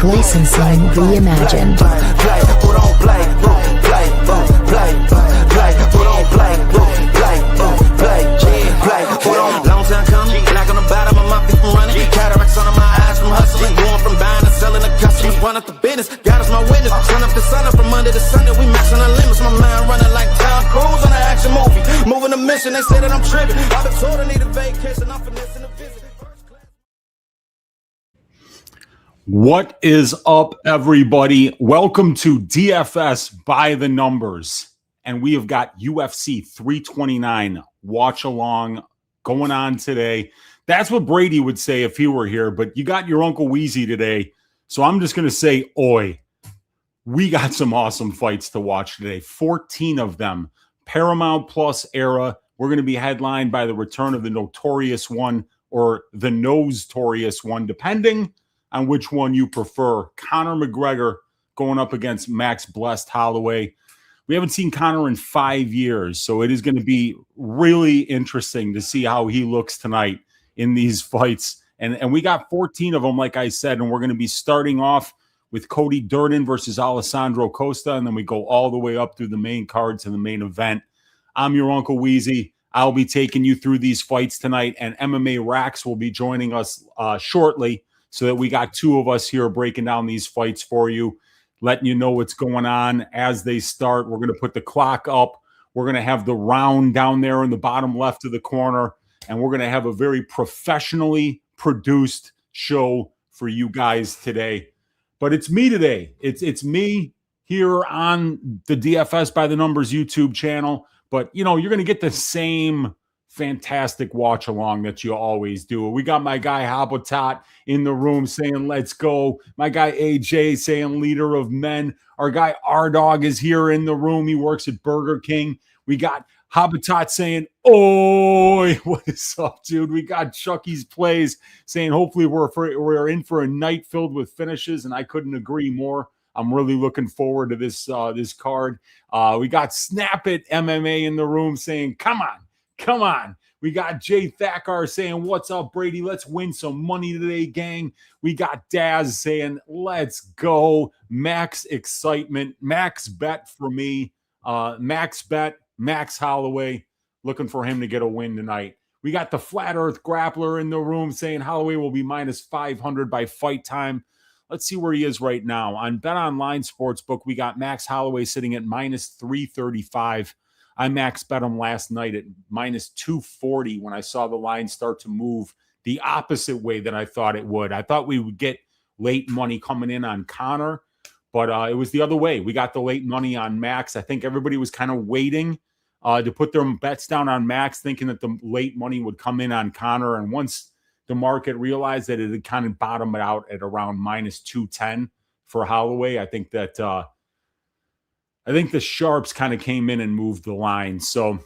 Licensing reimagined. Long time coming, like on the bottom of my feet from running. Cataracts under my eyes from hustling. Going from buying to selling to customers. Run up the business, God is my witness. Turn up the sun up from under the sun. We maxing our limits. My mind running like Tom Cruise on an action movie. Moving the mission, they say that I'm tripping. I've been told I need a vacation. I'm finessing the visit. What is up, everybody? Welcome to DFS by the Numbers. And we have got UFC 329 watch along going on today. That's what Brady would say if he were here, but you got your Uncle Weezy today. So I'm just going to say, oi, we got some awesome fights to watch today. 14 of them. Paramount Plus era. We're going to be headlined by the return of the Notorious One or the Notorious One, depending on which one you prefer. Conor McGregor going up against Max Blessed Holloway. We haven't seen Conor in 5 years, so it is going to be really interesting to see how he looks tonight in these fights. And we got 14 of them, like I said, and we're going to be starting off with Cody Durden versus Alessandro Costa, and then we go all the way up through the main cards and the main event. I'm your Uncle Weezy. I'll be taking you through these fights tonight, and MMA Rax will be joining us shortly, so that we got two of us here breaking down these fights for you, letting you know what's going on as they start. We're going to put the clock up. We're going to have the round down there in the bottom left of the corner, and we're going to have a very professionally produced show for you guys today. But it's me today. It's me here on the DFS by the Numbers YouTube channel. But, you know, you're going to get the same fantastic watch along that you always do. We got my guy Habitat in the room saying let's go. My guy AJ saying leader of men. Our guy R-Dog is here in the room. He works at Burger King. We got Habitat saying, oi, what is up, dude? We got Chucky's Plays saying hopefully we're in for a night filled with finishes, and I couldn't agree more. I'm really looking forward to this card. We got Snap It MMA in the room saying, come on. Come on. We got Jay Thacker saying, what's up, Brady? Let's win some money today, gang. We got Daz saying, let's go. Max excitement. Max bet for me. Max bet. Max Holloway. Looking for him to get a win tonight. We got the Flat Earth Grappler in the room saying Holloway will be minus 500 by fight time. Let's see where he is right now. On BetOnline Sportsbook, we got Max Holloway sitting at minus 335. I max bet him last night at minus 240 when I saw the line start to move the opposite way that I thought it would. I thought we would get late money coming in on Conor, but it was the other way. We got the late money on Max. I think everybody was kind of waiting to put their bets down on Max, thinking that the late money would come in on Conor. And once the market realized that it had kind of bottomed out at around minus 210 for Holloway, I think that the sharps kind of came in and moved the line. So,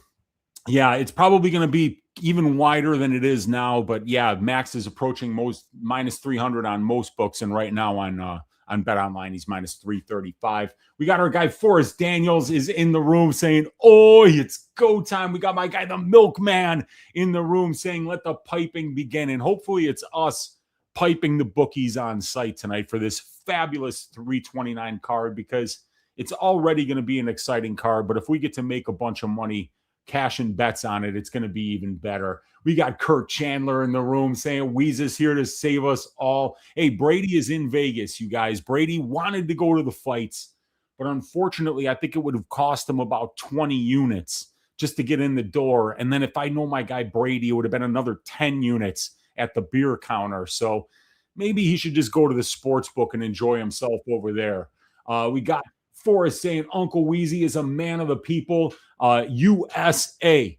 yeah, it's probably going to be even wider than it is now. But, yeah, Max is approaching minus 300 on most books. And right now on BetOnline, he's minus 335. We got our guy Forrest Daniels is in the room saying, oh, it's go time. We got my guy, the Milkman, in the room saying, let the piping begin. And hopefully it's us piping the bookies on site tonight for this fabulous 329 card, because it's already going to be an exciting card, but if we get to make a bunch of money cashing bets on it, it's going to be even better. We got Kurt Chandler in the room saying Weez is here to save us all. Hey, Brady is in Vegas, you guys. Brady wanted to go to the fights, but unfortunately, I think it would have cost him about 20 units just to get in the door. And then if I know my guy Brady, it would have been another 10 units at the beer counter. So maybe he should just go to the sports book and enjoy himself over there. We got Forrest saying Uncle Weezy is a man of the people. USA.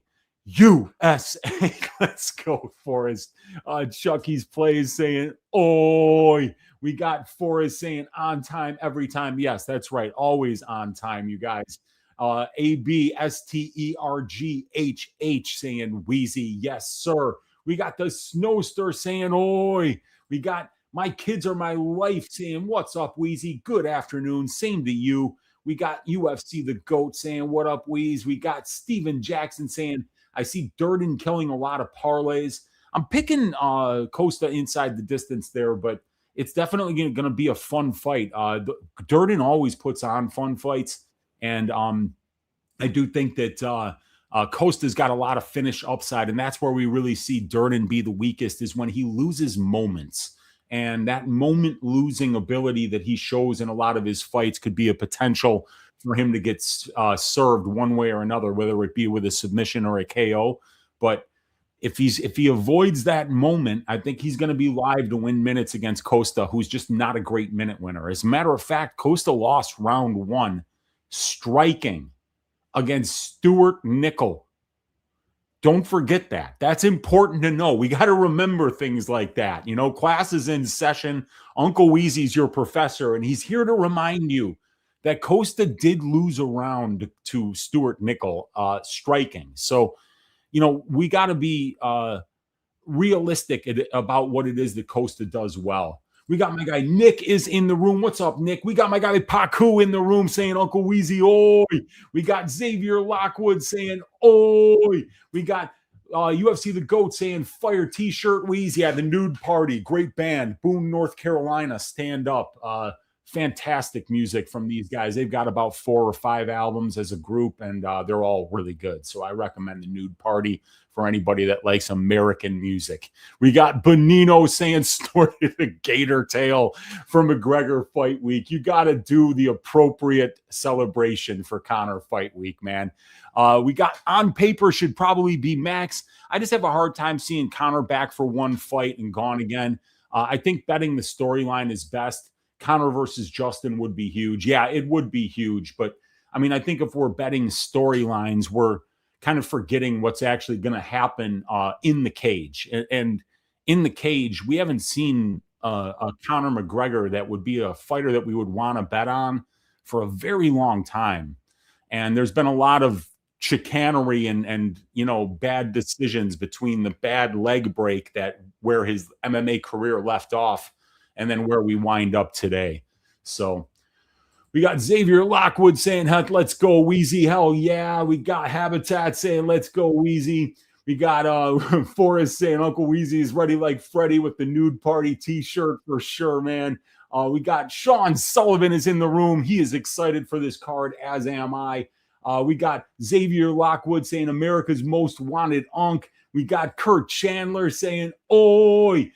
Let's go, Forrest. Chucky's Plays saying, oi. We got Forrest saying on time every time. Yes, that's right. Always on time, you guys. ABSTERGHH saying Weezy. Yes, sir. We got the Snowster saying, oi. We got My Kids Are My Life saying, what's up, Weezy? Good afternoon. Same to you. We got UFC The GOAT saying, what up, Weez? We got Steven Jackson saying, I see Durden killing a lot of parlays. I'm picking Costa inside the distance there, but it's definitely going to be a fun fight. Durden always puts on fun fights, and I do think that Costa's got a lot of finish upside, and that's where we really see Durden be the weakest, is when he loses moments. And that moment losing ability that he shows in a lot of his fights could be a potential for him to get served one way or another, whether it be with a submission or a KO. But if he avoids that moment, I think he's going to be live to win minutes against Costa, who's just not a great minute winner. As a matter of fact, Costa lost round 1 striking against Stuart Nickel. Don't forget that. That's important to know. We got to remember things like that. You know, class is in session. Uncle Weezy's your professor, and he's here to remind you that Costa did lose a round to Stuart Nickel striking. So, you know, we got to be realistic about what it is that Costa does well. We got my guy Nick is in the room. What's up, Nick? We got my guy Paku in the room saying Uncle Weezy, oi. We got Xavier Lockwood saying, oi. We got UFC The GOAT saying fire T-shirt Weezy. Yeah, the Nude Party. Great band. Boone, North Carolina. Stand up. Fantastic music from these guys. They've got about 4 or 5 albums as a group, and they're all really good. So I recommend the Nude Party for anybody that likes American music. We got Bonino saying snorted a gator tail for McGregor Fight Week. You got to do the appropriate celebration for Conor Fight Week, man. We got on paper should probably be Max. I just have a hard time seeing Conor back for one fight and gone again. I think betting the storyline is best. Conor versus Justin would be huge. Yeah, it would be huge. But I mean, I think if we're betting storylines, we're kind of forgetting what's actually going to happen in the cage. And in the cage, we haven't seen a Conor McGregor that would be a fighter that we would want to bet on for a very long time. And there's been a lot of chicanery and you know, bad decisions between the bad leg break that where his MMA career left off and then where we wind up today. So we got Xavier Lockwood saying, heck, let's go, Weezy. Hell yeah. We got Habitat saying, let's go, Weezy. We got Forrest saying, Uncle Weezy is ready like Freddie with the Nude Party T-shirt for sure, man. We got Sean Sullivan is in the room. He is excited for this card, as am I. We got Xavier Lockwood saying, America's most wanted unk. We got Kurt Chandler saying, oi.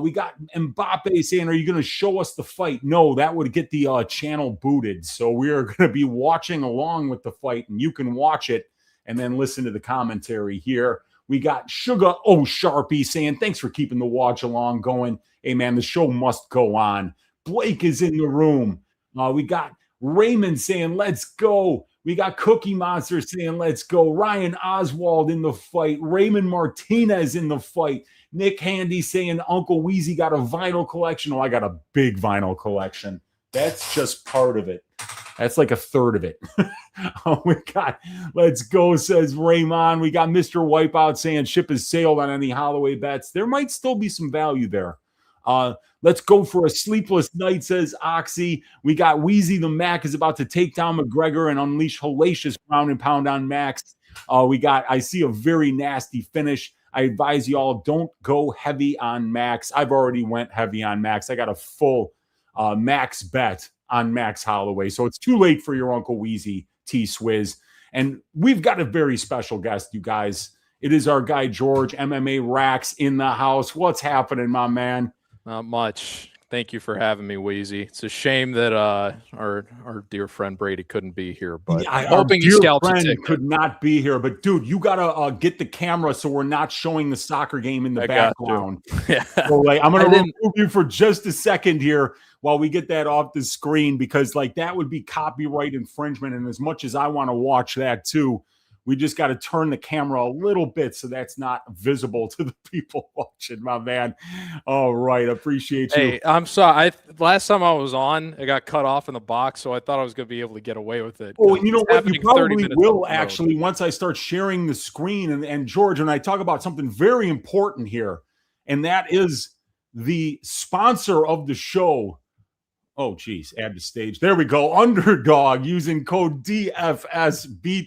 We got Mbappe saying, are you going to show us the fight? No, that would get the channel booted. So we are going to be watching along with the fight, and you can watch it and then listen to the commentary here. We got Sugar Sharpie saying, thanks for keeping the watch along going. Hey, man, the show must go on. Blake is in the room. We got Raymond saying, let's go. We got Cookie Monster saying, let's go. Ryan Oswald in the fight. Raymond Martinez in the fight. Nick Handy saying Uncle Weezy got a vinyl collection. Oh, I got a big vinyl collection. That's just part of it. That's like a third of it. We got let's go, says Raymond. We got Mr. Wipeout saying ship has sailed on any Holloway bets. There might still be some value there. Let's go for a sleepless night, says Oxy. We got Weezy the Mac is about to take down McGregor and unleash hellacious ground and pound on Max. I see a very nasty finish. I advise you all don't go heavy on Max. I've already went heavy on Max. I got a full Max bet on Max Holloway. So it's too late for your Uncle Weezy, T-Swizz. And we've got a very special guest, you guys. It is our guy, George, MMA Racks in the house. What's happening, my man? Not much. Thank you for having me, Weezy. It's a shame that our dear friend Brady couldn't be here, but I'm hoping he scalps a ticket. Could not be here, but dude, you gotta get the camera so we're not showing the soccer game in the background. Yeah. So, like, I'm gonna remove you for just a second here while we get that off the screen, because like that would be copyright infringement, and as much as I want to watch that too, we just got to turn the camera a little bit so that's not visible to the people watching, my man. All right. Appreciate you. Hey, I'm sorry. Last time I was on, it got cut off in the box, so I thought I was going to be able to get away with it. Oh, you know what? You probably will actually once I start sharing the screen. And George and I talk about something very important here, and that is the sponsor of the show. Oh, geez, add to stage. There we go. Underdog using code DFSBTN.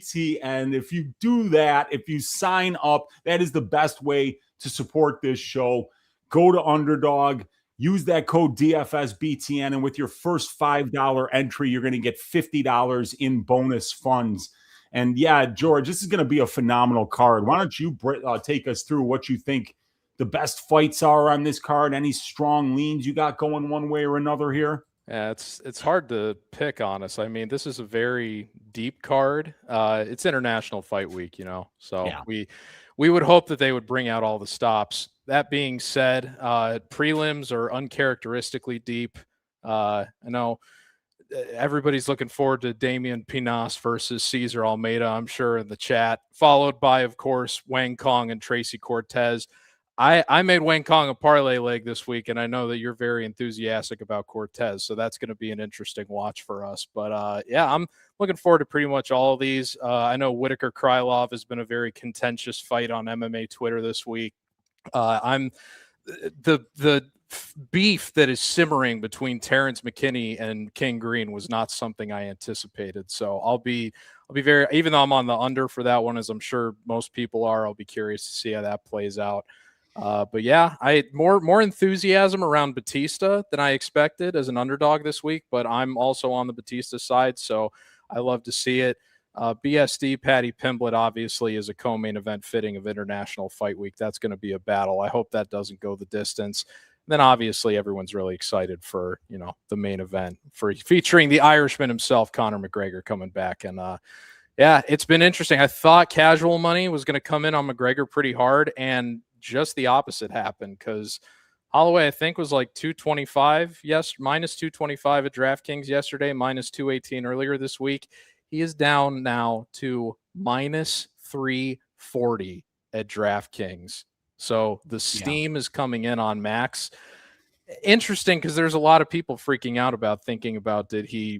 If you do that, if you sign up, that is the best way to support this show. Go to Underdog, Use that code DFSBTN, and with your first $5 entry, you're going to get $50 in bonus funds. And yeah, George, this is going to be a phenomenal card. Why don't you take us through what you think the best fights are on this card? Any strong leans you got going one way or another here? Yeah, it's hard to pick, honest. I mean, this is a very deep card. It's International Fight Week, so yeah. We would hope that they would bring out all the stops. That being said, prelims are uncharacteristically deep. I know everybody's looking forward to Damian Pinas versus Cesar Almeida, I'm sure, in the chat, followed by, of course, Wang, Cong, and Tracy Cortez. I made Wang Cong a parlay leg this week, and I know that you're very enthusiastic about Cortez, so that's going to be an interesting watch for us. But, yeah, I'm looking forward to pretty much all of these. I know Whittaker Krylov has been a very contentious fight on MMA Twitter this week. I'm the beef that is simmering between Terrence McKinney and King Green was not something I anticipated. So I'll be very, even though I'm on the under for that one, as I'm sure most people are, I'll be curious to see how that plays out. But yeah, I more enthusiasm around Batista than I expected as an underdog this week, but I'm also on the Batista side, so I love to see it. BSD Patty Pimblett obviously is a co-main event fitting of International Fight Week. That's going to be a battle. I hope that doesn't go the distance. Then obviously everyone's really excited for, the main event featuring the Irishman himself, Conor McGregor, coming back. And yeah, it's been interesting. I thought casual money was going to come in on McGregor pretty hard, and just the opposite happened, because Holloway, I think, was like 225. Yes, minus 225 at DraftKings yesterday, minus 218 earlier this week. He is down now to minus 340 at DraftKings. So the steam is coming in on Max. Interesting, because there's a lot of people freaking out about thinking about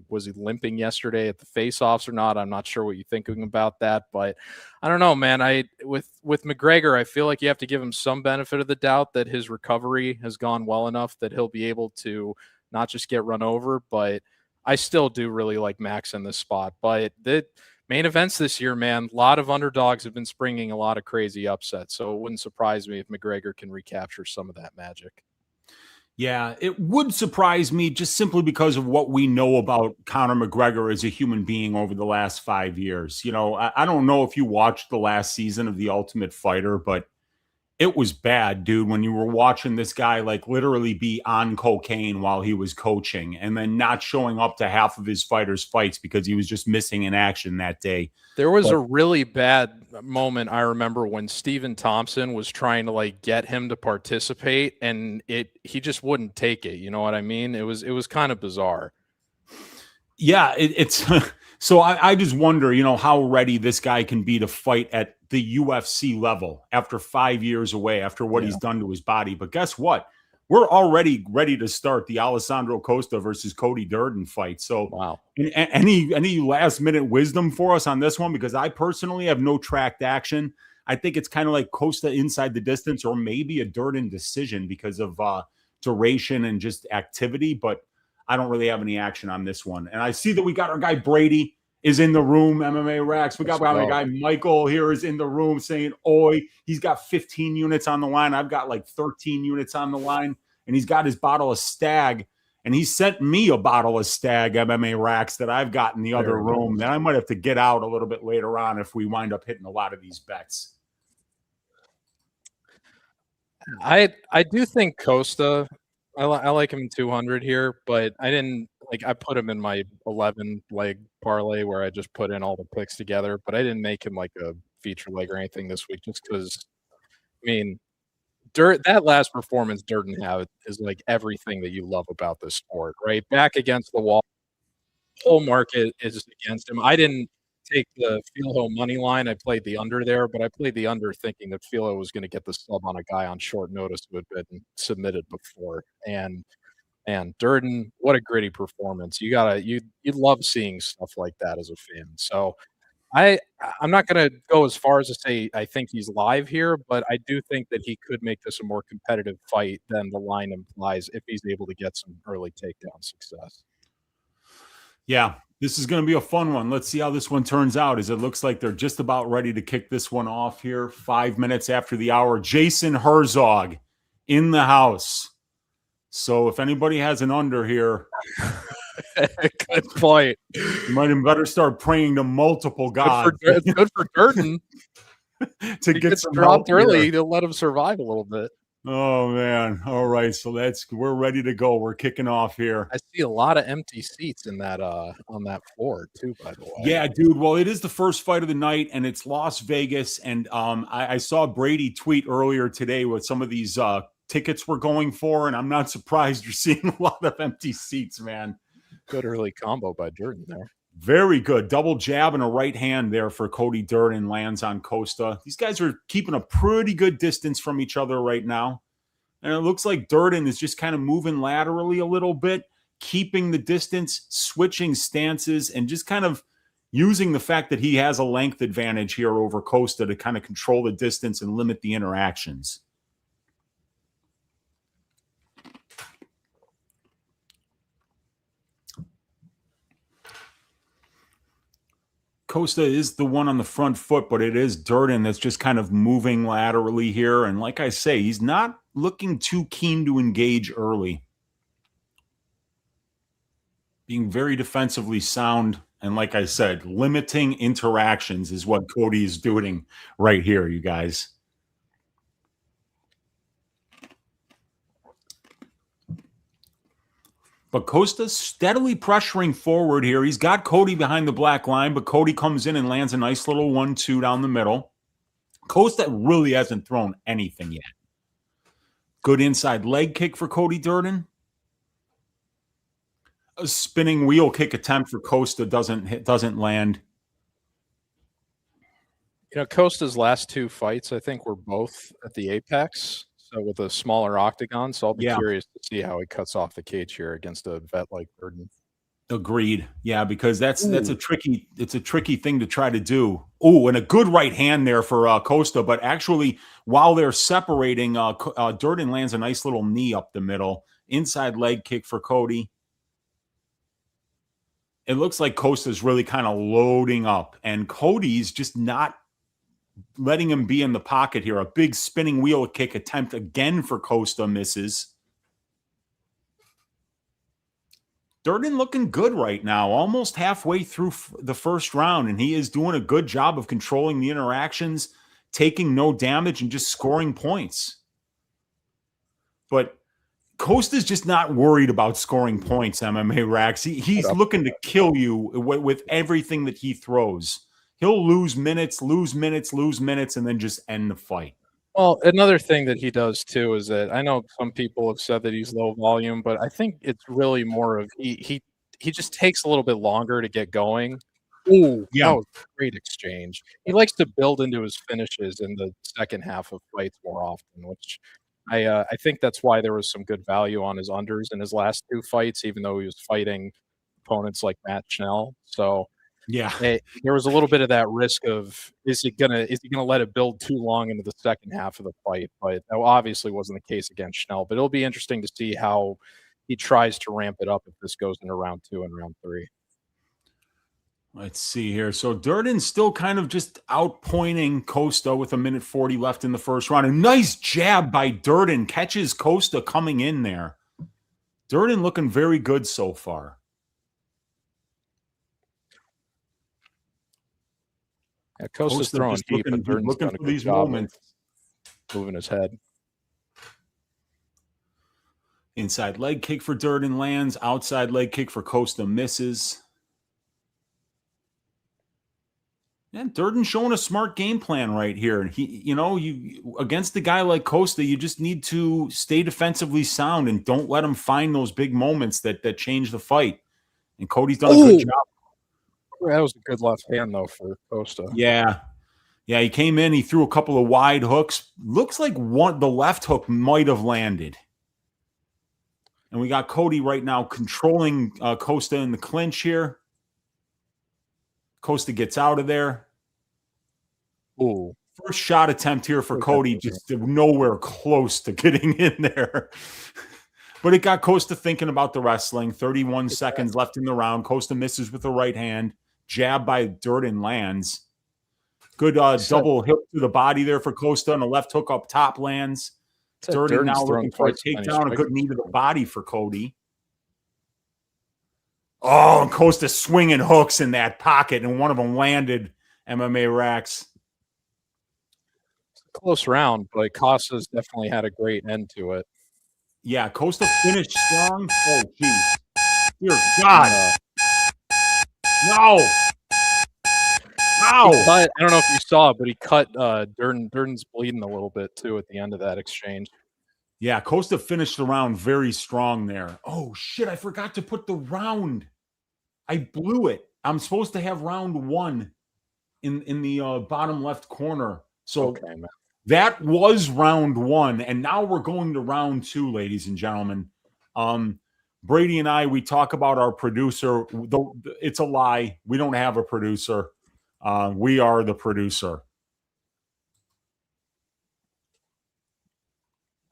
was he limping yesterday at the face-offs or not? I'm not sure what you're thinking about that, but I don't know, man. With McGregor, I feel like you have to give him some benefit of the doubt that his recovery has gone well enough that he'll be able to not just get run over, but I still do really like Max in this spot. But the main events this year, man, a lot of underdogs have been springing a lot of crazy upsets, so it wouldn't surprise me if McGregor can recapture some of that magic. Yeah, it would surprise me just simply because of what we know about Conor McGregor as a human being over the last 5 years. I don't know if you watched the last season of The Ultimate Fighter, but it was bad, dude, when you were watching this guy like literally be on cocaine while he was coaching and then not showing up to half of his fighters' fights because he was just missing in action that day. There was a really bad moment, I remember, when Stephen Thompson was trying to get him to participate, and he just wouldn't take it. You know what I mean? It was kind of bizarre. Yeah, it's so I just wonder, how ready this guy can be to fight at the UFC level after 5 years away, after what he's done to his body. But guess what? We're already ready to start the Alessandro Costa versus Cody Durden fight. So wow. Any last minute wisdom for us on this one? Because I personally have no tracked action. I think it's kind of like Costa inside the distance, or maybe a Durden decision because of duration and just activity. But I don't really have any action on this one. And I see that we got our guy Brady is in the room, MMA Racks. We got our guy Michael here is in the room saying, oi, he's got 15 units on the line. I've got like 13 units on the line. And he's got his bottle of Stag. And he sent me a bottle of Stag MMA Racks that I've got in the other room that I might have to get out a little bit later on if we wind up hitting a lot of these bets. I do think Costa, I like him in 200 here, but I didn't I put him in my 11 leg parlay where I just put in all the picks together, but I didn't make him like a feature leg or anything this week just because, that last performance Durden had is like everything that you love about this sport, right? Back against the wall, whole market is against him. I didn't take the Filo money line. I played the under there, but I played the under thinking that Filo was going to get the sub on a guy on short notice who had been submitted before. And Durden, what a gritty performance. You'd love seeing stuff like that as a fan. So I'm not going to go as far as to say I think he's live here, but I do think that he could make this a more competitive fight than the line implies if he's able to get some early takedown success. Yeah, this is going to be a fun one. Let's see how this one turns out, as it looks like they're just about ready to kick this one off here 5 minutes after the hour. Jason Herzog in the house. So if anybody has an under here, good point. You might even better start praying to multiple gods. It's good for Durden to get some dropped early here. to let him survive a little bit. Oh man! All right, so we're ready to go. We're kicking off here. I see a lot of empty seats in that on that floor too. By the way, yeah, dude. Well, it is the first fight of the night, and it's Las Vegas. And I saw Brady tweet earlier today what some of these tickets were going for, and I'm not surprised you're seeing a lot of empty seats, man. Good early combo by Durden there. Very good. Double jab and a right hand there for Cody Durden lands on Costa. These guys are keeping a pretty good distance from each other right now. And it looks like Durden is just kind of moving laterally a little bit, keeping the distance, switching stances, and just kind of using the fact that he has a length advantage here over Costa to kind of control the distance and limit the interactions. Costa is the one on the front foot, but it is Durden that's just kind of moving laterally here. And like I say, he's not looking too keen to engage early. Being very defensively sound. And like I said, limiting interactions is what Cody is doing right here, you guys. But Costa's steadily pressuring forward here. He's got Cody behind the black line, but Cody comes in and lands a nice little 1-2 down the middle. Costa really hasn't thrown anything yet. Good inside leg kick for Cody Durden. A spinning wheel kick attempt for Costa doesn't land. You know, Costa's last two fights, I think, were both at the Apex. So with a smaller octagon, so I'll be curious to see how he cuts off the cage here against a vet like Durden. Agreed. Yeah, because that's a tricky thing to try to do. Oh, and a good right hand there for Costa, but actually while they're separating, Durden lands a nice little knee up the middle. Inside leg kick for Cody. It looks like Costa's really kind of loading up, and Cody's just not letting him be in the pocket here. A big spinning wheel kick attempt again for Costa misses. Durden looking good right now, almost halfway through the first round, and he is doing a good job of controlling the interactions, taking no damage, and just scoring points. But Costa's just not worried about scoring points, MMA Rax. He's looking to kill you with everything that he throws. He'll lose minutes, and then just end the fight. Well, another thing that he does too is that I know some people have said that he's low volume, but I think it's really more of he just takes a little bit longer to get going. Ooh, yeah, that was a great exchange. He likes to build into his finishes in the second half of fights more often, which I think that's why there was some good value on his unders in his last two fights, even though he was fighting opponents like Matt Schnell. So. Yeah, there was a little bit of that risk of is he gonna let it build too long into the second half of the fight? But that obviously wasn't the case against Schnell. But it'll be interesting to see how he tries to ramp it up if this goes into round 2 and round 3. Let's see here. So Durden's still kind of just outpointing Costa with 1:40 left in the first round. A nice jab by Durden catches Costa coming in there. Durden looking very good so far. Yeah, Costa's throwing deep, and Durden's looking for these moments, moving his head. Inside leg kick for Durden lands. Outside leg kick for Costa misses. And Durden showing a smart game plan right here. And you against a guy like Costa, you just need to stay defensively sound and don't let him find those big moments that change the fight. And Cody's done a good job. That was a good left hand, though, for Costa. Yeah, he came in. He threw a couple of wide hooks. Looks like the left hook might have landed. And we got Cody right now controlling Costa in the clinch here. Costa gets out of there. Ooh. First shot attempt here for Cody, just nowhere close to getting in there. But it got Costa thinking about the wrestling. 31 seconds left in the round. Costa misses with the right hand. Jab by Durden lands. Good double hook to the body there for Costa, and a left hook up top lands. Durden now looking for a takedown, a good knee to the body for Cody. Oh, and Costa swinging hooks in that pocket, and one of them landed MMA Racks. Close round, but Costa's definitely had a great end to it. Yeah, Costa finished strong. Oh, geez. Dear God. No. Ow. I don't know if you saw it, but he cut Durden. Durden's bleeding a little bit, too, at the end of that exchange. Yeah, Costa finished the round very strong there. Oh, shit, I forgot to put the round. I blew it. I'm supposed to have round 1 in the bottom left corner. So okay, man. That was round 1, and now we're going to round 2, ladies and gentlemen. Brady and I, we talk about our producer. It's a lie. We don't have a producer. We are the producer.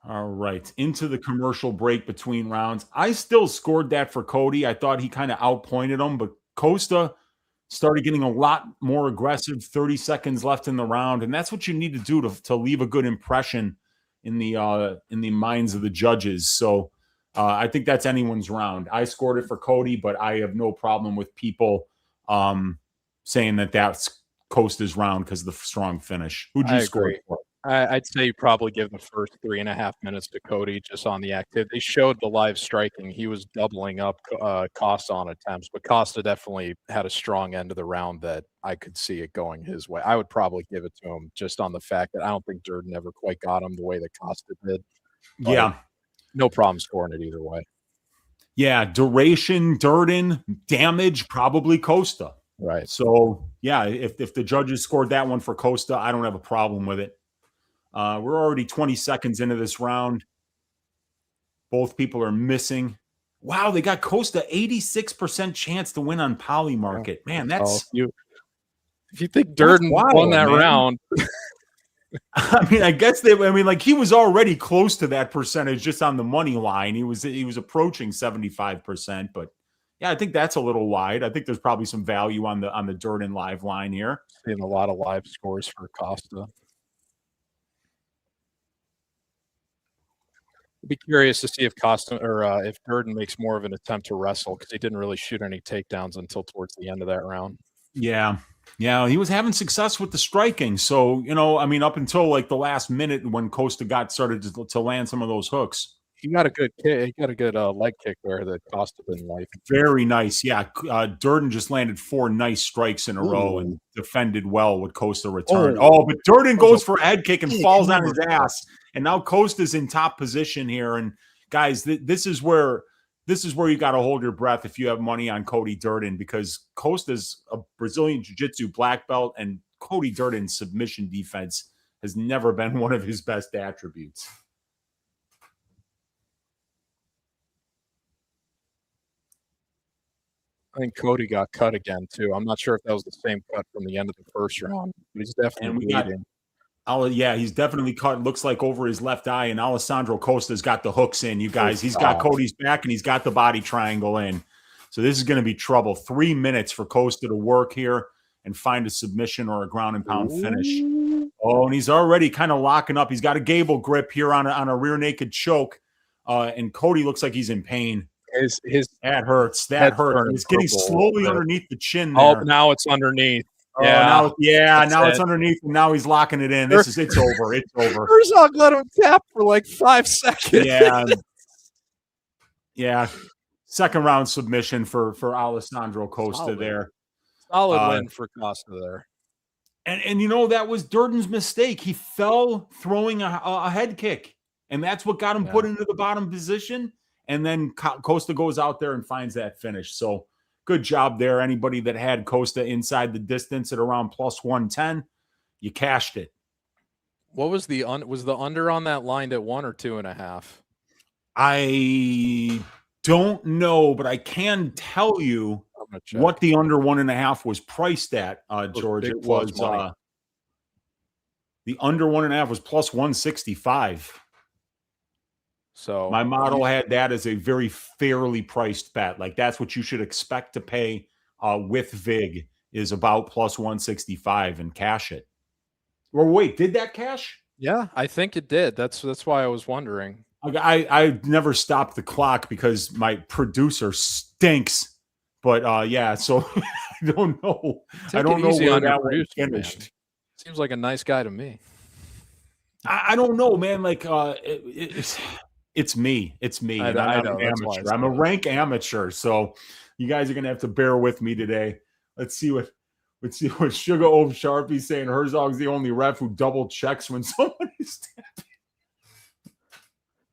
All right, into the commercial break between rounds. I still scored that for Cody. I thought he kind of outpointed him, but Costa started getting a lot more aggressive, 30 seconds left in the round, and that's what you need to do to leave a good impression in the minds of the judges. So I think that's anyone's round. I scored it for Cody, but I have no problem with people saying that that's Costa's round because of the strong finish. Who'd you score it for? I'd say you probably give the first 3.5 minutes to Cody just on the activity. They showed the live striking. He was doubling up Costa on attempts, but Costa definitely had a strong end of the round that I could see it going his way. I would probably give it to him just on the fact that I don't think Durden ever quite got him the way that Costa did. But yeah. No problem scoring it either way. Yeah, duration, Durden, damage, probably Costa. Right. So, yeah, if the judges scored that one for Costa, I don't have a problem with it. We're already 20 seconds into this round. Both people are missing. Wow, they got Costa 86% chance to win on Poly Market. Man, that's... if you think Durden won that round... I mean, I guess he was already close to that percentage just on the money line. He was approaching 75%, but yeah, I think that's a little wide. I think there's probably some value on the Durden live line here. Seeing a lot of live scores for Costa. I'd be curious to see if Costa or if Durden makes more of an attempt to wrestle because he didn't really shoot any takedowns until towards the end of that round. Yeah. Yeah, he was having success with the striking. So, up until like the last minute when Costa started to land some of those hooks. He got a good kick. He got a good leg kick there that Costa didn't like. Very nice. Yeah, Durden just landed 4 nice strikes in a row and defended well with Costa returned. But Durden goes for a head kick and falls on his ass. And now Costa's in top position here. And guys, this is where you got to hold your breath if you have money on Cody Durden, because Costa's a Brazilian Jiu-Jitsu black belt, and Cody Durden's submission defense has never been one of his best attributes. I think Cody got cut again, too. I'm not sure if that was the same cut from the end of the first round, but he's definitely bleeding. He's definitely cut. Looks like over his left eye, and Alessandro Costa's got the hooks in, you guys. He's got Cody's back, and he's got the body triangle in. So this is going to be trouble. 3 minutes for Costa to work here and find a submission or a ground and pound finish. Oh, and he's already kind of locking up. He's got a Gable grip here on a rear naked choke, and Cody looks like he's in pain. That hurts. That hurts. It's getting slowly underneath the chin there. Oh, now it's underneath. Now it's underneath, and now he's locking it in. It's over. It's over. Herzog let him tap for like 5 seconds. Yeah. Second round submission for Alessandro Costa there. Solid win for Costa there. And that was Durden's mistake. He fell throwing a head kick, and that's what got him put into the bottom position. And then Costa goes out there and finds that finish. So good job there. Anybody that had Costa inside the distance at around plus 110, you cashed it. What was was the under on that line at 1 or 2.5? I don't know, but I can tell you what the under 1.5 was priced at, George. It was the under 1.5 was plus 165. So my model had that as a very fairly priced bet. Like that's what you should expect to pay with VIG is about plus 165 and cash it. Or wait, did that cash? Yeah, I think it did. That's why I was wondering. I never stopped the clock because my producer stinks. But yeah, so I don't know. Take it Where easy on your that one producer, man. finished. Seems like a nice guy to me. I don't know, man. Like it's me. It's me. I And I'm know, an that's why I amateur. I'm a said it. rank amateur. So you guys are gonna have to bear with me today. Let's see what Sugar Old Sharpie's saying. Herzog's the only ref who double checks when someone is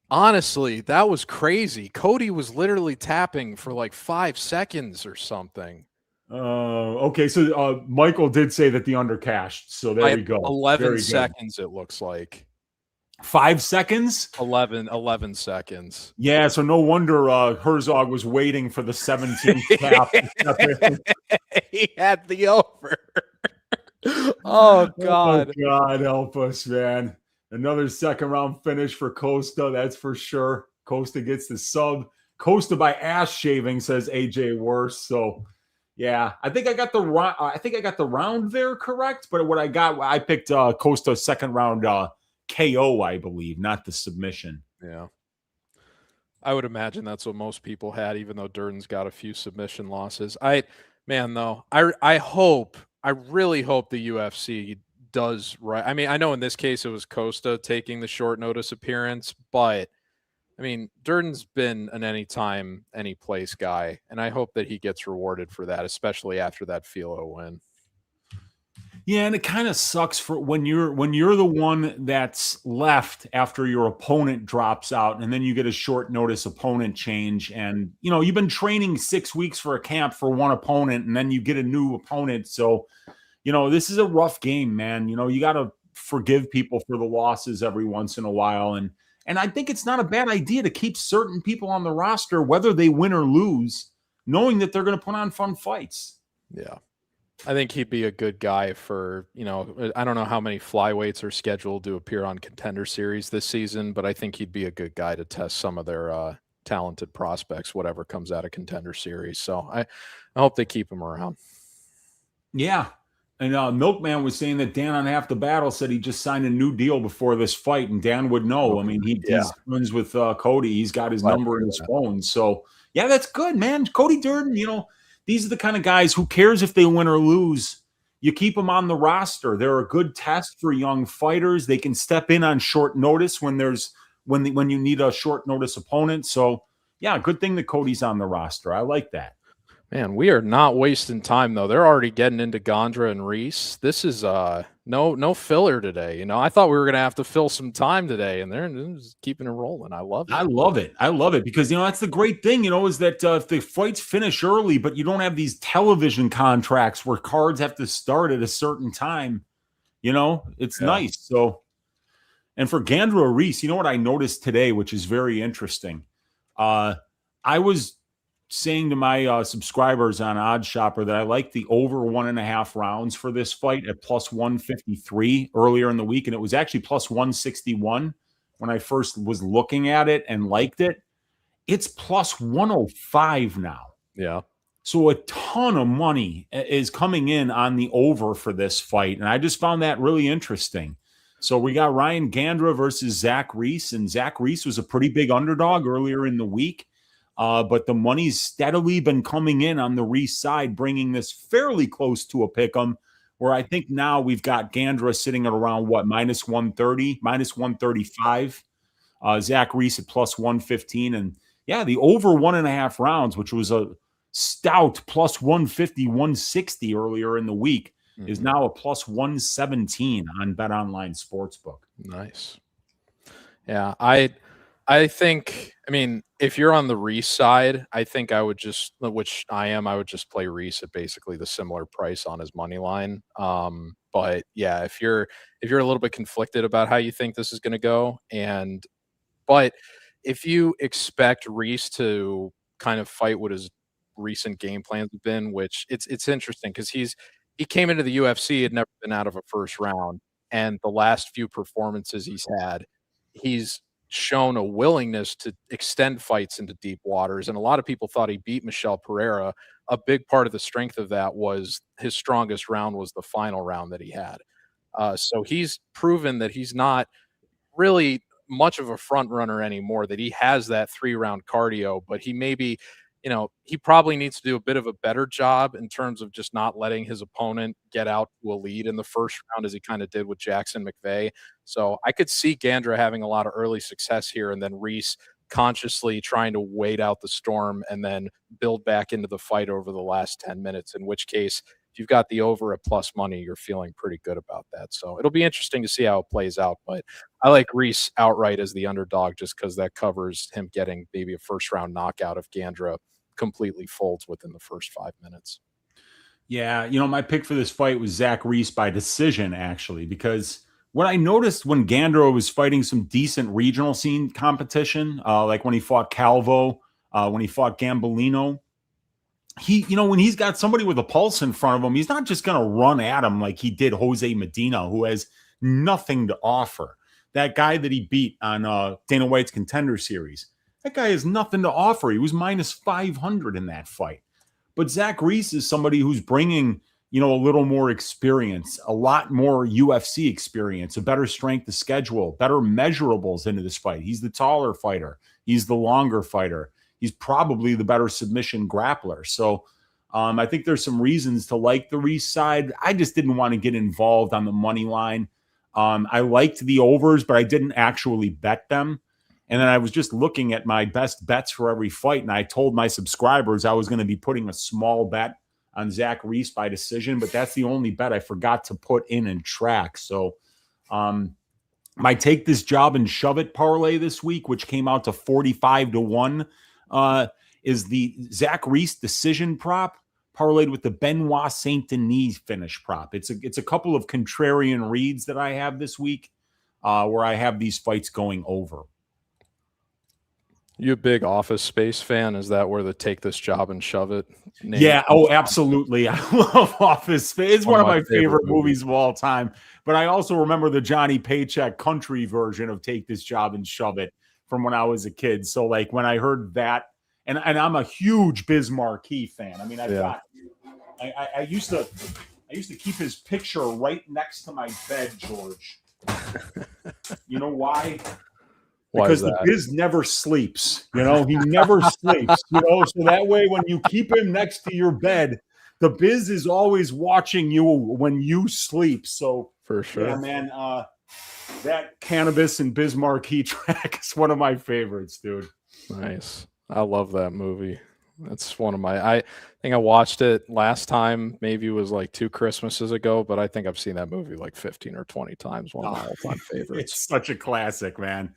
Honestly, that was crazy. Cody was literally tapping for like 5 seconds or something. Okay, so Michael did say that the under cashed. So there we go. 11 seconds, it looks like. 5 seconds? 11 seconds. Yeah, so no wonder Herzog was waiting for the 17th tap. He had the over. Oh, God. Oh, God, help us, man. Another second round finish for Costa, that's for sure. Costa gets the sub. Costa by ass shaving, says AJ Worse. So, yeah, I think I got the round there correct. But what I picked Costa second round KO, I believe, not the submission. Yeah. I would imagine that's what most people had, even though Durden's got a few submission losses. I really hope the UFC does right. I mean, I know in this case it was Costa taking the short notice appearance, but I mean, Durden's been an anytime, any place guy, and I hope that he gets rewarded for that, especially after that Filo win. Yeah, and it kind of sucks for when you're the one that's left after your opponent drops out, and then you get a short notice opponent change, and you've been training 6 weeks for a camp for one opponent, and then you get a new opponent. So, this is a rough game, man. You got to forgive people for the losses every once in a while, and I think it's not a bad idea to keep certain people on the roster, whether they win or lose, knowing that they're going to put on fun fights. Yeah. I think he'd be a good guy for, I don't know how many flyweights are scheduled to appear on Contender Series this season, but I think he'd be a good guy to test some of their talented prospects, whatever comes out of Contender Series. So I hope they keep him around. Yeah. And Milkman was saying that Dan on Half the Battle said he just signed a new deal before this fight, and Dan would know. I mean, he's friends with Cody. He's got his number in his phone. So, yeah, that's good, man. Cody Durden, these are the kind of guys, who cares if they win or lose? You keep them on the roster. They're a good test for young fighters. They can step in on short notice when you need a short notice opponent. So, yeah, good thing that Cody's on the roster. I like that. Man, we are not wasting time, though. They're already getting into Gandra and Reese. This is no filler today. I thought we were going to have to fill some time today, and they're just keeping it rolling. I love it. I love it because, that's the great thing, is that if the fights finish early, but you don't have these television contracts where cards have to start at a certain time, it's nice. So, and for Gandra Reese, what I noticed today, which is very interesting, I was saying to my subscribers on Odd Shopper that I like the over 1.5 rounds for this fight at plus 153 earlier in the week. And it was actually plus 161 when I first was looking at it and liked it. It's plus 105 now. Yeah. So a ton of money is coming in on the over for this fight. And I just found that really interesting. So we got Ryan Gandra versus Zach Reese. And Zach Reese was a pretty big underdog earlier in the week. But the money's steadily been coming in on the Reese side, bringing this fairly close to a pick'em, where I think now we've got Gandra sitting at around minus 130, minus 135. Zach Reese at plus 115. And yeah, the over 1.5 rounds, which was a stout plus 150, 160 earlier in the week, is now a plus 117 on BetOnline Sportsbook. Nice. Yeah, I think, if you're on the Reese side, I think I would just, which I am, I would just play Reese at basically the similar price on his money line. But yeah, if you're a little bit conflicted about how you think this is going to go, but if you expect Reese to kind of fight what his recent game plans have been, which it's interesting because he came into the UFC, had never been out of a first round, and the last few performances he's had, he's shown a willingness to extend fights into deep waters. And a lot of people thought he beat Michel Pereira. A big part of the strength of that was his strongest round was the final round that he had. So he's proven that he's not really much of a front runner anymore, that he has that 3-round cardio, but he maybe, he probably needs to do a bit of a better job in terms of just not letting his opponent get out to a lead in the first round as he kind of did with Jackson McVeigh. So I could see Gandra having a lot of early success here, and then Reese consciously trying to wait out the storm and then build back into the fight over the last 10 minutes, in which case, if you've got the over at plus money, you're feeling pretty good about that. So it'll be interesting to see how it plays out, but I like Reese outright as the underdog just because that covers him getting maybe a first-round knockout if Gandra completely folds within the first 5 minutes. Yeah, my pick for this fight was Zach Reese by decision, actually, because what I noticed when Gandra was fighting some decent regional scene competition, like when he fought Calvo, when he fought Gambolino, when he's got somebody with a pulse in front of him, he's not just going to run at him like he did Jose Medina, who has nothing to offer. That guy that he beat on Dana White's Contender Series, that guy has nothing to offer. He was minus 500 in that fight. But Zach Reese is somebody who's bringing, a little more experience, a lot more UFC experience, a better strength of schedule, better measurables into this fight. He's the taller fighter. He's the longer fighter. He's probably the better submission grappler. So I think there's some reasons to like the Reese side. I just didn't want to get involved on the money line. I liked the overs, but I didn't actually bet them. And then I was just looking at my best bets for every fight, and I told my subscribers I was going to be putting a small bet on Zach Reese by decision, but that's the only bet I forgot to put in and track. So my take this job and shove it parlay this week, which came out to 45-1, is the Zach Reese decision prop parlayed with the Benoit Saint-Denis finish prop. It's a couple of contrarian reads that I have this week where I have these fights going over. You a big Office Space fan? Is that where the take this job and shove it? Yeah. Oh, absolutely. I love Office Space. It's one of my favorite movies of all time. But I also remember the Johnny Paycheck country version of Take This Job and Shove It from when I was a kid. So like when I heard that, and I'm a huge Biz Marquee fan. I mean, I used to keep his picture right next to my bed, George. You know why? Because the Biz never sleeps, he never sleeps, so that way when you keep him next to your bed, the Biz is always watching you when you sleep. So for sure, yeah, man, that Cannabis and Biz Marquee track is one of my favorites, dude. Nice. I love that movie. That's one of I think I watched it last time, maybe it was like 2 Christmases ago, but I think I've seen that movie like 15 or 20 times. One of my all-time favorites. It's such a classic, man.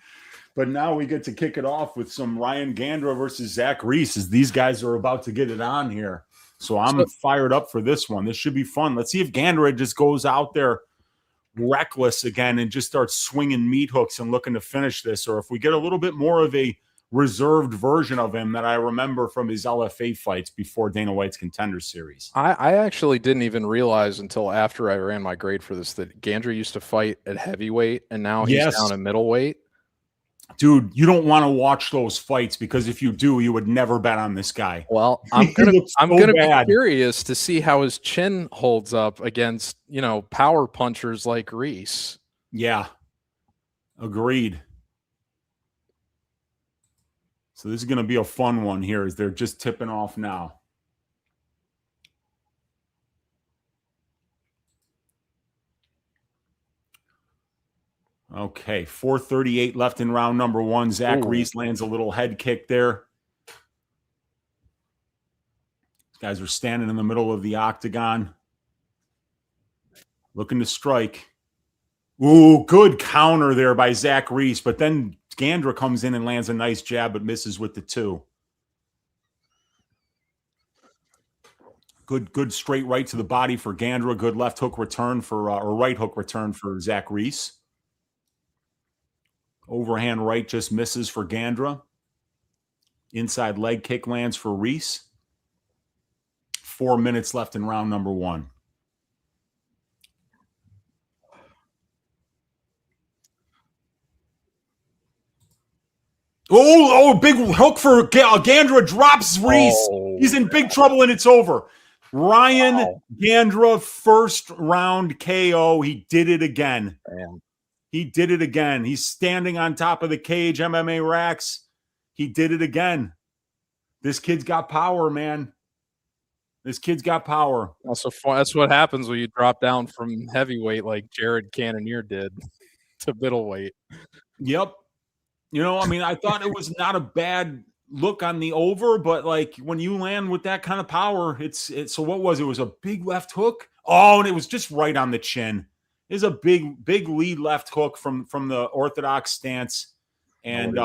But now we get to kick it off with some Ryan Gandra versus Zach Reese, as these guys are about to get it on here. So I'm fired up for this one. This should be fun. Let's see if Gandra just goes out there reckless again and just starts swinging meat hooks and looking to finish this, or if we get a little bit more of a reserved version of him that I remember from his LFA fights before Dana White's Contender Series. I actually didn't even realize until after I ran my grade for this that Gandra used to fight at heavyweight, and now he's down at middleweight. Dude, you don't want to watch those fights, because if you do, you would never bet on this guy. Well, I'm gonna be curious to see how his chin holds up against, power punchers like Reese. Yeah. Agreed. So this is going to be a fun one here as they're just tipping off now. Okay, 4:38 left in round number 1. Zach Reese lands a little head kick there. These guys are standing in the middle of the octagon, looking to strike. Ooh, good counter there by Zach Reese, but then Gandra comes in and lands a nice jab, but misses with the 2. Good straight right to the body for Gandra. Good left hook return for, or right hook return for Zach Reese. Overhand right just misses for Gandra. Inside leg kick lands for Reese. 4 minutes left in round number 1. Oh, big hook for Gandra, drops Reese. He's in big trouble and it's over. Ryan Gandra, first round KO. He did it again. Damn. He did it again. He's standing on top of the cage, MMA racks. He did it again. This kid's got power, man. This kid's got power. That's what happens when you drop down from heavyweight like Jared Cannonier did to middleweight. Yep. You know, I mean, I thought it was not a bad look on the over, but like when you land with that kind of power, it's so what was it? It was a big left hook. Oh, and it was just right on the chin. It was a big lead left hook from the orthodox stance. And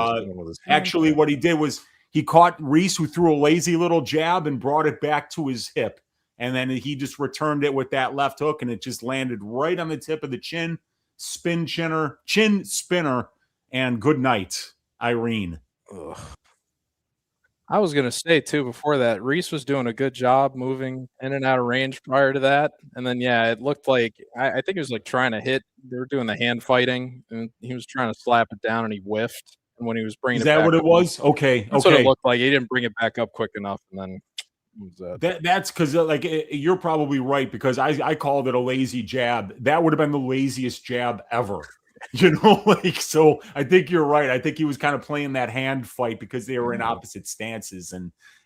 actually what he did was he caught Reese, who threw a lazy little jab and brought it back to his hip. And then he just returned it with that left hook, and it just landed right on the tip of the chin. Chin spinner, and good night, Irene. Ugh. I was going to say, too, before that, Reese was doing a good job moving in and out of range prior to that. And then, yeah, it looked like I think he was like trying to hit. They were doing the hand fighting, and he was trying to slap it down, and he whiffed. And when he was bringing it back up. Is that what it was? Okay. That's what it looked like. He didn't bring it back up quick enough, and then that's because like you're probably right, because I called it a lazy jab. That would have been the laziest jab ever. You know, like, so I think you're right. I think he was kind of playing that hand fight because they were in opposite stances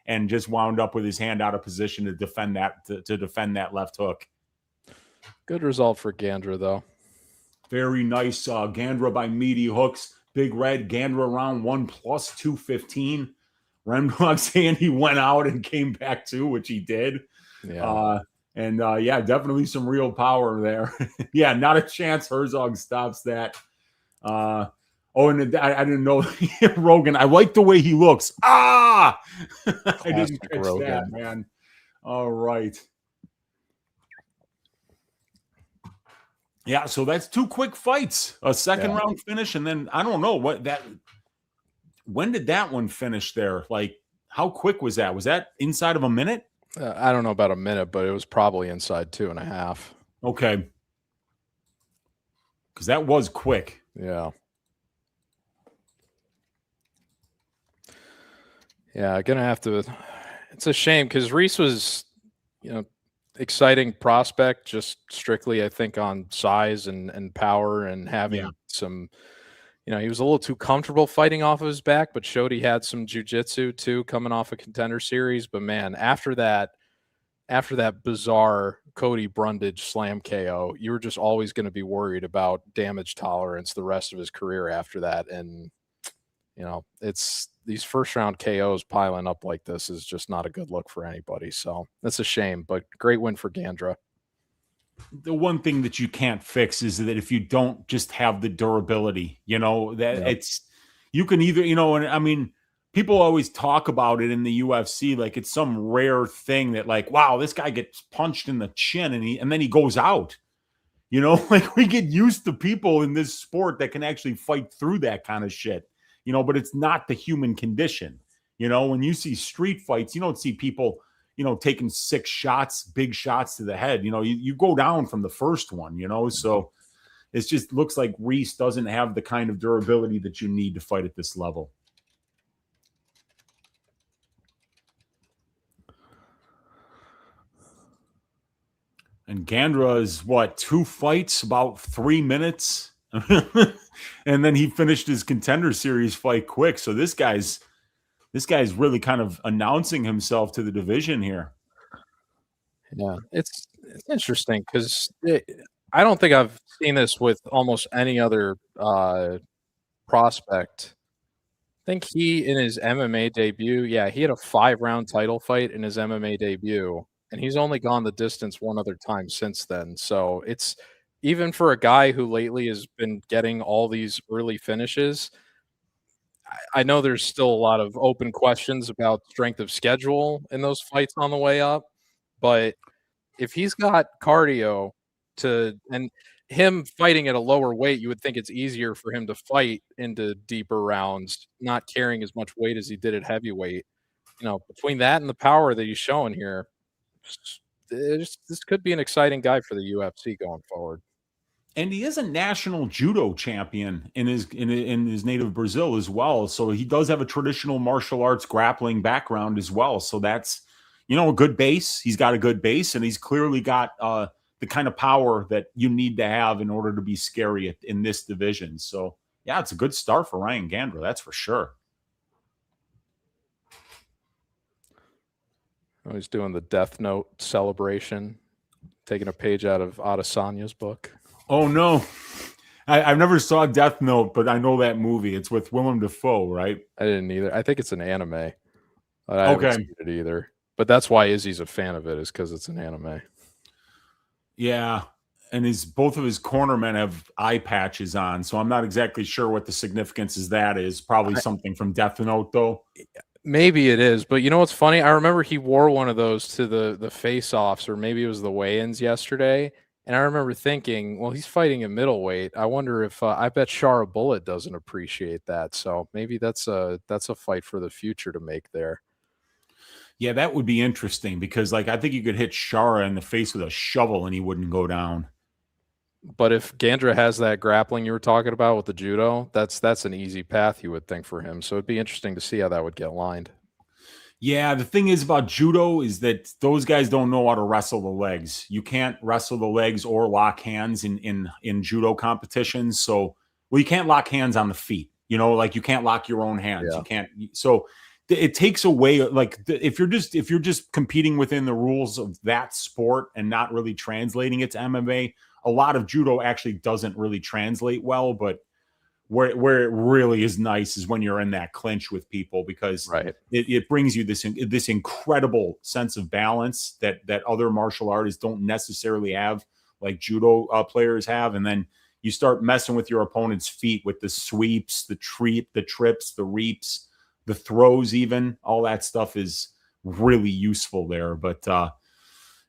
and just wound up with his hand out of position to defend that left hook. Good result for Gandra, though. Very nice. Gandra by meaty hooks. Big Red, Gandra round 1 plus 215. Remdog saying he went out and came back too, which he did. Yeah. Yeah, definitely some real power there. Yeah, not a chance Herzog stops that. And I didn't know Rogan. I like the way he looks. I didn't catch Rogan. That, man. All right. Yeah, so that's 2 quick fights. A second round finish, and then I don't know when did that one finish there? Like, how quick was that? Was that inside of a minute? I don't know about a minute, but it was probably inside 2.5. Okay. Because that was quick. Yeah. Yeah, gonna have to. It's a shame because Reese was, exciting prospect, just strictly, I think, on size and power and having some. He was a little too comfortable fighting off of his back, but showed he had some jiu-jitsu too, coming off a Contender Series. But man, after that bizarre Cody Brundage slam KO, you were just always going to be worried about damage tolerance the rest of his career after that. And it's these first round KOs piling up like this is just not a good look for anybody. So that's a shame, but great win for Gandra. The one thing that you can't fix is that if you don't just have the durability, it's, you can either, and I mean, people always talk about it in the UFC like it's some rare thing that like, wow, this guy gets punched in the chin and then he goes out. Like we get used to people in this sport that can actually fight through that kind of shit, but it's not the human condition. When you see street fights, you don't see people taking 6 shots, big shots to the head. You go down from the first one, so it just looks like Reese doesn't have the kind of durability that you need to fight at this level. And Gandra is 2 fights, about 3 minutes. And then he finished his Contender Series fight quick. So this guy's really kind of announcing himself to the division here. Yeah, it's interesting because I don't think I've seen this with almost any other prospect. I think he, in his MMA debut, he had a 5-round title fight in his MMA debut, and he's only gone the distance one other time since then. So it's, even for a guy who lately has been getting all these early finishes, I know there's still a lot of open questions about strength of schedule in those fights on the way up, but if he's got cardio and him fighting at a lower weight, you would think it's easier for him to fight into deeper rounds, not carrying as much weight as he did at heavyweight. Between that and the power that he's showing here, this could be an exciting guy for the UFC going forward. And he is a national judo champion in his native Brazil as well. So he does have a traditional martial arts grappling background as well. So that's, a good base. He's got a good base, and he's clearly got the kind of power that you need to have in order to be scary in this division. So, yeah, it's a good start for Ryan Gandra, that's for sure. Oh, he's doing the Death Note celebration, taking a page out of Adesanya's book. Oh, no. I've never saw Death Note, but I know that movie. It's with Willem Dafoe, right? I didn't either. I think it's an anime. But I haven't seen it either. But that's why Izzy's a fan of it, is because it's an anime. Yeah. And both of his cornermen have eye patches on, so I'm not exactly sure what the significance is. That is probably something from Death Note, though. Maybe it is, but you know what's funny? I remember he wore one of those to the face-offs, or maybe it was the weigh-ins yesterday. And I remember thinking, well, he's fighting a middleweight. I wonder if I bet Shara Bullet doesn't appreciate that. So maybe that's a fight for the future to make there. Yeah, that would be interesting because, I think you could hit Shara in the face with a shovel and he wouldn't go down. But if Gandra has that grappling you were talking about with the judo, that's an easy path, you would think, for him. So it'd be interesting to see how that would get lined. Yeah, the thing is about judo is that those guys don't know how to wrestle the legs. You can't wrestle the legs or lock hands in judo competitions. So, you can't lock hands on the feet. You can't lock your own hands. Yeah. You can't. So it takes away, if you're just competing within the rules of that sport and not really translating it to MMA, a lot of judo actually doesn't really translate well. But where it really is nice is when you're in that clinch with people, because it brings you this incredible sense of balance that other martial artists don't necessarily have, like judo players have. And then you start messing with your opponent's feet with the sweeps, the trips, the reaps, the throws, even all that stuff is really useful there. But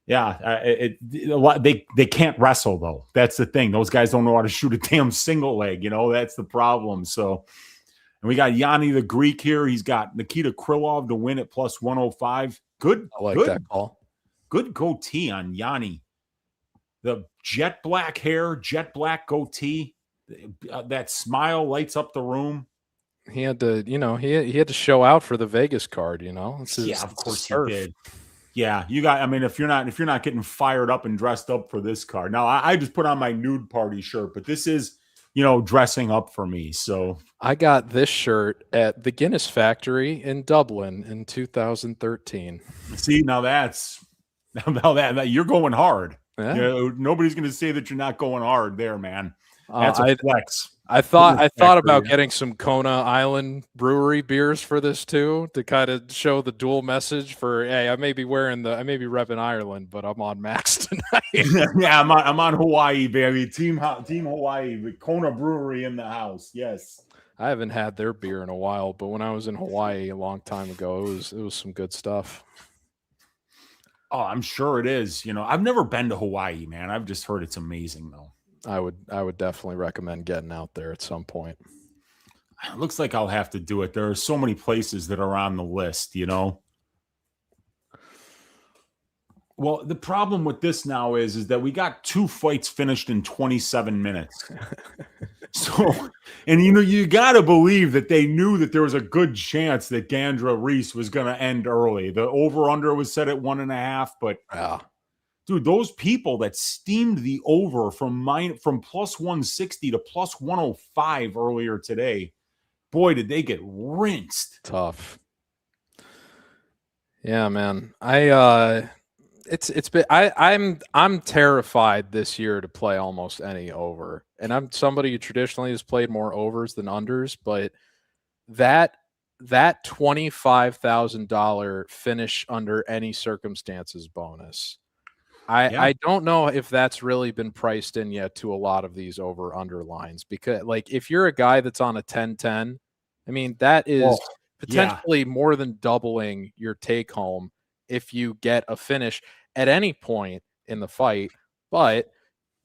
they can't wrestle, though. That's the thing. Those guys don't know how to shoot a damn single leg. That's the problem. So, and we got Yanni the Greek here. He's got Nikita Krylov to win at plus 105. Good. I like that call. Good goatee on Yanni. The jet black hair, jet black goatee. That smile lights up the room. He had to, he had to show out for the Vegas card. Of course he did. Yeah, if you're not getting fired up and dressed up for this card. Now, I just put on my nude party shirt, but this is, dressing up for me. So I got this shirt at the Guinness Factory in Dublin in 2013. See, now that you're going hard. Yeah. Nobody's going to say that you're not going hard there, man. That's a flex. I thought about getting some Kona Island Brewery beers for this too, to kind of show the dual message for, hey, I may be repping Ireland, but I'm on Max tonight. Yeah, I'm on Hawaii, baby. Team Hawaii, with Kona Brewery in the house. Yes. I haven't had their beer in a while, but when I was in Hawaii a long time ago, it was some good stuff. Oh, I'm sure it is. I've never been to Hawaii, man. I've just heard it's amazing, though. I would definitely recommend getting out there at some point. It looks like I'll have to do it. There are so many places that are on the list, Well, the problem with this now is that we got 2 fights finished in 27 minutes. So, and you got to believe that they knew that there was a good chance that Gandra Reese was going to end early. The over-under was set at 1.5, but dude, those people that steamed the over from plus 160 to plus 105 earlier today, boy, did they get rinsed. Tough. Yeah, man. I'm terrified this year to play almost any over. And I'm somebody who traditionally has played more overs than unders, but that $25,000 finish under any circumstances bonus, I don't know if that's really been priced in yet to a lot of these over under lines, because if you're a guy that's on a 10-10, that is potentially more than doubling your take home if you get a finish at any point in the fight. But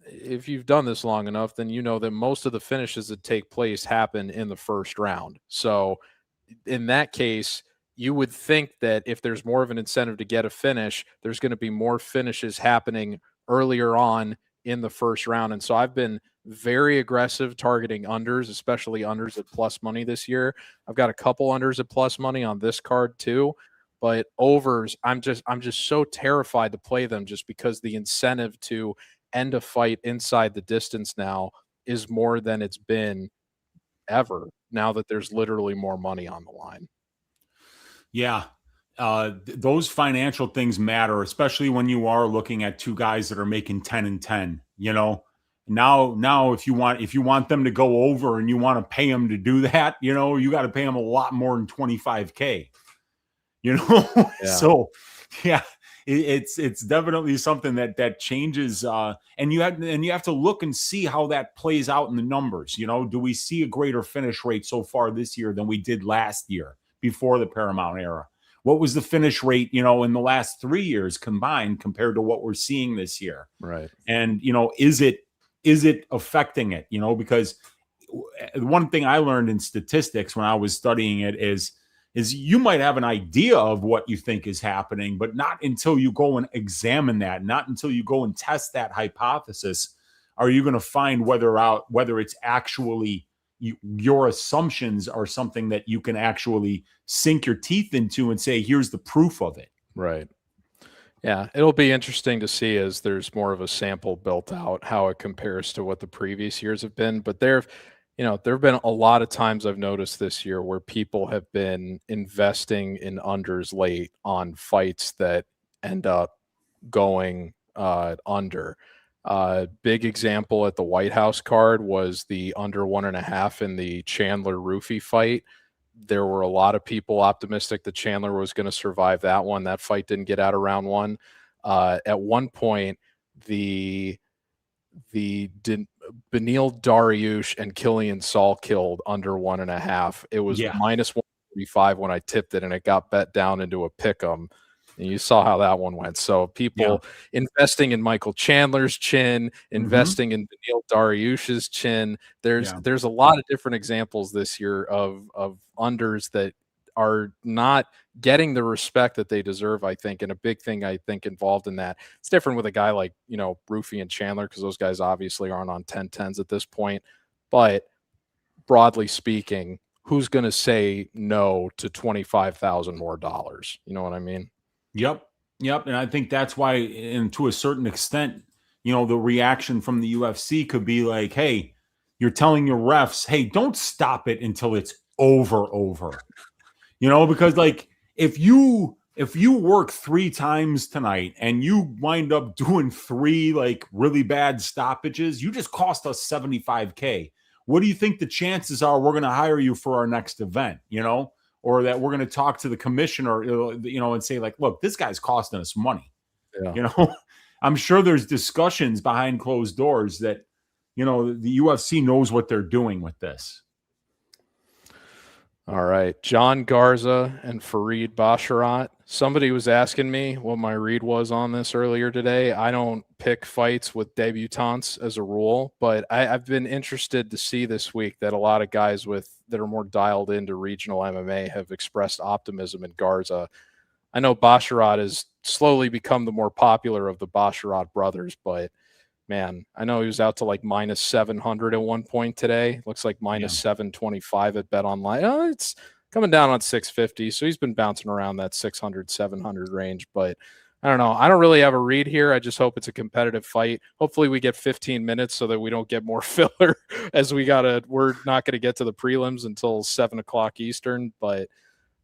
if you've done this long enough, then you know that most of the finishes that take place happen in the first round. So in that case, you would think that if there's more of an incentive to get a finish, there's going to be more finishes happening earlier on in the first round. And so I've been very aggressive targeting unders, especially unders at plus money this year. I've got a couple unders at plus money on this card too. But overs, I'm just so terrified to play them, just because the incentive to end a fight inside the distance now is more than it's been ever, now that there's literally more money on the line. Yeah. Those financial things matter, especially when you are looking at two guys that are making 10 and 10, now if you want them to go over and you want to pay them to do that, you got to pay them a lot more than 25K, Yeah. So yeah, it's definitely something that changes, and you have to look and see how that plays out in the numbers. Do we see a greater finish rate so far this year than we did last year before the Paramount era? What was the finish rate, in the last 3 years combined compared to what we're seeing this year? Right. And, is it affecting it? Because one thing I learned in statistics when I was studying it is you might have an idea of what you think is happening, but not until you go and examine that, not until you go and test that hypothesis, are you going to find whether it's actually your assumptions are something that you can actually sink your teeth into and say, here's the proof of it. Right. Yeah, it'll be interesting to see, as there's more of a sample built out, how it compares to what the previous years have been. But there have been a lot of times I've noticed this year where people have been investing in unders late on fights that end up going under. Big example at the White House card was the under 1.5 in the Chandler Roofy fight. There were a lot of people optimistic that Chandler was going to survive that one. That fight didn't get out of round one. At one point, the Beneil Dariush and Killian Saul killed under 1.5. It was minus 135 when I tipped it, and it got bet down into a pick'em. And you saw how that one went. So people investing in Michael Chandler's chin, investing in Beneil Dariush's chin. There's a lot of different examples this year of unders that are not getting the respect that they deserve, I think. And a big thing I think involved in that, it's different with a guy like, Roofy and Chandler, because those guys obviously aren't on 10-10s at this point. But broadly speaking, who's going to say no to $25,000 more dollars? You know what I mean? Yep. And I think that's why, and to a certain extent, the reaction from the UFC could be like, hey, you're telling your refs, hey, don't stop it until it's over. Because like if you work 3 times tonight and you wind up doing 3 like really bad stoppages, you just cost us $75K. What do you think the chances are we're going to hire you for our next event, or that we're going to talk to the commissioner, and say like, look, this guy's costing us money. Yeah. I'm sure there's discussions behind closed doors that, the UFC knows what they're doing with this. All right. John Garza and Farid Basharat. Somebody was asking me what my read was on this earlier today. I don't pick fights with debutantes as a rule, but I've been interested to see this week that a lot of guys that are more dialed into regional MMA have expressed optimism in Garza. I know Basharat has slowly become the more popular of the Basharat brothers, but man, I know he was out to like minus 700 at one point today. Looks like minus 725 at Bet Online. Oh, it's coming down on 650. So he's been bouncing around that 600, 700 range. But I don't know. I don't really have a read here. I just hope it's a competitive fight. Hopefully we get 15 minutes so that we don't get more filler as we're not going to get to the prelims until 7 o'clock Eastern. But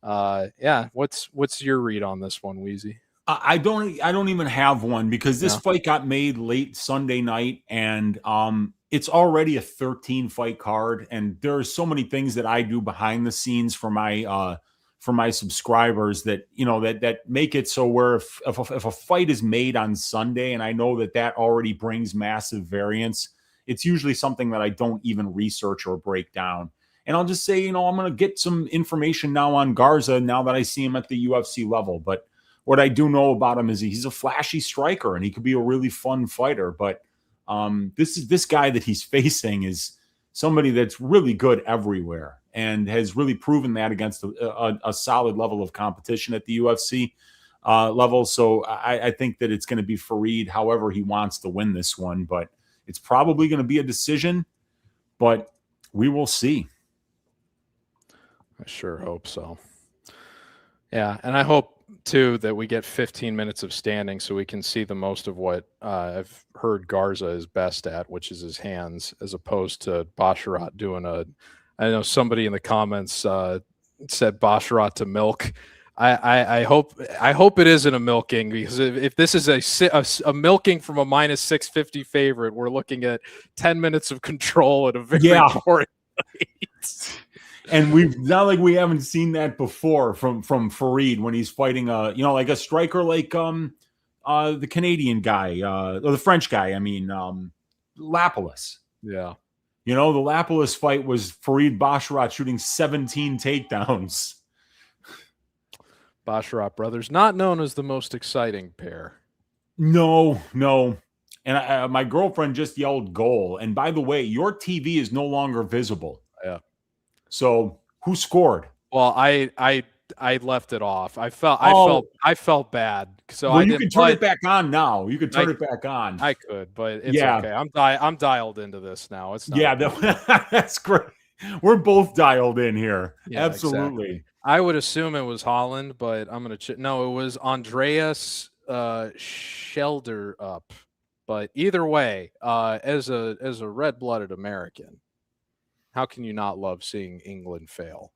what's your read on this one, Weezy? I don't even have one, because this fight got made late Sunday night, and it's already a 13 fight card, and there are so many things that I do behind the scenes for my subscribers that that make it so where if a fight is made on Sunday and I know that already brings massive variance, it's usually something that I don't even research or break down. And I'll just say, I'm going to get some information now on Garza now that I see him at the UFC level. But what I do know about him is he's a flashy striker and he could be a really fun fighter. But this guy that he's facing is somebody that's really good everywhere and has really proven that against a solid level of competition at the UFC level. So I think that it's going to be Farid however he wants to win this one. But it's probably going to be a decision, but we will see. I sure hope so. Yeah, and I hope too, that we get 15 minutes of standing so we can see the most of what I've heard Garza is best at, which is his hands, as opposed to Basharat doing I know somebody in the comments said Basharat to milk. I hope it isn't a milking, because if this is a milking from a minus 650 favorite, we're looking at 10 minutes of control at a very boring fight. And we've not like we haven't seen that before from Farid when he's fighting like a striker like the Canadian guy or the French guy. I mean Lapalus. Yeah. The Lapalus fight was Farid Basharat shooting 17 takedowns. Basharat brothers, not known as the most exciting pair. No. And my girlfriend just yelled goal. And by the way, your TV is no longer visible. Yeah. So who scored? Well, I left it off. I felt bad. So you can turn it back on now. You can turn it back on. I could, but it's okay. I'm dialed into this now. It's not that's great. We're both dialed in here. Yeah, absolutely. Exactly. I would assume it was Holland, but I'm gonna no. It was Andreas Shelder up. But either way, as a red-blooded American, how can you not love seeing England fail?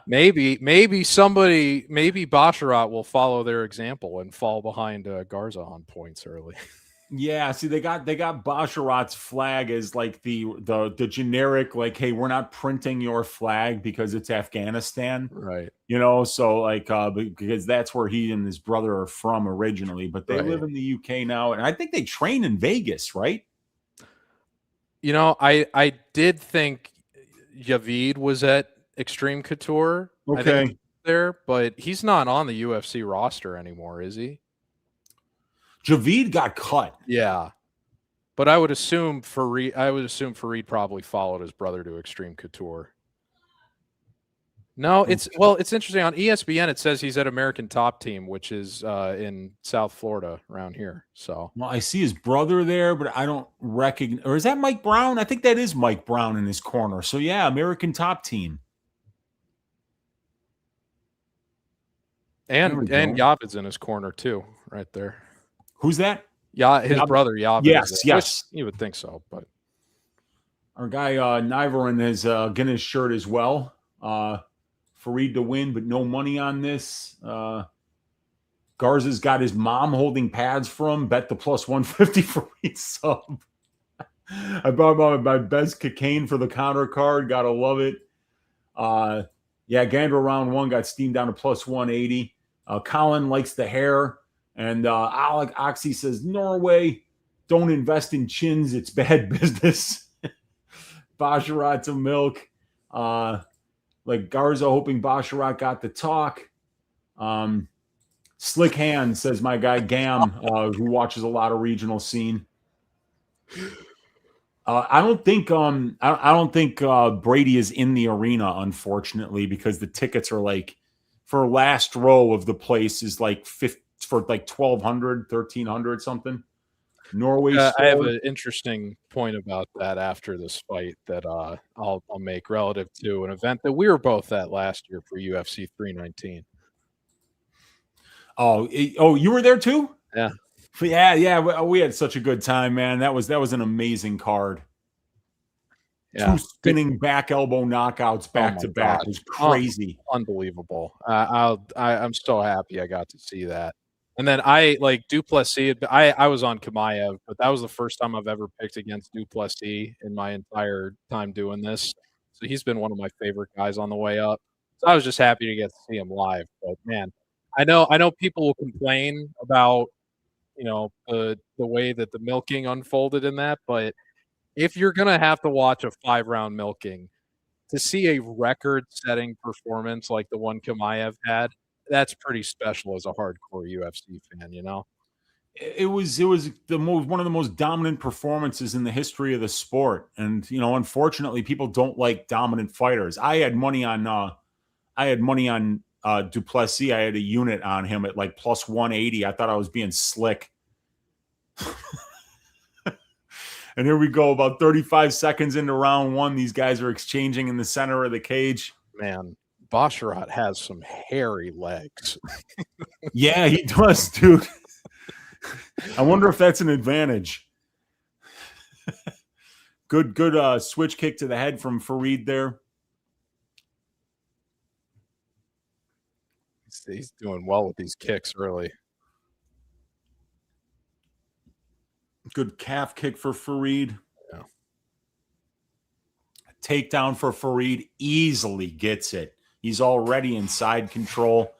Maybe Basharat will follow their example and fall behind Garza on points early. Yeah, see, they got Basharat's flag as like the generic, like, hey, we're not printing your flag because it's Afghanistan, right? So like because that's where he and his brother are from originally, but they live in the UK now, and I think they train in Vegas, right? I did think Javid was at Extreme Couture. Okay, there, but he's not on the UFC roster anymore, is he? Javid got cut. Yeah. But I would assume Farid probably followed his brother to Extreme Couture. No, it's interesting. On ESPN it says he's at American Top Team, which is in South Florida around here. So I see his brother there, but I don't recognize, or is that Mike Brown? I think that is Mike Brown in his corner. So yeah, American Top Team. And Yavid's in his corner too, right there. Who's that? Yeah, his brother Yavid. Yes. You would think so, but our guy Niverin is getting his shirt as well. Farid to win, but no money on this. Garza's got his mom holding pads for him. Bet the plus 150 Farid sub. I bought my best cocaine for the counter card. Gotta love it. Gandra round one got steamed down to plus 180. Colin likes the hair. And Alec Oxy says, Norway, don't invest in chins. It's bad business. Basharat to milk. Like Garza hoping Basharat got the talk. Slick hand, says my guy Gam, who watches a lot of regional scene. I don't think Brady is in the arena, unfortunately, because the tickets are like for last row of the place is like 50. For like 1,200, 1,300 something. Norway. I have an interesting point about that after this fight that I'll make relative to an event that we were both at last year for UFC 319. Oh, you were there too? Yeah. Yeah. We had such a good time, man. That was an amazing card. Yeah. 2 spinning back elbow knockouts back to back. It was crazy. Unbelievable. I'm so happy I got to see that. And then I like Duplessis. I was on Kamayev, but that was the first time I've ever picked against Duplessis in my entire time doing this. So he's been one of my favorite guys on the way up. So I was just happy to get to see him live. But man, I know people will complain about the way that the milking unfolded in that, but if you're gonna have to watch a 5-round milking to see a record-setting performance like the one Kamayev had, that's pretty special as a hardcore UFC fan, It was one of the most dominant performances in the history of the sport, and unfortunately, people don't like dominant fighters. I had money on Duplessis. I had a unit on him at like plus 180. I thought I was being slick. And here we go, about 35 seconds into round one. These guys are exchanging in the center of the cage. Man, Basharat has some hairy legs. Yeah, he does, dude. I wonder if that's an advantage. Good switch kick to the head from Farid there. He's doing well with these kicks early. Good calf kick for Farid. Yeah. Takedown for Farid. Easily gets it. He's already in side control.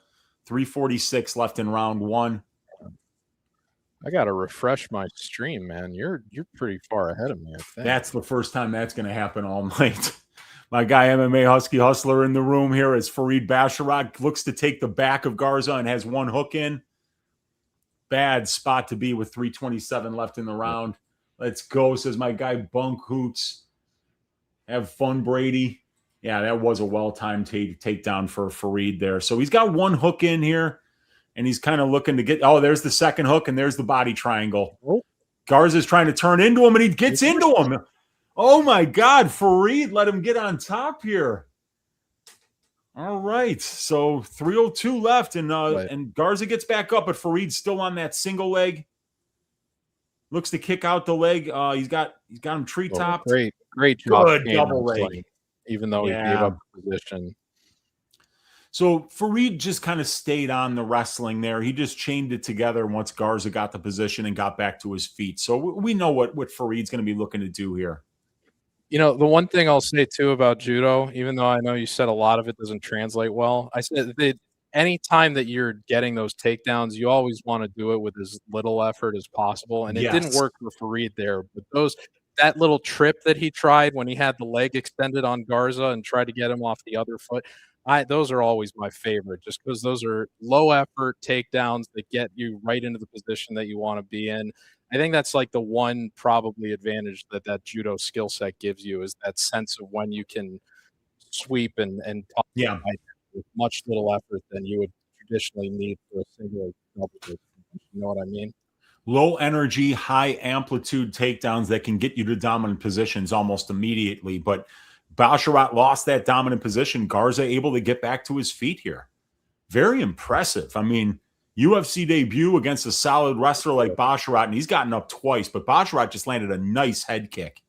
3:46 left in round 1. I gotta refresh my stream, man. You're pretty far ahead of me, I think. That's the first time that's going to happen all night. My guy MMA Husky Hustler in the room here as Farid Basharat looks to take the back of Garza and has one hook in. Bad spot to be with 3:27 left in the round. Let's go, says my guy Bunk Hoots. Have fun, Brady. Yeah, that was a well-timed takedown for Farid there. So he's got one hook in here. And he's kind of looking to get – there's the second hook, and there's the body triangle. Oh. Garza's trying to turn into him, and he gets into him. Oh, my God. Farid let him get on top here. All right. So 3:02 left, and Garza gets back up, but Farid's still on that single leg. Looks to kick out the leg. He's got him treetopped. Great job. Good double leg. Even though he gave up position. So Farid just kind of stayed on the wrestling there. He just chained it together once Garza got the position and got back to his feet. So we know what Farid's going to be looking to do here. You know, the one thing I'll say, too, about judo, even though I know you said a lot of it doesn't translate well, I said that any time that you're getting those takedowns, you always want to do it with as little effort as possible. And it didn't work for Farid there. But that little trip that he tried when he had the leg extended on Garza and tried to get him off the other foot, those are always my favorite, just because those are low effort takedowns that get you right into the position that you want to be in. I think that's like the one probably advantage that judo skill set gives you, is that sense of when you can sweep and with much little effort than you would traditionally need for a single double. You know what I mean? Low energy, high amplitude takedowns that can get you to dominant positions almost immediately, but Basharat lost that dominant position. Garza able to get back to his feet here. Very impressive. I mean, UFC debut against a solid wrestler like Basharat, and he's gotten up twice, but Basharat just landed a nice head kick.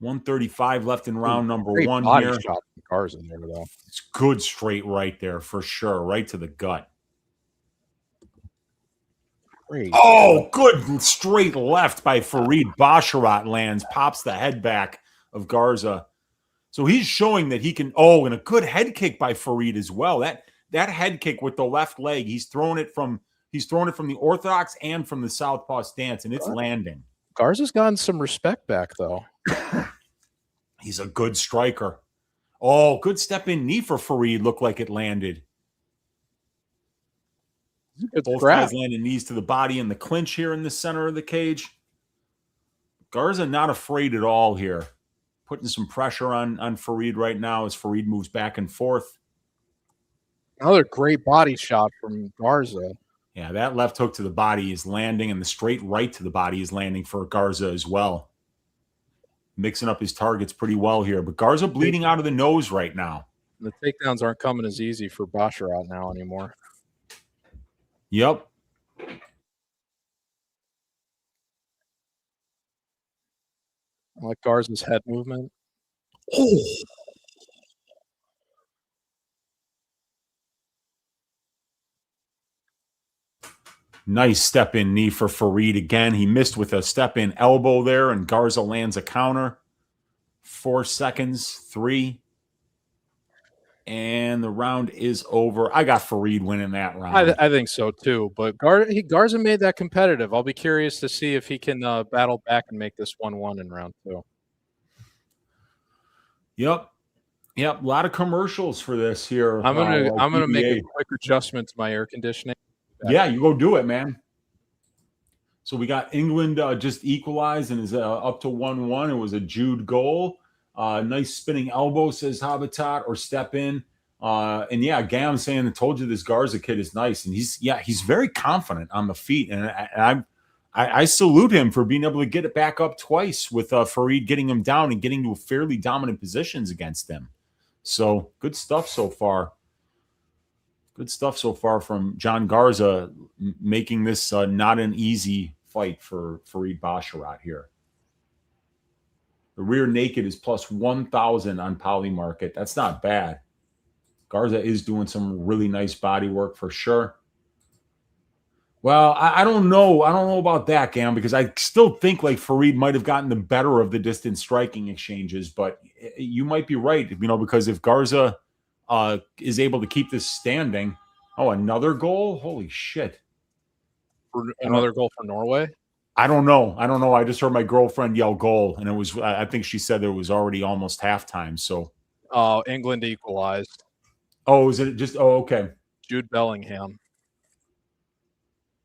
1:35 left in round number 1 here. Shot from Garza there, though. It's good straight right there for sure, right to the gut. Great. Oh, good straight left by Farid. Basharat lands, pops the head back of Garza. So he's showing that he can. Oh, and a good head kick by Farid as well. That head kick with the left leg, he's throwing it from the orthodox and from the southpaw stance, and it's landing. Garza's gotten some respect back, though. He's a good striker. Oh, good step in knee for Farid. Looked like it landed. Both guys landing knees to the body in the clinch here in the center of the cage. Garza not afraid at all here. Putting some pressure on Farid right now as Farid moves back and forth. Another great body shot from Garza. Yeah, that left hook to the body is landing, and the straight right to the body is landing for Garza as well. Mixing up his targets pretty well here. But Garza bleeding out of the nose right now. The takedowns aren't coming as easy for Basharat now anymore. Yep. I like Garza's head movement. Oh. Nice step-in knee for Farid again. He missed with a step-in elbow there, and Garza lands a counter. 4 seconds, 3. And the round is over. I got Farid winning that round. I think so, too. But Garza made that competitive. I'll be curious to see if he can battle back and make this 1-1 in round 2. Yep. A lot of commercials for this here. I'm gonna make a quick adjustment to my air conditioning. Yeah, you go do it, man. So we got England just equalized and is up to 1-1. It was a Jude goal. Nice spinning elbow, says Habitat, or step in. And yeah, Gam saying, I told you this Garza kid is nice. And he's very confident on the feet. And I salute him for being able to get it back up twice with Farid getting him down and getting to fairly dominant positions against him. So good stuff so far. Good stuff so far from John Garza, making this not an easy fight for Farid Basharat here. The rear naked is plus 1,000 on Polymarket. That's not bad. Garza is doing some really nice body work for sure. Well, I don't know. I don't know about that, Gam, because I still think like Farid might have gotten the better of the distance striking exchanges, but you might be right, because if Garza is able to keep this standing. Oh, another goal? Holy shit. Another goal for Norway? I don't know. I just heard my girlfriend yell goal, and it was, I think she said it was already almost halftime. So, England equalized. Oh, is it just, okay. Jude Bellingham.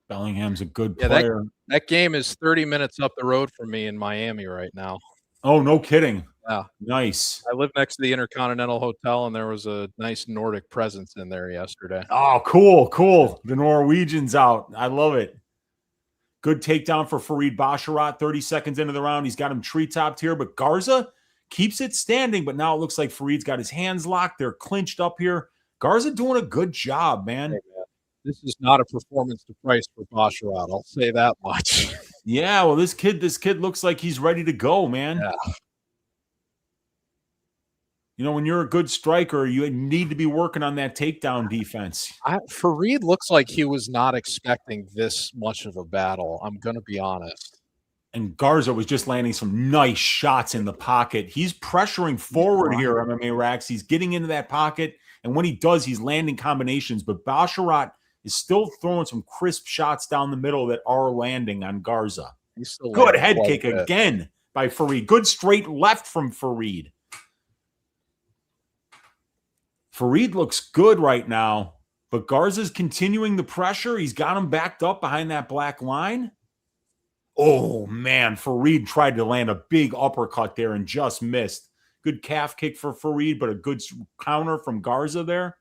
Bellingham's a good player. That game is 30 minutes up the road from me in Miami right now. Oh, no kidding. Yeah. Nice. I live next to the Intercontinental Hotel, and there was a nice Nordic presence in there yesterday. Oh, cool. The Norwegian's out. I love it. Good takedown for Farid Basharat. 30 seconds into the round. He's got him tree-topped here, but Garza keeps it standing, but now it looks like Farid's got his hands locked. They're clinched up here. Garza doing a good job, man. Hey, man. This is not a performance to price for Basharat. I'll say that much. Yeah, well, this kid looks like he's ready to go, man. Yeah. When you're a good striker, you need to be working on that takedown defense. Farid looks like he was not expecting this much of a battle. I'm going to be honest. And Garza was just landing some nice shots in the pocket. He's pressuring forward here, MMA Racks. He's getting into that pocket, and when he does, he's landing combinations. But Basharat is still throwing some crisp shots down the middle that are landing on Garza. Good head kick again by Farid. Good straight left from Farid. Farid looks good right now, but Garza's continuing the pressure. He's got him backed up behind that black line. Oh, man, Farid tried to land a big uppercut there and just missed. Good calf kick for Farid, but a good counter from Garza there.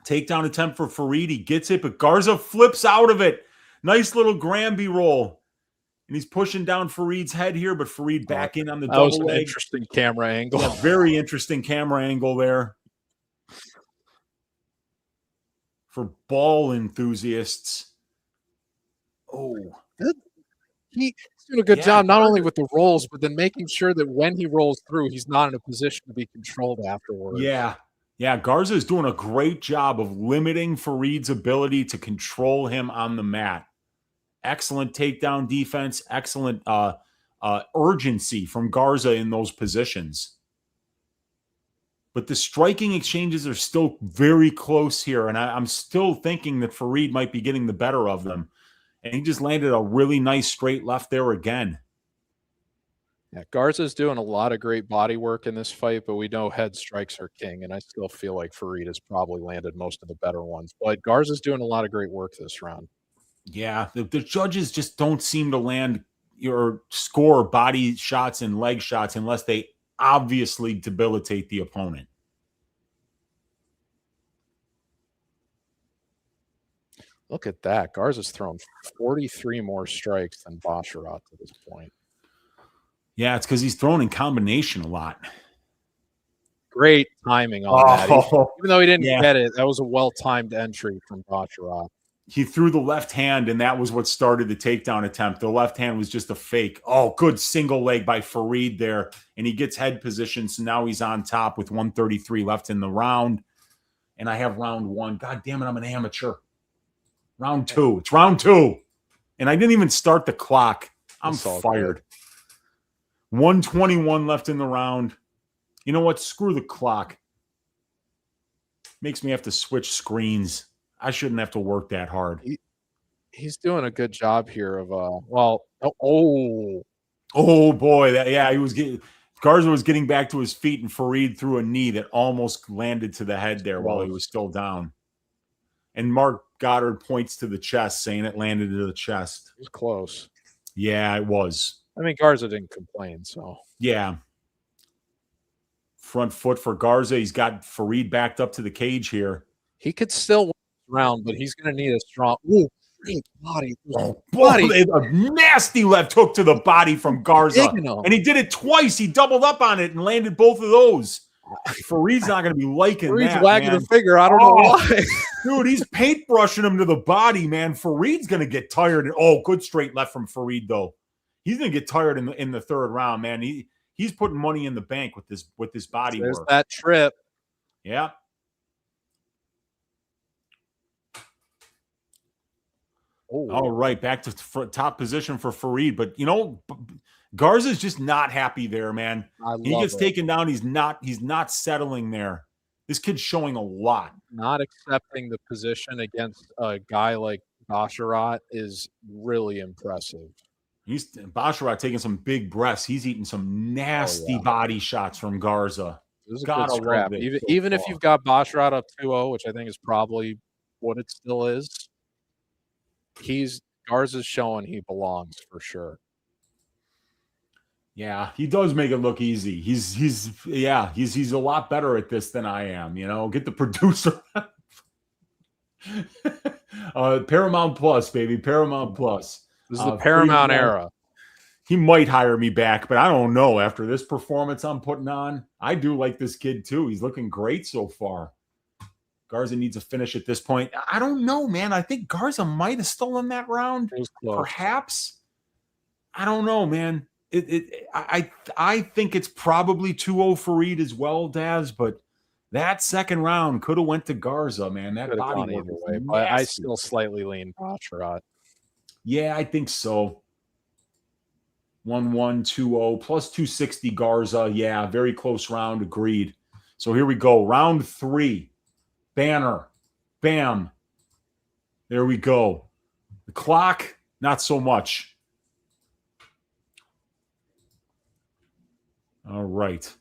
Takedown attempt for Farid. He gets it, but Garza flips out of it. Nice little Granby roll. And he's pushing down Farid's head here, but Farid back in on the double leg. That was an interesting camera angle. Yeah, very interesting camera angle there. For ball enthusiasts. Oh. He's doing a good job, not only with the rolls, but then making sure that when he rolls through, he's not in a position to be controlled afterwards. Yeah, Garza is doing a great job of limiting Farid's ability to control him on the mat. Excellent takedown defense, excellent urgency from Garza in those positions. But the striking exchanges are still very close here, and I'm still thinking that Farid might be getting the better of them. And he just landed a really nice straight left there again. Yeah, Garza's doing a lot of great body work in this fight, but we know head strikes are king, and I still feel like Farid has probably landed most of the better ones. But Garza's doing a lot of great work this round. Yeah, the judges just don't seem to land or score body shots and leg shots unless they obviously debilitate the opponent. Look at that. Garza's thrown 43 more strikes than Basharat to this point. Yeah, it's because he's thrown in combination a lot. Great timing on that. Even though he didn't get it, that was a well-timed entry from Basharat. He threw the left hand, and that was what started the takedown attempt. The left hand was just a fake. Oh, good single leg by Farid there. And he gets head position, so now he's on top with 133 left in the round. And I have round one. God damn it, I'm an amateur. Round two. It's round two. And I didn't even start the clock. I'm fired. 121 left in the round. You know what? Screw the clock. Makes me have to switch screens. I shouldn't have to work that hard. He's doing a good job here of Garza was getting back to his feet, and Farid threw a knee that almost landed to the head there while he was still down. And Mark Goddard points to the chest, saying it landed to the chest. It was close. Yeah, it was. I mean, Garza didn't complain, so. Yeah. Front foot for Garza. He's got Farid backed up to the cage here. He could still win this round, but he's going to need a strong. Ooh, Great body. A nasty left hook to the body from Garza. And he did it twice. He doubled up on it and landed both of those. Farid's not going to be liking Farid's that, wagging man. the finger. I don't know why. Dude, he's paintbrushing him to the body, man. Farid's going to get tired. Oh, good straight left from Farid, though. He's going to get tired in the third round, man. He's putting money in the bank with this body There's work. that trip. Yeah. Oh. All right, back to top position for Farid. But, Garza's just not happy there, man. He gets taken down. He's not settling there. This kid's showing a lot. Not accepting the position against a guy like Basharat is really impressive. Basharat taking some big breaths. He's eating some nasty body shots from Garza. This is a good scrap. Even if you've got Basharat up 2-0, which I think is probably what it still is, Garza's showing he belongs for sure. Yeah, he does make it look easy. He's a lot better at this than I am. Get the producer. Paramount Plus, baby, Paramount Plus. This is the Paramount era. He might hire me back, but I don't know. After this performance I'm putting on, I do like this kid too. He's looking great so far. Garza needs a finish at this point. I don't know, man. I think Garza might have stolen that round. Perhaps. I don't know, man. I think it's probably 2-0 Farid as well, Daz, but that second round could have went to Garza, man. That could body either way, but I still slightly lean Basharat. Yeah, I think so. 1-1, 2-0, plus 260 Garza. Yeah, very close round. Agreed. So here we go. Round 3. Banner. Bam. There we go. The clock, not so much. All right.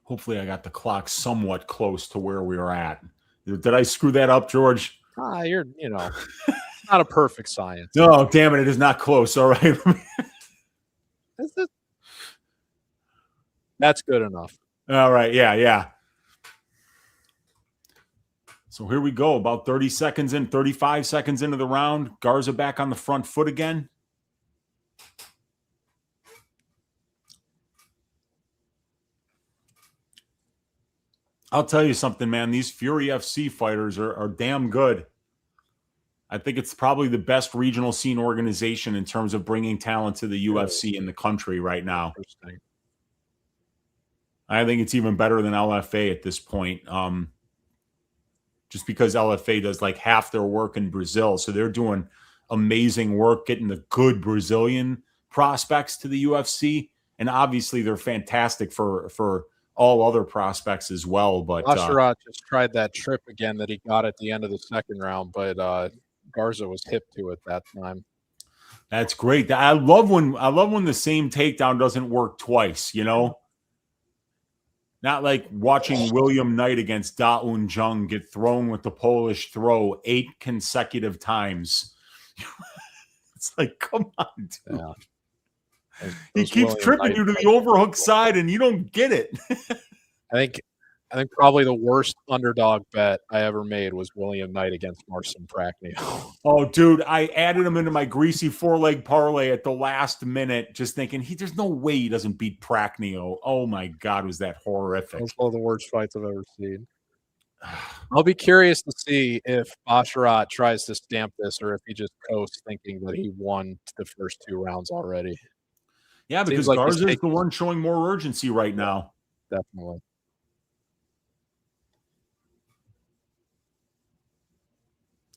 Hopefully I got the clock somewhat close to where we are at. Did I screw that up, George? You're, not a perfect science. No, damn it. It is not close. All right. That's good enough. All right. Yeah. So here we go. About 35 seconds into the round. Garza back on the front foot again. I'll tell you something, man. These Fury FC fighters are damn good. I think it's probably the best regional scene organization in terms of bringing talent to the UFC in the country right now. I think it's even better than LFA at this point. Just because LFA does like half their work in Brazil. So they're doing amazing work getting the good Brazilian prospects to the UFC. And obviously they're fantastic for all other prospects as well. But Basharat just tried that trip again that he got at the end of the second round, but Garza was hip to it that time. That's great. I love when the same takedown doesn't work twice, Not like watching William Knight against Da Un Jung get thrown with the Polish throw 8 consecutive times. It's like, come on, dude. Yeah. He keeps tripping you to the overhook side, and you don't get it. I think probably the worst underdog bet I ever made was William Knight against Marcin Prachnio. Oh, dude, I added him into my greasy 4-leg parlay at the last minute, just thinking there's no way he doesn't beat Prachnio. Oh my God, was that horrific? That's one of the worst fights I've ever seen. I'll be curious to see if Basharat tries to stamp this or if he just coasts thinking that he won the first 2 rounds already. Yeah, because like Garza is the one showing more urgency right now. Definitely.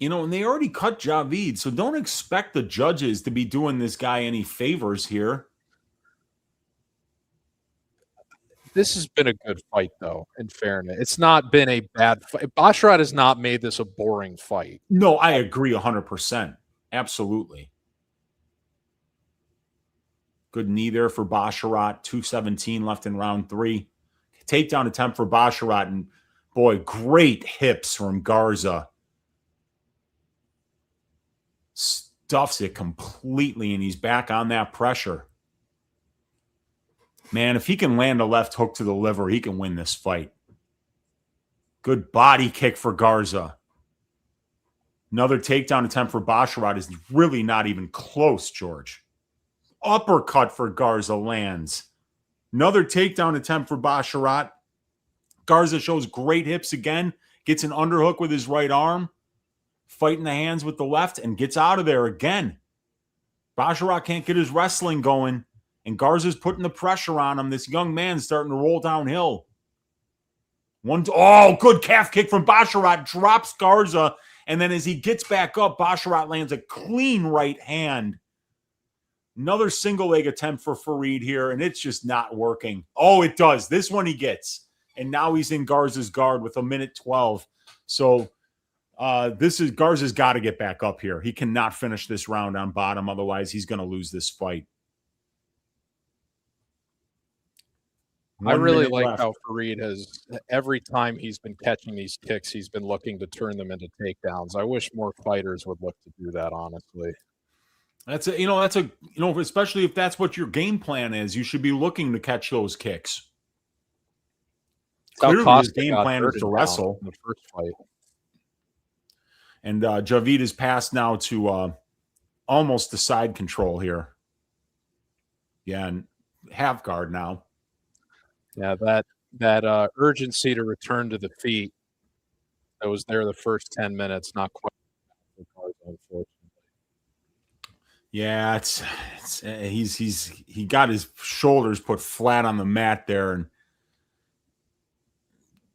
And they already cut Javid, so don't expect the judges to be doing this guy any favors here. This has been a good fight, though, in fairness. It's not been a bad fight. Basharat has not made this a boring fight. No, I agree 100%. Absolutely. Good knee there for Basharat. 2:17 left in round 3. Takedown attempt for Basharat. And, boy, great hips from Garza. Stuffs it completely, and he's back on that pressure. Man, if he can land a left hook to the liver, he can win this fight. Good body kick for Garza. Another takedown attempt for Basharat is really not even close, George. Uppercut for Garza lands. Another takedown attempt for Basharat. Garza shows great hips again. Gets an underhook with his right arm. Fighting the hands with the left and gets out of there again. Basharat can't get his wrestling going. And Garza's putting the pressure on him. This young man's starting to roll downhill. Good calf kick from Basharat. Drops Garza. And then as he gets back up, Basharat lands a clean right hand. Another single leg attempt for Farid here, and it's just not working. Oh, it does. This one he gets. And now he's in Garza's guard with 1:12. So Garza's got to get back up here. He cannot finish this round on bottom. Otherwise, he's going to lose this fight. I really like how Farid has, every time he's been catching these kicks, he's been looking to turn them into takedowns. I wish more fighters would look to do that, honestly. Especially if that's what your game plan is, you should be looking to catch those kicks. Clearly, his game plan is to wrestle in the first fight. And Javid is passed now to almost the side control here. Yeah, and half guard now. Yeah, that urgency to return to the feet that was there the first 10 minutes, not quite, unfortunately. Yeah, he got his shoulders put flat on the mat there, and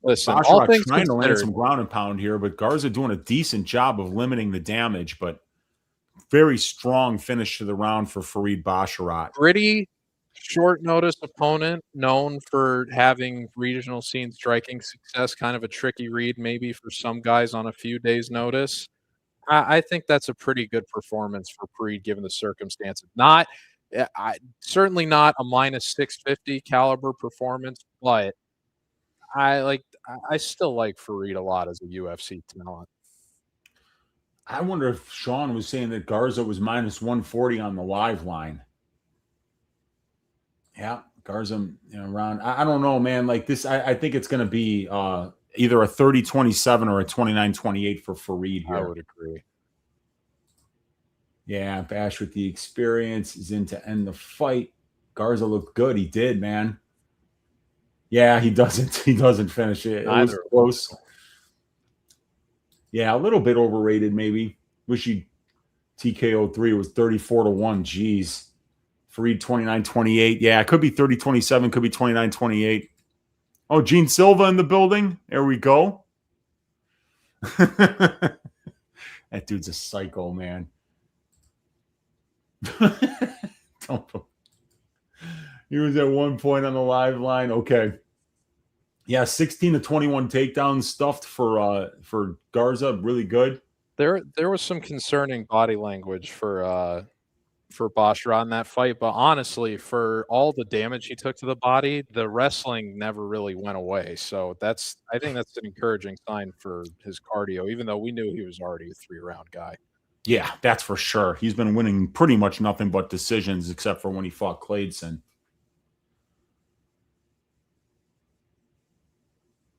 listen, Basharat all things trying to land some ground and pound here, but Garza doing a decent job of limiting the damage, but very strong finish to the round for Farid Basharat. Pretty short notice opponent, known for having regional scene striking success, kind of a tricky read maybe for some guys on a few days' notice. I think that's a pretty good performance for Farid given the circumstances. Certainly not a -650 caliber performance, but I still like Farid a lot as a UFC talent. I wonder if Sean was saying that Garza was -140 on the live line. Yeah, Garza around. I don't know, man. Like this, I think it's going to be either a 30-27 or a 29-28 for Farid here. I would agree. Yeah, Bash with the experience is in to end the fight. Garza looked good. He did, man. Yeah, he doesn't. He doesn't finish it. It was close. Yeah, a little bit overrated, maybe. Wish he TKO 3 was 34-1. Jeez. Farid 29-28. Yeah, it could be 30-27, could be 29-28. Oh, Gene Silva in the building. There we go. That dude's a psycho, man. He was at one point on the live line. Okay. Yeah, 16-21 takedowns stuffed for Garza. Really good. There was some concerning body language for Basharat in that fight, but honestly, for all the damage he took to the body, the wrestling never really went away. So I think that's an encouraging sign for his cardio, even though we knew he was already a 3-round guy. Yeah, that's for sure. He's been winning pretty much nothing but decisions, except for when he fought Cladeson.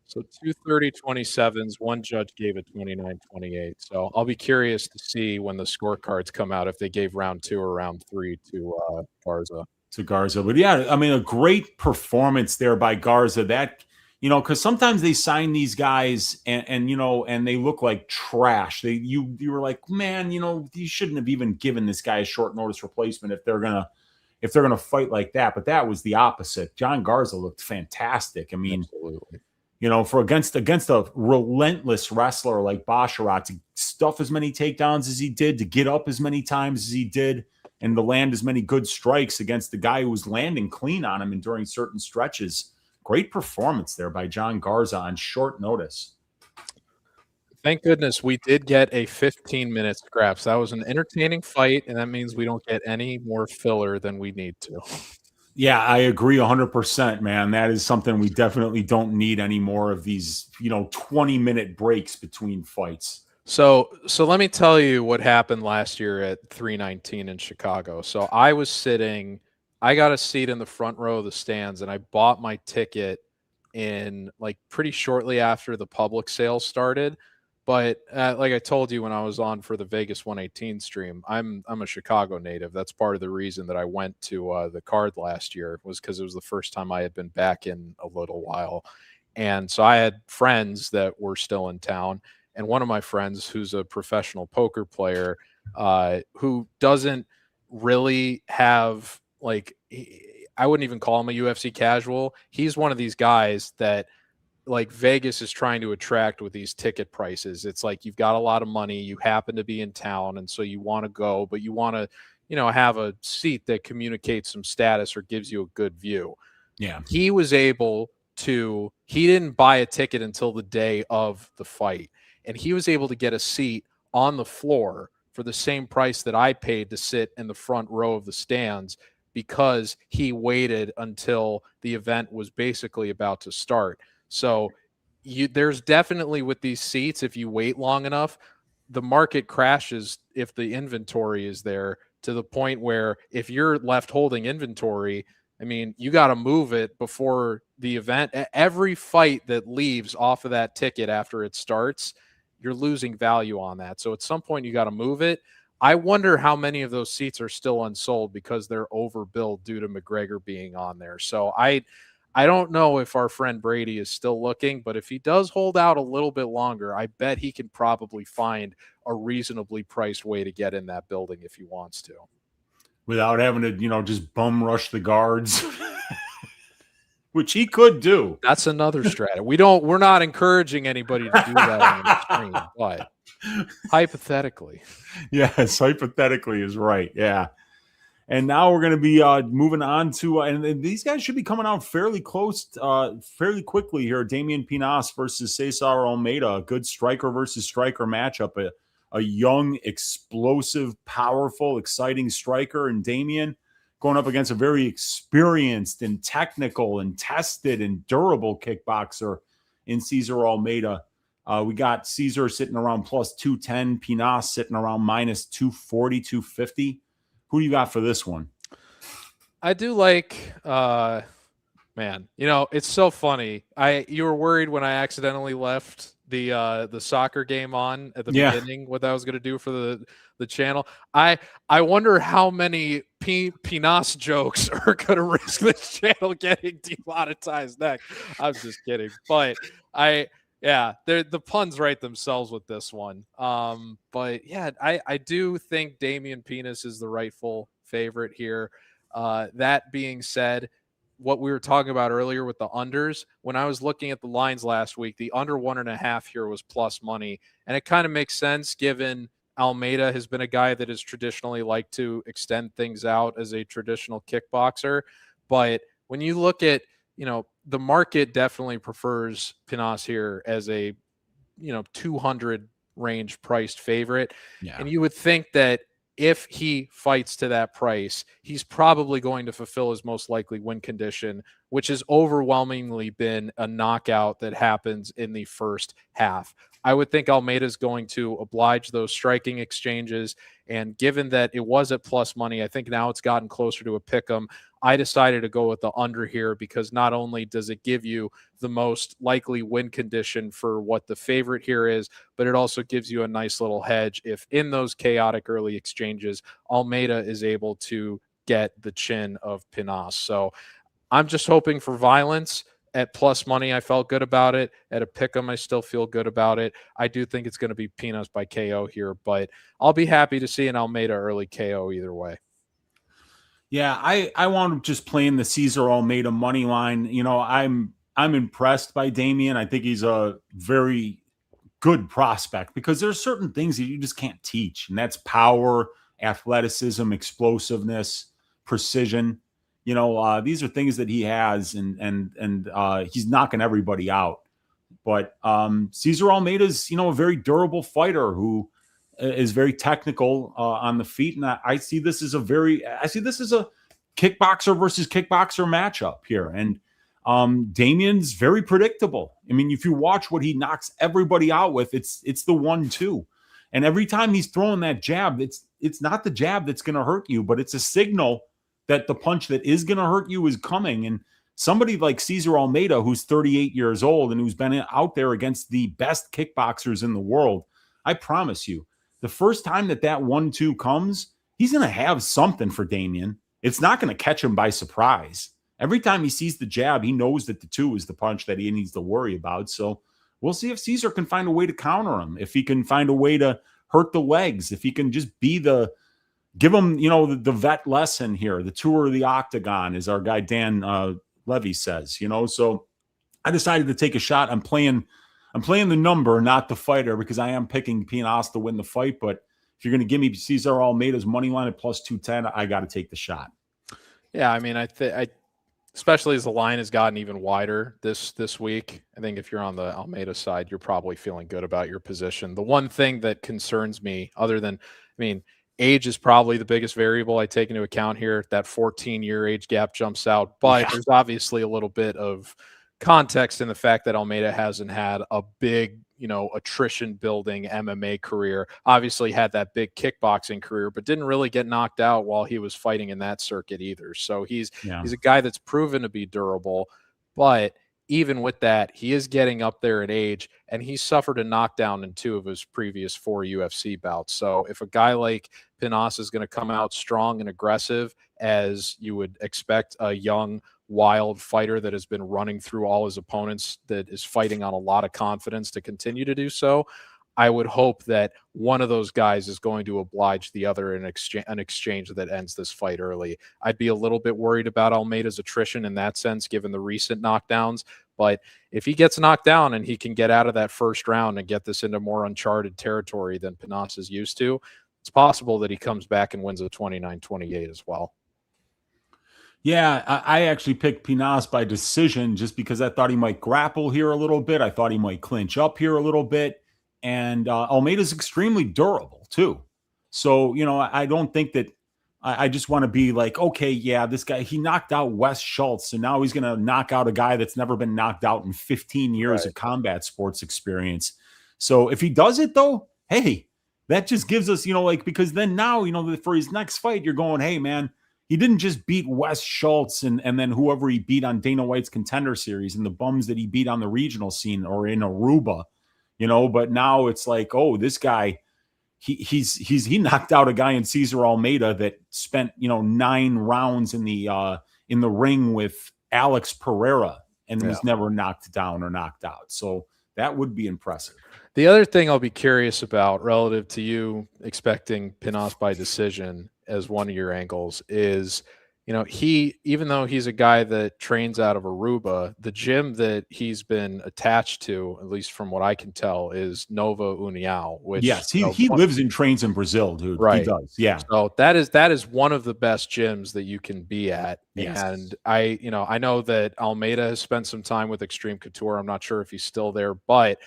So 230-27s, one judge gave it 29-28. So I'll be curious to see when the scorecards come out if they gave round 2 or round 3 to Garza. But yeah, I mean, a great performance there by Garza. That, because sometimes they sign these guys and they look like trash. You were like, man, you shouldn't have even given this guy a short notice replacement if they're gonna fight like that. But that was the opposite. John Garza looked fantastic. I mean, absolutely. For against a relentless wrestler like Basharat, to stuff as many takedowns as he did, to get up as many times as he did, and to land as many good strikes against the guy who was landing clean on him and during certain stretches. Great performance there by John Garza on short notice. Thank goodness we did get a 15-minute scraps. That was an entertaining fight, and that means we don't get any more filler than we need to. Yeah, I agree 100%, man. That is something we definitely don't need any more of these, 20-minute breaks between fights. So let me tell you what happened last year at 319 in Chicago. So I got a seat in the front row of the stands, and I bought my ticket in like pretty shortly after the public sales started. But like I told you when I was on for the Vegas 118 stream, I'm a Chicago native. That's part of the reason that I went to the card last year, was because it was the first time I had been back in a little while. And so I had friends that were still in town. And one of my friends, who's a professional poker player, who doesn't really have like, I wouldn't even call him a UFC casual. He's one of these guys that like Vegas is trying to attract with these ticket prices. It's like you've got a lot of money, you happen to be in town, and so you want to go, but you want to, have a seat that communicates some status or gives you a good view. Yeah. He was able to, he didn't buy a ticket until the day of the fight, and he was able to get a seat on the floor for the same price that I paid to sit in the front row of the stands, because he waited until the event was basically about to start. So there's definitely, with these seats, if you wait long enough, the market crashes if the inventory is there, to the point where if you're left holding inventory, I mean, you got to move it before the event. Every fight that leaves off of that ticket after it starts, you're losing value on that. So at some point you got to move it. I wonder how many of those seats are still unsold because they're overbilled due to McGregor being on there. So I don't know if our friend Brady is still looking, but if he does hold out a little bit longer, I bet he can probably find a reasonably priced way to get in that building if he wants to. Without having to, just bum rush the guards, which he could do. That's another strategy. We're not encouraging anybody to do that on the stream, but hypothetically. Yes, hypothetically is right. Yeah. And now we're going to be moving on to, and these guys should be coming out fairly close, fairly quickly here. Damian Pinas versus Cesar Almeida, a good striker versus striker matchup. A young, explosive, powerful, exciting striker, and Damian going up against a very experienced and technical and tested and durable kickboxer in Cesar Almeida. We got Cesar sitting around plus 210, Pinas sitting around minus 240, 250. Who do you got for this one? I do like, man, it's so funny. You were worried when I accidentally left the soccer game on at the beginning, what that was going to do for the channel. I wonder how many Pinas jokes are going to risk this channel getting demonetized next. I'm just kidding. But the puns write themselves with this one. But yeah, I do think Damian Pinas is the rightful favorite here. That being said, what we were talking about earlier with the unders, when I was looking at the lines last week, the under 1.5 here was plus money. And it kind of makes sense given Almeida has been a guy that has traditionally liked to extend things out as a traditional kickboxer. But when you look at, the market definitely prefers Pinas here as a, 200 range priced favorite. Yeah. And you would think that if he fights to that price, he's probably going to fulfill his most likely win condition, which has overwhelmingly been a knockout that happens in the first half. I would think Almeida is going to oblige those striking exchanges. And given that it was at plus money, I think now it's gotten closer to a pick 'em. I decided to go with the under here because not only does it give you the most likely win condition for what the favorite here is, but it also gives you a nice little hedge if in those chaotic early exchanges, Almeida is able to get the chin of Pinas. So I'm just hoping for violence. At plus money, I felt good about it. At a pick 'em, I still feel good about it. I do think it's going to be Pinas by KO here, but I'll be happy to see an Almeida early KO either way. Yeah, I want to just play in the Cesar Almeida money line. I'm impressed by Damian. I think he's a very good prospect because there's certain things that you just can't teach, and that's power, athleticism, explosiveness, precision. These are things that he has, and he's knocking everybody out. But Cesar Almeida is, a very durable fighter who is very technical on the feet, and I see this as a kickboxer versus kickboxer matchup here. And Damian's very predictable. I mean, if you watch what he knocks everybody out with, it's the 1-2, and every time he's throwing that jab, it's not the jab that's going to hurt you, but it's a signal that the punch that is going to hurt you is coming. And somebody like Cesar Almeida, who's 38 years old and who's been out there against the best kickboxers in the world, I promise you, the first time that 1-2 comes, he's going to have something for Damian. It's not going to catch him by surprise. Every time he sees the jab, he knows that the 2 is the punch that he needs to worry about. So we'll see if Cesar can find a way to counter him, if he can find a way to hurt the legs, if he can just give him, the vet lesson here, the tour of the octagon, as our guy Dan Levy says, So I decided to take a shot. I'm playing the number, not the fighter, because I am picking Pinas to win the fight. But if you're going to give me Cesar Almeida's money line at plus 210, I got to take the shot. Yeah, I mean, I especially as the line has gotten even wider this week, I think if you're on the Almeida side, you're probably feeling good about your position. The one thing that concerns me, other than, age is probably the biggest variable I take into account here. That 14-year age gap jumps out, but there's obviously a little bit of context in the fact that Almeida hasn't had a big, attrition building MMA career. Obviously had that big kickboxing career, but didn't really get knocked out while he was fighting in that circuit either. So he's a guy that's proven to be durable, but even with that, he is getting up there in age, and he suffered a knockdown in 2 of his previous 4 UFC bouts. So if a guy like Pinas is going to come out strong and aggressive, as you would expect a young, wild fighter that has been running through all his opponents, that is fighting on a lot of confidence to continue to do so, I would hope that one of those guys is going to oblige the other in an exchange that ends this fight early. I'd be a little bit worried about Almeida's attrition in that sense, given the recent knockdowns. But if he gets knocked down and he can get out of that first round and get this into more uncharted territory than Pinas is used to, it's possible that he comes back and wins a 29-28 as well. Yeah, I actually picked Pinas by decision just because I thought he might grapple here a little bit. I thought he might clinch up here a little bit. And Almeida's extremely durable, too. So, I don't think that I just want to be like, okay, yeah, this guy, he knocked out Wes Schultz, and now he's going to knock out a guy that's never been knocked out in 15 years of combat sports experience. So if he does it, though, hey, that just gives us, because then now, for his next fight, you're going, hey, man, he didn't just beat Wes Schultz and then whoever he beat on Dana White's Contender Series and the bums that he beat on the regional scene or in Aruba. But now it's like, oh, this guy, he knocked out a guy in Cesar Almeida that spent 9 rounds in the ring with Alex Pereira and was never knocked down or knocked out. So that would be impressive. The other thing I'll be curious about relative to you expecting Pinas by decision as one of your angles is, even though he's a guy that trains out of Aruba, the gym that he's been attached to, at least from what I can tell, is Nova União. Which he lives and trains in Brazil, dude. Right. He does. Yeah. So that is one of the best gyms that you can be at. Yes. And I know that Almeida has spent some time with Extreme Couture. I'm not sure if he's still there, but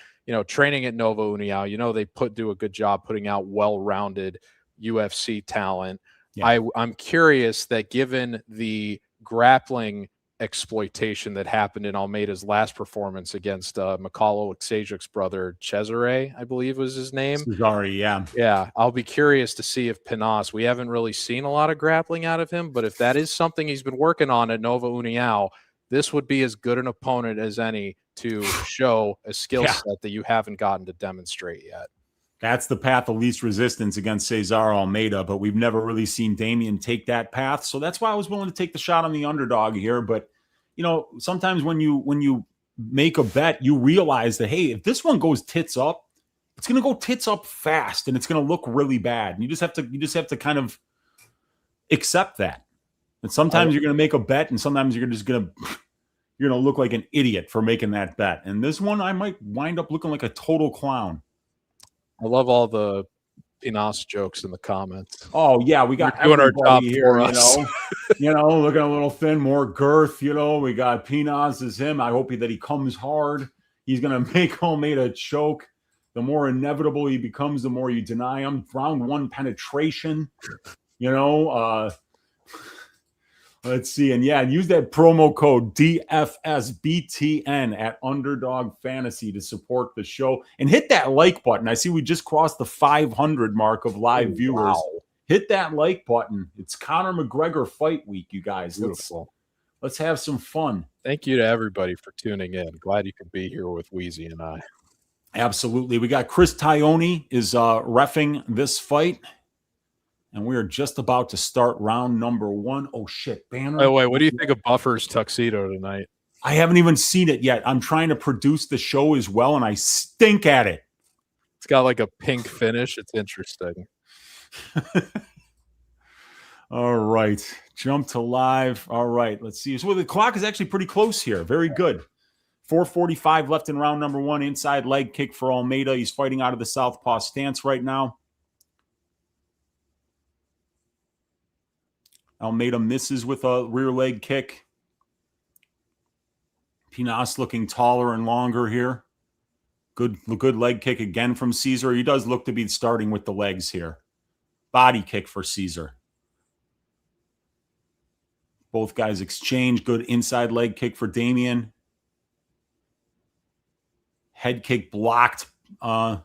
training at Nova União, they do a good job putting out well-rounded UFC talent. Yeah. I'm curious that given the grappling exploitation that happened in Almeida's last performance against Mikhailo Aleksejic's brother, Cesare, I believe was his name. Cesare, yeah. Yeah, I'll be curious to see if Pinas, we haven't really seen a lot of grappling out of him, but if that is something he's been working on at Nova União, this would be as good an opponent as any to show a skill set that you haven't gotten to demonstrate yet. That's the path of least resistance against Cesar Almeida, but we've never really seen Damian take that path. So that's why I was willing to take the shot on the underdog here. But, sometimes when you make a bet, you realize that, hey, if this one goes tits up, it's going to go tits up fast and it's going to look really bad. And you just have to kind of accept that. And sometimes you're going to make a bet and sometimes you're going to look like an idiot for making that bet. And this one, I might wind up looking like a total clown. I love all the Pinas jokes in the comments. Oh yeah, we got doing our job here, for us. Looking a little thin, more girth. We got Pinas is him. I hope that he comes hard. He's gonna make Almeida choke. The more inevitable he becomes, the more you deny him. Round 1 penetration. Let's see. And use that promo code DFSBTN at Underdog Fantasy to support the show. And hit that like button. I see we just crossed the 500 mark of live viewers. Wow. Hit that like button. It's Conor McGregor fight week, you guys. Beautiful. Let's have some fun. Thank you to everybody for tuning in. Glad you could be here with Wheezy and I. Absolutely. We got Chris Tione is reffing this fight. And we are just about to start round number 1. Oh, shit, banner. Oh, wait, what do you think of Buffer's tuxedo tonight? I haven't even seen it yet. I'm trying to produce the show as well, and I stink at it. It's got like a pink finish. It's interesting. All right. Jump to live. All right. Let's see. So the clock is actually pretty close here. Very good. 4:45 left in round number 1. Inside leg kick for Almeida. He's fighting out of the southpaw stance right now. Almeida misses with a rear leg kick. Pinas looking taller and longer here. Good leg kick again from Cesar. He does look to be starting with the legs here. Body kick for Cesar. Both guys exchange. Good inside leg kick for Damian. Head kick blocked for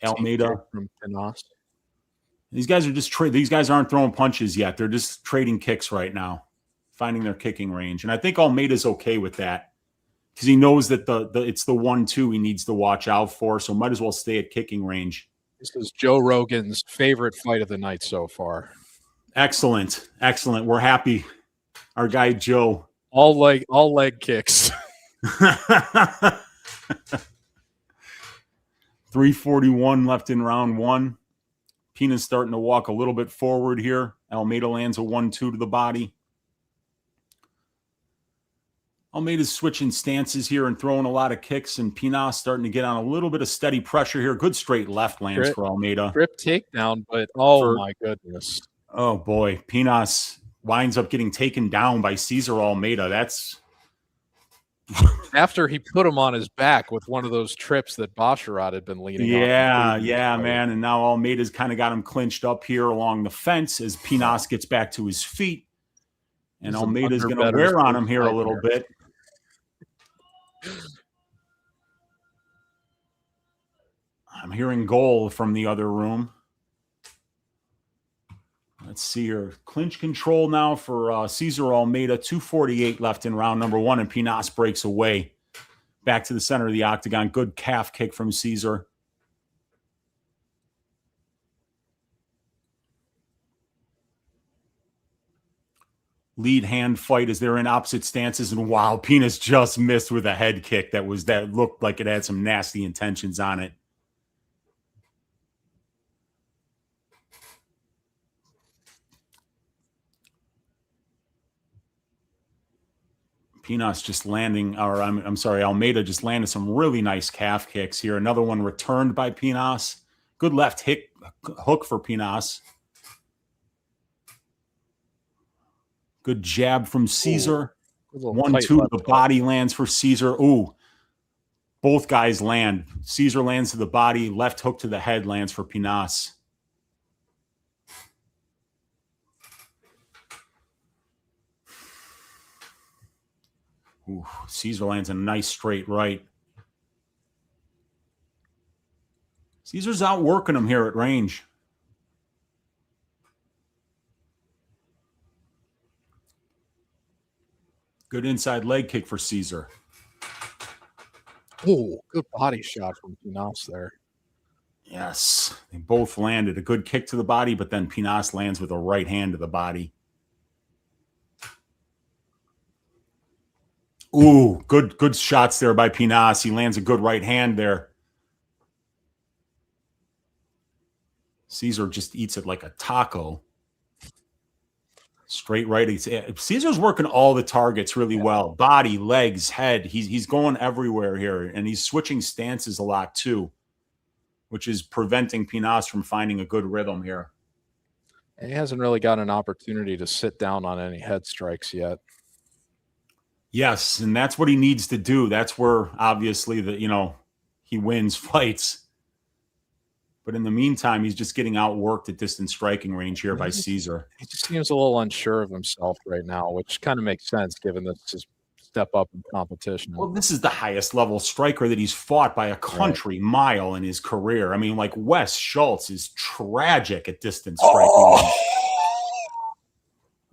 Almeida. From Pinas. These guys are just these guys aren't throwing punches yet. They're just trading kicks right now, finding their kicking range. And I think Almeida's okay with that because he knows that it's the 1-2 he needs to watch out for. So might as well stay at kicking range. This is Joe Rogan's favorite fight of the night so far. Excellent. Excellent. We're happy. Our guy Joe. All leg kicks. 3:41 left in round 1. Pinas starting to walk a little bit forward here. Almeida lands a 1-2 to the body. Almeida's switching stances here and throwing a lot of kicks, and Pinas starting to get on a little bit of steady pressure here. Good straight left lands for Almeida. Grip takedown, but my goodness. Oh, boy. Pinas winds up getting taken down by Cesar Almeida. That's... After he put him on his back with one of those trips that Basharat had been leaning on. Yeah, man. And now Almeida's kind of got him clinched up here along the fence as Pinas gets back to his feet. And Almeida's going to wear on him here a little bit. I'm hearing goal from the other room. Let's see here. Clinch control now for Cesar Almeida. 2:48 left in round number 1, and Pinas breaks away. Back to the center of the octagon. Good calf kick from Cesar. Lead hand fight as they're in opposite stances, and wow, Pinas just missed with a head kick that looked like it had some nasty intentions on it. Pinas just landing, or I'm sorry, Almeida just landed some really nice calf kicks here. Another one returned by Pinas. Good left hook for Pinas. Good jab from Cesar. 1-2 to the body lands for Cesar. Ooh, both guys land. Cesar lands to the body. Left hook to the head lands for Pinas. Ooh, Cesar lands a nice straight right. Cesar's outworking him here at range. Good inside leg kick for Cesar. Oh, good body shot from Pinas there. Yes, they both landed. A good kick to the body, but then Pinas lands with a right hand to the body. Ooh, good shots there by Pinas. He lands a good right hand there. Cesar just eats it like a taco. Straight right. Cesar's working all the targets really well. Body, legs, head. He's going everywhere here, and he's switching stances a lot too, which is preventing Pinas from finding a good rhythm here. And he hasn't really got an opportunity to sit down on any head strikes yet. Yes, and that's what he needs to do. That's where obviously he wins fights. But in the meantime, he's just getting outworked at distance striking range here by Cesar. He just seems a little unsure of himself right now, which kind of makes sense given this is his step up in competition. Well, this is the highest level striker that he's fought by a country mile in his career. I mean, like Wes Schultz is tragic at distance striking range.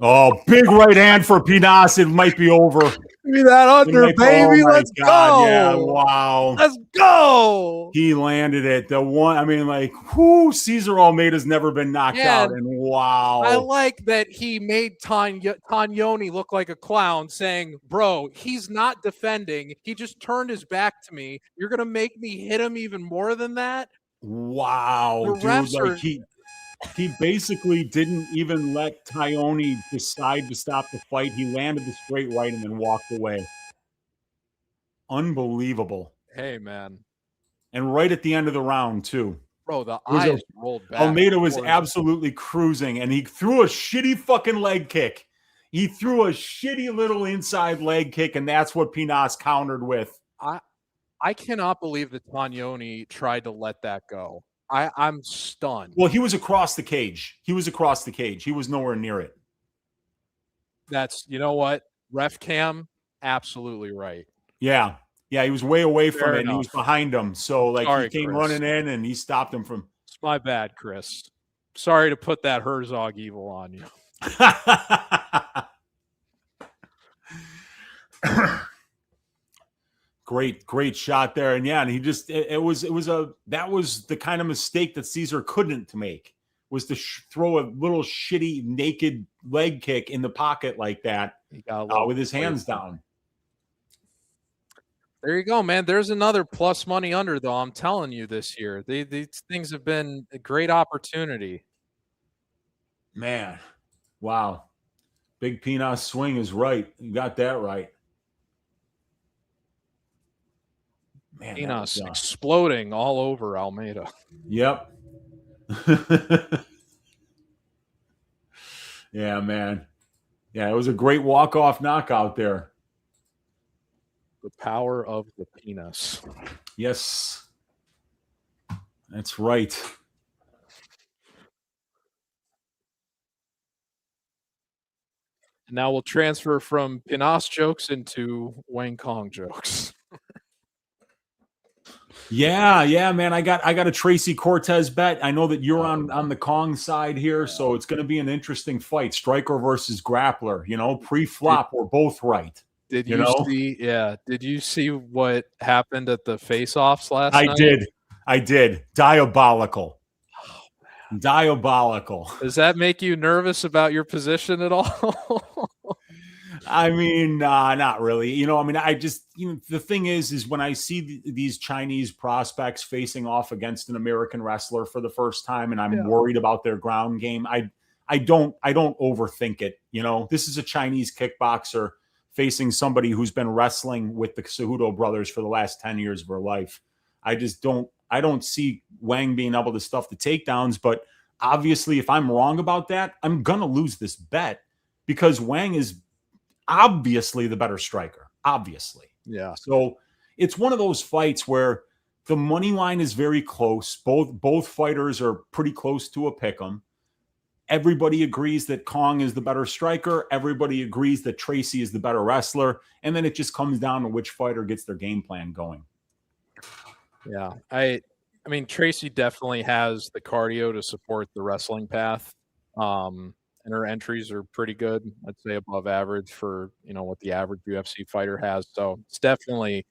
Oh, big right hand for Pinas. It might be over. Give me that under, baby. Let's go. Yeah, wow. Let's go. He landed it. The one, I mean, like, whoo, Cesar Almeida's never been knocked out. And wow. I like that he made Tanyoni look like a clown, saying, bro, he's not defending. He just turned his back to me. You're going to make me hit him even more than that? Wow, the dude. Refs Like, he basically didn't even let Tanyoni decide to stop the fight. He landed the straight right and then walked away. Unbelievable. Hey, man. And right at the end of the round, too. Bro, the eyes rolled back. Almeida was absolutely cruising, and he threw a shitty fucking leg kick. He threw a shitty little inside leg kick, and that's what Pinas countered with. I cannot believe that Tanyoni tried to let that go. I'm stunned. Well, he was across the cage. He was nowhere near it. That's, you know what? Ref cam, absolutely right. Yeah. Yeah, he was way away from it, enough. and he was behind him. So, like, Sorry, he came Chris. running in, and he stopped him from... It's my bad, Chris. Sorry to put that Herzog evil on you. Great shot there. And yeah, and he just, that was the kind of mistake that Cesar couldn't make, was to throw a little shitty naked leg kick in the pocket like that with his hands down. There you go, man. There's another plus money under, though. I'm telling you this year. These things have been a great opportunity. Man, wow. Big Pinas swing is right. You got that right. Man, Pinas exploding all over Almeida. Yep. Yeah, man. Yeah, it was a great walk-off knockout there. The power of the Pinas. Yes. That's right. Now we'll transfer from Pinas jokes into Wang Cong jokes. Yeah, man. I got a Tracy Cortez bet. I know that you're on the Cong side here, so it's going to be an interesting fight. Striker versus grappler. You know, pre-flop, we're both right. Did you see? Yeah. Did you see what happened at the face-offs last night? I did. Diabolical. Oh, diabolical. Does that make you nervous about your position at all? I mean, not really. You know, I mean, I just, the thing is when I see these Chinese prospects facing off against an American wrestler for the first time, and I'm worried about their ground game, I don't overthink it. You know, this is a Chinese kickboxer facing somebody who's been wrestling with the Cejudo brothers for the last 10 years of her life. I don't see Wang being able to stuff the takedowns, but obviously if I'm wrong about that, I'm going to lose this bet because Wang is obviously the better striker, obviously. Yeah. So it's one of those fights where the money line is very close. Both fighters are pretty close to a pick 'em. Everybody agrees that Cong is the better striker. Everybody agrees that Tracy is the better wrestler. And then it just comes down to which fighter gets their game plan going. Yeah. I mean, Tracy definitely has the cardio to support the wrestling path. And her entries are pretty good. I'd say above average for, what the average UFC fighter has. So it's definitely,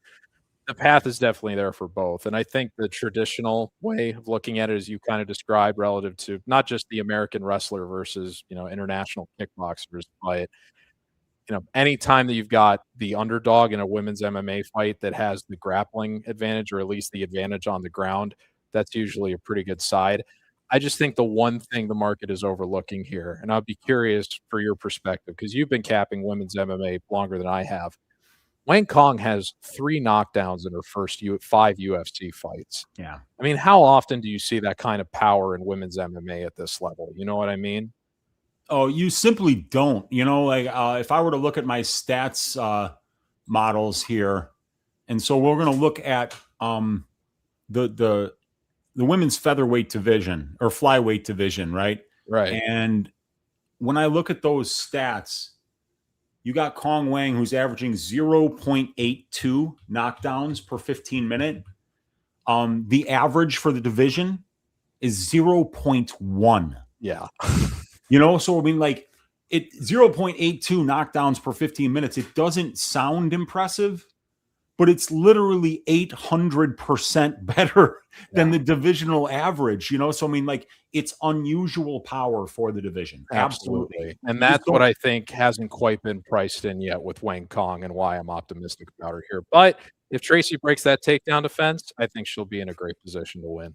the path is definitely there for both. And I think the traditional way of looking at it, as you kind of described, relative to not just the American wrestler versus, international kickboxers, but, anytime that you've got the underdog in a women's MMA fight that has the grappling advantage, or at least the advantage on the ground, that's usually a pretty good side. I just think the one thing the market is overlooking here, and I'd be curious for your perspective, because you've been capping women's MMA longer than I have. Wang Cong has 3 knockdowns in her first 5 UFC fights. Yeah. I mean, how often do you see that kind of power in women's MMA at this level? You know what I mean? Oh, you simply don't. If I were to look at my stats models here, and so we're going to look at the women's featherweight division or flyweight division, right? Right. And when I look at those stats, you got Cong Wang, who's averaging 0.82 knockdowns per 15 minute. The average for the division is 0.1. Yeah. So I mean, like, it 0.82 knockdowns per 15 minutes. It doesn't sound impressive, but it's literally 800% better than the divisional average, So, I mean, like, it's unusual power for the division. Absolutely. And that's what I think hasn't quite been priced in yet with Wang Cong, and why I'm optimistic about her here. But if Tracy breaks that takedown defense, I think she'll be in a great position to win.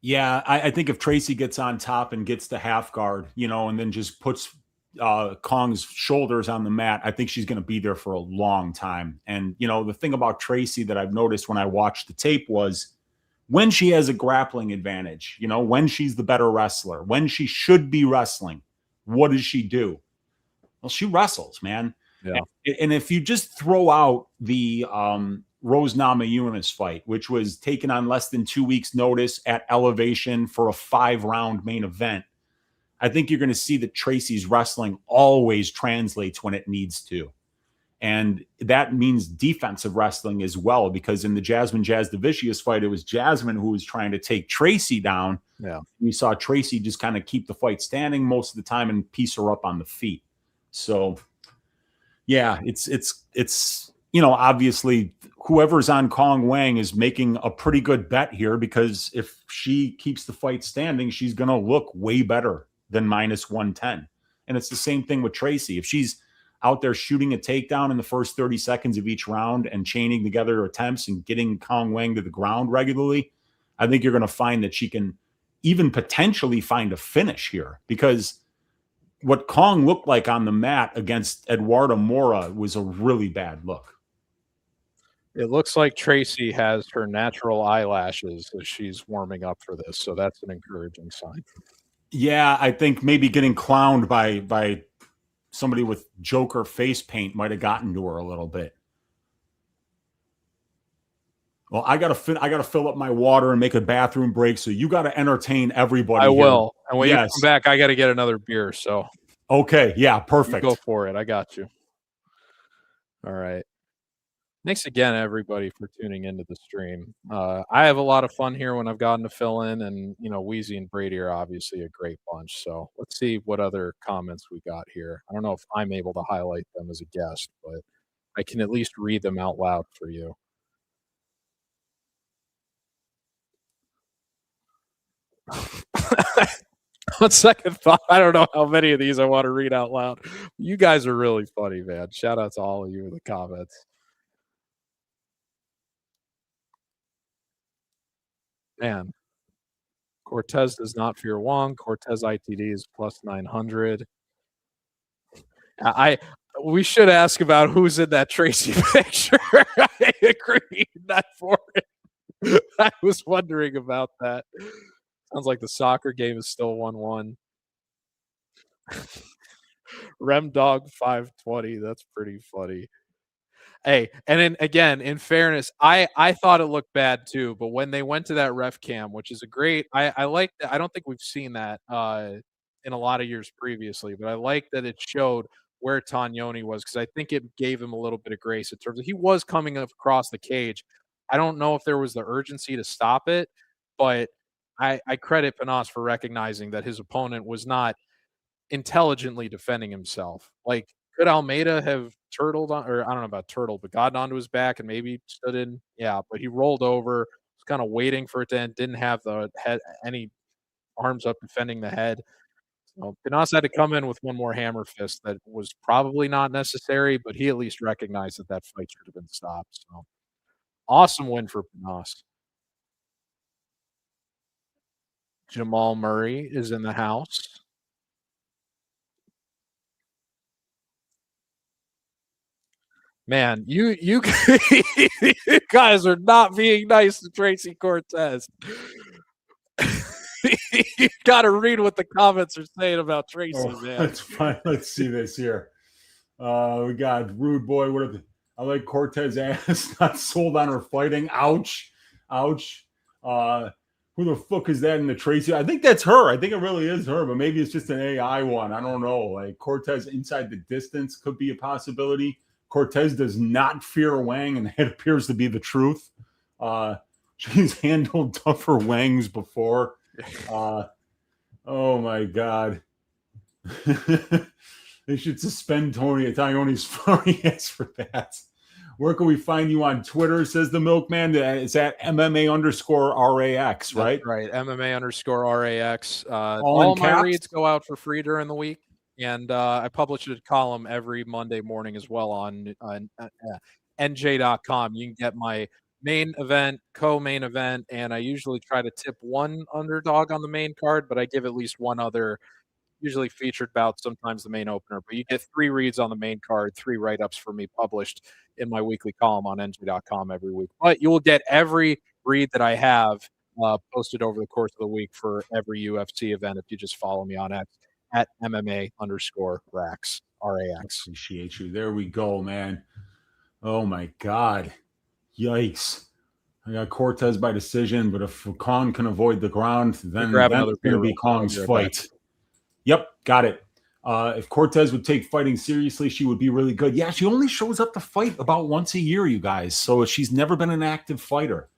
Yeah, I think if Tracy gets on top and gets the half guard, and then just puts Kong's shoulders on the mat, I think she's going to be there for a long time. And, the thing about Tracy that I've noticed when I watched the tape was when she has a grappling advantage, when she's the better wrestler, when she should be wrestling, what does she do? Well, she wrestles, man. Yeah. And if you just throw out the Rose Namajunas fight, which was taken on less than 2 weeks' notice at Elevation for a 5-round main event, I think you're going to see that Tracy's wrestling always translates when it needs to. And that means defensive wrestling as well, because in the Jasmine Jasudavicius fight, it was Jasmine who was trying to take Tracy down. Yeah. We saw Tracy just kind of keep the fight standing most of the time and piece her up on the feet. So, yeah, it's obviously whoever's on Kong Wang is making a pretty good bet here, because if she keeps the fight standing, she's going to look way better than -110. And it's the same thing with Tracy. If she's out there shooting a takedown in the first 30 seconds of each round and chaining together attempts and getting Kong Wang to the ground regularly, I think you're going to find that she can even potentially find a finish here, because what Kong looked like on the mat against Eduardo Mora was a really bad look. It looks like Tracy has her natural eyelashes as she's warming up for this, so that's an encouraging sign. Yeah, I think maybe getting clowned by somebody with Joker face paint might have gotten to her a little bit. Well, I gotta fill up my water and make a bathroom break, so you got to entertain everybody. I will. And when you come back, I got to get another beer. So okay, yeah, perfect. You go for it. I got you. All right. Thanks again, everybody, for tuning into the stream. I have a lot of fun here when I've gotten to fill in, and Wheezy and Brady are obviously a great bunch. So let's see what other comments we got here. I don't know if I'm able to highlight them as a guest, but I can at least read them out loud for you. On second thought, I don't know how many of these I want to read out loud. You guys are really funny, man. Shout out to all of you in the comments. Man, Cortez does not fear Wang. Cortez ITD is plus 900. We should ask about who's in that Tracy picture. I agree. Not for it. I was wondering about that. Sounds like the soccer game is still 1-1. Rem Dog 520. That's pretty funny. Hey, and then again, in fairness, I thought it looked bad too, but when they went to that ref cam, which is a great, I like that. I don't think we've seen that in a lot of years previously, but I like that it showed where Tognoni was, because I think it gave him a little bit of grace in terms of he was coming across the cage. I don't know if there was the urgency to stop it, but I credit Pinas for recognizing that his opponent was not intelligently defending himself. Like, could Almeida have turtled on, or I don't know about turtle, but gotten onto his back and maybe stood in? Yeah, but he rolled over, was kind of waiting for it to end, didn't have the head, any arms up defending the head. So Pinas had to come in with one more hammer fist that was probably not necessary, but he at least recognized that fight should have been stopped. So awesome win for Pinas. Jamal Murray is in the house. Man, you guys are not being nice to Tracy Cortez. You got to read what the comments are saying about Tracy, man. That's fine. Let's see this here. We got Rude Boy. I like Cortez ass not sold on her fighting. Ouch. Ouch. Who the fuck is that in the Tracy? I think that's her. I think it really is her, but maybe it's just an AI one. I don't know. Like, Cortez inside the distance could be a possibility. Cortez does not fear Wang, and that appears to be the truth. She's handled tougher Wangs before. Oh, my God. They should suspend Tony's Farias for that. Where can we find you on Twitter? Says the milkman. It's at MMA_RAX, right? That's right. MMA_RAX. All All in my caps? reads go out for free during the week. And I publish a column every Monday morning as well on NJ.com. You can get my main event, co-main event, and I usually try to tip one underdog on the main card, but I give at least one other, usually featured bout, sometimes the main opener. But you get 3 reads on the main card, 3 write-ups for me published in my weekly column on NJ.com every week. But you will get every read that I have posted over the course of the week for every UFC event if you just follow me on X at MMA_RAX, RAX. Appreciate you. There we go, man. Oh my God. Yikes. I got Cortez by decision, but if Cong can avoid the ground, then it's going to be Kong's fight. Yep, got it. If Cortez would take fighting seriously, she would be really good. Yeah, she only shows up to fight about once a year, you guys. So she's never been an active fighter.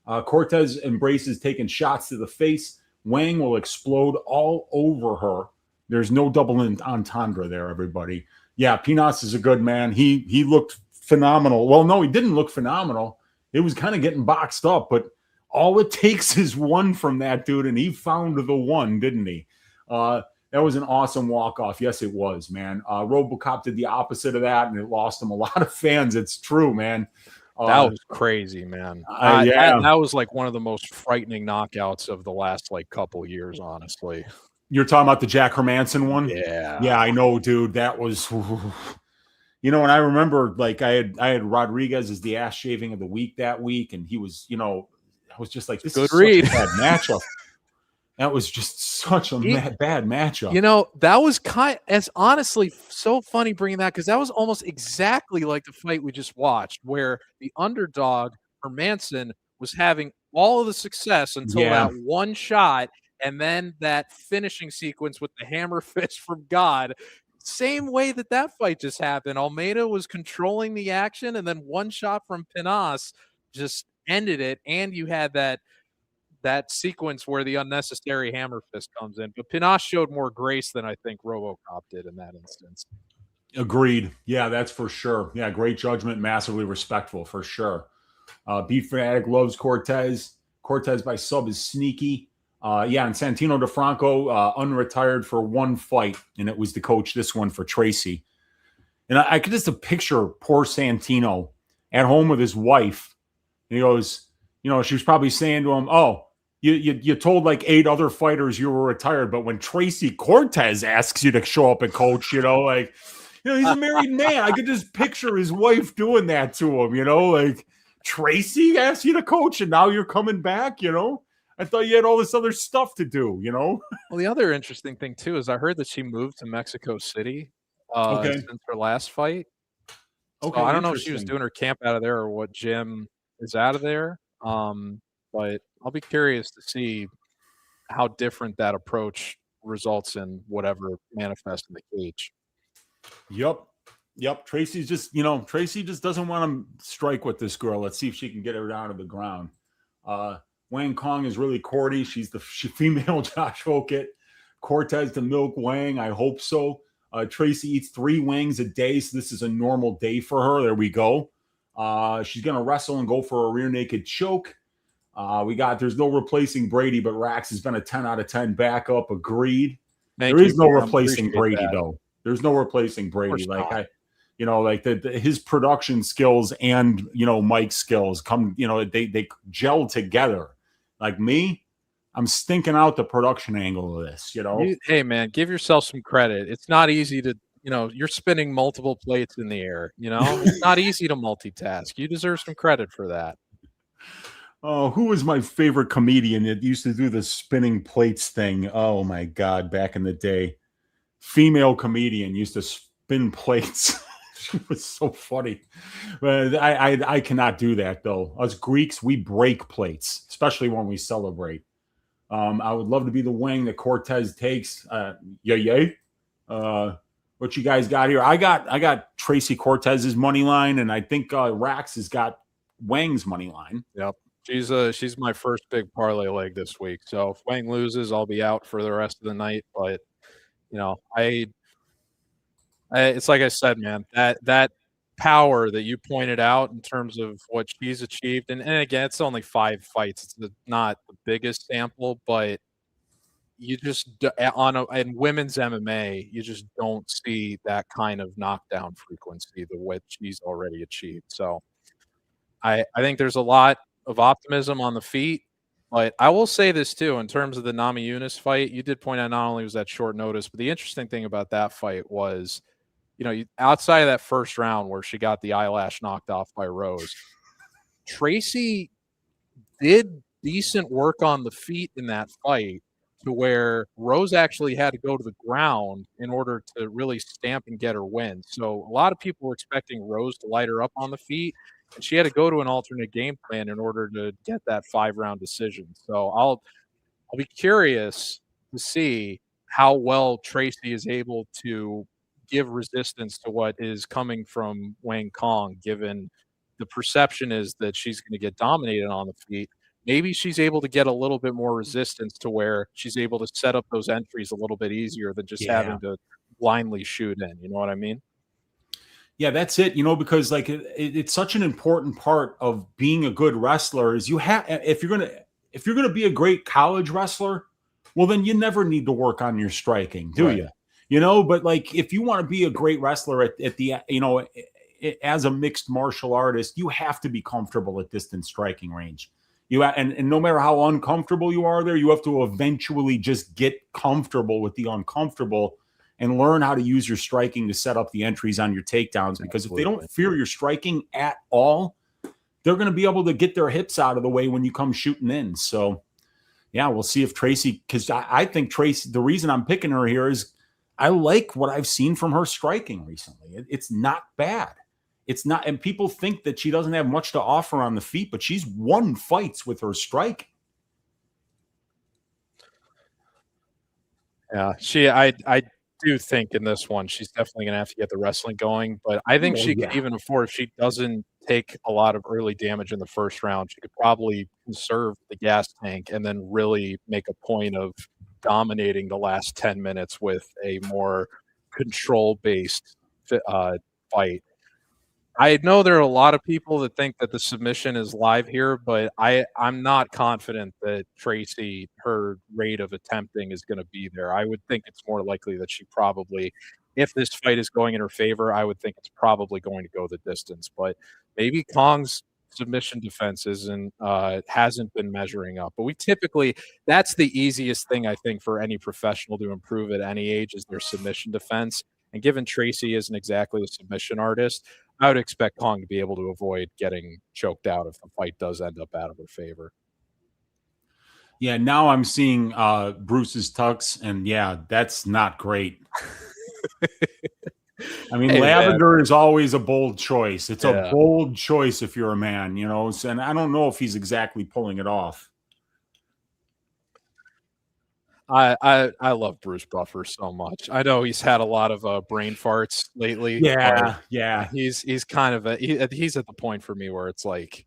Cortez embraces taking shots to the face. Wang will explode all over her. There's no double entendre there, everybody. Yeah, Pinas is a good man. He looked phenomenal. Well, no, he didn't look phenomenal. It was kind of getting boxed up, but all it takes is one from that dude, and he found the one, didn't he? That was an awesome walk-off. Yes, it was, man. RoboCop did the opposite of that, and it lost him a lot of fans. It's true, man. That was crazy, man. Yeah. That was like one of the most frightening knockouts of the last couple years, honestly. You're talking about the Jack Hermanson one? Yeah. Yeah, I know, dude. That was, and I remember I had Rodriguez as the ass shaving of the week that week, and he was, I was just like, this is read. Such a bad matchup. That was just such a bad matchup. That was it's honestly so funny bringing that, because that was almost exactly like the fight we just watched, where the underdog, Hermanson, was having all of the success until that one shot, and then that finishing sequence with the hammer fist from God. Same way that fight just happened. Almeida was controlling the action, and then one shot from Pinas just ended it, and you had that sequence where the unnecessary hammer fist comes in. But Pinas showed more grace than I think RoboCop did in that instance. Agreed. Yeah, that's for sure. Yeah, great judgment, massively respectful, for sure. Beat Fanatic loves Cortez. Cortez by sub is sneaky. And Santino DeFranco unretired for one fight, and it was to coach this one for Tracy. And I could just picture poor Santino at home with his wife. And he goes, she was probably saying to him, oh, you told 8 other fighters you were retired, but when Tracy Cortez asks you to show up and coach, he's a married man. I could just picture his wife doing that to him, Tracy asked you to coach and now you're coming back, I thought you had all this other stuff to do, Well, the other interesting thing too is I heard that she moved to Mexico City since her last fight. Okay, so I don't know if she was doing her camp out of there or what gym is out of there. But I'll be curious to see how different that approach results in whatever manifests in the cage. Yep. Tracy's just, Tracy just doesn't want to strike with this girl. Let's see if she can get her down to the ground. Wang Cong is really courty. She's the female Josh Hokett. Cortez to milk Wang. I hope so. Tracy eats 3 Wangs a day, so this is a normal day for her. There we go. She's going to wrestle and go for a rear naked choke. There's no replacing Brady, but Rax has been a 10 out of 10 backup. Agreed. There is no replacing Brady, though. There's no replacing Brady. His production skills and, Mike's skills come, they gel together. Like me, I'm stinking out the production angle of this, Hey, man, give yourself some credit. It's not easy to, you're spinning multiple plates in the air, It's not easy to multitask. You deserve some credit for that. Oh, who was my favorite comedian that used to do the spinning plates thing? Oh, my God, back in the day. Female comedian used to spin plates. She was so funny. But I cannot do that, though. Us Greeks, we break plates, especially when we celebrate. I would love to be the wing that Cortez takes. Yay. What you guys got here? I got Tracy Cortez's money line, and I think Rax has got Wang's money line. Yep. She's my first big parlay leg this week. So if Wang loses, I'll be out for the rest of the night. But It's like I said, man, that power that you pointed out in terms of what she's achieved, and again, it's only 5 fights. It's not the biggest sample, but you just in women's MMA, you just don't see that kind of knockdown frequency the way she's already achieved. So I think there's a lot of optimism on the feet. But I will say this too, in terms of the Namajunas fight, you did point out not only was that short notice, but the interesting thing about that fight was, outside of that first round where she got the eyelash knocked off by Rose, Tracy did decent work on the feet in that fight to where Rose actually had to go to the ground in order to really stamp and get her win. So a lot of people were expecting Rose to light her up on the feet, and she had to go to an alternate game plan in order to get that 5-round decision. So I'll be curious to see how well Tracy is able to give resistance to what is coming from Wang Cong, given the perception is that she's going to get dominated on the feet. Maybe she's able to get a little bit more resistance to where she's able to set up those entries a little bit easier than just having to blindly shoot in. You know what I mean? Yeah, that's it. Because like it's such an important part of being a good wrestler is if you're gonna be a great college wrestler, well then you never need to work on your striking, do you? But like if you want to be a great wrestler at the as a mixed martial artist, you have to be comfortable at distance striking range. And no matter how uncomfortable you are there, you have to eventually just get comfortable with the uncomfortable and learn how to use your striking to set up the entries on your takedowns. Because if they don't fear your striking at all, they're going to be able to get their hips out of the way when you come shooting in. So, yeah, we'll see if Tracy, because I think Tracy, the reason I'm picking her here is I like what I've seen from her striking recently. It's not bad. It's not, and people think that she doesn't have much to offer on the feet, but she's won fights with her striking. Yeah, I do think in this one she's definitely going to have to get the wrestling going, but I think she can even afford, if she doesn't take a lot of early damage in the first round, she could probably conserve the gas tank and then really make a point of dominating the last 10 minutes with a more control-based fight. I know there are a lot of people that think that the submission is live here, but I'm not confident that Tracy, her rate of attempting is going to be there. I would think it's more likely that she probably, if this fight is going in her favor, I would think it's probably going to go the distance. But maybe Kong's submission defense hasn't been measuring up. But that's the easiest thing I think for any professional to improve at any age is their submission defense. And given Tracy isn't exactly a submission artist, I would expect Kong to be able to avoid getting choked out if the fight does end up out of her favor. Yeah, now I'm seeing Bruce's tux, and yeah, that's not great. I mean, lavender is always a bold choice. It's a bold choice if you're a man, and I don't know if he's exactly pulling it off. I love Bruce Buffer so much. I know he's had a lot of brain farts lately. Yeah. He's kind of he's at the point for me where it's like,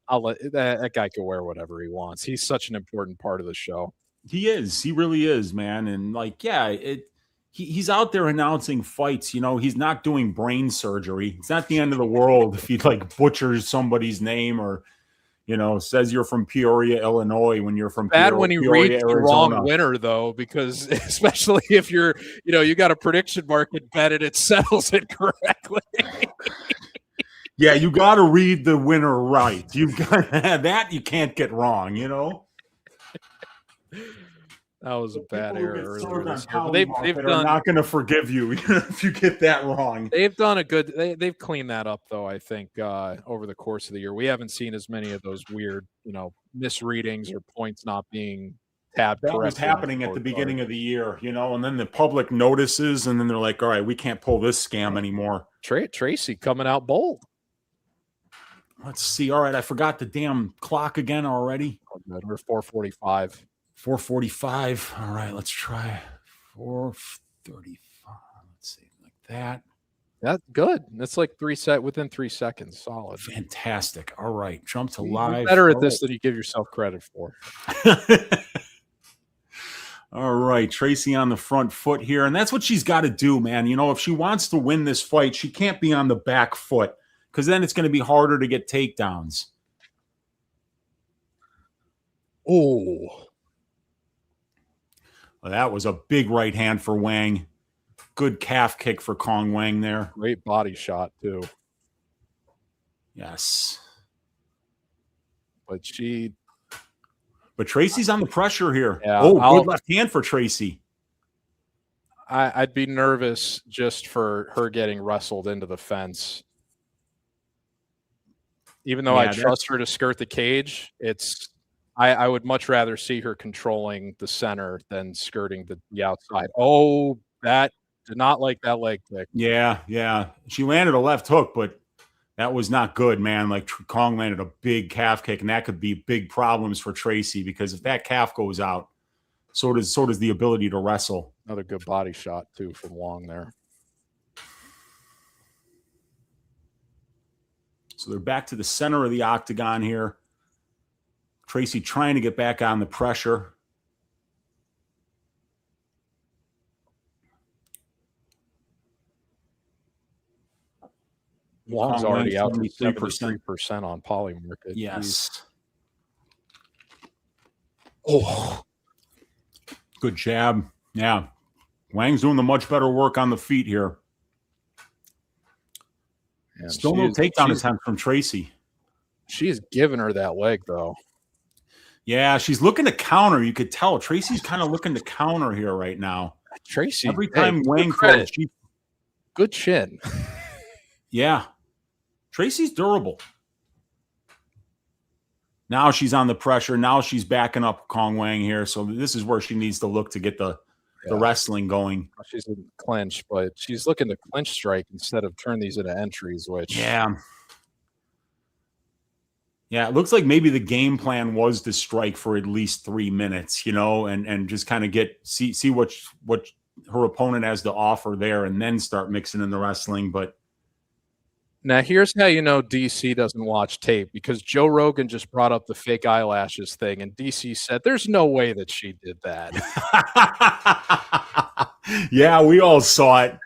I'll let that guy can wear whatever he wants. He's such an important part of the show. He is. He really is, man. And like, yeah, he's out there announcing fights. He's not doing brain surgery. It's not the end of the world if he like butchers somebody's name or says you're from Peoria, Illinois, when you're from bad when he reads the wrong winner, though, because especially if you're, you got a prediction market bet and it settles it correctly. Yeah, you got to read the winner right. You've got that you can't get wrong, That was a bad error earlier this year. They're not going to forgive you if you get that wrong. They've done a good. They've cleaned that up, though. I think over the course of the year, we haven't seen as many of those weird, misreadings or points not being tabbed. That was happening at the beginning of the year, and then the public notices, and then they're like, "All right, we can't pull this scam anymore." Tracy coming out bold. Let's see. All right, I forgot the damn clock again already. We're 4:45. 4:45. All right, let's try 4:35. Let's see, like that. That's good. That's like within 3 seconds. Solid. Fantastic. All right, jump to live. You're better at this than you give yourself credit for. All right, Tracy on the front foot here, and that's what she's got to do, man. You know, if she wants to win this fight, she can't be on the back foot because then it's going to be harder to get takedowns. Oh. Well, that was a big right hand for Wang. Good calf kick for Cong Wang there. Great body shot, too. Yes. But Tracy's on the pressure here. Yeah, good left hand for Tracy. I'd be nervous just for her getting wrestled into the fence. Even though I trust her to skirt the cage, I would much rather see her controlling the center than skirting the outside. Oh, that did not like that leg kick. Yeah. She landed a left hook, but that was not good, man. Like Cong landed a big calf kick, and that could be big problems for Tracy because if that calf goes out, so does the ability to wrestle. Another good body shot too from Wang there. So they're back to the center of the octagon here. Tracy trying to get back on the pressure. Wang's already out to 73% on poly market. Yes. Oh, good jab. Yeah. Wang's doing the much better work on the feet here. Yeah, still no takedown attempt from Tracy. She's giving her that leg, though. Yeah, she's looking to counter. You could tell Tracy's kind of looking to counter here right now. Tracy, every time Wang throws, good chin. Yeah. Tracy's durable. Now she's on the pressure. Now she's backing up Cong Wang here. So this is where she needs to look to get the wrestling going. She's in clinch, but she's looking to clinch strike instead of turn these into entries, which... Yeah, it looks like maybe the game plan was to strike for at least 3 minutes, you know, and just kind of see what her opponent has to offer there and then start mixing in the wrestling. But now here's how you know DC doesn't watch tape, because Joe Rogan just brought up the fake eyelashes thing, and DC said there's no way that she did that. Yeah, we all saw it.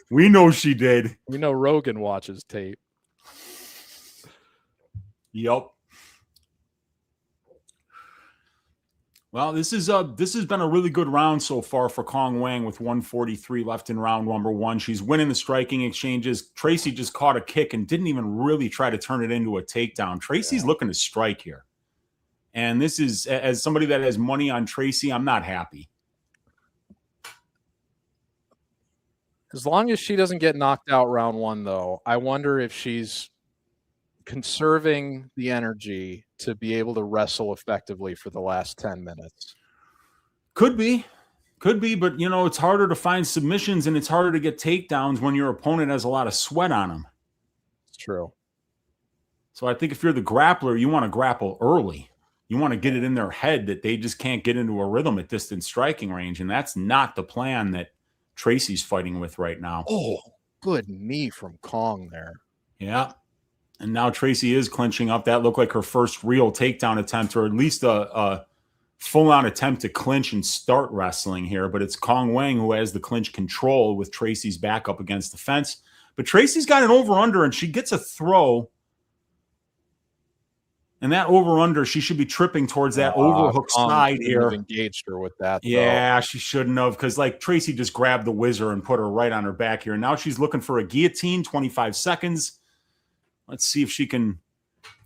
We know she did. We know Rogan watches tape. Yep. Well, this has been a really good round so far for Cong Wang with 143 left in round number 1. She's winning the striking exchanges. Tracy just caught a kick and didn't even really try to turn it into a takedown. Tracy's looking to strike here. And this is, as somebody that has money on Tracy, I'm not happy. As long as she doesn't get knocked out round 1, though, I wonder if she's conserving the energy to be able to wrestle effectively for the last 10 minutes. Could be, but you know, it's harder to find submissions and it's harder to get takedowns when your opponent has a lot of sweat on them. It's true. So I think if you're the grappler, you want to grapple early. You want to get it in their head that they just can't get into a rhythm at distance striking range, and that's not the plan that Tracy's fighting with right now. Oh, good knee from Cong there. Yeah. And now Tracy is clinching up. That looked like her first real takedown attempt, or at least a full-on attempt to clinch and start wrestling here. But it's Cong Wang who has the clinch control with Tracy's back up against the fence. But Tracy's got an over-under, and she gets a throw. And that over-under, she should be tripping towards that overhook side here. Engaged her with that. Yeah, she shouldn't have, because like Tracy just grabbed the whizzer and put her right on her back here. And now she's looking for a guillotine, 25 seconds. Let's see if she can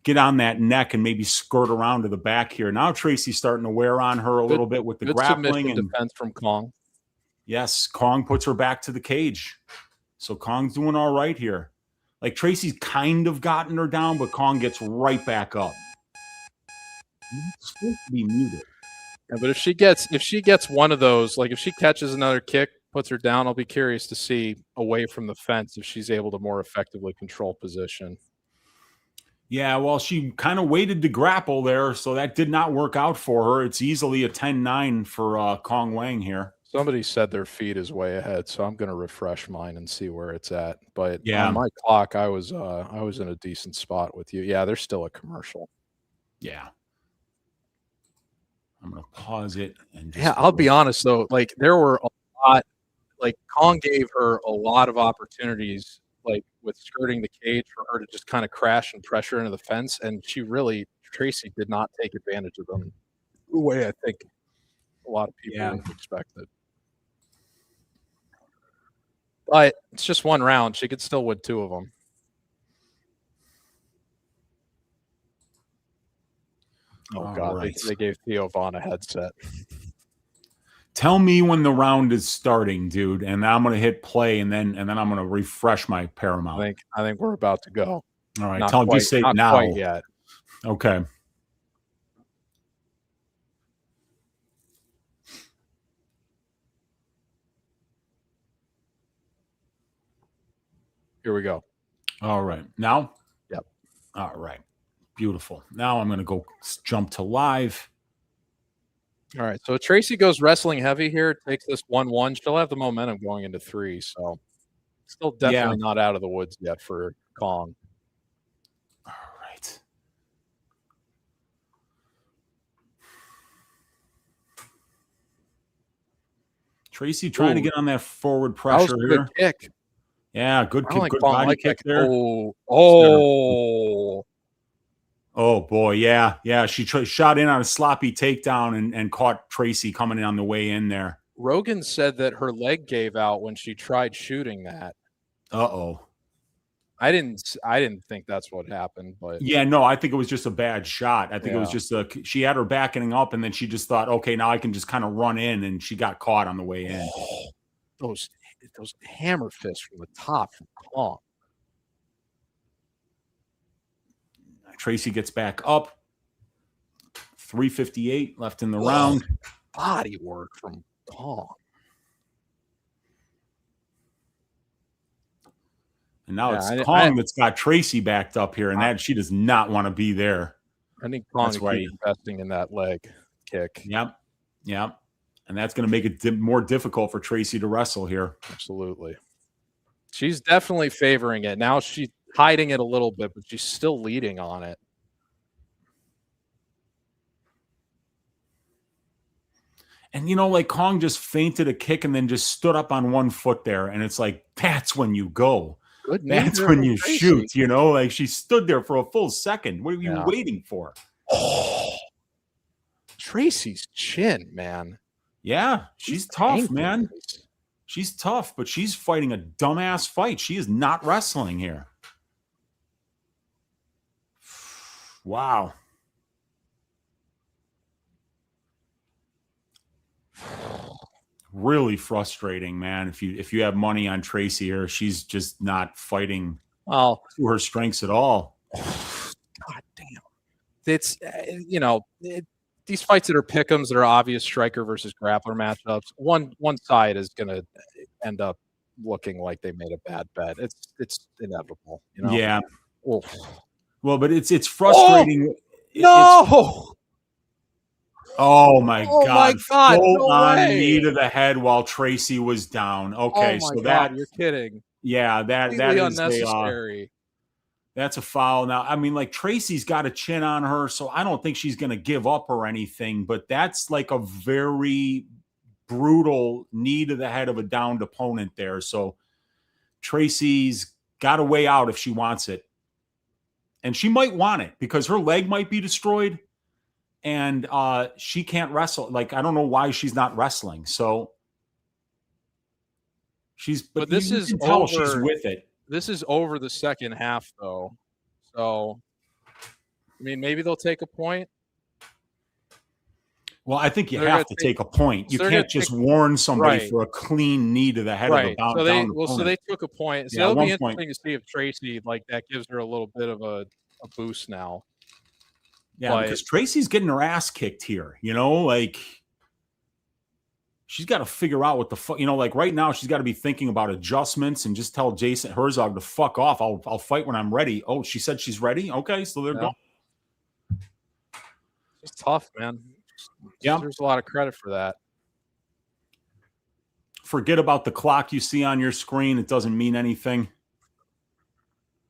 get on that neck and maybe skirt around to the back here. Now Tracy's starting to wear on her a little bit with the grappling and defense from Cong. Yes, Cong puts her back to the cage. So Kong's doing all right here. Like Tracy's kind of gotten her down, but Cong gets right back up. It's supposed to be muted. Yeah, but if she gets one of those, like if she catches another kick, puts her down, I'll be curious to see away from the fence if she's able to more effectively control position. Yeah, well, she kind of waited to grapple there, so that did not work out for her. It's easily a 10-9 for Cong Wang here. Somebody said their feed is way ahead, so I'm going to refresh mine and see where it's at. But yeah, on my clock, I was in a decent spot with you. Yeah, there's still a commercial. Yeah. I'm going to pause it. And just yeah, I'll be honest, though. Like, there were a lot. Like, Cong gave her a lot of opportunities, like, with skirting the cage for her to just kind of crash and pressure into the fence. And Tracy did not take advantage of them the way I think a lot of people would have expected. But it's just one round. She could still win 2 of them. Oh, God. Right. They gave Theo Vaughn a headset. Tell me when the round is starting, dude, and I'm going to hit play, and then I'm going to refresh my Paramount. I think we're about to go. All right. Just say not now. Quite yet. Okay. Here we go. All right. Now? Yep. All right. Beautiful. Now I'm going to go jump to live. All right. So Tracy goes wrestling heavy here, takes this 1-1. She'll have the momentum going into 3. So still definitely not out of the woods yet for Cong. All right. Tracy trying to get on that forward pressure that was a here. Good kick. Yeah, good kick, good body kick there. Oh boy, yeah. She shot in on a sloppy takedown and caught Tracy coming in on the way in there. Rogan said that her leg gave out when she tried shooting that. Uh-oh. I didn't think that's what happened, but yeah, no, I think it was just a bad shot. I think it was just she had her backing up, and then she just thought, okay, now I can just kind of run in, and she got caught on the way in. Those hammer fists from the top from Cong. Tracy gets back up. 3:58 left in the round. Body work from Cong. And now it's Cong that's got Tracy backed up here, and that she does not want to be there. I think Cong is investing in that leg kick. Yep. And that's going to make it more difficult for Tracy to wrestle here. Absolutely. She's definitely favoring it. Now she's hiding it a little bit, but she's still leading on it. And, like Cong just feinted a kick and then just stood up on one foot there. And it's like, that's when you go. That's when you shoot, like she stood there for a full second. What are you waiting for? Tracy's chin, man. Yeah, she's tough, man. She's tough, but she's fighting a dumbass fight. She is not wrestling here. Wow. Really frustrating, man. If you have money on Tracy here, she's just not fighting to her strengths at all. God damn. It's these fights that are pick'ems that are obvious striker versus grappler matchups, one side is going to end up looking like they made a bad bet. It's inevitable, Yeah. Oof. Well, but it's frustrating. Oh my God! Full on knee to the head while Tracy was down. Okay, so that you're kidding. Yeah, that is unnecessary. That's a foul. Now, I mean, like Tracy's got a chin on her, so I don't think she's going to give up or anything. But that's like a very brutal knee to the head of a downed opponent there. So Tracy's got a way out if she wants it, and she might want it because her leg might be destroyed. And she can't wrestle. Like, I don't know why she's not wrestling. So but this is over. She's with it. This is over the second half, though. So, I mean, maybe they'll take a point. Well, I think you have to take a point. You can't just warn somebody for a clean knee to the head of a down opponent. So they took a point. So it'll be interesting to see if Tracy, that gives her a little bit of a boost now. Yeah, because Tracy's getting her ass kicked here, she's got to figure out what the fuck, right now she's got to be thinking about adjustments and just tell Jason Herzog to fuck off. I'll fight when I'm ready. Oh, she said she's ready. Okay, so they're going. It's tough, man. Yeah, there's a lot of credit for that. Forget about the clock you see on your screen. It doesn't mean anything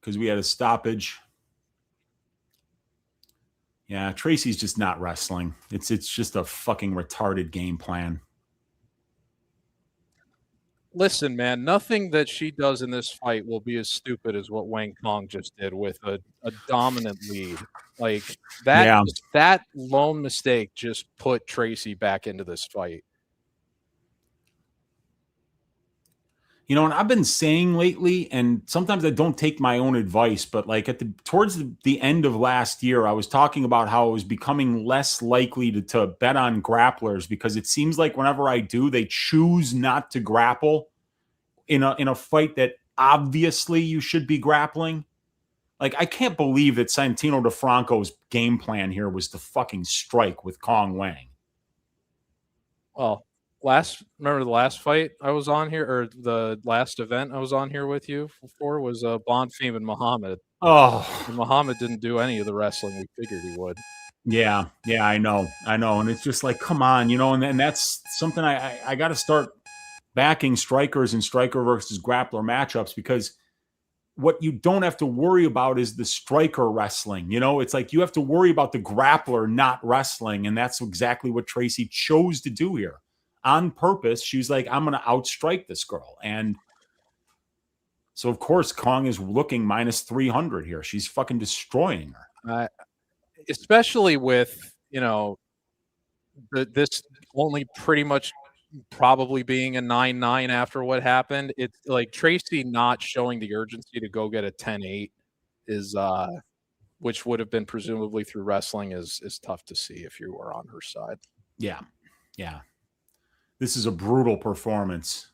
because we had a stoppage. Yeah, Tracy's just not wrestling. It's just a fucking retarded game plan. Listen, man, nothing that she does in this fight will be as stupid as what Wang Cong just did with a dominant lead. Like that lone mistake just put Tracy back into this fight. You know, and I've been saying lately, and sometimes I don't take my own advice, but like towards the end of last year, I was talking about how I was becoming less likely to bet on grapplers because it seems like whenever I do, they choose not to grapple in a fight that obviously you should be grappling. Like, I can't believe that Santino DeFranco's game plan here was to fucking strike with Kong Wang. Well, remember the last fight I was on here, or the last event I was on here with you for was Bonfim and Muhammad. Oh, and Muhammad didn't do any of the wrestling we figured he would. Yeah, I know, and it's just like, come on, you know, and that's something I got to start backing strikers and striker versus grappler matchups, because what you don't have to worry about is the striker wrestling. You know, it's like you have to worry about the grappler not wrestling, and that's exactly what Tracy chose to do here. On purpose, she was like, I'm going to outstrike this girl. And so, of course, Kong is looking minus 300 here. She's fucking destroying her. Especially with, you know, this only pretty much probably being a 9-9 after what happened. It's like Tracy not showing the urgency to go get a 10-8 is, which would have been presumably through wrestling, is tough to see if you were on her side. Yeah. This is a brutal performance.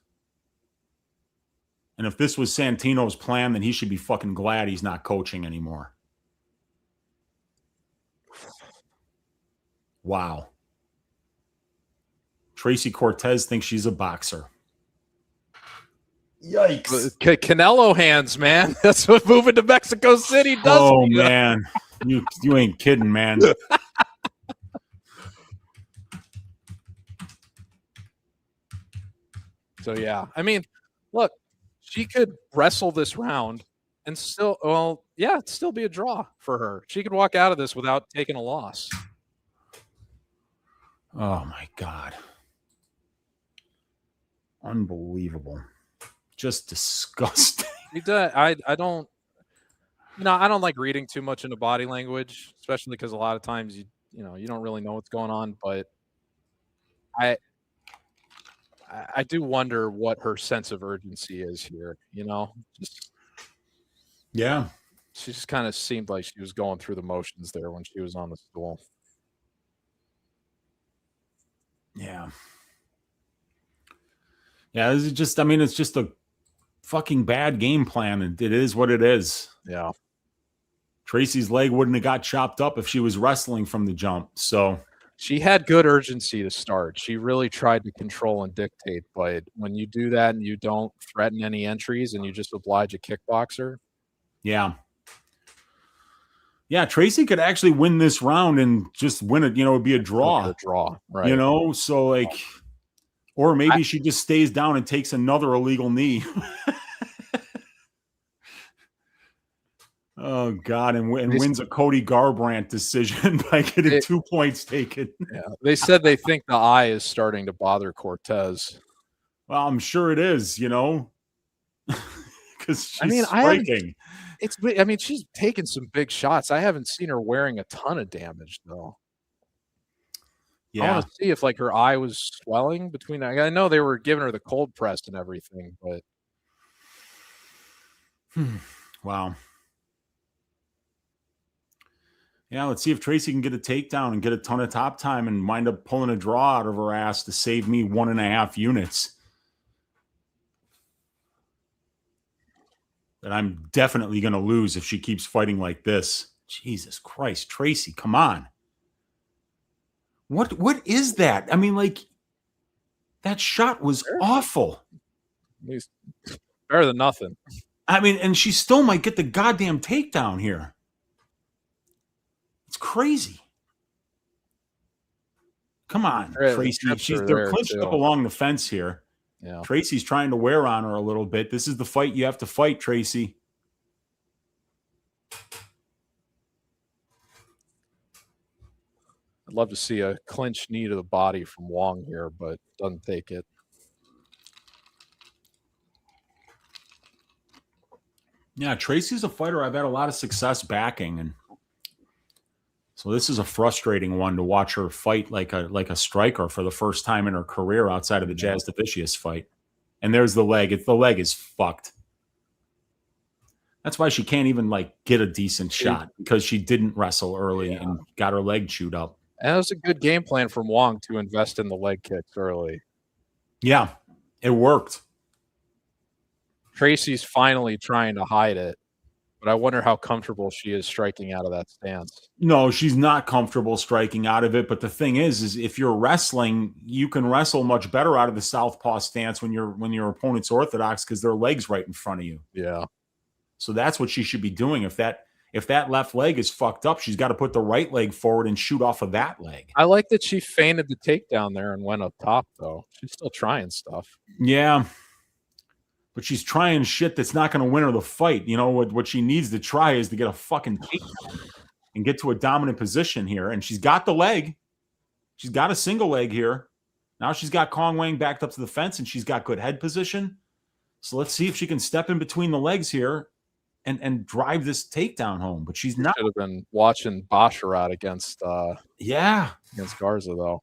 And if this was Santino's plan, then he should be fucking glad he's not coaching anymore. Wow. Tracy Cortez thinks she's a boxer. Yikes. Canelo hands, man. That's what moving to Mexico City does. Oh, man. You ain't kidding, man. So, yeah. I mean, look, she could wrestle this round and still, well, yeah, it'd still be a draw for her. She could walk out of this without taking a loss. Oh, my God. Unbelievable. Just disgusting. I don't, you know, I don't like reading too much into body language, especially because a lot of times you don't really know what's going on. But I do wonder what her sense of urgency is here. You know, Yeah. She just kind of seemed like she was going through the motions there when she was on the stool. Yeah. Yeah, this is just, I mean, it's just a fucking bad game plan. And it is what it is. Yeah. Tracy's leg wouldn't have got chopped up if she was wrestling from the jump. So she had good urgency to start. She really tried to control and dictate. But when you do that and you don't threaten any entries and you just oblige a kickboxer. Yeah. Yeah, Tracy could actually win this round and just win it. You know, it'd be a draw. A draw, right? You know, so like, or maybe she just stays down and takes another illegal knee. Oh, God, and wins a Cody Garbrandt decision by getting 2 points taken. Yeah, they said they think the eye is starting to bother Cortez. Well, I'm sure it is, you know, because she's striking. I mean, she's taken some big shots. I haven't seen her wearing a ton of damage, though. Yeah. I want to see if, like, her eye was swelling between. I know they were giving her the cold press and everything, but. Wow. Yeah, let's see if Tracy can get a takedown and get a ton of top time and wind up pulling a draw out of her ass to save me 1.5 units. That I'm definitely going to lose if she keeps fighting like this. Jesus Christ, Tracy, come on. What is that? I mean, like, that shot was awful. At least better than nothing. I mean, and she still might get the goddamn takedown here. It's crazy. Come on, Tracy. They're clinched up along the fence here. Yeah. Tracy's trying to wear on her a little bit. This is the fight you have to fight, Tracy. I'd love to see a clinch knee to the body from Wang here, but doesn't take it. Yeah, Tracy's a fighter I've had a lot of success backing, and so this is a frustrating one to watch her fight like a striker for the first time in her career outside of the Jazz Davicius fight. And there's the leg. The leg is fucked. That's why she can't even get a decent shot, because she didn't wrestle early and got her leg chewed up. And it was a good game plan from Wang to invest in the leg kicks early. Yeah, it worked. Tracy's finally trying to hide it, but I wonder how comfortable she is striking out of that stance. No, she's not comfortable striking out of it. But the thing is if you're wrestling, you can wrestle much better out of the southpaw stance when your opponent's orthodox, because their leg's right in front of you. Yeah. So that's what she should be doing. If that left leg is fucked up, she's got to put the right leg forward and shoot off of that leg. I like that she feinted the takedown there and went up top, though. She's still trying stuff. Yeah. But she's trying shit that's not going to win her the fight. You know, what she needs to try is to get a fucking takedown and get to a dominant position here. And she's got the leg. She's got a single leg here. Now she's got Cong Wang backed up to the fence, and she's got good head position. So let's see if she can step in between the legs here and drive this takedown home. But she's not. Should have been watching Basharat against Garza, though.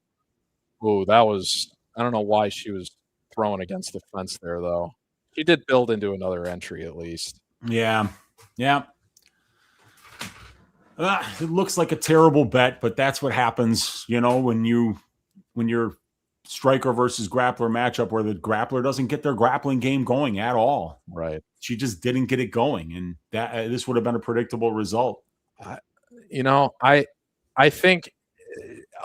Oh, that was, I don't know why she was throwing against the fence there, though. She did build into another entry at least. Yeah. Yeah. It looks like a terrible bet, but that's what happens, when you're striker versus grappler matchup where the grappler doesn't get their grappling game going at all. Right. She just didn't get it going, and this would have been a predictable result. I think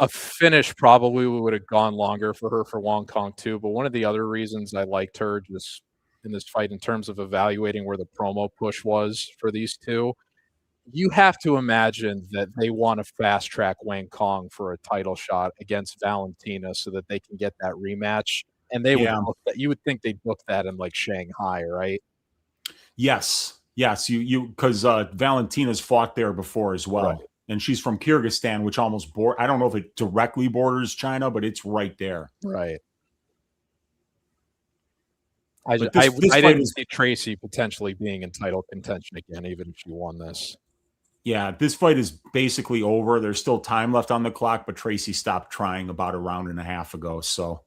a finish probably would have gone longer for her for Wong Kong too. But one of the other reasons I liked her just in this fight in terms of evaluating where the promo push was for these two, you have to imagine that they want to fast track Wang Kong for a title shot against Valentina so that they can get that rematch. And they would book that. You would think they'd book that in Shanghai, right? Yes. You because Valentina's fought there before as well. Right. And she's from Kyrgyzstan, which almost I don't know if it directly borders China, but it's right there. Right. I didn't see Tracy potentially being in title contention again, even if she won this. Yeah, this fight is basically over. There's still time left on the clock, but Tracy stopped trying about a round and a half ago. So,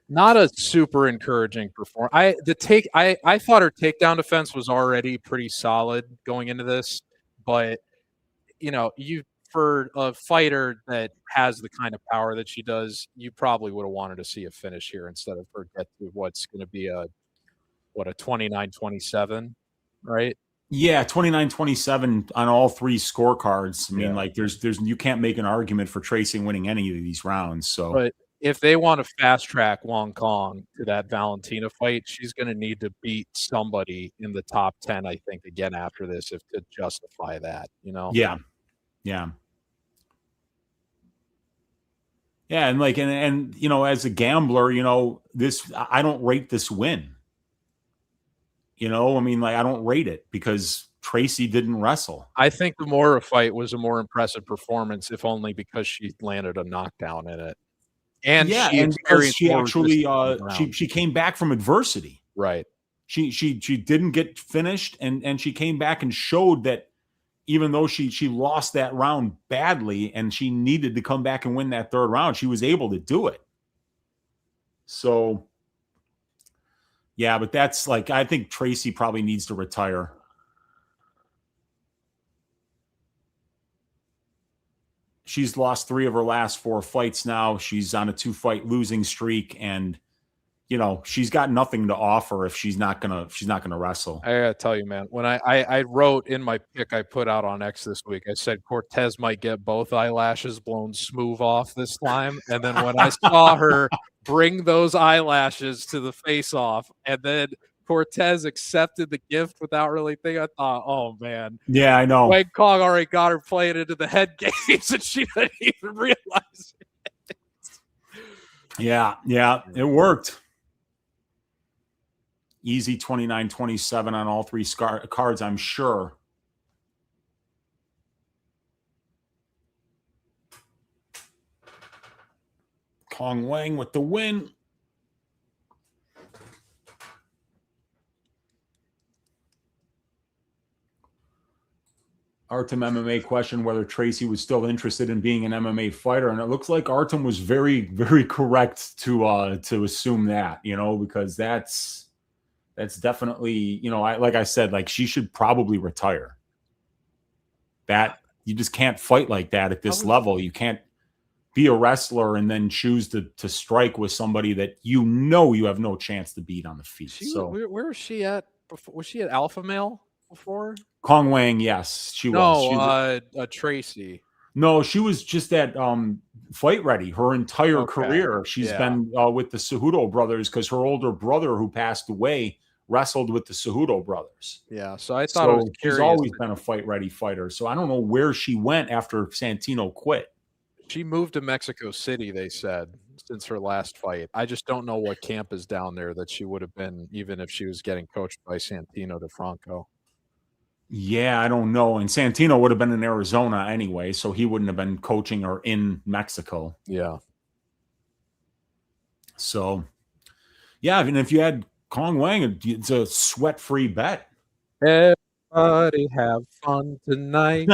not a super encouraging performance. I thought her takedown defense was already pretty solid going into this, but for a fighter that has the kind of power that she does, you probably would have wanted to see a finish here instead of her get to what's going to be a 29-27, right? Yeah, 29-27 on all three scorecards. I mean, there's you can't make an argument for Tracy winning any of these rounds. So, but if they want to fast track Wong Kong to that Valentina fight, she's going to need to beat somebody in the top 10, I think, again after this, if to justify that. Yeah. Yeah, and as a gambler, this I don't rate this win. I don't rate it because Tracy didn't wrestle. I think the Mora fight was a more impressive performance, if only because she landed a knockdown in it. And because she actually she came back from adversity. Right. She didn't get finished, and she came back and showed that even though she lost that round badly and she needed to come back and win that third round, she was able to do it. So, yeah, but that's I think Tracy probably needs to retire. She's lost 3 of her last 4 fights now. She's on a 2-fight losing streak, and she's got nothing to offer if she's not gonna wrestle. I gotta tell you, man, when I wrote in my pick I put out on X this week, I said Cortez might get both eyelashes blown smooth off this time. And then when I saw her bring those eyelashes to the face off, and then Cortez accepted the gift without really thinking, I thought, oh man. Yeah, I know. Wang Kong already got her playing into the head games and she didn't even realize it. Yeah, it worked. Easy 29-27 on all 3 cards, I'm sure. Kong Wang with the win. Artem MMA questioned whether Tracy was still interested in being an MMA fighter, and it looks like Artem was very, very correct to assume that, because that's definitely, like I said, like she should probably retire. That you just can't fight like that at this level. You can't be a wrestler and then choose to strike with somebody that you have no chance to beat on the feet. Where was she at before? Was she at Alpha Male before? Kong Wang, yes, she was. Tracy. No, she was just at Fight Ready her entire career. She's been with the Cejudo brothers because her older brother, who passed away, wrestled with the Cejudo brothers. Yeah, so I thought it was curious. She's always been a Fight Ready fighter. So I don't know where she went after Santino quit. She moved to Mexico City, they said, since her last fight. I just don't know what camp is down there that she would have been, even if she was getting coached by Santino DeFranco. Yeah, I don't know. And Santino would have been in Arizona anyway, so he wouldn't have been coaching her in Mexico. Yeah. So, yeah, I mean, if you had Kong Wang, it's a sweat-free bet. Everybody have fun tonight.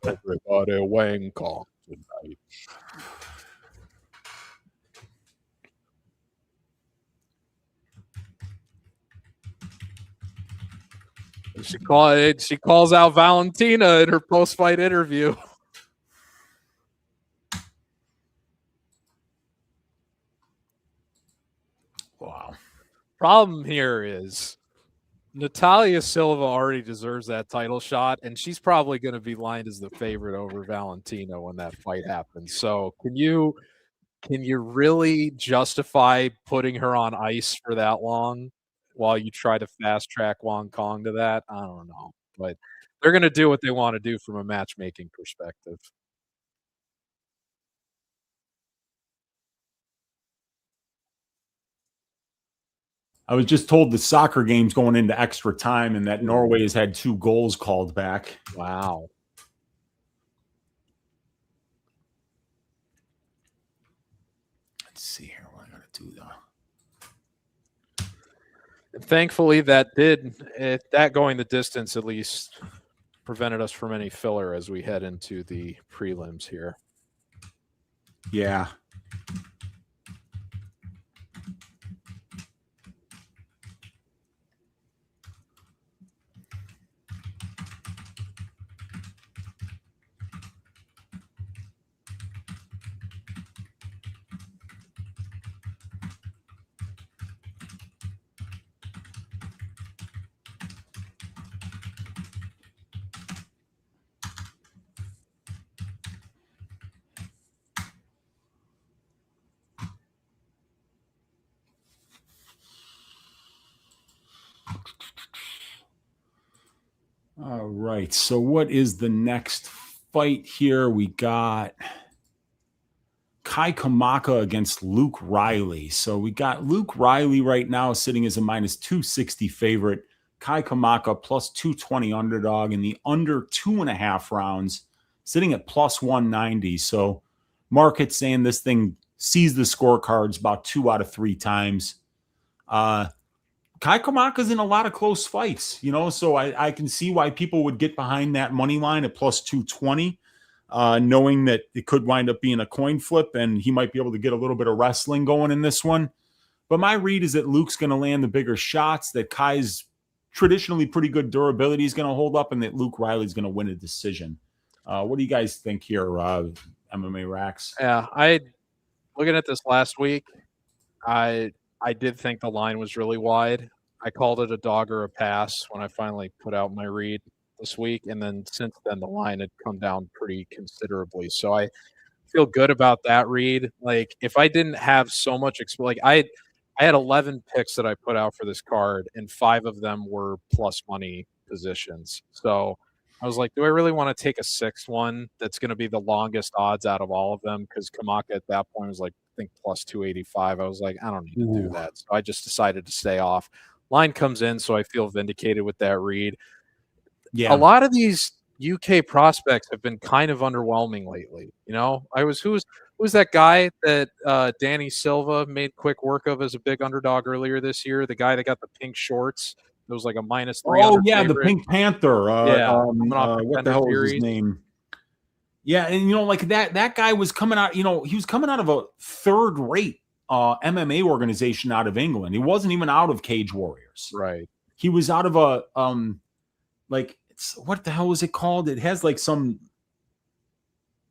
Everybody Wang Kong tonight. She calls out Valentina in her post-fight interview. Wow. Problem here is Natalia Silva already deserves that title shot, and she's probably going to be lined as the favorite over Valentina when that fight happens. So can you really justify putting her on ice for that long while you try to fast track Wong Kong to that? I don't know, but they're going to do what they want to do from a matchmaking perspective. I was just told the soccer game's going into extra time and that Norway has had 2 goals called back. Wow. Let's see here what I got to do though. Thankfully, that going the distance at least prevented us from any filler as we head into the prelims here. Yeah. All right. So what is the next fight here? We got Kai Kamaka against Luke Riley. So we got Luke Riley right now sitting as a -260 favorite. Kai Kamaka plus 220 underdog in the under 2.5 rounds, sitting at plus 190. So market saying this thing sees the scorecards about 2 out of 3 times. Kai Kamaka's in a lot of close fights, so I can see why people would get behind that money line at plus 220, knowing that it could wind up being a coin flip and he might be able to get a little bit of wrestling going in this one. But my read is that Luke's going to land the bigger shots, that Kai's traditionally pretty good durability is going to hold up, and that Luke Riley's going to win a decision. What do you guys think here, MMA Racks? Yeah, looking at this last week, I did think the line was really wide. I called it a dog or a pass when I finally put out my read this week. And then since then, the line had come down pretty considerably. So I feel good about that read. Like, if I didn't have so much I had 11 picks that I put out for this card, and 5 of them were plus money positions. So I was like, do I really want to take a 6th one that's going to be the longest odds out of all of them? Because Kamaka at that point was like, I think plus 285. I was like, I don't need to do that. So I just decided to stay off. Line comes in, so I feel vindicated with that read. Yeah. A lot of these UK prospects have been kind of underwhelming lately. Who who's that guy that Danny Silva made quick work of as a big underdog earlier this year? The guy that got the pink shorts. It was like a minus 300. Oh yeah, favorite. the Pink Panther. What the hell was series. his name? Yeah, and like that guy was coming out. He was coming out of a third-rate MMA organization out of England. He wasn't even out of Cage Warriors. Right. He was out of a what the hell was it called? It has like some,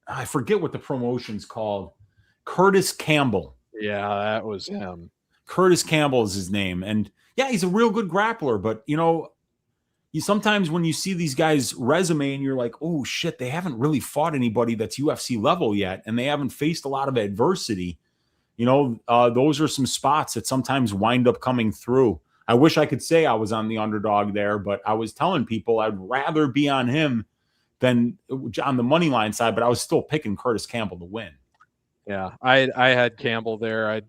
I forget what the promotion's called. Curtis Campbell. Yeah, that was him. Curtis Campbell is his name. And yeah, he's a real good grappler, but you sometimes when you see these guys' resume and you're like, oh shit, they haven't really fought anybody that's UFC level yet, and they haven't faced a lot of adversity. Those are some spots that sometimes wind up coming through. I wish I could say I was on the underdog there, but I was telling people I'd rather be on him than on the money line side, but I was still picking Curtis Campbell to win. Yeah, I had Campbell there.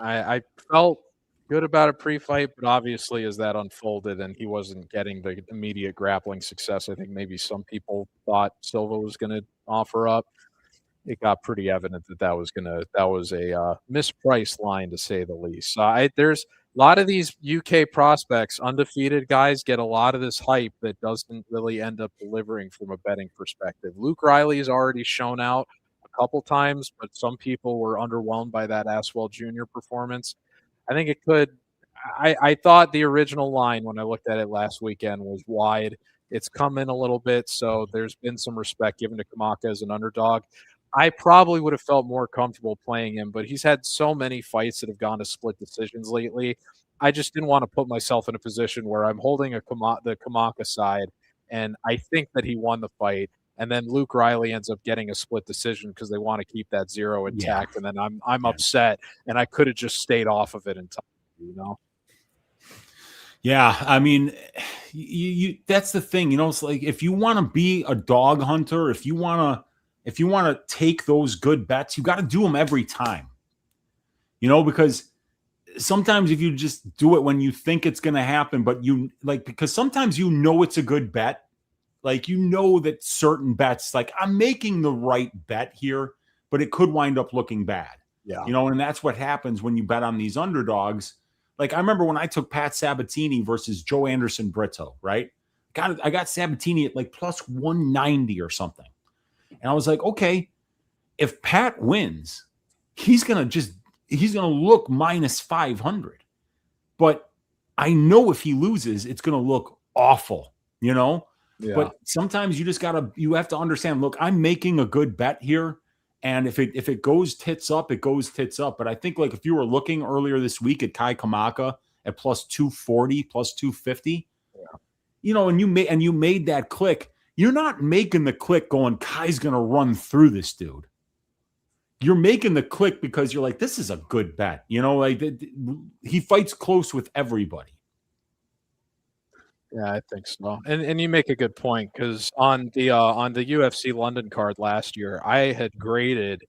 I felt good about a pre-fight, but obviously as that unfolded and he wasn't getting the immediate grappling success I think maybe some people thought Silva was going to offer up, it got pretty evident that was a mispriced line to say the least. There's a lot of these UK prospects, undefeated guys, get a lot of this hype that doesn't really end up delivering from a betting perspective. Luke Riley's already shown out a couple times, but some people were underwhelmed by that Aswell Jr. performance. I think it could. I thought the original line when I looked at it last weekend was wide. It's come in a little bit, so there's been some respect given to Kamaka as an underdog. I probably would have felt more comfortable playing him, but he's had so many fights that have gone to split decisions lately. I just didn't want to put myself in a position where I'm holding the Kamaka side, and I think that he won the fight. And then Luke Riley ends up getting a split decision because they want to keep that 0 intact. Yeah. And then I'm upset, and I could have just stayed off of it entirely, Yeah, I mean, you that's the thing, it's like if you want to be a dog hunter, if you want to take those good bets, you got to do them every time. Because sometimes if you just do it when you think it's going to happen, but because sometimes it's a good bet. Like, that certain bets, like I'm making the right bet here, but it could wind up looking bad. Yeah. And that's what happens when you bet on these underdogs. Like I remember when I took Pat Sabatini versus Joe Anderson Brito, right? I got Sabatini at like plus 190 or something. And I was like, okay, if Pat wins, he's going to look minus 500. But I know if he loses, it's going to look awful, Yeah. But sometimes you have to understand, look, I'm making a good bet here. And if it goes tits up, it goes tits up. But I think like if you were looking earlier this week at Kai Kamaka at plus 240, plus 250, and you made that click, you're not making the click going, Kai's going to run through this dude. You're making the click because you're like, this is a good bet. He fights close with everybody. Yeah, I think so. And you make a good point because on the UFC London card last year, I had graded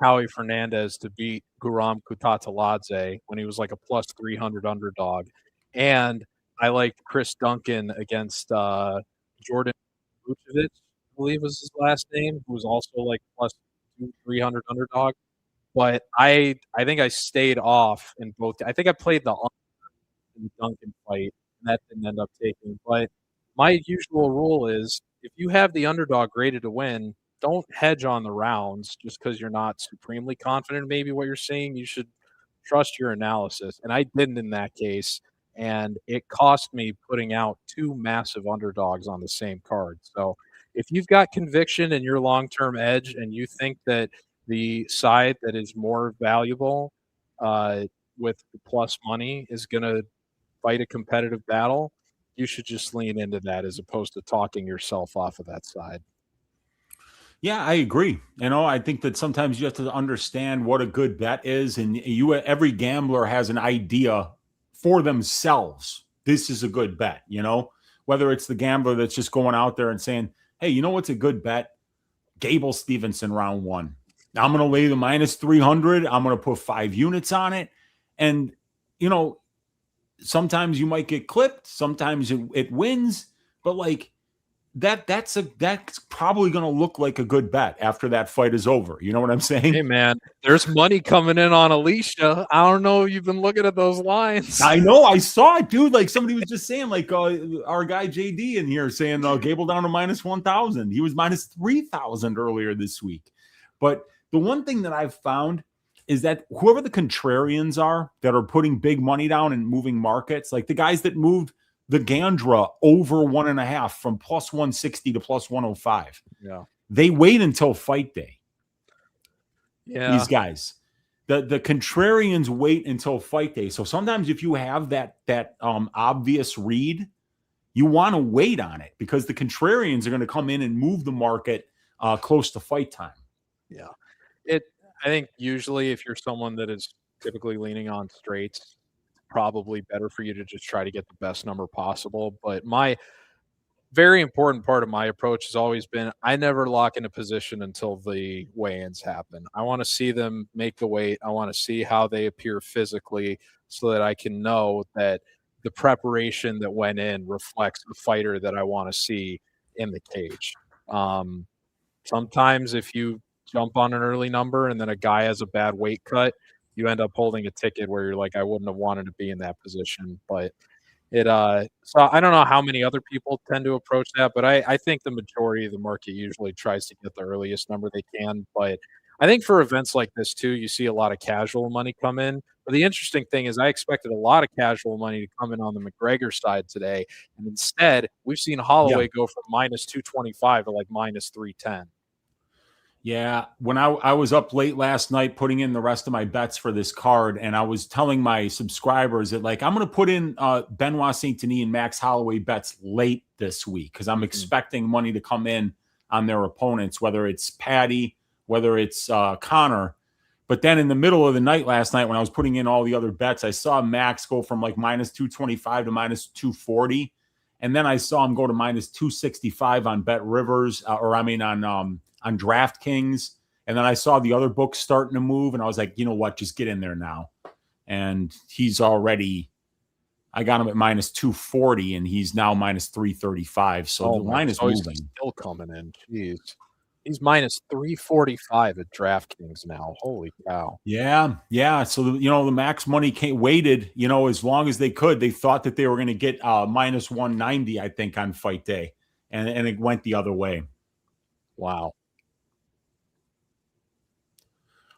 Howie Fernandez to beat Guram Kutateladze when he was like a plus 300 underdog. And I liked Chris Duncan against Jordan Vucevic, I believe was his last name, who was also like plus 300 underdog. But I think I stayed off in both. I think I played the under in the Duncan fight. That didn't end up taking. But my usual rule is if you have the underdog graded to win, don't hedge on the rounds just because you're not supremely confident in maybe what you're seeing. You should trust your analysis. And I didn't in that case. And it cost me putting out 2 massive underdogs on the same card. So if you've got conviction in your long-term edge and you think that the side that is more valuable with the plus money is going to fight a competitive battle, you should just lean into that as opposed to talking yourself off of that side. Yeah, I agree. I think that sometimes you have to understand what a good bet is, and every gambler has an idea for themselves. This is a good bet, whether it's the gambler that's just going out there and saying, hey, what's a good bet? Gable Steveson round 1. I'm going to lay the minus 300. I'm going to put 5 units on it. And, sometimes you might get clipped. Sometimes it wins. But, like, that's probably going to look like a good bet after that fight is over. You know what I'm saying? Hey man, there's money coming in on Elishah. I don't know if you've been looking at those lines. I know, I saw it, dude. Like somebody was just saying, like our guy JD in here saying Gable down to minus 1,000. He was minus 3,000 earlier this week. But the one thing that I've found is that whoever the contrarians are that are putting big money down and moving markets, like the guys that moved the Gandra over 1.5 from plus 160 to plus 105. Yeah. They wait until fight day. Yeah. These guys. The contrarians wait until fight day. So sometimes if you have that obvious read, you want to wait on it because the contrarians are going to come in and move the market close to fight time. Yeah. I think usually if you're someone that is typically leaning on straights, probably better for you to just try to get the best number possible. But my very important part of my approach has always been I never lock in a position until the weigh-ins happen. I want to see them make the weight. I want to see how they appear physically so that I can know that the preparation that went in reflects the fighter that I want to see in the cage. Sometimes if you jump on an early number and then a guy has a bad weight cut, you end up holding a ticket where you're like, I wouldn't have wanted to be in that position. But so I don't know how many other people tend to approach that, but I think the majority of the market usually tries to get the earliest number they can. But I think for events like this too, you see a lot of casual money come in. But the interesting thing is I expected a lot of casual money to come in on the McGregor side today. And instead, we've seen Holloway go from minus 225 to like minus 310. Yeah, when I was up late last night putting in the rest of my bets for this card, and I was telling my subscribers that, like, I'm going to put in Benoit Saint-Denis and Max Holloway bets late this week because I'm expecting money to come in on their opponents, whether it's Patty, whether it's Conor. But then in the middle of the night last night when I was putting in all the other bets, I saw Max go from like minus 225 to minus 240. And then I saw him go to minus 265 on Bet Rivers, on DraftKings. And then I saw the other books starting to move, and I was like, you know what, just get in there now. And he's already, I got him at minus 240, and he's now minus 335. So the line is moving. He's still coming in. Jeez. He's minus 345 at DraftKings now. Holy cow. Yeah. So, the max money waited, as long as they could. They thought that they were going to get minus 190, I think, on fight day. And it went the other way. Wow.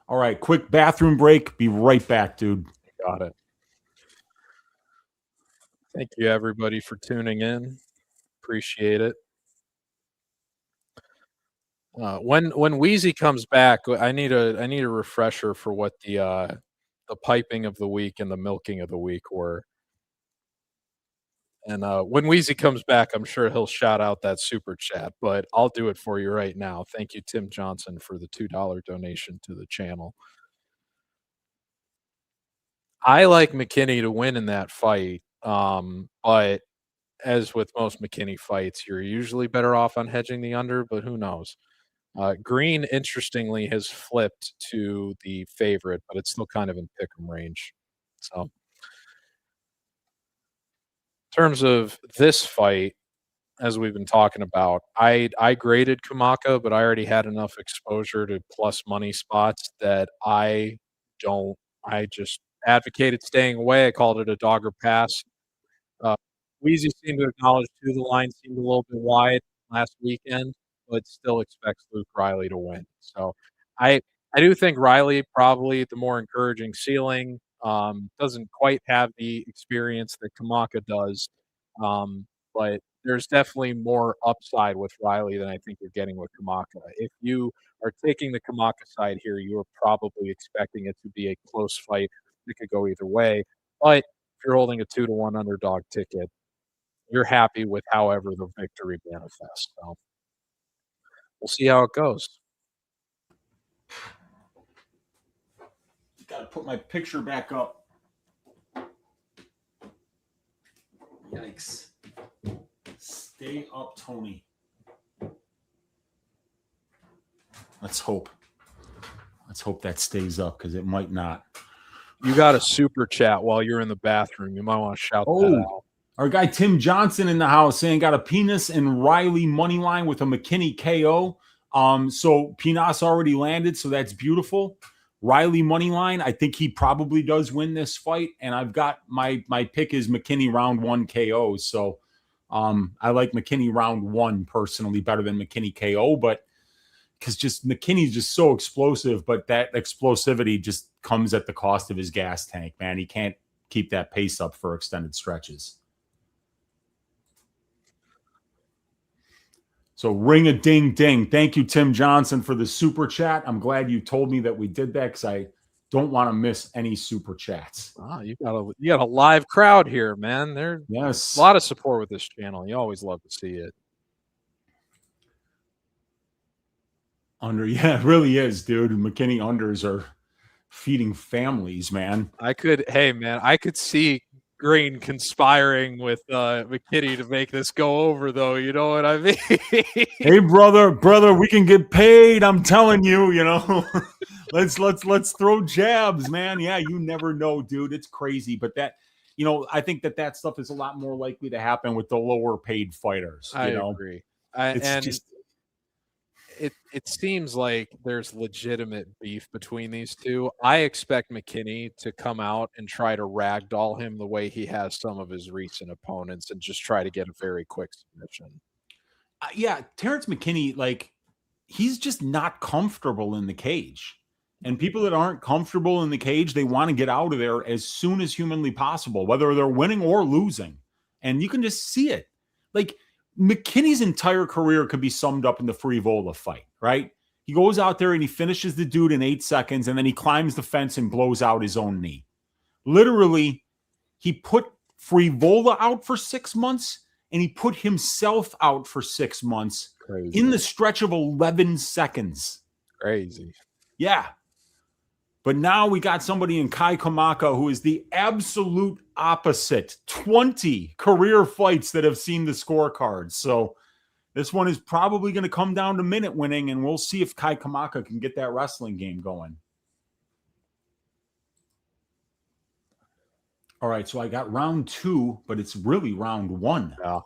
All right, quick bathroom break. Be right back, dude. Got it. Thank you, everybody, for tuning in. Appreciate it. When Wheezy comes back, I need a refresher for what the piping of the week and the milking of the week were. And when Wheezy comes back, I'm sure he'll shout out that super chat, but I'll do it for you right now. Thank you, Tim Johnson, for the $2 donation to the channel. I like McKinney to win in that fight, but as with most McKinney fights, you're usually better off on hedging the under, but who knows? Green, interestingly, has flipped to the favorite, but it's still kind of in pick'em range. So, in terms of this fight, as we've been talking about, I graded Kamaka, but I already had enough exposure to plus money spots that I just advocated staying away. I called it a dog or pass. Wheezy seemed to acknowledge too the line seemed a little bit wide last weekend, but still expects Luke Riley to win. So I do think Riley probably the more encouraging ceiling. Doesn't quite have the experience that Kamaka does, but there's definitely more upside with Riley than I think you're getting with Kamaka. If you are taking the Kamaka side here, you are probably expecting it to be a close fight. It could go either way. But if you're holding a 2-1 underdog ticket, you're happy with however the victory manifests. So we'll see how it goes. Got to put my picture back up. Yikes. Stay up, Tony. Let's hope that stays up because it might not. You got a super chat while you're in the bathroom. You might want to shout that out. Our guy Tim Johnson in the house saying got a Pinas and Riley money line with a McKinney KO. So Pinas already landed, so that's beautiful. Riley money line, I think he probably does win this fight, and I've got my pick is McKinney round 1 KO. So I like McKinney round 1 personally better than McKinney KO, but because just McKinney's just so explosive, but that explosivity just comes at the cost of his gas tank, man. He can't keep that pace up for extended stretches. So ring a ding ding. Thank you, Tim Johnson, for the super chat. I'm glad you told me that we did that because I don't want to miss any super chats. Oh, you got a live crowd here, man. There's a lot of support with this channel. You always love to see it. Yeah, it really is, dude. McKinney unders are feeding families, man. I could see Green conspiring with McKinney to make this go over, though. You know what I mean? Hey, brother, we can get paid. I'm telling you, let's throw jabs, man. Yeah, you never know, dude. It's crazy, but that, I think that stuff is a lot more likely to happen with the lower paid fighters. I agree. It seems like there's legitimate beef between these two. I expect McKinney to come out and try to ragdoll him the way he has some of his recent opponents and just try to get a very quick submission. Yeah, Terrence McKinney, he's just not comfortable in the cage. And people that aren't comfortable in the cage, they want to get out of there as soon as humanly possible, whether they're winning or losing. And you can just see it. McKinney's entire career could be summed up in the Frivola fight, right? He goes out there and he finishes the dude in 8 seconds, and then he climbs the fence and blows out his own knee. Literally, he put Frivola out for 6 months, and he put himself out for 6 months. Crazy. In the stretch of 11 seconds. Crazy. Yeah. But now we got somebody in Kai Kamaka who is the absolute opposite. 20 career fights that have seen the scorecards. So this one is probably going to come down to minute winning, and we'll see if Kai Kamaka can get that wrestling game going. All right, so I got round 2, but it's really round 1. Yeah,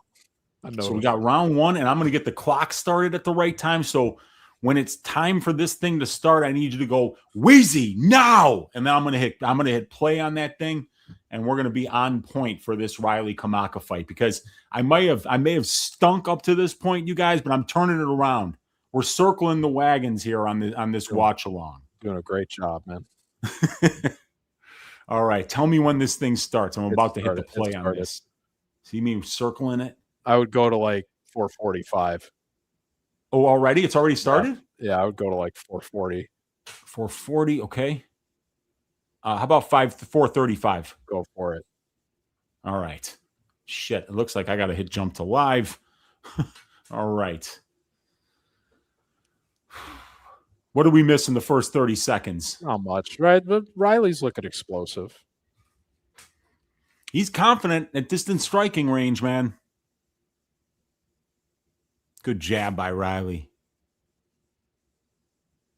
I know. So we got round 1, and I'm going to get the clock started at the right time. So when it's time for this thing to start, I need you to go Wheezy now, and then I'm gonna hit play on that thing, and we're gonna be on point for this Riley Kamaka fight because I may have stunk up to this point, you guys, but I'm turning it around. We're circling the wagons here on this watch along. Doing a great job, man. All right, tell me when this thing starts. I'm about to hit the play on this. See me circling it? I would go to 4:45. Oh, already? It's already started? Yeah, I would go to 4:40. 4:40, okay. How about 4:35? Go for it. All right. Shit, it looks like I got to hit jump to live. All right. What did we miss in the first 30 seconds? Not much, right? But Riley's looking explosive. He's confident at distance striking range, man. Good jab by Riley.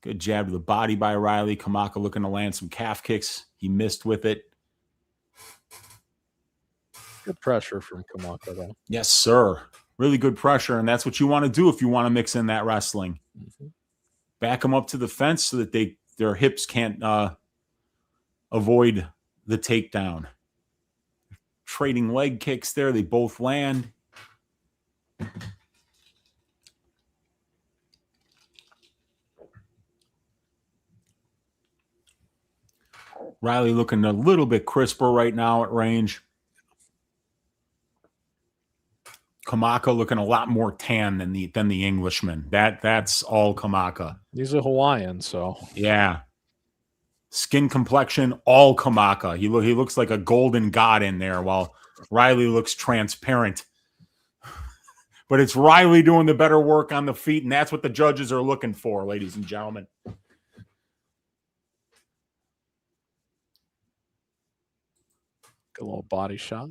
Good jab to the body by Riley. Kamaka looking to land some calf kicks. He missed with it. Good pressure from Kamaka, though. Yes, sir. Really good pressure, and that's what you want to do if you want to mix in that wrestling. Mm-hmm. Back them up to the fence so that their hips can't avoid the takedown. Trading leg kicks there. They both land. Riley looking a little bit crisper right now at range. Kamaka looking a lot more tan than the Englishman. That's all Kamaka. He's a Hawaiian, so yeah. Skin complexion, all Kamaka. He looks like a golden god in there, while Riley looks transparent. But it's Riley doing the better work on the feet, and that's what the judges are looking for, ladies and gentlemen. A little body shot.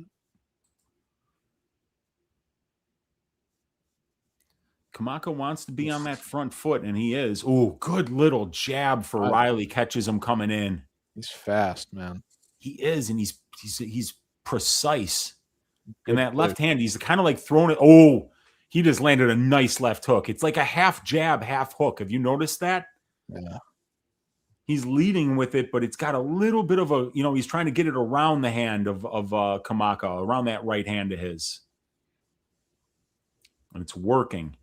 Kamaka wants to be on that front foot, and he is. Oh, good little jab for Riley. Catches him coming in. He's fast, man. He is, and he's precise. And that left hand, he's kind of like throwing it. Oh, he just landed a nice left hook. It's like a half jab, half hook. Have you noticed that? Yeah. He's leading with it, but it's got a little bit of a, he's trying to get it around the hand of Kamaka, around that right hand of his. And it's working.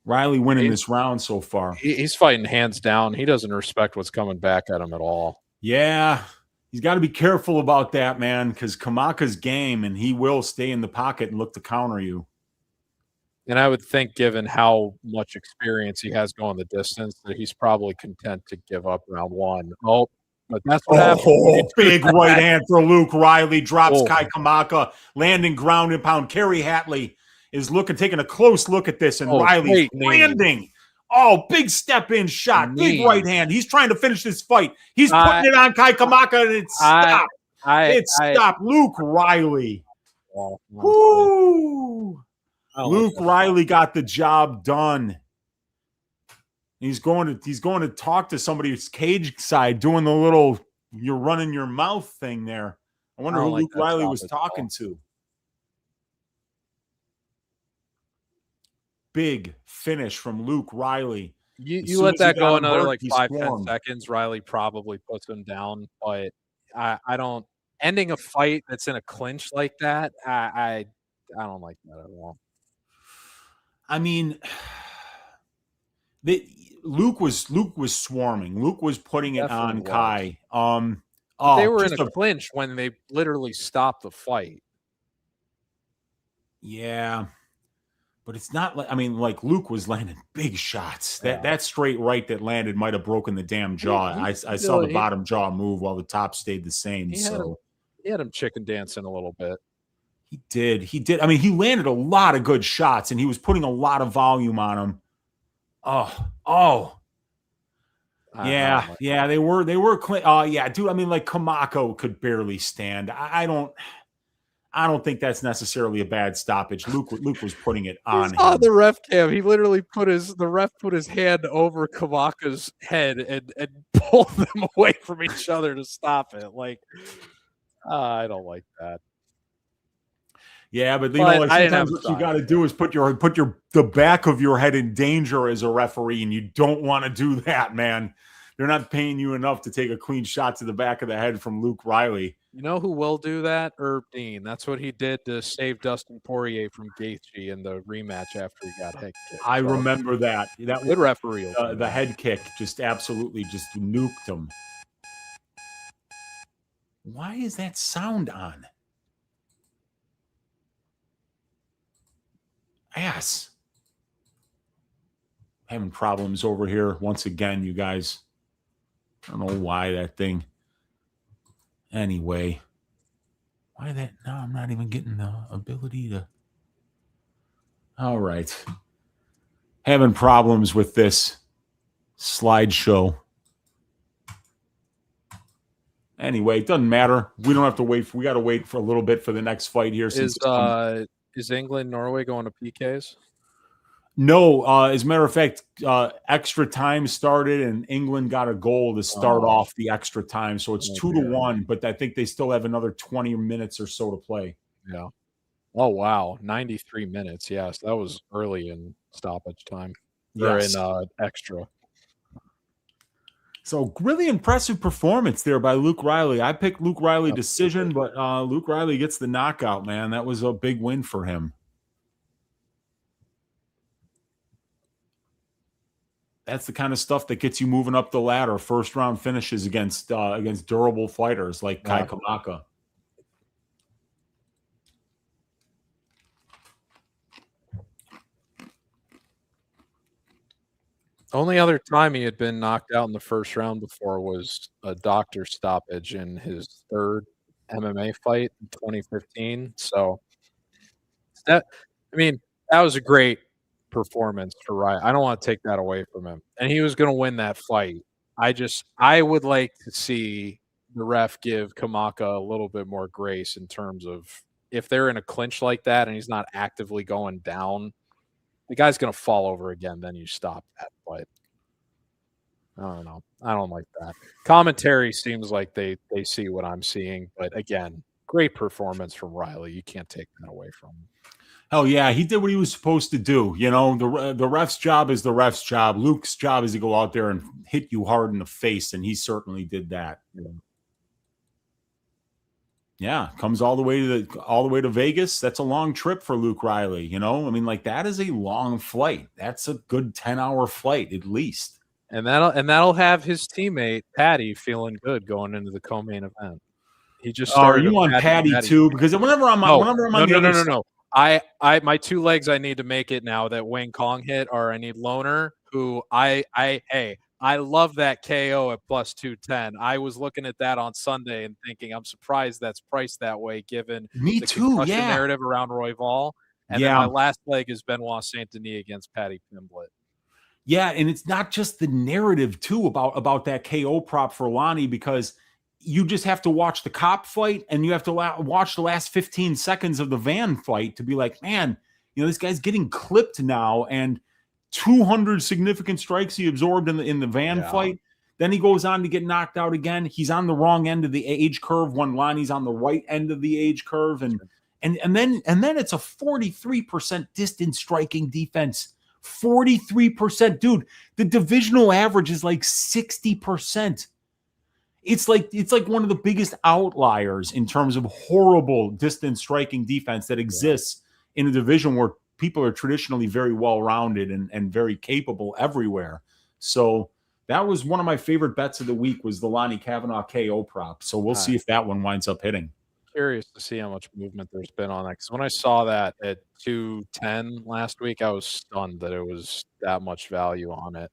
Riley winning this round so far. He's fighting hands down. He doesn't respect what's coming back at him at all. Yeah. He's got to be careful about that, man, because Kamaka's game, and he will stay in the pocket and look to counter you. And I would think, given how much experience he has going the distance, that he's probably content to give up round one. Oh, but that's what happened. Big right hand for Luke Riley. Drops Kai Kamaka, landing ground and pound. Kerry Hatley is taking a close look at this, and Riley's landing. Oh, big step in shot. Big right hand. He's trying to finish this fight. He's putting it on Kai Kamaka, and it stopped. It stopped. Luke Riley. Woo! Luke Riley got the job done. He's going to talk to somebody's cage side, doing the little "you're running your mouth" thing there. I wonder who Luke Riley was talking to. Big finish from Luke Riley. You let that go another like 5-10 seconds, Riley probably puts him down. But I don't ending a fight that's in a clinch like that. I don't like that at all. I mean, Luke was swarming. Luke was putting it on Kai. They were in a clinch when they literally stopped the fight. Yeah. But it's not like Luke was landing big shots. That straight right that landed might have broken the damn jaw. I saw the bottom jaw move while the top stayed the same. He had him chicken dancing a little bit. He did. I mean, he landed a lot of good shots, and he was putting a lot of volume on him. Yeah, they were. Yeah, dude. I mean, like Kamaka could barely stand. I don't think that's necessarily a bad stoppage. Luke was putting it on him. On the ref cam, he literally the ref put his hand over Kamaka's head and pulled them away from each other to stop it. Like, I don't like that. Yeah, but sometimes what you got to do is put the back of your head in danger as a referee, and you don't want to do that, man. They're not paying you enough to take a clean shot to the back of the head from Luke Riley. You know who will do that? Herb Dean. That's what he did to save Dustin Poirier from Gaethje in the rematch after he got head kicked. I remember that. That good referee. The head kick just absolutely just nuked him. Why is that sound on? Ass. Having problems over here once again, you guys. I don't know why that thing. Anyway, why that? No, I'm not even getting the ability to. All right. Having problems with this slideshow. Anyway, it doesn't matter. We don't have to wait. We got to wait for a little bit for the next fight here. Is England, Norway going to PKs? No, as a matter of fact, extra time started and England got a goal to start off the extra time. So it's 2-1, but I think they still have another 20 minutes or so to play. Yeah. Oh, wow. 93 minutes. Yes, that was early in stoppage time. Yes. Or in extra. So really impressive performance there by Luke Riley. I picked Luke Riley decision, but Luke Riley gets the knockout, man. That was a big win for him. That's the kind of stuff that gets you moving up the ladder. First round finishes against durable fighters like Kai Kamaka. Only other time he had been knocked out in the first round before was a doctor stoppage in his third MMA fight in 2015. So that was a great performance for Ryan. I don't want to take that away from him. And he was going to win that fight. I would like to see the ref give Kamaka a little bit more grace in terms of if they're in a clinch like that and he's not actively going down, the guy's going to fall over again, then you stop that. But I don't know. I don't like that. Commentary seems like they see what I'm seeing. But again, great performance from Riley. You can't take that away from him. Hell yeah, he did what he was supposed to do. You know, the ref's job is the ref's job. Luke's job is to go out there and hit you hard in the face, and he certainly did that. Yeah, comes all the way to Vegas. That's a long trip for Luke Riley. You know, I mean, like that is a long flight. That's a good 10-hour flight at least. And that'll have his teammate Patty feeling good going into the co-main event. He just started. Are you on Patty too? Because whenever I'm on no. I my two legs I need to make it now that Wang Cong hit are I need Loner, who I love that KO at plus 210. I was looking at that on Sunday and thinking I'm surprised that's priced that way given the concussion narrative around Royval. And then my last leg is Benoit Saint-Denis against Patty Pimblett. Yeah, and it's not just the narrative too about that KO prop for Lonnie, because you just have to watch the cop fight and you have to watch the last 15 seconds of the van fight to be like, man, you know, this guy's getting clipped now, and 200 significant strikes he absorbed in the van fight. Then he goes on to get knocked out again. He's on the wrong end of the age curve when Lonnie's on the right end of the age curve, and then it's a 43% distance striking defense. 43%, dude. The divisional average is like 60%. It's like one of the biggest outliers in terms of horrible distance striking defense that exists in a division where people are traditionally very well-rounded and very capable everywhere. So that was one of my favorite bets of the week, was the Lonnie Kavanaugh KO prop. So we'll see if that one winds up hitting. Curious to see how much movement there's been on that, because when I saw that at 210 last week, I was stunned that it was that much value on it.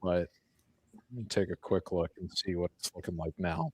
But let me take a quick look and see what it's looking like now.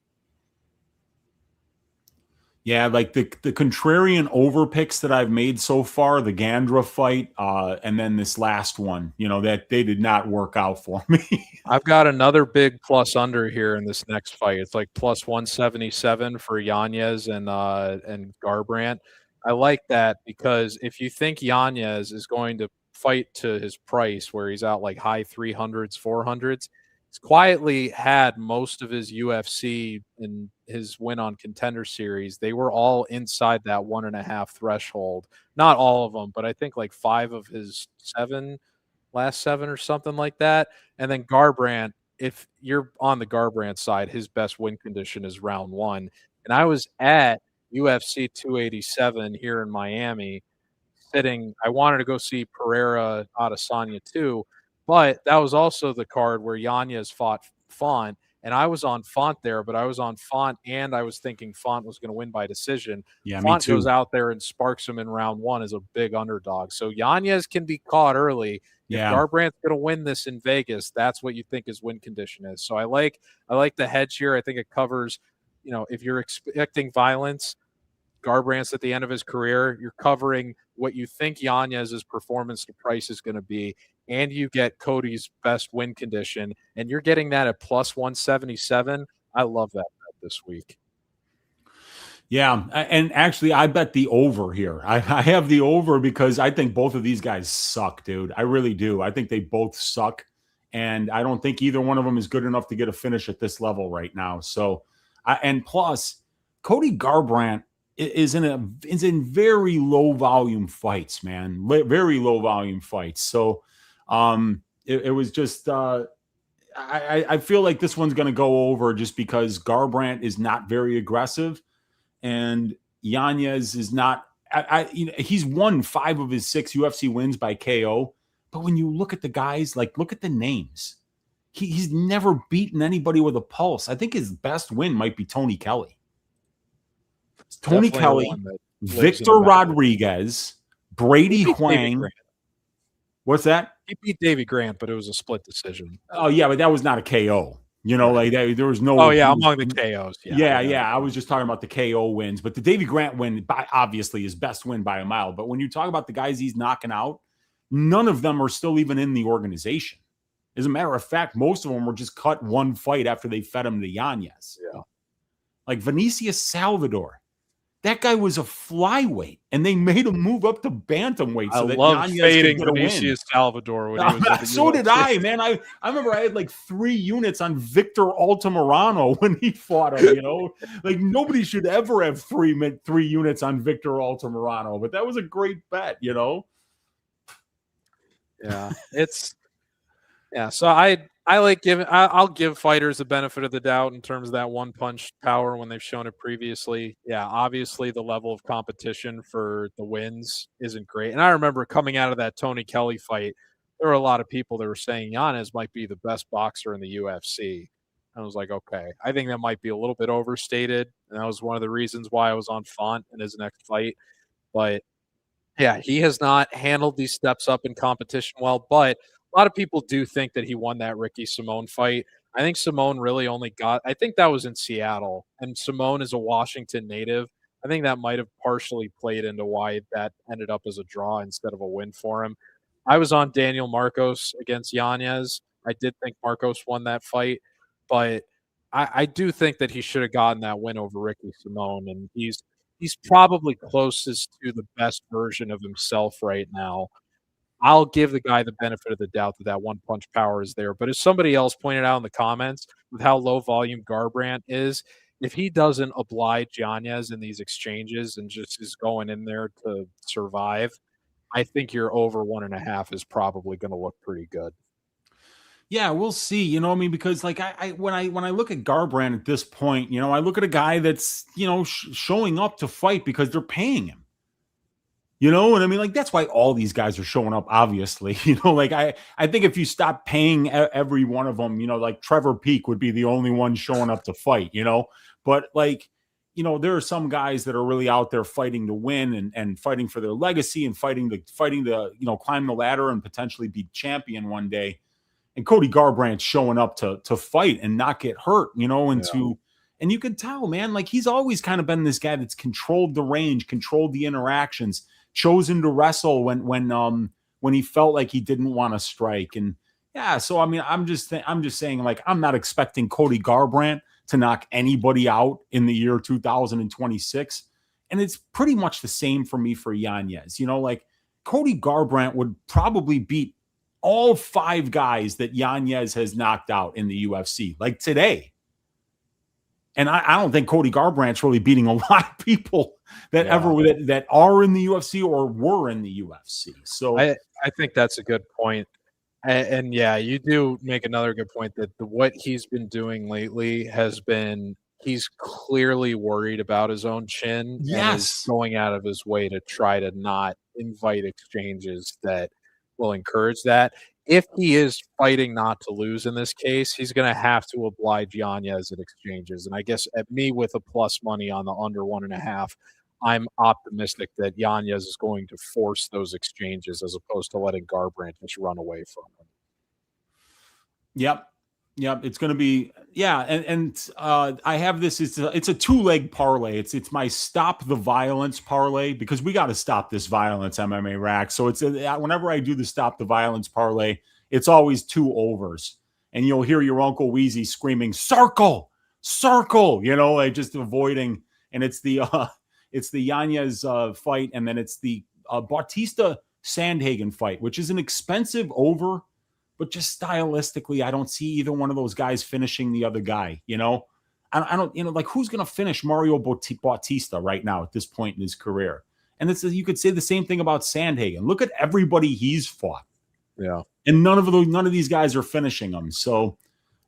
Yeah, like the contrarian over picks that I've made so far, the Gandra fight, and then this last one, you know, that they did not work out for me. I've got another big plus under here in this next fight. It's like plus 177 for Yanez and Garbrandt. I like that because if you think Yanez is going to fight to his price where he's out like high 300s, 400s, he's quietly had most of his UFC and his win on Contender Series. They were all inside that 1.5 threshold. Not all of them, but I think like 5 of his last 7 or something like that. And then Garbrandt, if you're on the Garbrandt side, his best win condition is round 1. And I was at UFC 287 here in Miami sitting. I wanted to go see Pereira Adesanya too, but that was also the card where Yanez fought Font, and I was on Font there, but I was on Font, and I was thinking Font was going to win by decision. Yeah, Font goes out there and sparks him in round 1 as a big underdog. So Yanez can be caught early. Yeah. If Garbrandt's going to win this in Vegas, that's what you think his win condition is. So I like the hedge here. I think it covers, you know, if you're expecting violence, Garbrandt's at the end of his career, you're covering what you think Yanez's performance to price is going to be, and you get Cody's best win condition, and you're getting that at plus 177. I love that bet this week. Yeah, and actually, I bet the over here. I have the over because I think both of these guys suck, dude. I really do. I think they both suck, and I don't think either one of them is good enough to get a finish at this level right now. So, and plus, Cody Garbrandt is in very low volume fights, man. Very low volume fights. So, it was just. I feel like this one's going to go over just because Garbrandt is not very aggressive. And Yanez is not. He's won 5 of his 6 UFC wins by KO. But when you look at the guys, like look at the names, he's never beaten anybody with a pulse. I think his best win might be Tony Kelly. It's Tony Kelly, Victor Rodriguez, Brady Wang. What's that? He beat Davey Grant, but it was a split decision. Oh yeah, but that was not a KO. You know, like there was no. Oh yeah, among the KOs. Yeah. I was just talking about the KO wins, but the Davey Grant win, obviously his best win by a mile. But when you talk about the guys he's knocking out, none of them are still even in the organization. As a matter of fact, most of them were just cut one fight after they fed him to Yanez. Yeah, like Vinicius Salvador. that guy was a flyweight, and they made him move up to bantamweight so that love Yanez fading could get a win. Benicio Salvador when he was at the So UFC. did I, man. I remember I had like 3 units on Victor Altamirano when he fought him, Like nobody should ever have 3 units on Victor Altamirano, but that was a great bet, Yeah, so I like giving. I'll give fighters the benefit of the doubt in terms of that one punch power when they've shown it previously. Yeah, obviously the level of competition for the wins isn't great. And I remember coming out of that Tony Kelly fight, there were a lot of people that were saying Yanez might be the best boxer in the UFC. I was like, okay, I think that might be a little bit overstated, and that was one of the reasons why I was on Font in his next fight. But yeah, he has not handled these steps up in competition well, but a lot of people do think that he won that Ricky Simone fight. I think Simone really only I think that was in Seattle, and Simone is a Washington native. I think that might have partially played into why that ended up as a draw instead of a win for him. I was on Daniel Marcos against Yanez. I did think Marcos won that fight, but I do think that he should have gotten that win over Ricky Simone, and he's probably closest to the best version of himself right now. I'll give the guy the benefit of the doubt that one punch power is there. But as somebody else pointed out in the comments, with how low volume Garbrandt is, if he doesn't oblige Yanez in these exchanges and just is going in there to survive, I think your over 1.5 is probably going to look pretty good. Yeah, we'll see. Because like when I look at Garbrandt at this point, I look at a guy that's showing up to fight because they're paying him. You know what I mean? Like, that's why all these guys are showing up, obviously. Like I think if you stop paying every one of them, like Trevor Peak would be the only one showing up to fight, But like, there are some guys that are really out there fighting to win and fighting for their legacy and fighting to climb the ladder and potentially be champion one day. And Cody Garbrandt's showing up to fight and not get hurt, and you could tell, man, like he's always kind of been this guy that's controlled the range, controlled the interactions, chosen to wrestle when he felt like he didn't want to strike. And yeah, so I mean, I'm just saying, like, I'm not expecting Cody Garbrandt to knock anybody out in the year 2026. And it's pretty much the same for me for Yanez. Like Cody Garbrandt would probably beat all 5 guys that Yanez has knocked out in the UFC, like today. And I don't think Cody Garbrandt's really beating a lot of people that that are in the UFC or were in the UFC. So I think that's a good point. And yeah, you do make another good point that what he's been doing lately has been, he's clearly worried about his own chin. Yes. And is going out of his way to try to not invite exchanges that will encourage that. If he is fighting not to lose in this case, he's going to have to oblige Yanez at exchanges. And I guess at me with a plus money on the under 1.5, I'm optimistic that Yanez is going to force those exchanges as opposed to letting Garbrandt just run away from him. Yep. It's going to be, and I have this. It's a 2-leg parlay. It's my stop the violence parlay, because we got to stop this violence MMA rack. So it's whenever I do the stop the violence parlay, it's always 2 overs, and you'll hear your Uncle Wheezy screaming circle, like just avoiding. And it's the Yanez fight, and then it's the Bautista Sandhagen fight, which is an expensive over. But just stylistically, I don't see either one of those guys finishing the other guy. I don't, like who's going to finish Mario Bautista right now at this point in his career? And you could say the same thing about Sandhagen. Look at everybody he's fought. Yeah. And none of these guys are finishing him. So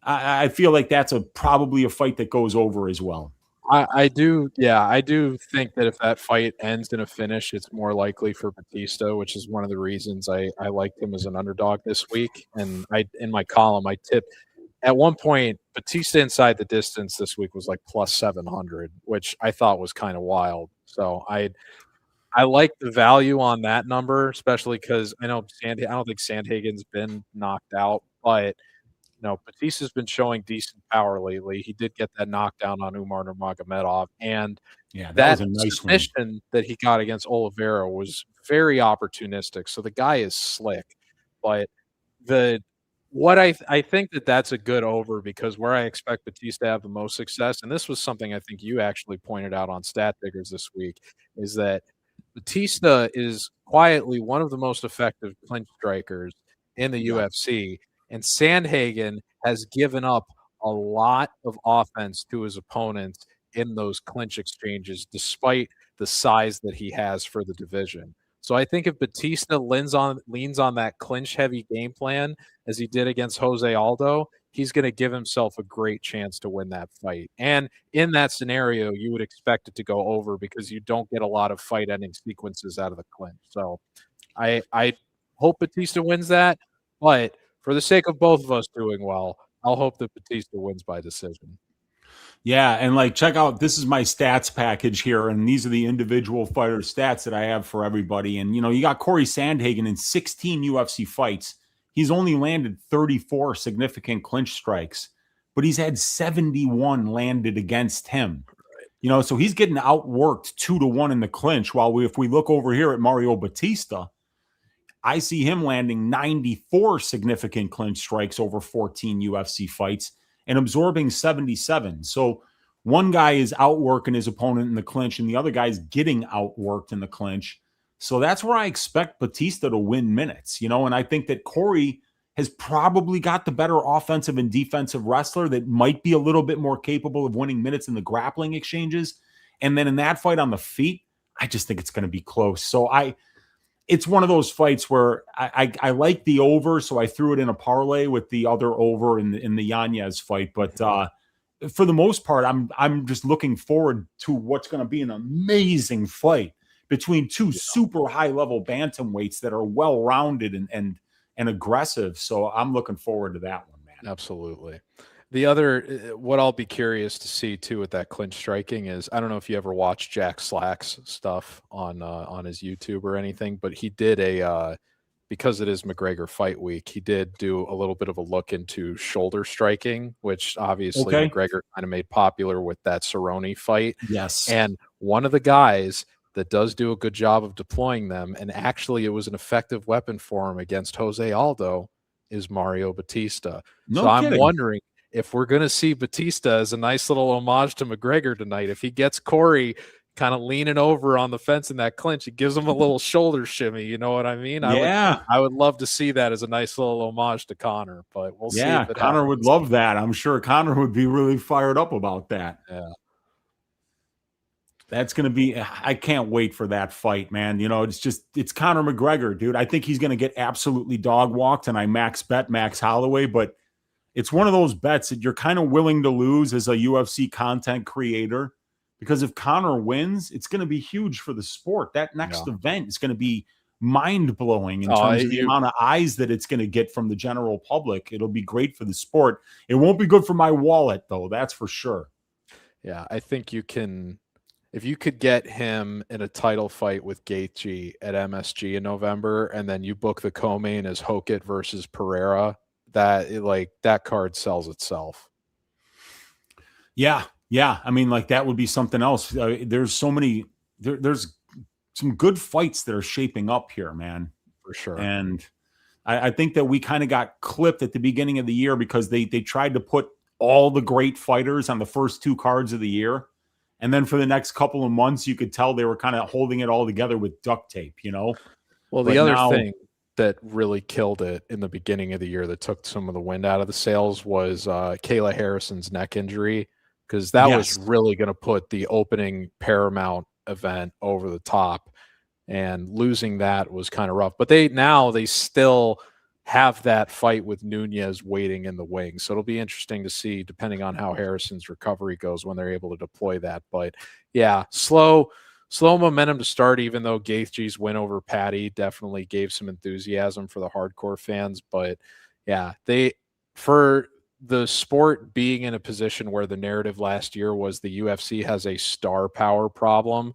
I feel like that's probably a fight that goes over as well. I do think that if that fight ends in a finish, it's more likely for Batista, which is one of the reasons I liked him as an underdog this week. And in my column, I tipped at one point Batista inside the distance this week was like plus 700, which I thought was kind of wild. So I like the value on that number, especially because I don't think Sandhagen's been knocked out, but Batista's been showing decent power lately. He did get that knockdown on Umar Nurmagomedov, and that was a nice submission that he got against Oliveira was very opportunistic. So the guy is slick, but the What I think that's a good over, because where I expect Batista to have the most success, and this was something I think you actually pointed out on Stat Diggers this week, is that Batista is quietly one of the most effective clinch strikers in the UFC, and Sandhagen has given up a lot of offense to his opponents in those clinch exchanges, despite the size that he has for the division. So I think if Batista leans on that clinch-heavy game plan, as he did against Jose Aldo, he's going to give himself a great chance to win that fight. And in that scenario, you would expect it to go over because you don't get a lot of fight-ending sequences out of the clinch. So I hope Batista wins that, but for the sake of both of us doing well, I'll hope that Batista wins by decision. Yeah, and like check out, this is my stats package here, and these are the individual fighter stats that I have for everybody. And you got Corey Sandhagen in 16 UFC fights. He's only landed 34 significant clinch strikes, but he's had 71 landed against him. So he's getting outworked 2-1 in the clinch. While if we look over here at Mario Batista, I see him landing 94 significant clinch strikes over 14 UFC fights and absorbing 77. So one guy is outworking his opponent in the clinch, and the other guy's getting outworked in the clinch. So that's where I expect Batista to win minutes, and I think that Corey has probably got the better offensive and defensive wrestler that might be a little bit more capable of winning minutes in the grappling exchanges. And then in that fight on the feet, I just think it's going to be close. So it's one of those fights where I like the over, so I threw it in a parlay with the other over in the Yanez fight. But for the most part, I'm just looking forward to what's going to be an amazing fight between two super high-level bantamweights that are well-rounded and aggressive. So I'm looking forward to that one, man. Absolutely. The other, what I'll be curious to see too with that clinch striking is, I don't know if you ever watched Jack Slack's stuff on his YouTube or anything, but he did because it is McGregor fight week, he did do a little bit of a look into shoulder striking, which obviously McGregor kind of made popular with that Cerrone fight. Yes. And one of the guys that does do a good job of deploying them, and actually it was an effective weapon for him against Jose Aldo, is Mario Batista. No so kidding. I'm wondering if we're going to see Batista as a nice little homage to McGregor tonight. If he gets Corey kind of leaning over on the fence in that clinch, it gives him a little shoulder shimmy. You know what I mean? Yeah. I would love to see that as a nice little homage to Conor, but we'll see. Yeah, if it Conor happens. would love that. I'm sure Conor would be really fired up about that. Yeah. That's going to be, I can't wait for that fight, man. It's Conor McGregor, dude. I think he's going to get absolutely dog walked, and I max bet Max Holloway, but it's one of those bets that you're kind of willing to lose as a UFC content creator, because if Conor wins, it's going to be huge for the sport. That next event is going to be mind-blowing in terms of the amount of eyes that it's going to get from the general public. It'll be great for the sport. It won't be good for my wallet, though. That's for sure. Yeah, I think you can. If you could get him in a title fight with Gaethje at MSG in November, and then you book the co-main as Hokit versus Pereira, that card sells itself. Yeah. I mean, that would be something else. There's so many. There's some good fights that are shaping up here, man. For sure. And I think that we kind of got clipped at the beginning of the year because they tried to put all the great fighters on the first two cards of the year. And then for the next couple of months, you could tell they were kind of holding it all together with duct tape, Well, the other thing that really killed it in the beginning of the year that took some of the wind out of the sails was Kayla Harrison's neck injury, because that was really going to put the opening Paramount event over the top, and losing that was kind of rough. But they still have that fight with Nunez waiting in the wings. So it'll be interesting to see, depending on how Harrison's recovery goes, when they're able to deploy that. But yeah, slow momentum to start, even though Gaethje's win over Patty definitely gave some enthusiasm for the hardcore fans. But yeah, for the sport being in a position where the narrative last year was the UFC has a star power problem,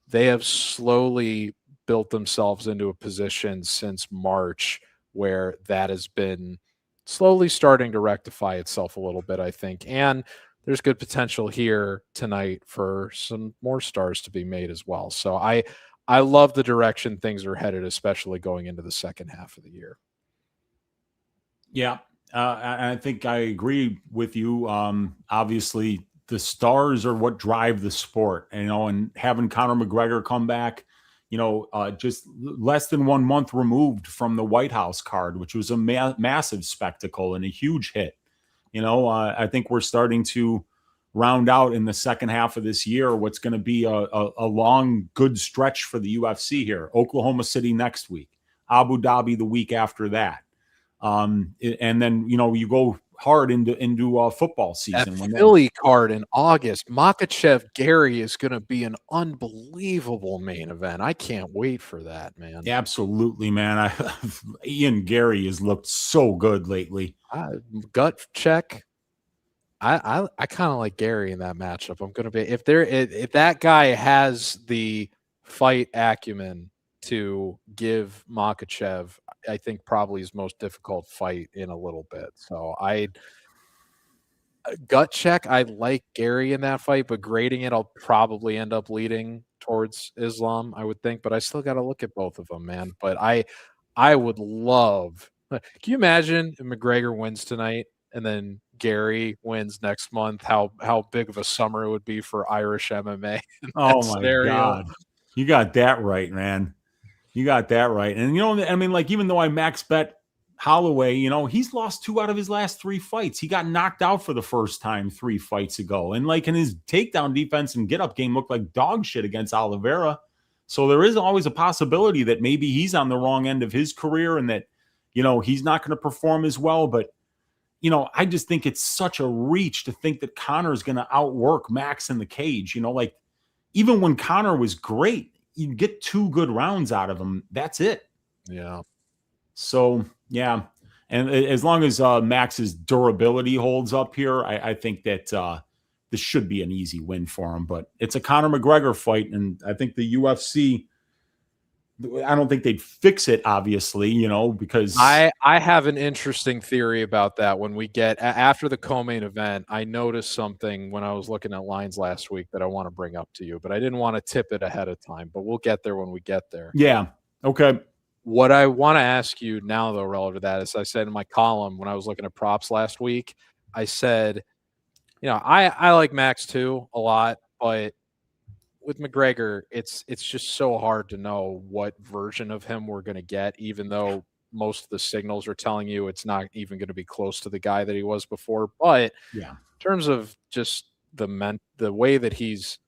they have slowly built themselves into a position since March where that has been slowly starting to rectify itself a little bit, I think. And there's good potential here tonight for some more stars to be made as well. So I love the direction things are headed, especially going into the second half of the year. Yeah. I think I agree with you. Obviously, the stars are what drive the sport, and having Conor McGregor come back, just less than 1 month removed from the White House card, which was a massive spectacle and a huge hit. I think we're starting to round out in the second half of this year what's going to be a long, good stretch for the UFC here. Oklahoma City next week, Abu Dhabi the week after that. And then, you go hard into football season. That Philly card in August, Makhachev Gary is going to be an unbelievable main event. I can't wait for that, man. Absolutely, man. Ian Gary has looked so good lately. Gut check. I kind of like Gary in that matchup. I'm going to be if that guy has the fight acumen to give Makhachev, I think probably his most difficult fight in a little bit. So gut check. I like Gary in that fight, but grading it, I'll probably end up leading towards Islam, I would think. But I still got to look at both of them, man. But I would love. Can you imagine if McGregor wins tonight and then Gary wins next month? How big of a summer it would be for Irish MMA? Oh my God, you got that right, man. You got that right. And, even though I max bet Holloway, he's lost 2 out of his last 3 fights. He got knocked out for the first time 3 fights ago. And in his takedown defense and get up game looked like dog shit against Oliveira. So there is always a possibility that maybe he's on the wrong end of his career and that, he's not going to perform as well. But, I just think it's such a reach to think that Conor is going to outwork Max in the cage. Even when Conor was great, you get 2 good rounds out of him. That's it. Yeah. So, yeah. And as long as Max's durability holds up here, I think that this should be an easy win for him. But it's a Conor McGregor fight, and I think the UFC, I don't think they'd fix it, obviously, because I have an interesting theory about that. When we get after the co-main event, I noticed something when I was looking at lines last week that I want to bring up to you, but I didn't want to tip it ahead of time, but we'll get there when we get there. Yeah. Okay. What I want to ask you now, though, relative to that, is I said in my column when I was looking at props last week, I said, I like Max too a lot, but with McGregor, it's just so hard to know what version of him we're going to get, even though most of the signals are telling you it's not even going to be close to the guy that he was before. But yeah, in terms of just the way that he's,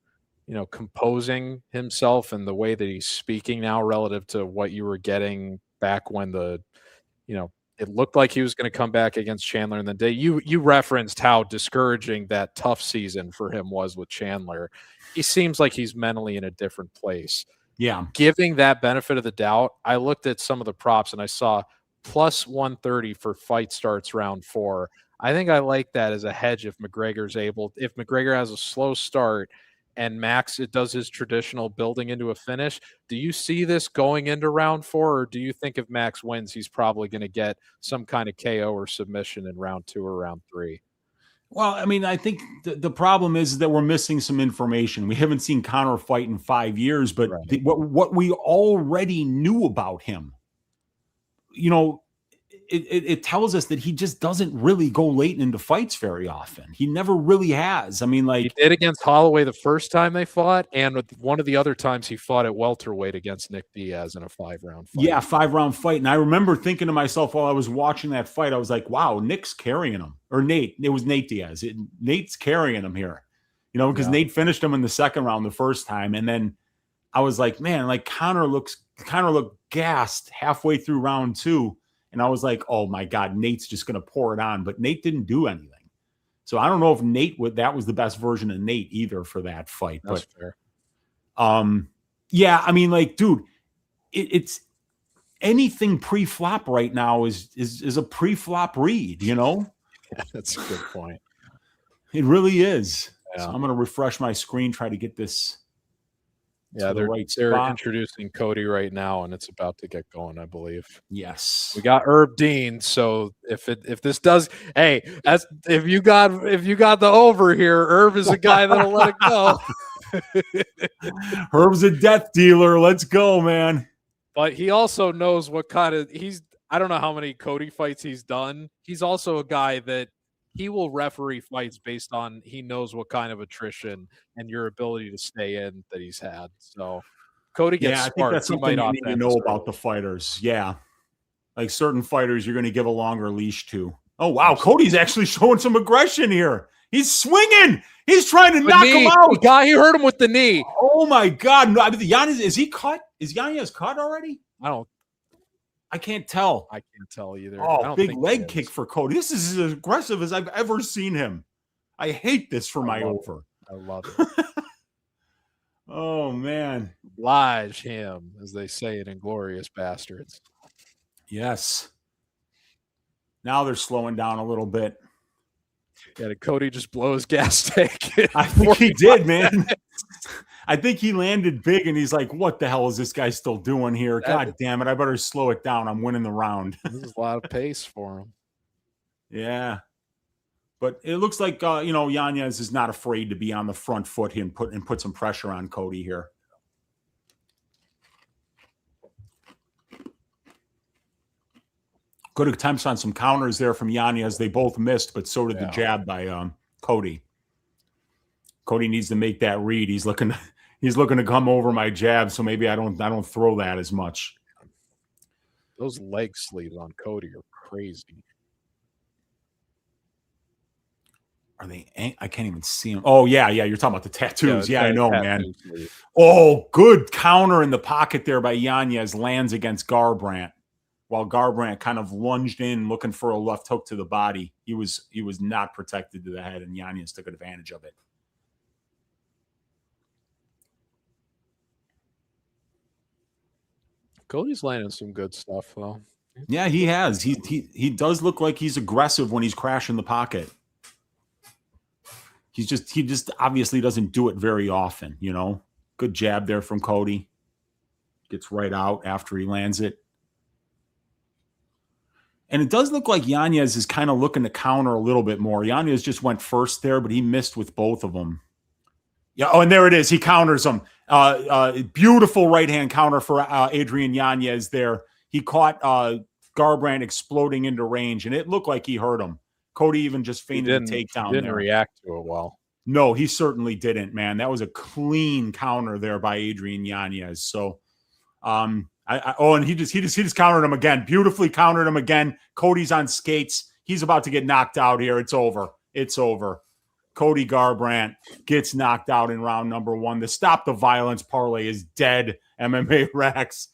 composing himself and the way that he's speaking now relative to what you were getting back when it looked like he was going to come back against Chandler in the day. You referenced how discouraging that tough season for him was with Chandler. He seems like he's mentally in a different place. Yeah. Giving that benefit of the doubt, I looked at some of the props and I saw plus 130 for fight starts round 4. I think I like that as a hedge if McGregor has a slow start and Max does his traditional building into a finish. Do you see this going into round 4, or do you think if Max wins, he's probably going to get some kind of KO or submission in round 2 or round 3? Well, I think the problem is that we're missing some information. We haven't seen Conor fight in 5 years, but right. What we already knew about him, it tells us that he just doesn't really go late into fights very often. He never really has. He did against Holloway the first time they fought, and with one of the other times he fought at welterweight against Nick Diaz in a 5-round fight. Yeah, 5-round fight. And I remember thinking to myself while I was watching that fight, I was like, wow, Nick's carrying him. Or Nate. It was Nate Diaz. Nate's carrying him here. Because Nate finished him in the second round the first time. And then I was like, man, Conor looked gassed halfway through round 2. And I was like, oh my God, Nate's just going to pour it on. But Nate didn't do anything. So I don't know if that was the best version of Nate either for that fight. That's fair. Yeah, dude, it's anything pre-flop right now is a pre-flop read, Yeah, that's a good point. It really is. Yeah. So I'm going to refresh my screen, try to get this. Yeah, they're introducing Cody right now, and it's about to get going, I believe. Yes, we got Herb Dean. So if this does, hey, that's if you got the over here, Herb is a guy that'll let it go. Herb's a death dealer. Let's go, man. But he also knows what kind of I don't know how many Cody fights he's done. He's also a guy that he will referee fights based on he knows what kind of attrition and your ability to stay in that he's had. So Cody gets I smart. think that's something you need to know about the fighters. Yeah. Like certain fighters you're going to give a longer leash to. Oh, wow. Cody's actually showing some aggression here. He's swinging. He's trying to knock him out. He hurt him with the knee. Oh, my God. No, Yanez, is he cut? Is Yanez cut already? I can't tell. I can't tell either. Oh, big leg kick for Cody. This is as aggressive as I've ever seen him. I hate this for my over. I love it. Oh, man. Oblige him, as they say in Inglourious Bastards. Yes. Now they're slowing down a little bit. Yeah, did Cody just blow his gas tank? I think he did, man. I think he landed big, and he's like, what the hell is this guy still doing here? God damn it. I better slow it down. I'm winning the round. This is a lot of pace for him. Yeah. But it looks like, Yanez is not afraid to be on the front foot and put some pressure on Cody here. Good attempts on some counters there from Yanez. They both missed, but so did the jab by Cody. Cody needs to make that read. He's looking to come over my jab, so maybe I don't throw that as much. Those leg sleeves on Cody are crazy. Are they? I can't even see them. Oh yeah. You're talking about the tattoos. Yeah, I know, man. Sleeve. Oh, good counter in the pocket there by Yanez. Lands against Garbrandt. While Garbrandt kind of lunged in looking for a left hook to the body. He was not protected to the head, and Yanez took advantage of it. Cody's landing some good stuff, though. Yeah, he has. He does look like he's aggressive when he's crashing the pocket. He just obviously doesn't do it very often, Good jab there from Cody. Gets right out after he lands it. And it does look like Yanez is kind of looking to counter a little bit more. Yanez just went first there, but he missed with both of them. Yeah. Oh, and there it is. He counters them. Beautiful right-hand counter for Adrian Yanez there. He caught Garbrandt exploding into range, and it looked like he hurt him. Cody even just feinted a takedown. He didn't react to it well. No, he certainly didn't, man. That was a clean counter there by Adrian Yanez. So, and he just countered him again. Beautifully countered him again. Cody's on skates. He's about to get knocked out here. It's over. Cody Garbrandt gets knocked out in round number 1. The Stop the Violence parlay is dead. MMA Rex.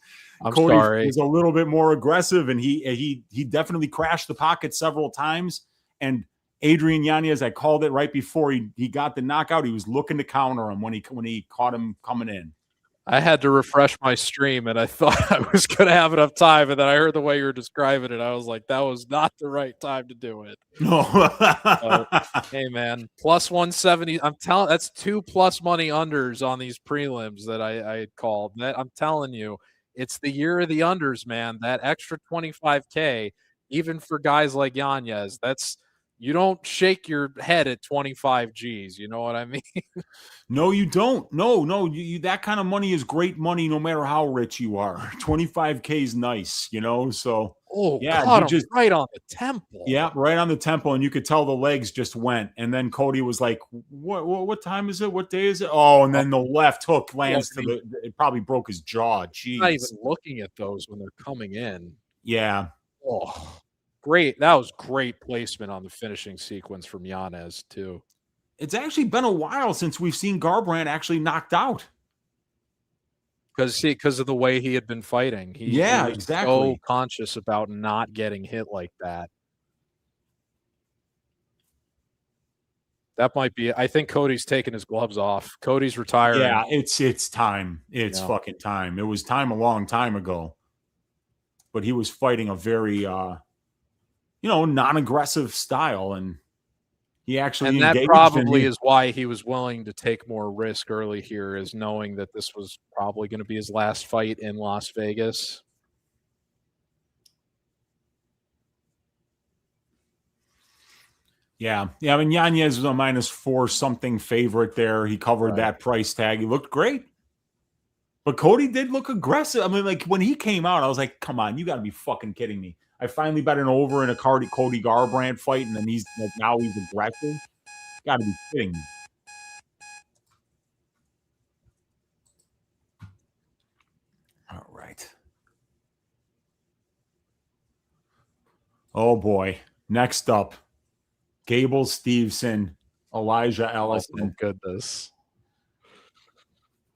Cody was a little bit more aggressive, and he definitely crashed the pocket several times. And Adrian Yanez, I called it right before he got the knockout. He was looking to counter him when he caught him coming in. I had to refresh my stream, and I thought I was going to have enough time, and then I heard the way you were describing it. I was like, that was not the right time to do it. No. Hey, man, plus 170. I'm telling, that's 2 plus money unders on these prelims that I had called. I'm telling you, it's the year of the unders, man. That extra 25K, even for guys like Yanez, you don't shake your head at 25 G's. You know what I mean? No, you don't. No. That kind of money is great money no matter how rich you are. 25K is nice, So, yeah, God, just right on the temple. Yeah, right on the temple. And you could tell the legs just went. And then Cody was like, what time is it? What day is it? Oh, and then the left hook lands it probably broke his jaw. Jeez. Not even looking at those when they're coming in. Yeah. Oh. Great. That was great placement on the finishing sequence from Yanez, too. It's actually been a while since we've seen Garbrandt actually knocked out. Because of the way he had been fighting. He was exactly. So conscious about not getting hit like that. That might be. I think Cody's taking his gloves off. Cody's retiring. Yeah, it's time. It's fucking time. It was time a long time ago. But he was fighting a very non-aggressive style, and he actually and that probably is why he was willing to take more risk early here, is knowing that this was probably going to be his last fight in Las Vegas. Yeah. I mean, Yanez was a -4 something favorite there. He covered that price tag. He looked great. But Cody did look aggressive. I mean, like when he came out, I was like, come on, you got to be fucking kidding me. I finally bet an over in a Cody Garbrandt fight, and then he's like, now he's aggressive. Got to be kidding me. All right. Oh boy. Next up, Gable Steveson, Elishah, Ellison. Oh, goodness.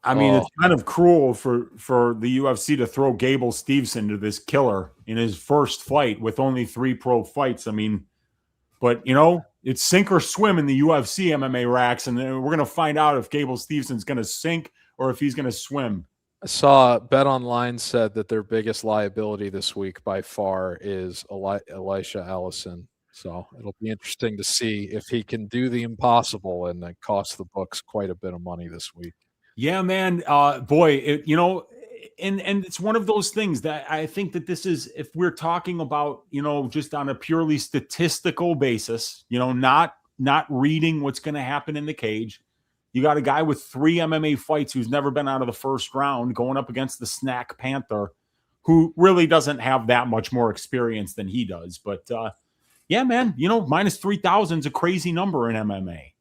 I mean, it's kind of cruel for the UFC to throw Gable Steveson to this killer in his first fight with only 3 pro fights. I mean, but, you know, it's sink or swim in the UFC MMA racks, and we're going to find out if Gable Stevenson's going to sink or if he's going to swim. I saw Bet Online said that their biggest liability this week by far is Elishah, Ellison. So it'll be interesting to see if he can do the impossible and cost the books quite a bit of money this week. Yeah, man. Boy, you know, and it's one of those things that I think that this is, if we're talking about, you know, just on a purely statistical basis, you know, not reading what's going to happen in the cage. You got a guy with 3 MMA fights who's never been out of the first round going up against the Snack Panther, who really doesn't have that much more experience than he does. But yeah, man, you know, minus 3,000 is a crazy number in MMA.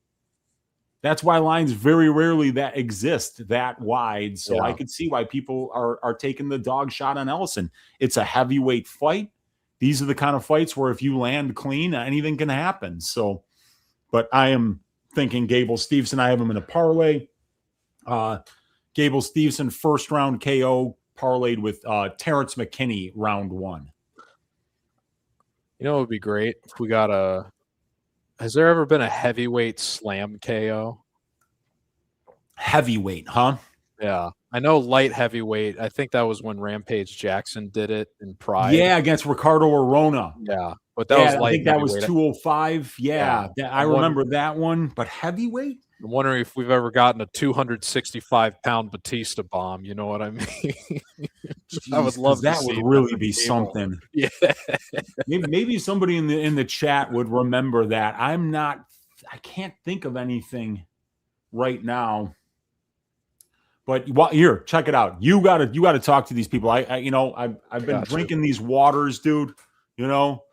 That's why lines very rarely that exist that wide. So yeah. I could see why people are taking the dog shot on Ellison. It's a heavyweight fight. These are the kind of fights where if you land clean, anything can happen. So, but I am thinking Gable Steveson. I have him in a parlay. Gable Steveson first round KO parlayed with Terrence McKinney round 1. You know, it would be great if we got a. Has there ever been a heavyweight slam KO? Heavyweight, huh? Yeah. I know light heavyweight. I think that was when Rampage Jackson did it in Pride. Yeah, against Ricardo Arona. Yeah. But that was light. I think that was 205. Yeah. I remember that one. But heavyweight? I'm wondering if we've ever gotten a 265-pound Batista bomb. You know what I mean? Jeez, I would love that. Would really be something. Yeah. maybe somebody in the chat would remember that. I can't think of anything right now. But here, check it out. You gotta talk to these people. I've been drinking these waters, dude. You know.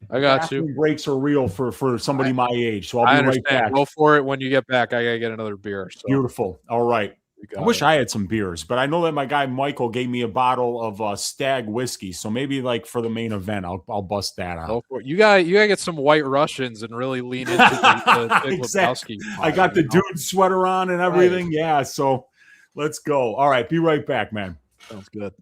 I got you. Breaks are real for somebody my age, so I'll be right back. Go for it. When you get back, I gotta get another beer. So. Beautiful. All right. I wish I had some beers, but I know that my guy Michael gave me a bottle of Stag whiskey, so maybe like for the main event, I'll bust that out. You gotta get some White Russians and really lean into the Big exactly. Lebowski. I got the dude sweater on and everything. Right. Yeah, so let's go. All right, be right back, man. Sounds good.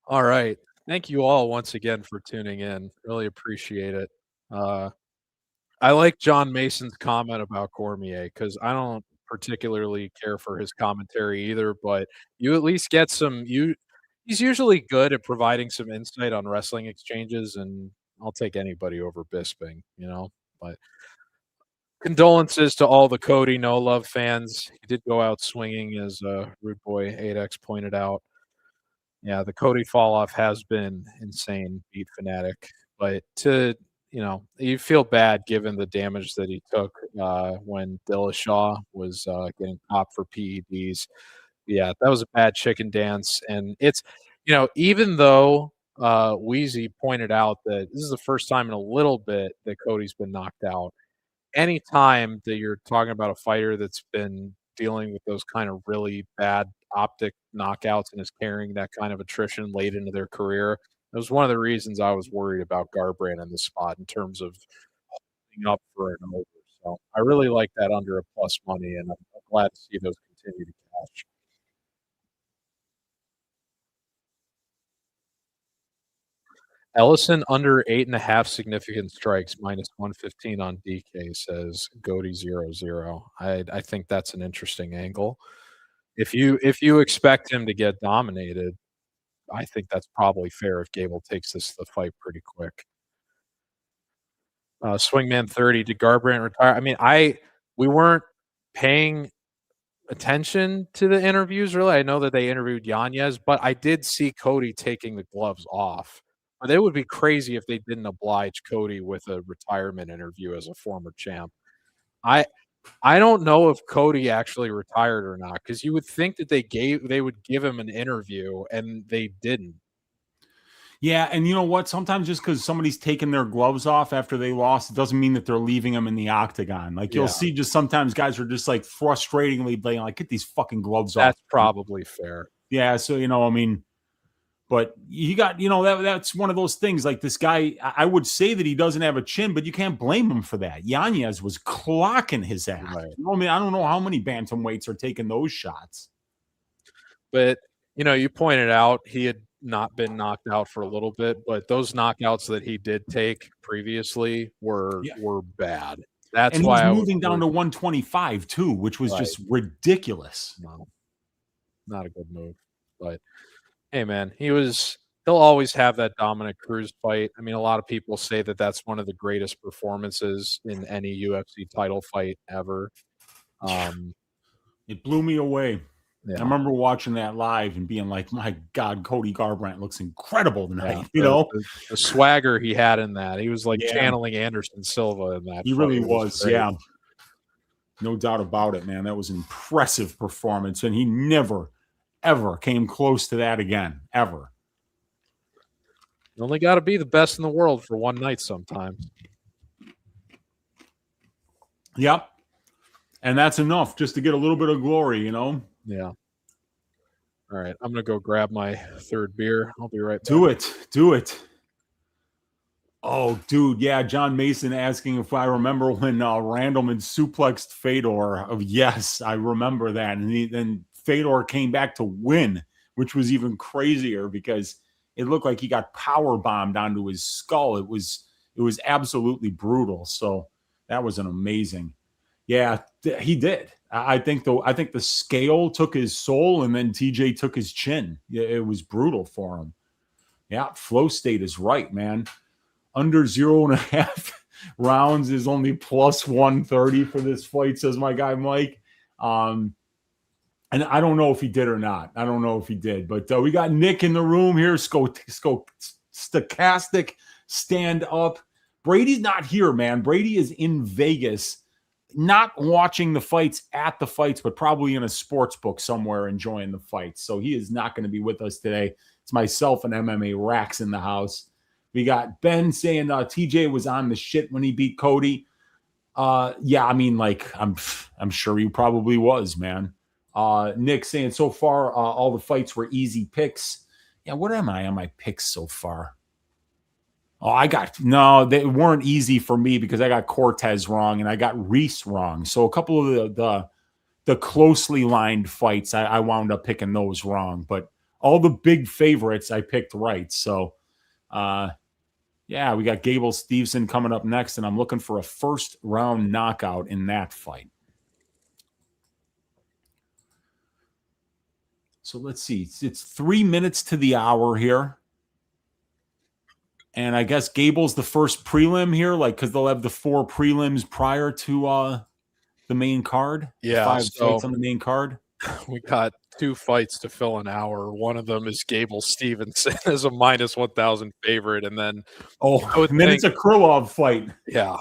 All right. Thank you all once again for tuning in. Really appreciate it. I like John Mason's comment about Cormier because I don't particularly care for his commentary either, but you at least get some. He's usually good at providing some insight on wrestling exchanges, and I'll take anybody over Bisping, you know. But condolences to all the Cody No Love fans. He did go out swinging, as Rude Boy 8X pointed out. Yeah, the Cody fall off has been insane, beat Fanatic. But you feel bad given the damage that he took when Elishah was getting popped for PEDs. Yeah, that was a bad chicken dance. And it's, even though Wheezy pointed out that this is the first time in a little bit that Cody's been knocked out, anytime that you're talking about a fighter that's been dealing with those kind of really bad optic knockouts and is carrying that kind of attrition late into their career. It was one of the reasons I was worried about Garbrandt in this spot in terms of holding up for an over. So I really like that under a plus money, and I'm glad to see those continue to cash. Ellison under 8.5 significant strikes, minus 115 on DK, says Cody 0-0. I think that's an interesting angle. If you expect him to get dominated, I think that's probably fair if Gable takes the fight pretty quick. Swingman 30, did Garbrandt retire? I mean, we weren't paying attention to the interviews, really. I know that they interviewed Yanez, but I did see Cody taking the gloves off. But it would be crazy if they didn't oblige Cody with a retirement interview as a former champ. I don't know if Cody actually retired or not, because you would think that they would give him an interview, and they didn't. Yeah, and you know what? Sometimes just because somebody's taking their gloves off after they lost, it doesn't mean that they're leaving them in the octagon. Like you'll see, just sometimes guys are just like frustratingly playing, like, get these fucking gloves off. That's probably fair. Yeah, so I mean, but you got that's one of those things. Like this guy, I would say that he doesn't have a chin, but you can't blame him for that. Yanez was clocking his ass. Right. I mean, I don't know how many bantamweights are taking those shots. But you pointed out he had not been knocked out for a little bit, but those knockouts that he did take previously were bad. That's why he's moving down to 125 too, which was just ridiculous. No, not a good move. But hey, man, he'll always have that Dominic Cruz fight. I mean, a lot of people say that that's one of the greatest performances in any UFC title fight ever. It blew me away. Yeah. I remember watching that live and being like, my God, Cody Garbrandt looks incredible tonight. The swagger he had in that. He was like channeling Anderson Silva in that. He really was. Yeah. No doubt about it, man. That was an impressive performance. And he never, ever came close to that again. Ever. You only got to be the best in the world for one night sometimes. Yep. And that's enough just to get a little bit of glory, Yeah. All right. I'm going to go grab my third beer. I'll be right back. Do it. Oh, dude. Yeah. John Mason asking if I remember when Randleman suplexed Fedor. Oh, yes, I remember that. And then Fedor came back to win, which was even crazier because it looked like he got power bombed onto his skull. It was absolutely brutal. So that was an amazing. Yeah, he did. I think the scale took his soul and then TJ took his chin. Yeah, it was brutal for him. Yeah, flow state is right, man. Under 0.5 rounds is only plus 130 for this fight, says my guy Mike. And I don't know if he did or not. I don't know if he did, but we got Nick in the room here. Stochastic stand up. Brady's not here, man. Brady is in Vegas, not watching the fights at the fights, but probably in a sports book somewhere enjoying the fights. So he is not going to be with us today. It's myself and MMA Racks in the house. We got Ben saying TJ was on the shit when he beat Cody. Yeah, I mean, like, I'm sure he probably was, man. Nick saying so far all the fights were easy picks. Yeah, what am I on my picks so far? Oh, they weren't easy for me because I got Cortez wrong and I got Reese wrong. So a couple of the closely lined fights, I wound up picking those wrong. But all the big favorites I picked right. So, yeah, we got Gable Steveson coming up next, and I'm looking for a first round knockout in that fight. So let's see. It's 3 minutes to the hour here. And I guess Gable's the first prelim here, like, because they'll have the 4 prelims prior to the main card. Yeah, 5 fights on the main card. We got 2 fights to fill an hour. One of them is Gable Steveson as a minus 1,000 favorite, and then it's a Krylov fight. Yeah,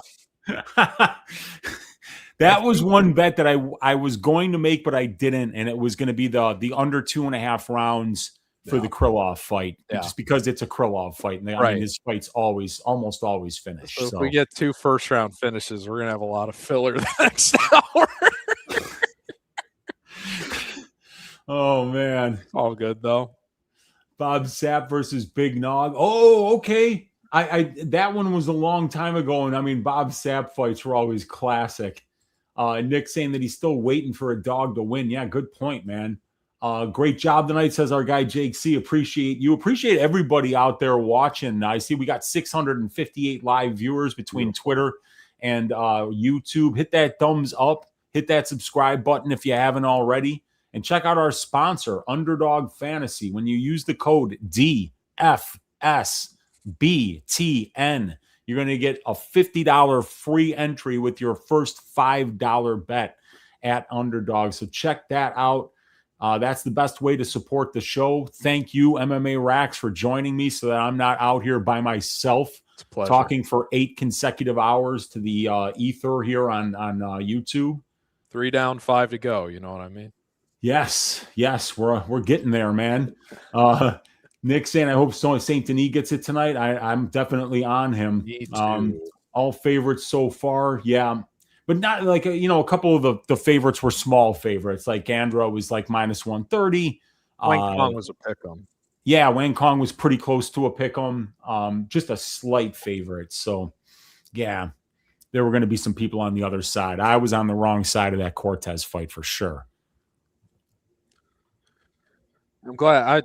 that was one bet that I was going to make, but I didn't, and it was going to be the under 2.5 rounds. For the Krylov fight, just because it's a Krylov fight. And I mean, his fights almost always finish. So if we get 2 first-round finishes, we're going to have a lot of filler the next hour. Oh, man. All good, though. Bob Sapp versus Big Nog. Oh, okay. I that one was a long time ago, and I mean, Bob Sapp fights were always classic. Nick saying that he's still waiting for a dog to win. Yeah, good point, man. Great job tonight, says our guy Jake C. Appreciate you. Appreciate everybody out there watching. I see we got 658 live viewers between Twitter and YouTube. Hit that thumbs up. Hit that subscribe button if you haven't already. And check out our sponsor, Underdog Fantasy. When you use the code DFSBTN, you're going to get a $50 free entry with your first $5 bet at Underdog. So check that out. That's the best way to support the show. Thank you, MMA Racks, for joining me so that I'm not out here by myself talking for 8 consecutive hours to the ether here on YouTube. 3 down, 5 to go. You know what I mean? Yes, we're getting there, man. Nick saying, I hope Saint-Denis gets it tonight. I'm definitely on him. Me too. All favorites so far. Yeah. But not like, a couple of the favorites were small favorites. Like Gandra was like minus 130. Wang was a pick 'em. Yeah, Wang Cong was pretty close to a pick 'em. Just a slight favorite. So, yeah, there were going to be some people on the other side. I was on the wrong side of that Cortez fight for sure. I'm glad.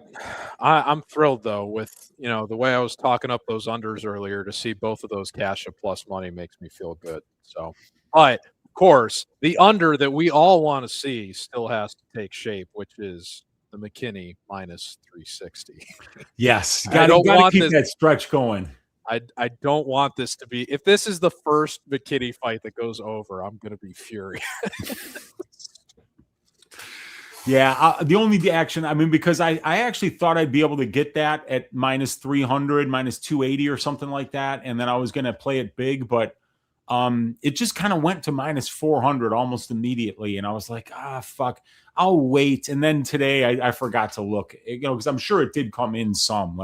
I'm thrilled though with the way I was talking up those unders earlier. To see both of those cash at plus money makes me feel good. So, but of course, the under that we all want to see still has to take shape, which is the McKinney minus 360. Yes, got to keep that stretch going. I don't want this to be. If this is the first McKinney fight that goes over, I'm going to be furious. Yeah, the only action, because I actually thought I'd be able to get that at minus 300, minus 280 or something like that. And then I was going to play it big, but it just kind of went to minus 400 almost immediately. And I was like, fuck, I'll wait. And then today I forgot to look, because I'm sure it did come in some.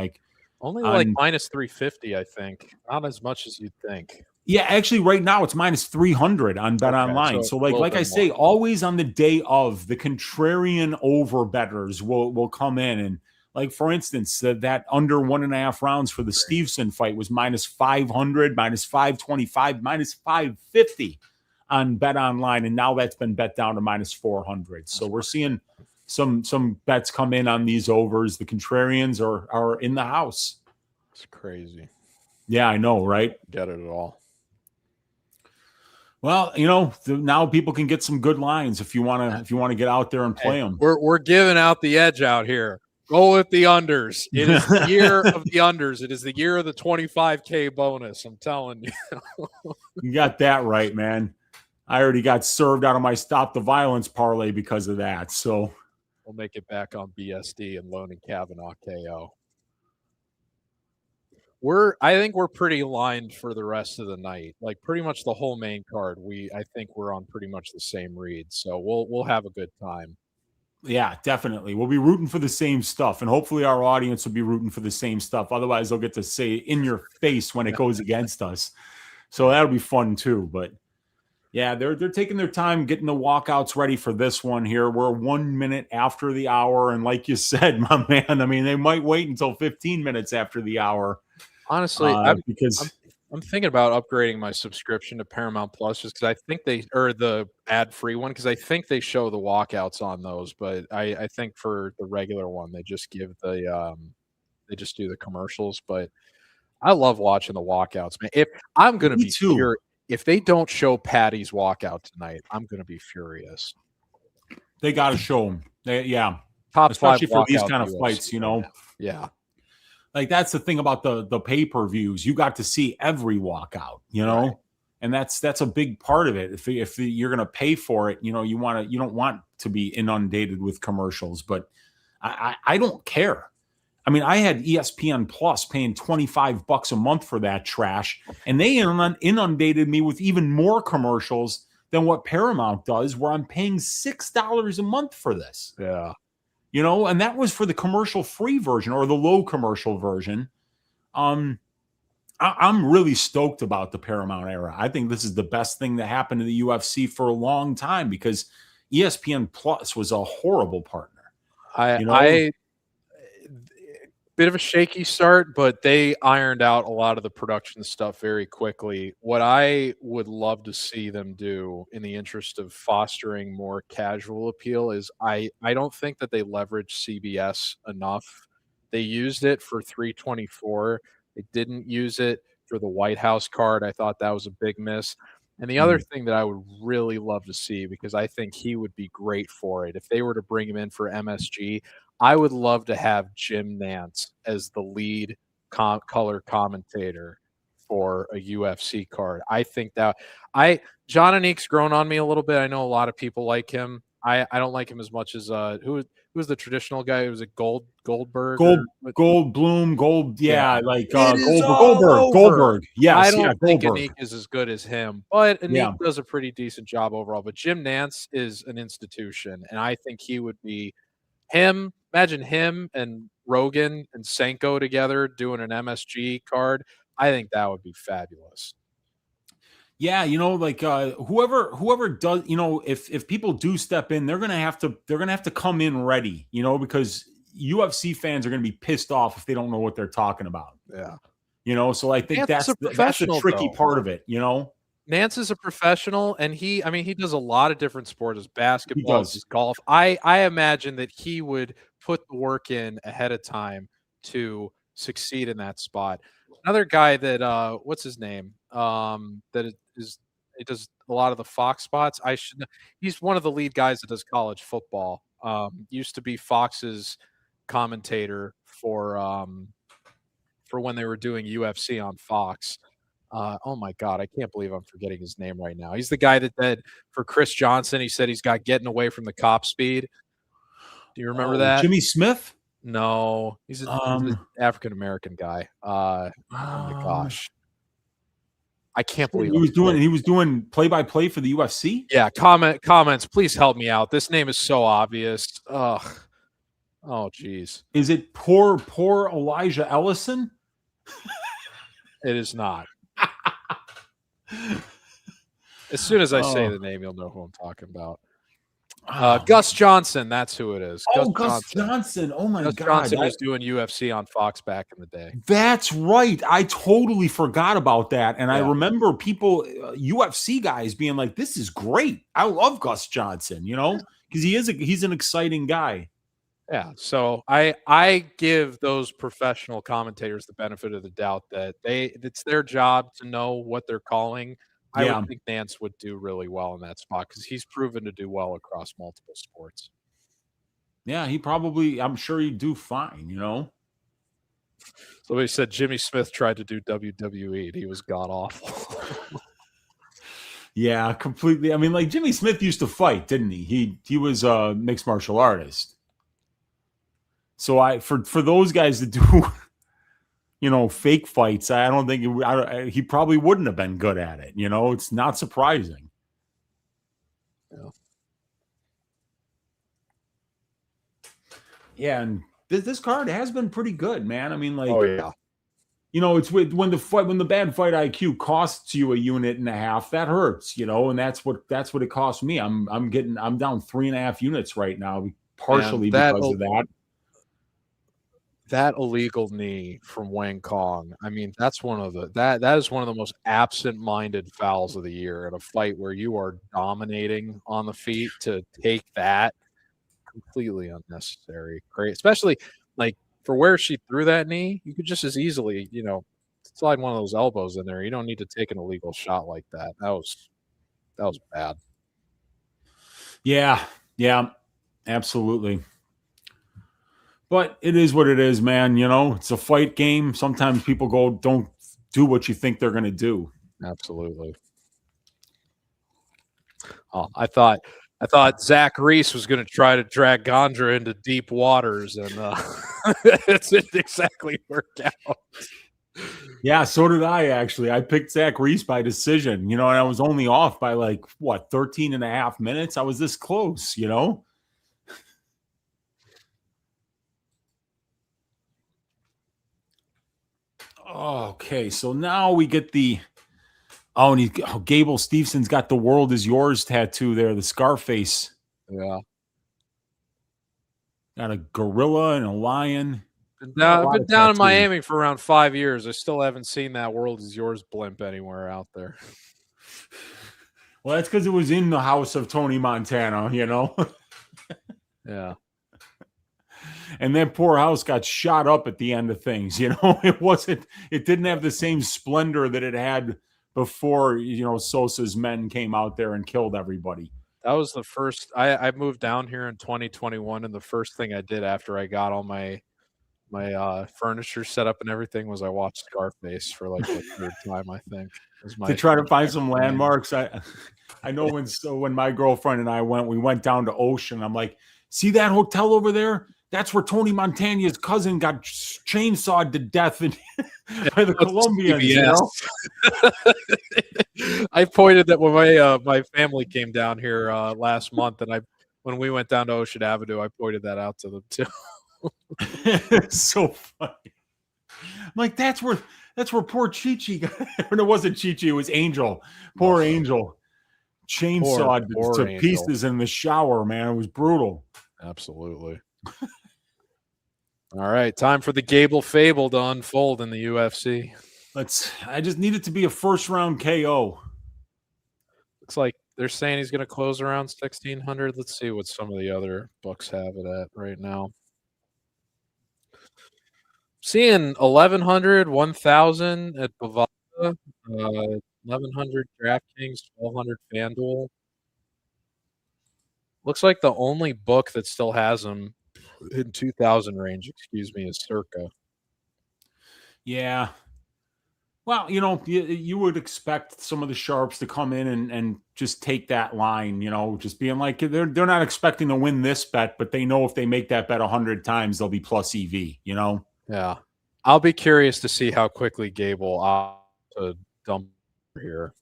Only like minus 350, I think. Not as much as you'd think. Yeah, actually, right now it's minus 300 on Bet Online. So like I say, always on the day of, the contrarian over bettors will come in. And like, for instance, that under 1.5 rounds for the Steveson fight was minus 500, minus 525, minus 550 on Bet Online. And now that's been bet down to minus 400. So we're seeing some bets come in on these overs. The contrarians are in the house. It's crazy. Yeah, I know, right? Get it at all. Well, now people can get some good lines if you want to get out there and play them. We're giving out the edge out here. Go with the unders. It is the year of the unders. It is the year of the 25K bonus. I'm telling you. You got that right, man. I already got served out of my Stop the Violence parlay because of that. So we'll make it back on BSD and Lone and Kavanaugh KO. I think we're pretty aligned for the rest of the night. Like pretty much the whole main card. I think we're on pretty much the same read. So we'll have a good time. Yeah, definitely. We'll be rooting for the same stuff, and hopefully our audience will be rooting for the same stuff. Otherwise, they'll get to say in your face when it goes against us. So that'll be fun too. But yeah, they're taking their time getting the walkouts ready for this one here. We're 1 minute after the hour, and like you said, my man, they might wait until 15 minutes after the hour. Honestly, I'm thinking about upgrading my subscription to Paramount Plus just because I think the ad-free one, because I think they show the walkouts on those, but I think for the regular one they just give they just do the commercials. But I love watching the walkouts, man. If I'm gonna be furious if they don't show Patty's walkout tonight, I'm gonna be furious. They got to show them. Top especially five for these kind of fights, Yeah. Like that's the thing about the pay-per-views. You got to see every walkout, right. And that's a big part of it. If you're going to pay for it, you don't want to be inundated with commercials. But I don't care. I had ESPN Plus paying $25 a month for that trash, and they inundated me with even more commercials than what Paramount does, where I'm paying $6 a month for this. Yeah. And that was for the commercial-free version or the low commercial version. I'm really stoked about the Paramount era. I think this is the best thing that happened to the UFC for a long time because ESPN Plus was a horrible partner. Bit of a shaky start, but they ironed out a lot of the production stuff very quickly. What I would love to see them do in the interest of fostering more casual appeal is I don't think that they leverage CBS enough. They used it for 324. They didn't use it for the White House card. I thought that was a big miss. And the other thing that I would really love to see, because I think he would be great for it, if they were to bring him in for MSG, I would love to have Jim Nance as the lead color commentator for a UFC card. I think that John Anik's grown on me a little bit. I know a lot of people like him. I don't like him as much as who was the traditional guy? It was Goldberg. Goldberg. Yeah, like Goldberg. Yes, I don't think Anik is as good as him, but Anik does a pretty decent job overall. But Jim Nance is an institution, and I think he would be him. Imagine him and Rogan and Senko together doing an MSG card, I think that would be fabulous. Yeah, like whoever does, if people do step in, they're gonna have to come in ready, because UFC fans are gonna be pissed off if they don't know what they're talking about. Yeah. So I think that's the tricky part of it, Nance is a professional, and he does a lot of different sports, basketball, golf. I imagine that he would put the work in ahead of time to succeed in that spot. Another guy that what's his name? That he does a lot of the Fox spots. He's one of the lead guys that does college football. Used to be Fox's commentator for when they were doing UFC on Fox. Oh my God, I can't believe I'm forgetting his name right now. He's the guy that did for Chris Johnson. He said he's got getting away from the cop speed. Do you remember that? Jimmy Smith? No, he's an African-American guy. Oh my gosh. I can't believe he was doing play-by-play for the UFC? Yeah, comments, please help me out. This name is so obvious. Ugh. Oh geez. Is it poor Elijah Ellison? It is not. As soon as I say the name, you'll know who I'm talking about. Gus Johnson, that's who it is. Gus Johnson. Oh my God. Johnson was doing UFC on Fox back in the day. That's right. I totally forgot about that. And I remember people, UFC guys being like, this is great. I love Gus Johnson, because he's an exciting guy. Yeah. So I give those professional commentators the benefit of the doubt that it's their job to know what they're calling. I would think Nance would do really well in that spot because he's proven to do well across multiple sports. Yeah, I'm sure he'd do fine, Somebody said Jimmy Smith tried to do WWE and he was god awful. Yeah, completely. I mean, like Jimmy Smith used to fight, didn't he? He was a mixed martial artist. So for those guys that do fake fights, I don't think he probably wouldn't have been good at it. It's not surprising. Yeah, and this card has been pretty good, man. I mean, like, it's when the bad fight IQ costs you 1.5 units, that hurts, and that's what it cost me. I'm down 3.5 units right now, partially because of that. That illegal knee from Wang Cong. I mean, that's that is one of the most absent-minded fouls of the year in a fight where you are dominating on the feet. To take that, completely unnecessary. Great, especially like for where she threw that knee, you could just as easily, slide one of those elbows in there. You don't need to take an illegal shot like that. That was bad. Yeah, absolutely. But it is what it is, man. It's a fight game. Sometimes people don't do what you think they're going to do. Absolutely. Oh, I thought Zach Reese was going to try to drag Gandra into deep waters, and it didn't exactly work out. Yeah, so did I, actually. I picked Zach Reese by decision, and I was only off by 13.5 minutes. I was this close, Okay, so now we get the Gable Steveson's got the "World Is Yours" tattoo there, the Scarface. Yeah, got a gorilla and a lion. I've been down in Miami for around 5 years. I still haven't seen that "World Is Yours" blimp anywhere out there. Well, that's because it was in the house of Tony Montana, Yeah. And that poor house got shot up at the end of things. It didn't have the same splendor that it had before, Sosa's men came out there and killed everybody. That was the first. I moved down here in 2021, and the first thing I did after I got all my furniture set up and everything was I watched Scarface for the third time, I think. To try to find some landmarks. I know when my girlfriend and I went down to Ocean. I'm like, see that hotel over there? That's where Tony Montana's cousin got chainsawed to death by the Colombians. I pointed that when my family came down here last month, and when we went down to Ocean Avenue, I pointed that out to them too. It's so funny. I'm like, that's where poor Chi-Chi got. It wasn't Chi-Chi, it was Angel. Poor Angel. Chainsawed to Angel. pieces in the shower, man. It was brutal. Absolutely. All right, time for the Gable fable to unfold in the UFC. I just need it to be a first-round KO. Looks like they're saying he's going to close around 1,600. Let's see what some of the other books have it at right now. Seeing 1,100, 1,000 at Bovada, 1,100 DraftKings, 1,200 FanDuel. Looks like the only book that still has him in 2,000 range, is Circa. Yeah. Well, you would expect some of the sharps to come in and just take that line, just being like, they're not expecting to win this bet, but they know if they make that bet 100 times, they'll be plus EV, Yeah. I'll be curious to see how quickly Gable to dump here.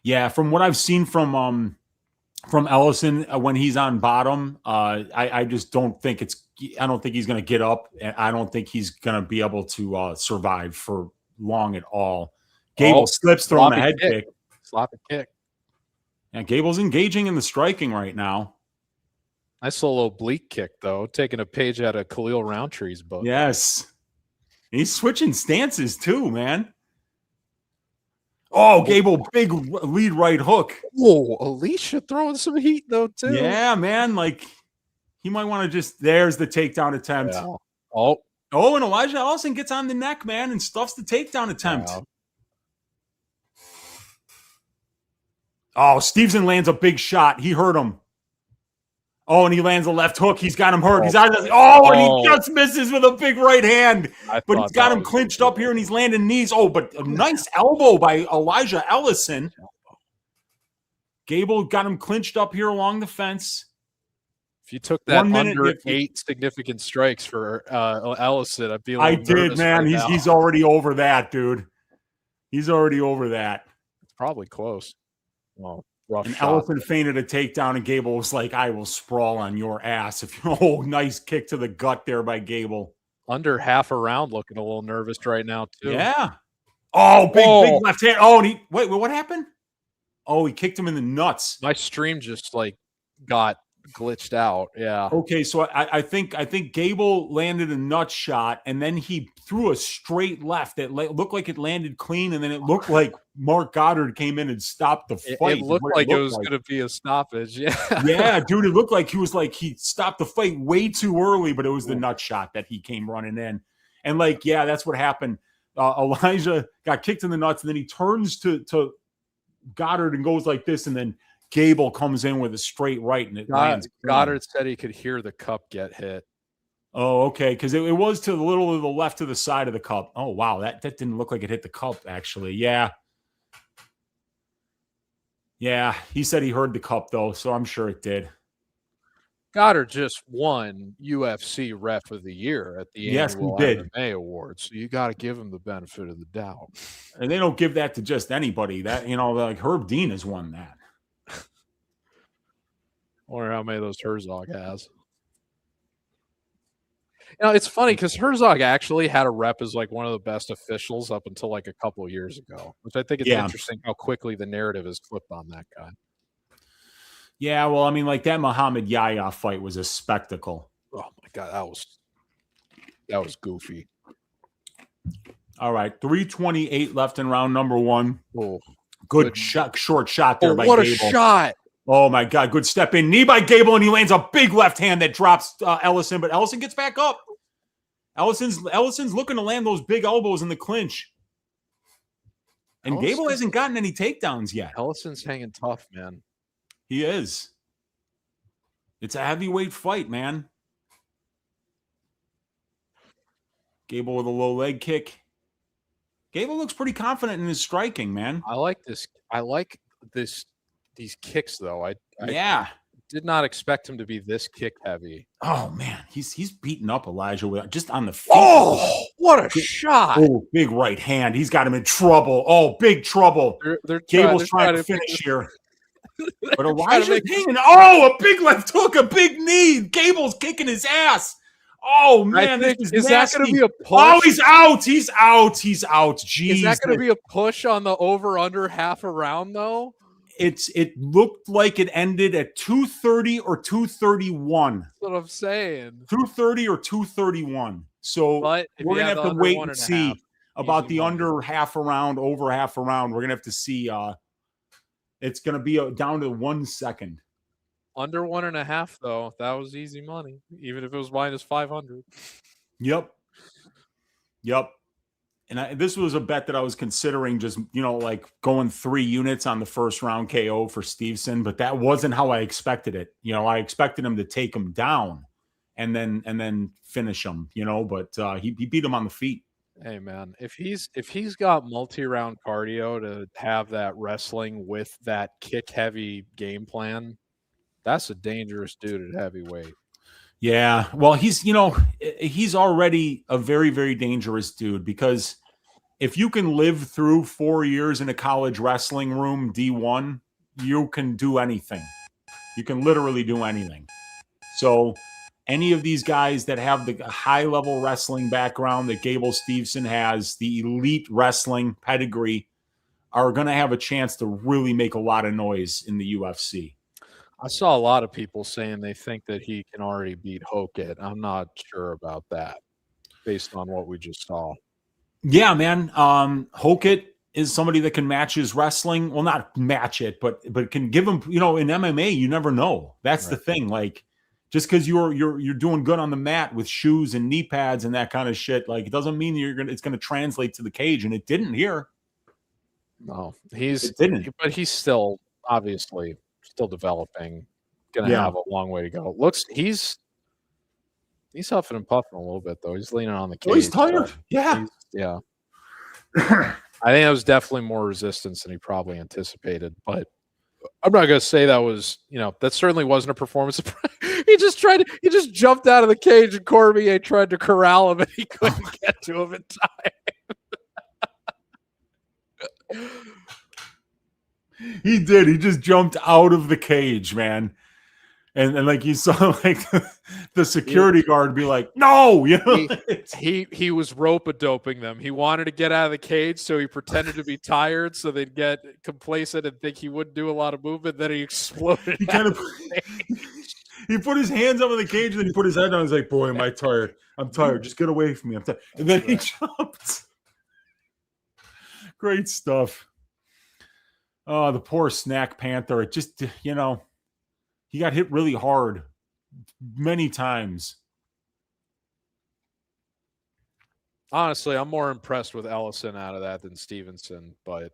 Yeah, from what I've seen from Ellison when he's on bottom, I just don't think I don't think he's going to get up, and I don't think he's going to be able to survive for long at all. Gable slips, throwing a head kick. Sloppy kick. Yeah, Gable's engaging in the striking right now. Nice little oblique kick, though, taking a page out of Khalil Roundtree's book. Yes. He's switching stances too, man. Oh, Gable, big lead right hook. Oh, Elishah throwing some heat, though, too. Yeah, man. Like, he might want to there's the takedown attempt. Yeah. Oh, and Elijah Ellison gets on the neck, man, and stuffs the takedown attempt. Wow. Oh, Steveson lands a big shot. He hurt him. Oh, and he lands a left hook. He's got him hurt. He's out of the, and he just misses with a big right hand. But he's got him clinched up here, and he's landing knees. Oh, but a nice elbow by Elijah Ellison. Gable got him clinched up here along the fence. If you took that under 8 significant strikes for Ellison, I'd be like, I did, man. Right he's already over that, dude. He's already over that. It's probably close. Well, rough and shot. Ellison feinted a takedown, and Gable was like, I will sprawl on your ass. Oh, nice kick to the gut there by Gable. Under half a round, looking a little nervous right now, too. Yeah. Oh, big left hand. Oh, and wait, what happened? Oh, he kicked him in the nuts. My stream just got glitched out. Yeah. Okay, so I think Gable landed a nut shot, and then he threw a straight left that looked like it landed clean, and then it looked like Mark Goddard came in and stopped the fight. It looked like it was going to be a stoppage. Yeah. Yeah, dude, it looked like he stopped the fight way too early, but it was the nut shot that he came running in. And that's what happened. Elijah got kicked in the nuts, and then he turns to Goddard and goes like this, and then Gable comes in with a straight right, and it lands. Goddard said he could hear the cup get hit. Oh, okay, because it was to the little to the left of the side of the cup. Oh, wow, that didn't look like it hit the cup, actually. Yeah. Yeah, he said he heard the cup, though, so I'm sure it did. Goddard just won UFC Ref of the Year at the annual MMA Awards, so you got to give him the benefit of the doubt. And they don't give that to just anybody. That like Herb Dean has won that. I wonder how many of those Herzog has. It's funny because Herzog actually had a rep as one of the best officials up until a couple of years ago, which I think it's interesting how quickly the narrative has flipped on that guy. Yeah, well, I mean, that Muhammad Yahya fight was a spectacle. Oh my God, that was goofy. All right, 3:28 left in round number 1. Oh, good shot, short shot there by Gable. What a Gable. shot! Oh my God, good step in knee by Gable, and he lands a big left hand that drops Ellison, but Ellison gets back up. Ellison's looking to land those big elbows in the clinch. And Gable hasn't gotten any takedowns yet. Ellison's hanging tough, man. He is. It's a heavyweight fight, man. Gable with a low leg kick. Gable looks pretty confident in his striking, man. I like this. These kicks, though. I did not expect him to be this kick heavy. Oh man, he's beating up Elijah with just on the feet. Oh, what a shot! Oh, big right hand. He's got him in trouble. Oh, big trouble. Gable's trying to finish here. But Elijah's hanging. Oh, a big left hook, a big knee. Gable's kicking his ass. Oh man, this is that going to be a push? Oh, he's out. He's out. He's out. Jeez. Is that going to be a push on the over/under half a round though? It looked like it ended at 230 or 231. That's what I'm saying. 230 or 231. So we're gonna have to wait and see about the under half a round, over half a round. We're gonna have to see. It's gonna be down to 1 second. Under 1.5 though, that was easy money, even if it was minus 500. Yep. And this was a bet that I was considering, just like going 3 units on the first round KO for Steveson, but that wasn't how I expected it. I expected him to take him down and then finish him. But he beat him on the feet. Hey man, if he's got multi-round cardio to have that wrestling with that kick-heavy game plan, that's a dangerous dude at heavyweight. Yeah, well, he's already a very, very dangerous dude, because if you can live through 4 years in a college wrestling room, D1, you can do anything. You can literally do anything. So any of these guys that have the high-level wrestling background that Gable Steveson has, the elite wrestling pedigree, are going to have a chance to really make a lot of noise in the UFC. I saw a lot of people saying they think that he can already beat Hokit. I'm not sure about that based on what we just saw. Yeah, man. Hokit is somebody that can match his wrestling. Well, not match it, but can give him, in MMA, you never know. That's right. The thing. Like, just because you're doing good on the mat with shoes and knee pads and that kind of shit, like, it doesn't mean it's gonna translate to the cage, and it didn't here. No, but he's still obviously still developing, gonna have a long way to go. He's huffing and puffing a little bit though. He's leaning on the cage. Oh, he's tired. Yeah. I think that was definitely more resistance than he probably anticipated, but I'm not gonna say that was, that certainly wasn't a performance. He just jumped out of the cage and Cormier tried to corral him and he couldn't get to him in time. He did. He just jumped out of the cage, man. And like you saw, like the security guard be like, "No!" He was rope-a-doping them. He wanted to get out of the cage, so he pretended to be tired, so they'd get complacent and think he wouldn't do a lot of movement. Then he exploded. He put his hands up in the cage, and then he put his head down. He's like, "Boy, am I tired? I'm tired. Just get away from me. I'm tired." And then he jumped. Great stuff. Oh, the poor Snack Panther. It just, he got hit really hard many times. Honestly, I'm more impressed with Ellison out of that than Steveson, but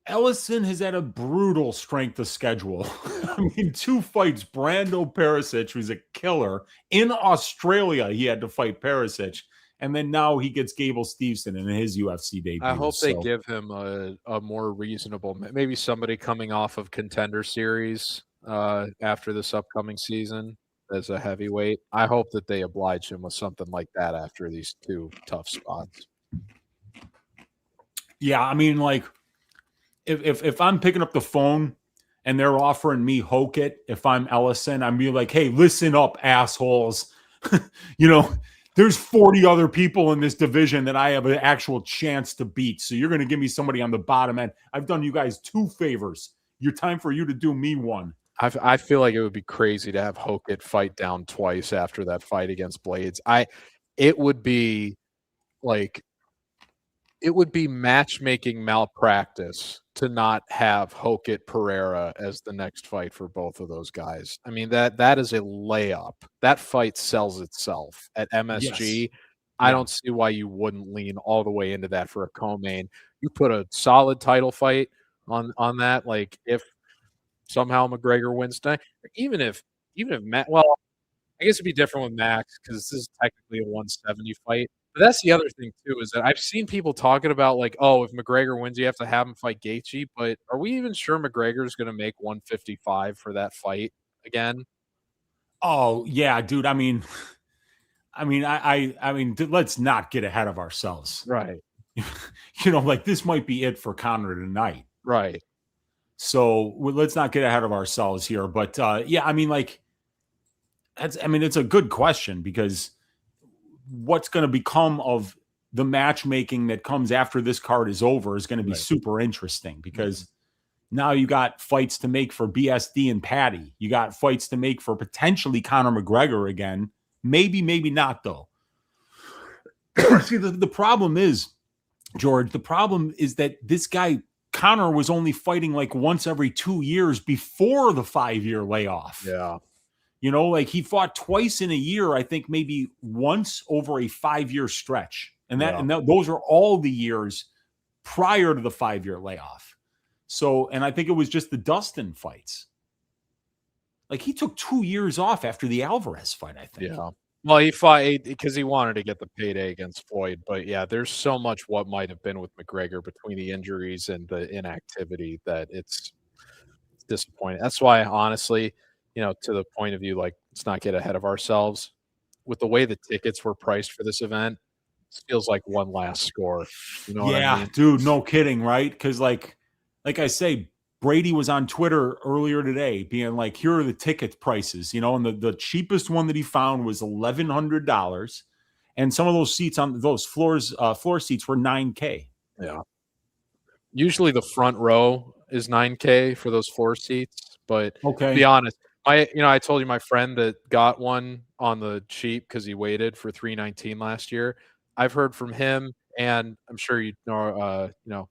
Ellison has had a brutal strength of schedule. I mean, 2 fights, Brando Perisic, who's a killer. In Australia, he had to fight Perisic. And then now he gets Gable Steveson in his UFC debut. I hope they give him a more reasonable, maybe somebody coming off of Contender Series after this upcoming season as a heavyweight. I hope that they oblige him with something like that after these 2 tough spots. Yeah, I mean, like, if I'm picking up the phone and they're offering me Hokit, if I'm Ellison, I'm being like, "Hey, listen up, assholes." There's 40 other people in this division that I have an actual chance to beat. So you're going to give me somebody on the bottom end. I've done you guys 2 favors. Time for you to do me 1. I feel like it would be crazy to have Hokit fight down twice after that fight against Blades. It would be matchmaking malpractice to not have Hokit Pereira as the next fight for both of those guys. I mean, that is a layup. That fight sells itself at MSG. Yes. I don't see why you wouldn't lean all the way into that for a co-main. You put a solid title fight on that. Like, if somehow McGregor wins tonight, even if Matt, well, I guess it'd be different with Max because this is technically a 170 fight. But that's the other thing, too, is that I've seen people talking about, like, oh, if McGregor wins, you have to have him fight Gaethje. But are we even sure McGregor's going to make 155 for that fight again? Oh, yeah, dude. I mean, let's not get ahead of ourselves. Right. Like, this might be it for Conor tonight. Right. So let's not get ahead of ourselves here. But, yeah, I mean, like, it's a good question, because what's going to become of the matchmaking that comes after this card is over is going to be super interesting, because now you got fights to make for BSD and Patty. You got fights to make for potentially Conor McGregor again. Maybe not, though. See, the problem is, George, that this guy, Conor, was only fighting like once every 2 years before the 5-year layoff. Yeah. Like he fought twice in a year, I think maybe once over a 5-year stretch. And those are all the years prior to the 5-year layoff. So, and I think it was just the Dustin fights. Like he took 2 years off after the Alvarez fight, I think. Yeah. Well, he fought because he wanted to get the payday against Floyd. But yeah, there's so much what might have been with McGregor between the injuries and the inactivity that it's disappointing. That's why, honestly, to the point of view, like, let's not get ahead of ourselves. With the way the tickets were priced for this event, it feels like one last score. You know what I mean? Dude, no kidding, right? Because like I say, Brady was on Twitter earlier today being like, here are the ticket prices, and the cheapest one that he found was $1,100. And some of those seats on those floor seats were $9K. Yeah. Usually the front row is $9K for those floor seats. But to be honest, I told you my friend that got one on the cheap because he waited for $319 last year. I've heard from him, and I'm sure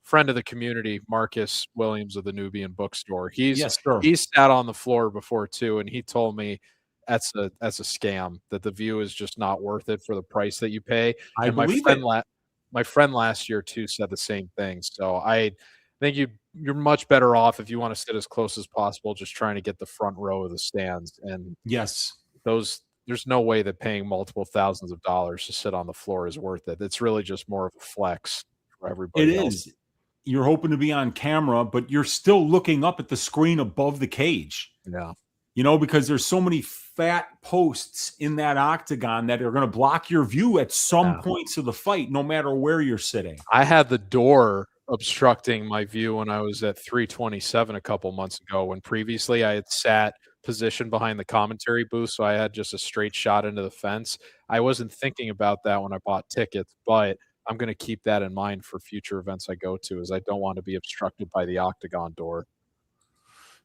friend of the community, Marcus Williams of the Nubian Bookstore. He's sat on the floor before too, and he told me that's a scam, that the view is just not worth it for the price that you pay. I believe it. My friend last year too said the same thing. So I think you're much better off if you want to sit as close as possible, just trying to get the front row of the stands. And there's no way that paying multiple thousands of dollars to sit on the floor is worth it. It's really just more of a flex for everybody else. You're hoping to be on camera, but you're still looking up at the screen above the cage. Yeah. Because there's so many fat posts in that octagon that are going to block your view at some points of the fight, no matter where you're sitting. I had the door obstructing my view when I was at 327 a couple months ago, when previously I had sat position behind the commentary booth, so I had just a straight shot into the fence. I wasn't thinking about that when I bought tickets, but I'm going to keep that in mind for future events I go to, as I don't want to be obstructed by the octagon door.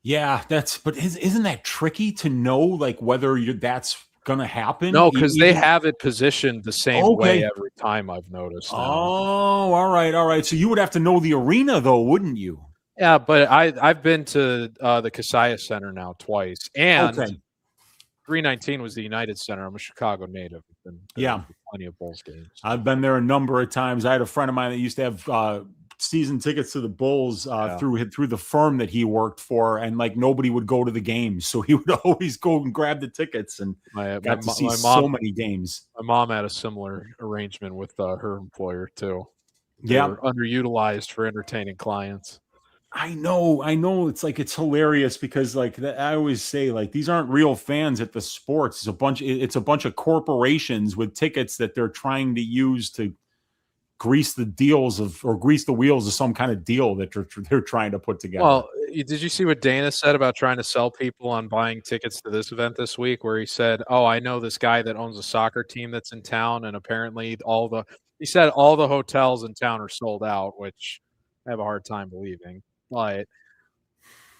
Yeah, but isn't that tricky to know, like, whether that's going to happen? No, because they have it positioned the same way every time, I've noticed. Oh, all right. So you would have to know the arena, though, wouldn't you? Yeah, but I've been to the Kasaya Center now twice, and 319 was the United Center. I'm a Chicago native. I've been plenty of Bulls games. I've been there a number of times. I had a friend of mine that used to have season tickets to the Bulls through the firm that he worked for, and like nobody would go to the games, so he would always go and grab the tickets and got to see so many games. My mom had a similar arrangement with her employer too. They were underutilized for entertaining clients. I know. It's hilarious because I always say, like, these aren't real fans at the sports. It's a bunch of corporations with tickets that they're trying to use to grease the wheels of some kind of deal that they're trying to put together. Well, did you see what Dana said about trying to sell people on buying tickets to this event this week, where he said, "Oh, I know this guy that owns a soccer team that's in town, and apparently all the hotels in town are sold out," which I have a hard time believing. But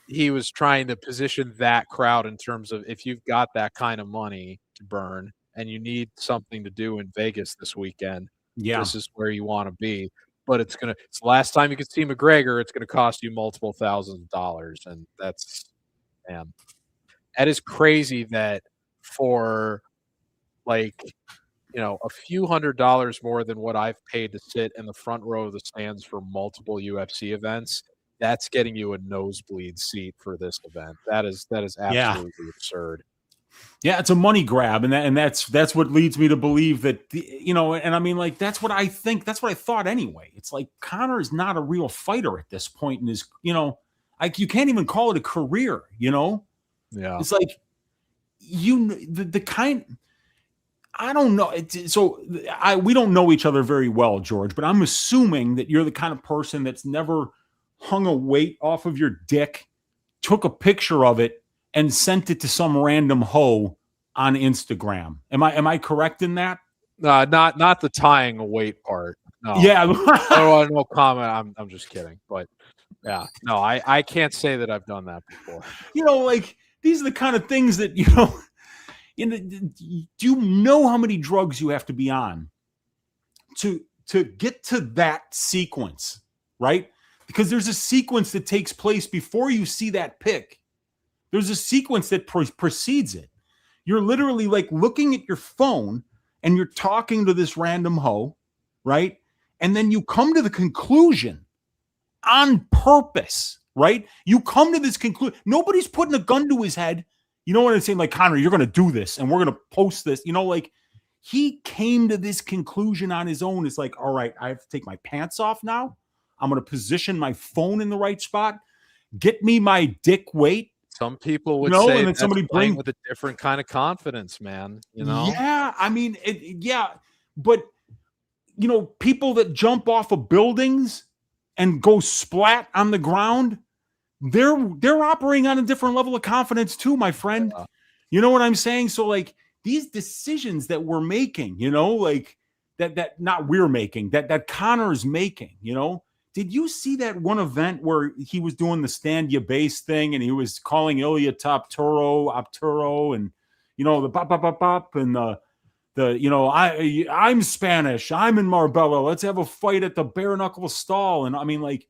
he was trying to position that crowd in terms of, if you've got that kind of money to burn and you need something to do in Vegas this weekend, this is where you want to be. But it's the last time you can see McGregor, it's going to cost you multiple thousands of dollars. And that is crazy that for a few $100s more than what I've paid to sit in the front row of the stands for multiple UFC events, that's getting you a nosebleed seat for this event. That is absolutely absurd. Yeah, it's a money grab, and that's what leads me to believe that and I mean, like, that's what I think. That's what I thought anyway. It's like Conor is not a real fighter at this point in his, you can't even call it a career. Yeah, it's like the kind. I don't know. We don't know each other very well, George, but I'm assuming that you're the kind of person that's never hung a weight off of your dick, took a picture of it, and sent it to some random hoe on Instagram. Am I correct in that? Not the tying a weight part. No. Yeah. No comment. I'm just kidding. But yeah, no, I can't say that I've done that before. Like these are the kind of things that, do you know how many drugs you have to be on to get to that sequence, right? Because there's a sequence that takes place before you see that pick. There's a sequence that precedes it. You're literally like looking at your phone and you're talking to this random hoe, right? And then you come to the conclusion on purpose, right? You come to this conclusion. Nobody's putting a gun to his head. You know what I'm saying? Like, Conor, you're going to do this and we're going to post this. Like he came to this conclusion on his own. It's like, all right, I have to take my pants off now. I'm going to position my phone in the right spot. Get me my dick weight. Some people would say and then that's somebody playing with a different kind of confidence, man. Yeah, I mean, but people that jump off of buildings and go splat on the ground, they're operating on a different level of confidence too, my friend. Yeah. You know what I'm saying? So like these decisions that we're making, like that not we're making, that Conor's making, Did you see that one event where he was doing the stand your base thing and he was calling Ilya Opturo and the pop and I'm Spanish, I'm in Marbella, let's have a fight at the bare knuckle stall. And I mean, like,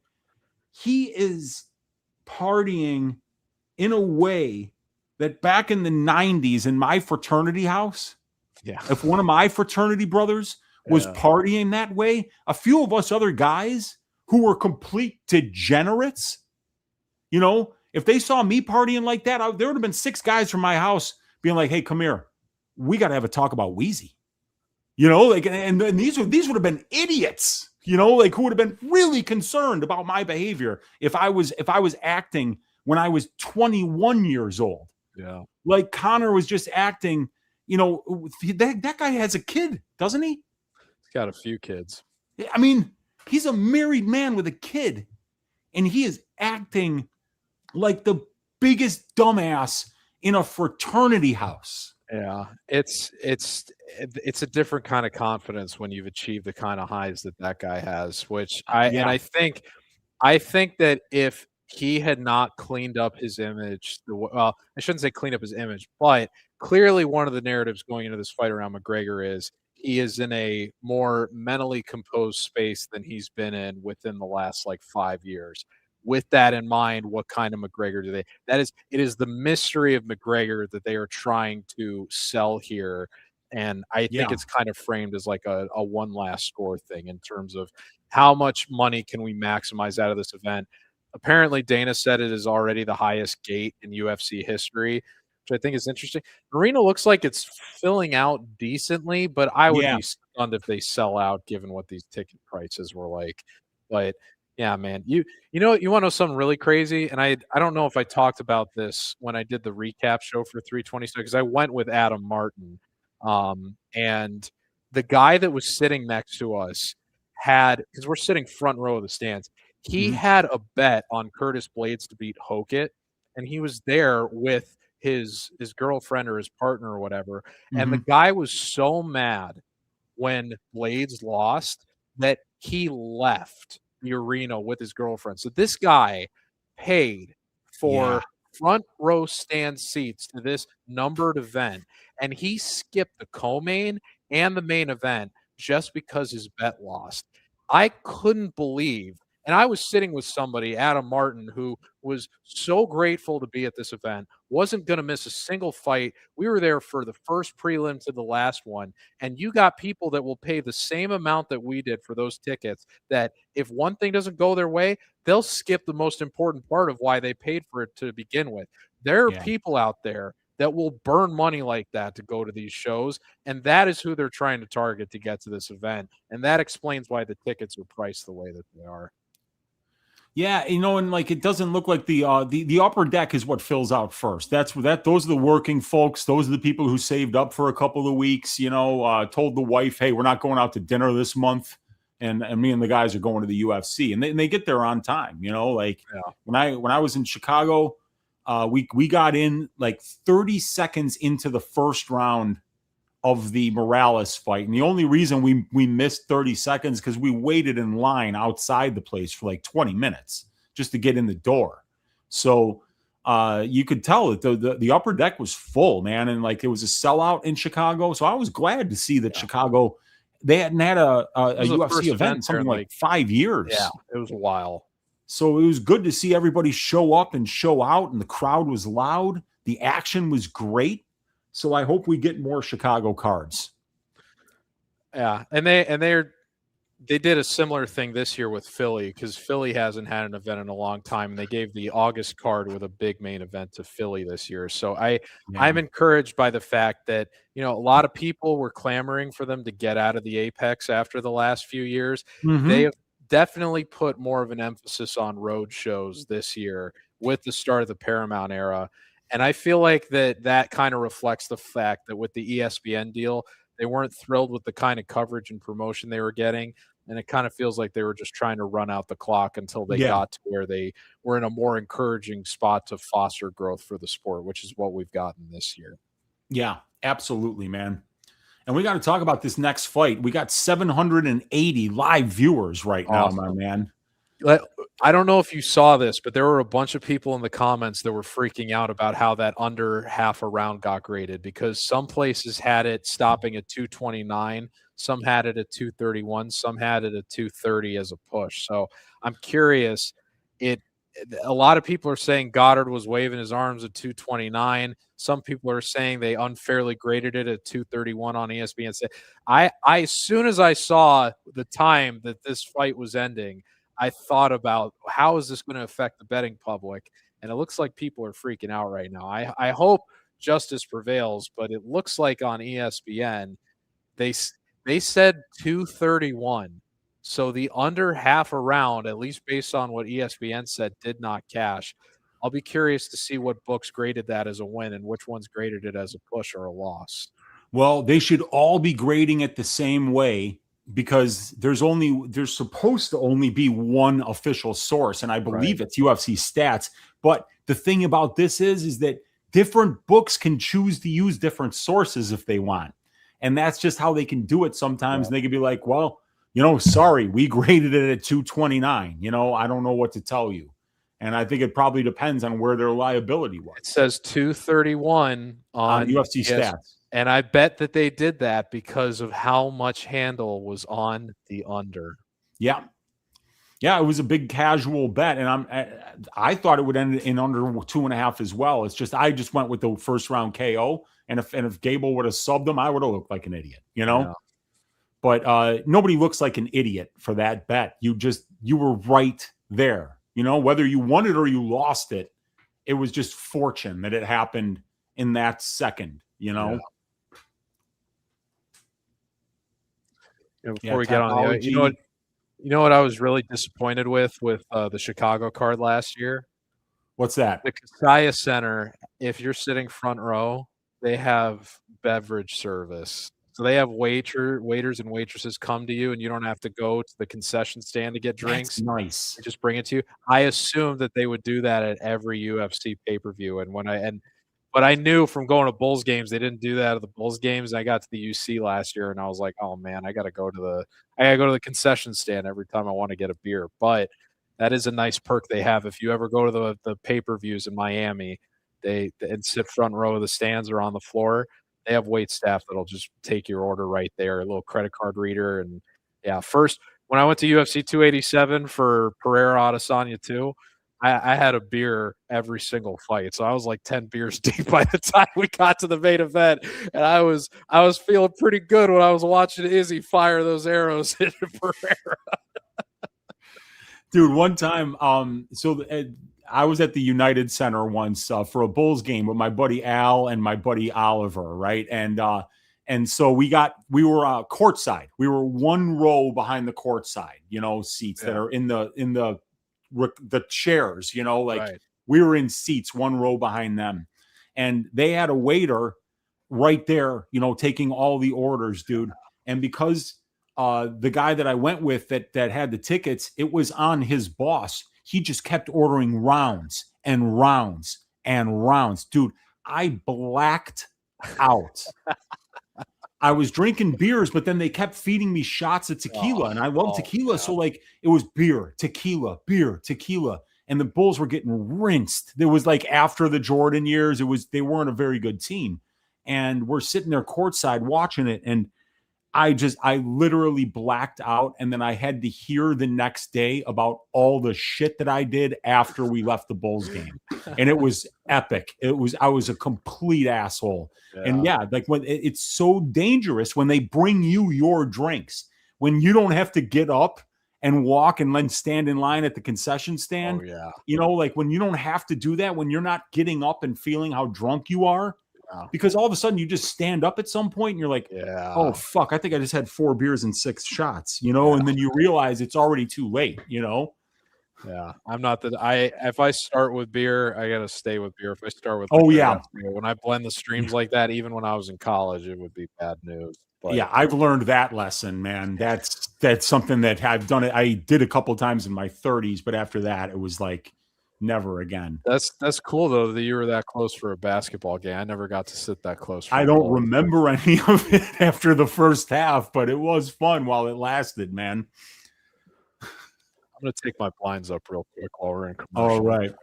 he is partying in a way that back in the 90s in my fraternity house, if one of my fraternity brothers was partying that way, a few of us other guys who were complete degenerates, if they saw me partying like that, there would have been 6 guys from my house being like, hey, come here. We got to have a talk about Wheezy. And these would have been idiots, like who would have been really concerned about my behavior if I was acting when I was 21 years old. Yeah. Like Conor was just acting, that guy has a kid, doesn't he? He's got a few kids. I mean, he's a married man with a kid, and he is acting like the biggest dumbass in a fraternity house. Yeah, it's a different kind of confidence when you've achieved the kind of highs that guy has. Which I think that if he had not cleaned up his image, well, I shouldn't say cleaned up his image, but clearly one of the narratives going into this fight around McGregor is he is in a more mentally composed space than he's been in within the last 5 years. With that in mind, what kind of McGregor do they? It is the mystery of McGregor that they are trying to sell here, and I think it's kind of framed as like a one last score thing in terms of how much money can we maximize out of this event. Apparently, Dana said it is already the highest gate in UFC history, which I think is interesting. Arena looks like it's filling out decently, but I would be stunned if they sell out given what these ticket prices were like. But yeah, man, you want to know something really crazy? And I don't know if I talked about this when I did the recap show for 326 because I went with Adam Martin, and the guy that was sitting next to us because we're sitting front row of the stands. He had a bet on Curtis Blades to beat Hokit, and he was there with his girlfriend or his partner or whatever. And the guy was so mad when Blades lost that he left the arena with his girlfriend. So this guy paid for front row stand seats to this numbered event, and he skipped the co-main and the main event just because his bet lost. I couldn't believe. And I was sitting with somebody, Adam Martin, who was so grateful to be at this event, wasn't going to miss a single fight. We were there for the first prelim to the last one. And you got people that will pay the same amount that we did for those tickets, that if one thing doesn't go their way, they'll skip the most important part of why they paid for it to begin with. There are people out there that will burn money like that to go to these shows. And that is who they're trying to target to get to this event. And that explains why the tickets are priced the way that they are. Yeah, and it doesn't look like the upper deck is what fills out first. Those are the working folks. Those are the people who saved up for a couple of weeks. Told the wife, "Hey, we're not going out to dinner this month," and me and the guys are going to the UFC, and they get there on time. When I was in Chicago, We got in like 30 seconds into the first round of the Morales fight. And the only reason we missed 30 seconds because we waited in line outside the place for like 20 minutes just to get in the door. So you could tell that the upper deck was full, man. And like it was a sellout in Chicago. So I was glad to see that Chicago, they hadn't had a UFC event in something like 5 years. Yeah, it was a while. So it was good to see everybody show up and show out, and the crowd was loud. The action was great. So I hope we get more Chicago cards. Yeah, and they did a similar thing this year with Philly because Philly hasn't had an event in a long time, and they gave the August card with a big main event to Philly this year. So I'm encouraged by the fact that, you know, a lot of people were clamoring for them to get out of the Apex after the last few years. Mm-hmm. They have definitely put more of an emphasis on road shows this year with the start of the Paramount era. And I feel like that kind of reflects the fact that with the ESPN deal, they weren't thrilled with the kind of coverage and promotion they were getting. And it kind of feels like they were just trying to run out the clock until they got to where they were in a more encouraging spot to foster growth for the sport, which is what we've gotten this year. Yeah, absolutely, man. And we got to talk about this next fight. We got 780 live viewers right now, my man. I don't know if you saw this, but there were a bunch of people in the comments that were freaking out about how that under half a round got graded because some places had it stopping at 229, some had it at 231, some had it at 230 as a push. So I'm curious. A lot of people are saying Goddard was waving his arms at 229. Some people are saying they unfairly graded it at 231 on ESPN. I as soon as I saw the time that this fight was ending, I thought about how is this going to affect the betting public? And it looks like people are freaking out right now. I hope justice prevails, but it looks like on ESPN, they said 231. So the under half a round, at least based on what ESPN said, did not cash. I'll be curious to see what books graded that as a win and which ones graded it as a push or a loss. Well, they should all be grading it the same way because there's supposed to only be one official source, and I believe it's UFC stats. But the thing about this is that different books can choose to use different sources if they want. And that's just how they can do it sometimes. And they can be like, well, you know, sorry, we graded it at 229. You know, I don't know what to tell you. And I think it probably depends on where their liability was. It says 231 on UFC stats. And I bet that they did that because of how much handle was on the under. Yeah. Yeah, it was a big casual bet. And I thought it would end in under 2.5 as well. It's just, I just went with the first round KO. And if Gable would have subbed them, I would have looked like an idiot, you know? Yeah. But nobody looks like an idiot for that bet. You were right there. You know, whether you won it or you lost it, it was just fortune that it happened in that second, you know? Yeah. Before we get on, you know what I was really disappointed with the Chicago card last year? What's that? The Kasaya Center, if you're sitting front row, they have beverage service. So they have waiters and waitresses come to you, and you don't have to go to the concession stand to get drinks. That's nice. They just bring it to you. I assumed that they would do that at every UFC pay-per-view, but I knew from going to Bulls games they didn't do that at the Bulls games. I got to the UC last year, and I was like, oh man, I got to go to the concession stand every time I want to get a beer. But that is a nice perk they have. If you ever go to the pay-per-views in Miami, and sit front row of the stands or on the floor. They have wait staff that'll just take your order right there, a little credit card reader. And first, when I went to UFC 287 for Pereira Adesanya 2, I had a beer every single fight. So I was like 10 beers deep by the time we got to the main event. And I was feeling pretty good when I was watching Izzy fire those arrows into Pereira. Dude, one time, I was at the United Center once for a Bulls game with my buddy Al and my buddy Oliver, right? And so we were courtside. We were one row behind the courtside, seats that are in the chairs, we were in seats one row behind them, and they had a waiter right there, taking all the orders, dude. And because the guy that I went with that had the tickets, it was on his boss. He just kept ordering rounds and rounds and rounds. Dude, I blacked out. I was drinking beers, but then they kept feeding me shots of tequila, and I love tequila. So like it was beer, tequila, and the Bulls were getting rinsed. There was like after the Jordan years, they weren't a very good team, and we're sitting there courtside watching it, and I literally blacked out. And then I had to hear the next day about all the shit that I did after we left the Bulls game. And it was epic. I was a complete asshole. Yeah. And yeah, like when it's so dangerous when they bring you your drinks, when you don't have to get up and walk and then stand in line at the concession stand. Oh, yeah. You know, like when you don't have to do that, when you're not getting up and feeling how drunk you are. Because all of a sudden you just stand up at some point and you're like, oh, fuck, I think I just had 4 beers and 6 shots, you know, and then you realize it's already too late, you know? Yeah. I'm not that if I start with beer, I got to stay with beer. If I start with, when I blend the streams like that, even when I was in college, it would be bad news. But yeah, I've learned that lesson, man. That's something that I've done it. I did a couple times in my 30s, but after that, it was like, never again. That's cool though that you were that close for a basketball game. I never got to sit that close. I don't remember any of it after the first half, but it was fun while it lasted, man. I'm gonna take my blinds up real quick while we're in commercial. All right.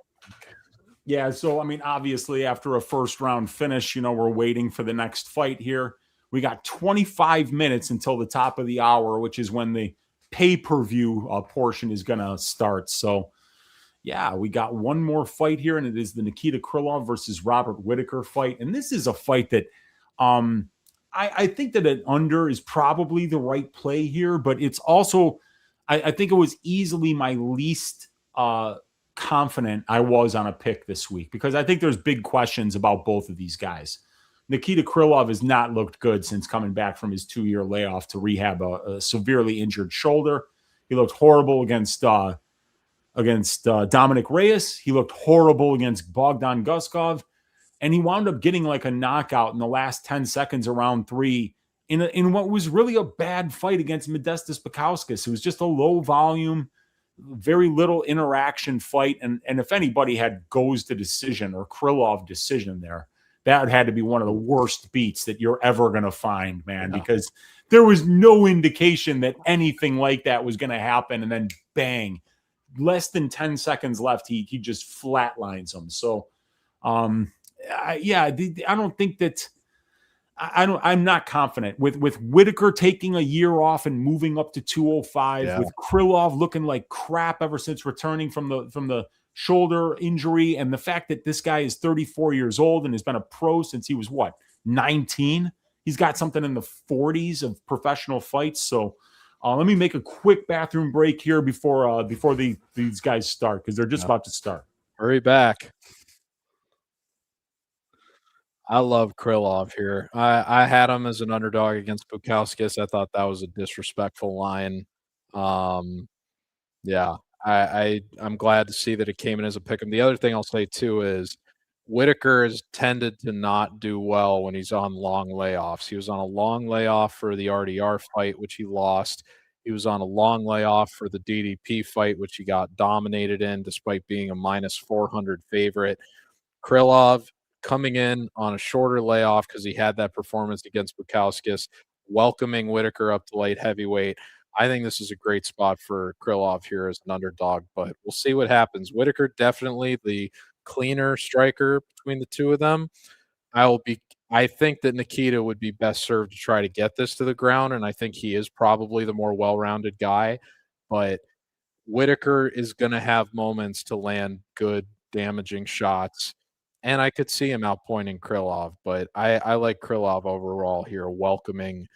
Yeah, so I mean, obviously after a first round finish, you know, we're waiting for the next fight here. We got 25 minutes until the top of the hour, which is when the pay-per-view portion is gonna start. So yeah, we got one more fight here, and it is the Nikita Krylov versus Robert Whittaker fight. And this is a fight that I think that an under is probably the right play here, but it's also, I think it was easily my least confident I was on a pick this week, because I think there's big questions about both of these guys. Nikita Krylov has not looked good since coming back from his 2-year layoff to rehab a severely injured shoulder. He looked horrible against Dominic Reyes. He looked horrible against Bogdan Guskov, and he wound up getting like a knockout in the last 10 seconds of round 3 in what was really a bad fight against Modestas Bukauskas. It was just a low volume, very little interaction fight, and if anybody had goes to decision or Krylov decision there, that had to be one of the worst beats that you're ever going to find, man, because there was no indication that anything like that was going to happen, and then bang, less than 10 seconds left, he just flatlines him. So, I don't think that I'm not confident with Whittaker taking a year off and moving up to 205, with Krylov looking like crap ever since returning from the shoulder injury, and the fact that this guy is 34 years old and has been a pro since he was 19. He's got something in the 40s of professional fights. So. Let me make a quick bathroom break here before these guys start, because they're just about to start. Hurry back. I love Krylov here. I had him as an underdog against Bukauskas. I thought that was a disrespectful line. I'm glad to see that it came in as a pick 'em. The other thing I'll say too is Whittaker has tended to not do well when he's on long layoffs. He was on a long layoff for the RDR fight, which he lost. He was on a long layoff for the DDP fight, which he got dominated in despite being a minus 400 favorite. Krylov coming in on a shorter layoff because he had that performance against Bukauskas, welcoming Whittaker up to light heavyweight. I think this is a great spot for Krylov here as an underdog, but we'll see what happens. Whittaker definitely the cleaner striker between the two of them. I think that Nikita would be best served to try to get this to the ground, and I think he is probably the more well-rounded guy, but Whittaker is going to have moments to land good, damaging shots, and I could see him outpointing Krylov, but I like Krylov overall here, welcoming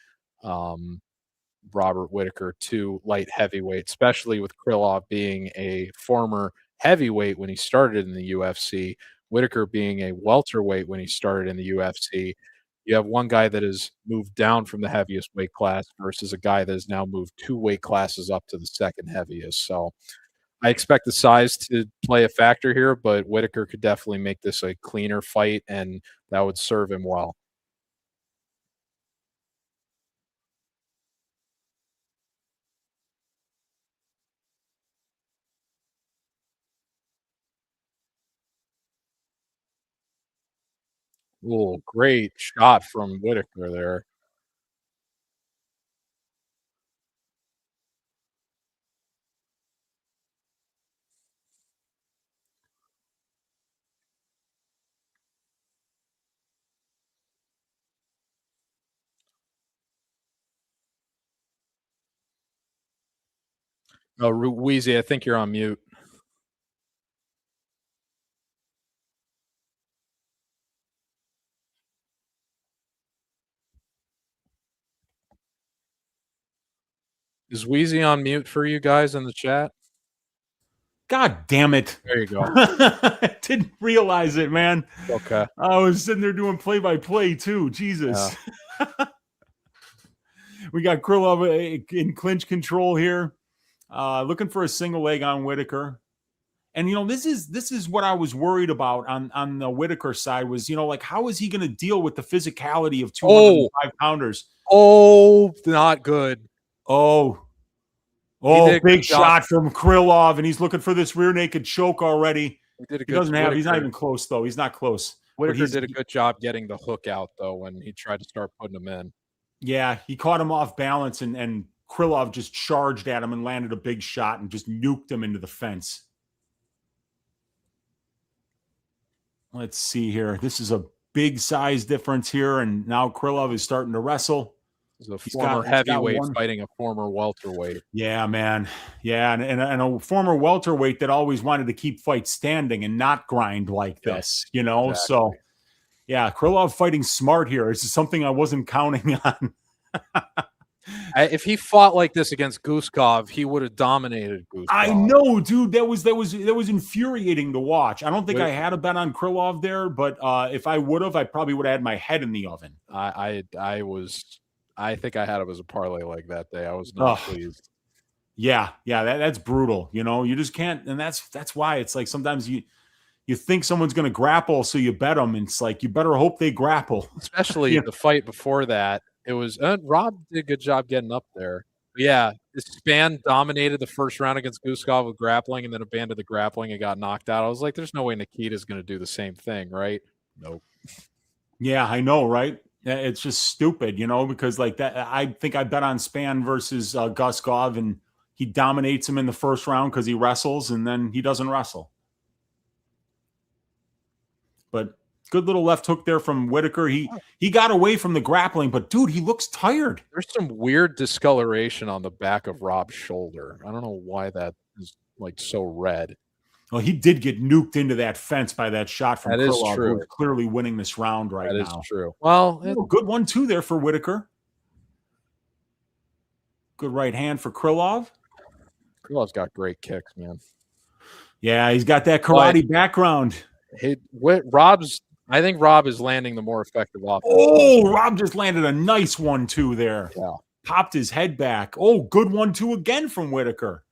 Robert Whittaker to light heavyweight, especially with Krylov being a former heavyweight when he started in the UFC, Whittaker being a welterweight when he started in the UFC. You have one guy that has moved down from the heaviest weight class versus a guy that has now moved 2 weight classes up to the second heaviest. So I expect the size to play a factor here, but Whittaker could definitely make this a cleaner fight, and that would serve him well. Oh, great shot from Whittaker there. Oh, Wheezy, I think you're on mute. Is Wheezy on mute for you guys in the chat? God damn it. There you go. I didn't realize it, man. Okay. I was sitting there doing play-by-play, too. Jesus. Yeah. We got Krylov in clinch control here. Looking for a single leg on Whittaker. And, you know, this is what I was worried about on the Whittaker side was, you know, like, how is he going to deal with the physicality of 205-pounders? Oh, not good. Oh, big shot from Krylov, and he's looking for this rear naked choke already. He's not even close, though. He's not close. Whittaker did a good job getting the hook out, though, when he tried to start putting him in. Yeah, he caught him off balance, and Krylov just charged at him and landed a big shot and just nuked him into the fence. Let's see here. This is a big size difference here, and now Krylov is starting to wrestle. He's a former heavyweight fighting a former welterweight. Yeah, man. Yeah, and a former welterweight that always wanted to keep fights standing and not grind like this, you know? Exactly. So, yeah, Krylov fighting smart here. This is something I wasn't counting on. If he fought like this against Guskov, he would have dominated Guskov. I know, dude. That was infuriating to watch. I don't think I had a bet on Krylov there, but if I would have, I probably would have had my head in the oven. I think I had it as a parlay like that day. I was not pleased. Yeah, that's brutal. You know, you just can't, and that's why it's like sometimes you think someone's going to grapple, so you bet them, and it's like you better hope they grapple. Especially the fight before that. It was Rob did a good job getting up there. But yeah, Span dominated the first round against Guskov with grappling, and then abandoned the grappling and got knocked out. I was like, "There's no way Nikita's going to do the same thing, right?" Nope. Yeah, I know, right? It's just stupid, you know, because like that. I think I bet on Span versus Guskov, and he dominates him in the first round because he wrestles, and then he doesn't wrestle. But good little left hook there from Whittaker. He got away from the grappling, but dude, he looks tired. There's some weird discoloration on the back of Rob's shoulder. I don't know why that is like so red. Well, he did get nuked into that fence by that shot from Krylov, who was clearly winning this round right now. That is true. Well, good 1-2 there for Whittaker. Good right hand for Krylov. Krylov's got great kicks, man. Yeah, he's got that karate background. I think Rob is landing the more effective offense. Oh, Rob just landed a nice 1-2 there. Yeah. Popped his head back. Oh, good 1-2 again from Whittaker.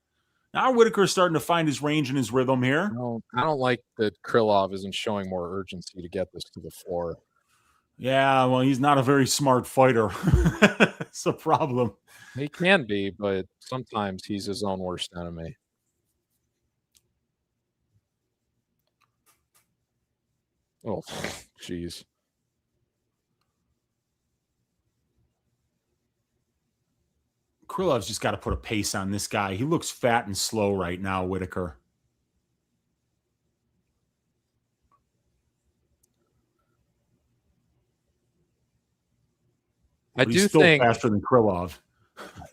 Now Whittaker's starting to find his range and his rhythm here. No, I don't like that Krylov isn't showing more urgency to get this to the floor. Yeah, well, he's not a very smart fighter. It's a problem. He can be, but sometimes he's his own worst enemy. Oh, jeez. Krylov's just got to put a pace on this guy. He looks fat and slow right now, Whittaker. I do think faster than Krylov.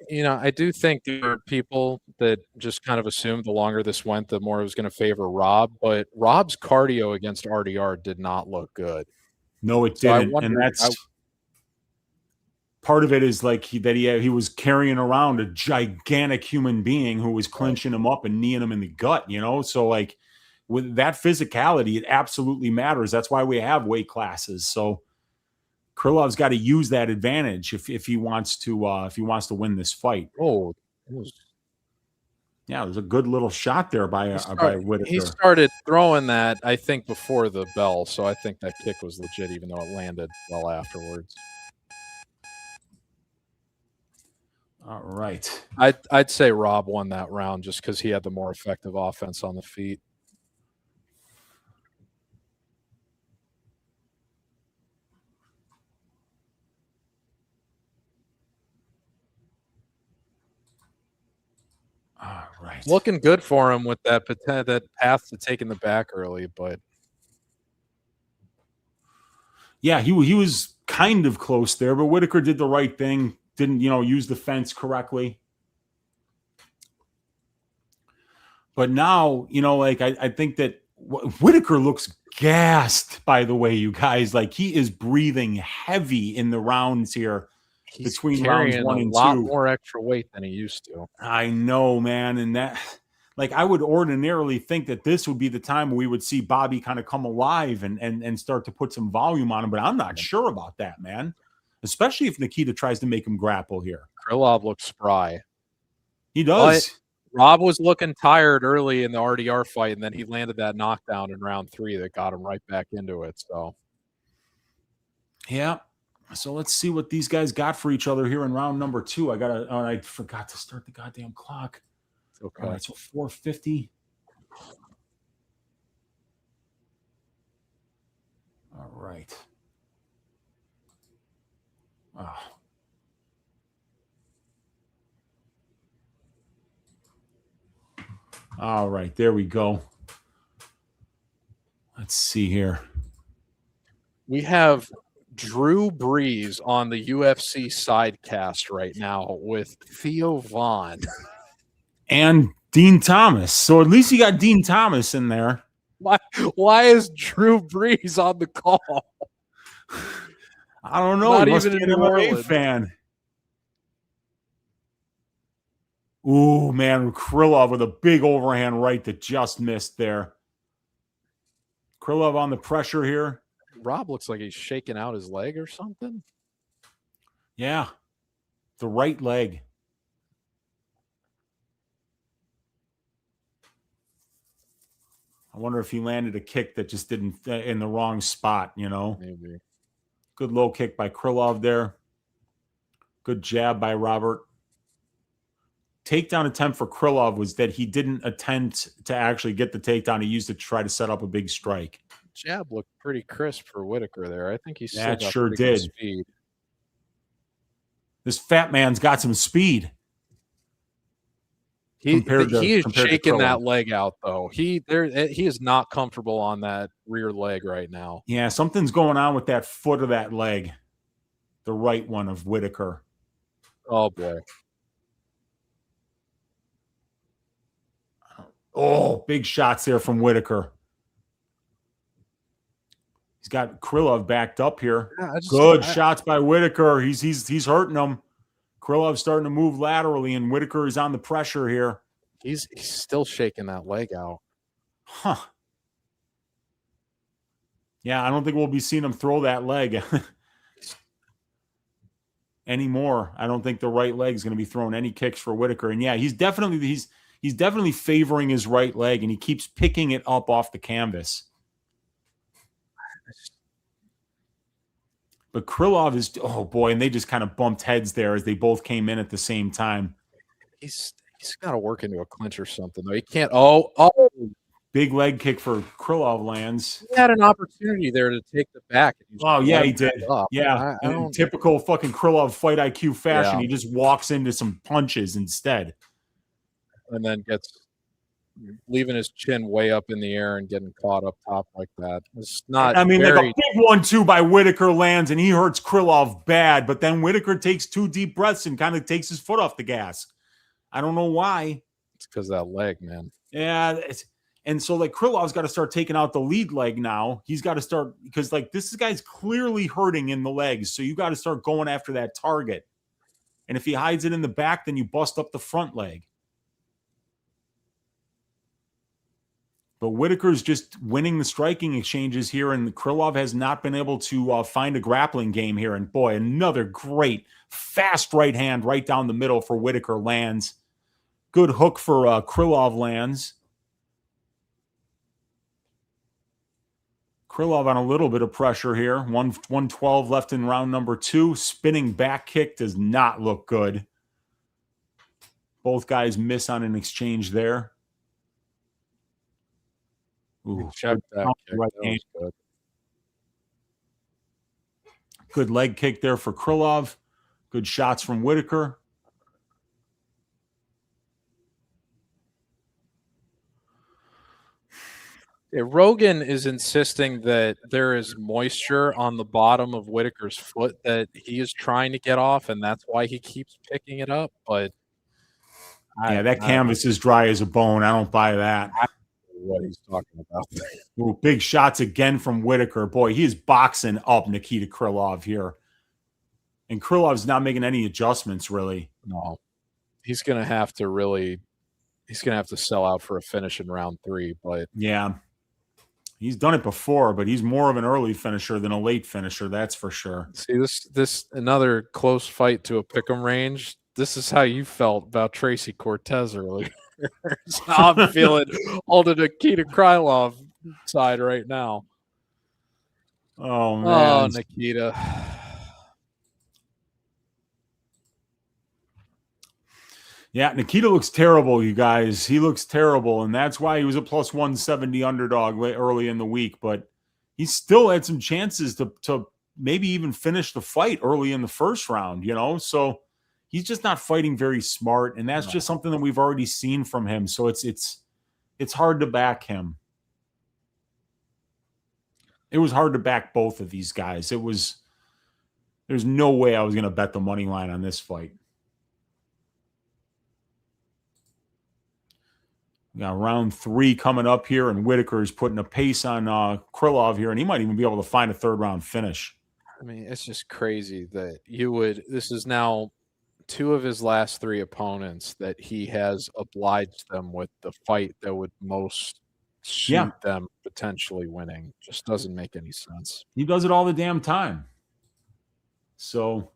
You know, I do think there are people that just kind of assumed the longer this went, the more it was going to favor Rob. But Rob's cardio against RDR did not look good. No, it didn't. And that's part of it is like he was carrying around a gigantic human being who was clinching him up and kneeing him in the gut, you know? So like with that physicality, it absolutely matters. That's why we have weight classes. So Krylov's got to use that advantage if he wants to win this fight. Oh, yeah, there's a good little shot there by Whittaker. He started throwing that, I think, before the bell, so I think that kick was legit, even though it landed well afterwards. All right, I'd say Rob won that round just because he had the more effective offense on the feet. right. Looking good for him with that path to taking the back early, but yeah, he was kind of close there, but Whittaker did the right thing. Didn't, use the fence correctly. But now, I think that Whittaker looks gassed, by the way, you guys. Like, he is breathing heavy in the rounds here. He's between rounds carrying 1 a and lot 2. more extra weight than he used to. I know, man. And that, like, I would ordinarily think that this would be the time we would see Bobby kind of come alive and start to put some volume on him. But I'm not sure about that, man. Especially if Nikita tries to make him grapple here. Krylov looks spry. He does. But Rob was looking tired early in the RDR fight, and then he landed that knockdown in round 3 that got him right back into it. So, yeah. So let's see what these guys got for each other here in round number 2. I forgot to start the goddamn clock. Okay. All right, so 4:50. All right. Oh. All right, there we go. Let's see here. We have Drew Brees on the UFC sidecast right now with Theo Vaughn. And Dean Thomas. So at least you got Dean Thomas in there. Why is Drew Brees on the call? I don't know. Not He must even be an in New MMA Orleans. fan. Ooh, man, Krylov with a big overhand right that just missed there. Krylov on the pressure here. Rob looks like he's shaking out his leg or something. Yeah, the right leg. I wonder if he landed a kick that just didn't in the wrong spot, Maybe. Good low kick by Krylov there. Good jab by Robert. Takedown attempt for Krylov was that he didn't attempt to actually get the takedown. He used it to try to set up a big strike. Jab looked pretty crisp for Whittaker there. I think he's still That got sure pretty good did. speed. This fat man's got some speed. He is to shaking Krylov. that leg out though. He is not comfortable on that rear leg right now. Yeah, something's going on with that foot of that leg. The right one of Whittaker. Oh boy. Oh, big shots there from Whittaker. He's got Krylov backed up here. Yeah, Good shots by Whittaker. He's hurting him. Krylov's starting to move laterally, and Whittaker is on the pressure here. He's still shaking that leg out. Huh. Yeah, I don't think we'll be seeing him throw that leg anymore. I don't think the right leg is going to be throwing any kicks for Whittaker. And yeah, he's definitely favoring his right leg, and he keeps picking it up off the canvas. But Krylov is, oh boy, and they just kind of bumped heads there as they both came in at the same time. He's got to work into a clinch or something though. He can't. Big leg kick for Krylov lands. He had an opportunity there to take the back. Oh yeah, he did. Yeah, I in typical fucking Krylov fight IQ fashion, he just walks into some punches instead, and then gets leaving his chin way up in the air and getting caught up top like that. It's not. I mean, like a big 1-2 by Whittaker lands, and he hurts Krylov bad. But then Whittaker takes 2 deep breaths and kind of takes his foot off the gas. I don't know why. It's because of that leg, man. Yeah, and so like Krylov's got to start taking out the lead leg now. He's got to start because like this guy's clearly hurting in the legs, so you got to start going after that target. And if he hides it in the back, then you bust up the front leg. But Whittaker's just winning the striking exchanges here, and Krylov has not been able to find a grappling game here. And boy, another great fast right hand right down the middle for Whittaker lands. Good hook for Krylov lands. Krylov on a little bit of pressure here. 112 left in round number 2. Spinning back kick does not look good. Both guys miss on an exchange there. Ooh, Check that kick. right That was good. Good leg kick there for Krylov. Good shots from Whittaker. Yeah, Rogan is insisting that there is moisture on the bottom of Whittaker's foot that he is trying to get off, and that's why he keeps picking it up. But that canvas is dry as a bone. I don't buy that. I don't know what he's talking about. Ooh, big shots again from Whittaker. Boy, he is boxing up Nikita Krylov here. And Krylov's not making any adjustments, really. No. He's going to have to sell out for a finish in round 3. But yeah. He's done it before, but he's more of an early finisher than a late finisher, that's for sure. See, this another close fight to a pick'em range. This is how you felt about Tracy Cortez earlier. That's how I'm feeling on the Nikita Krylov side right now. Oh, man. Oh, Nikita. Yeah, Nikita looks terrible, you guys. He looks terrible, and that's why he was a plus 170 underdog early in the week. But he still had some chances to maybe even finish the fight early in the first round, So he's just not fighting very smart, and that's just something that we've already seen from him. So it's hard to back him. It was hard to back both of these guys. There's no way I was going to bet the money line on this fight. We got round 3 coming up here, and Whittaker is putting a pace on Krylov here, and he might even be able to find a third-round finish. I mean, it's just crazy that this is now 2 of his last 3 opponents that he has obliged them with the fight that would most suit them potentially winning. Just doesn't make any sense. He does it all the damn time. So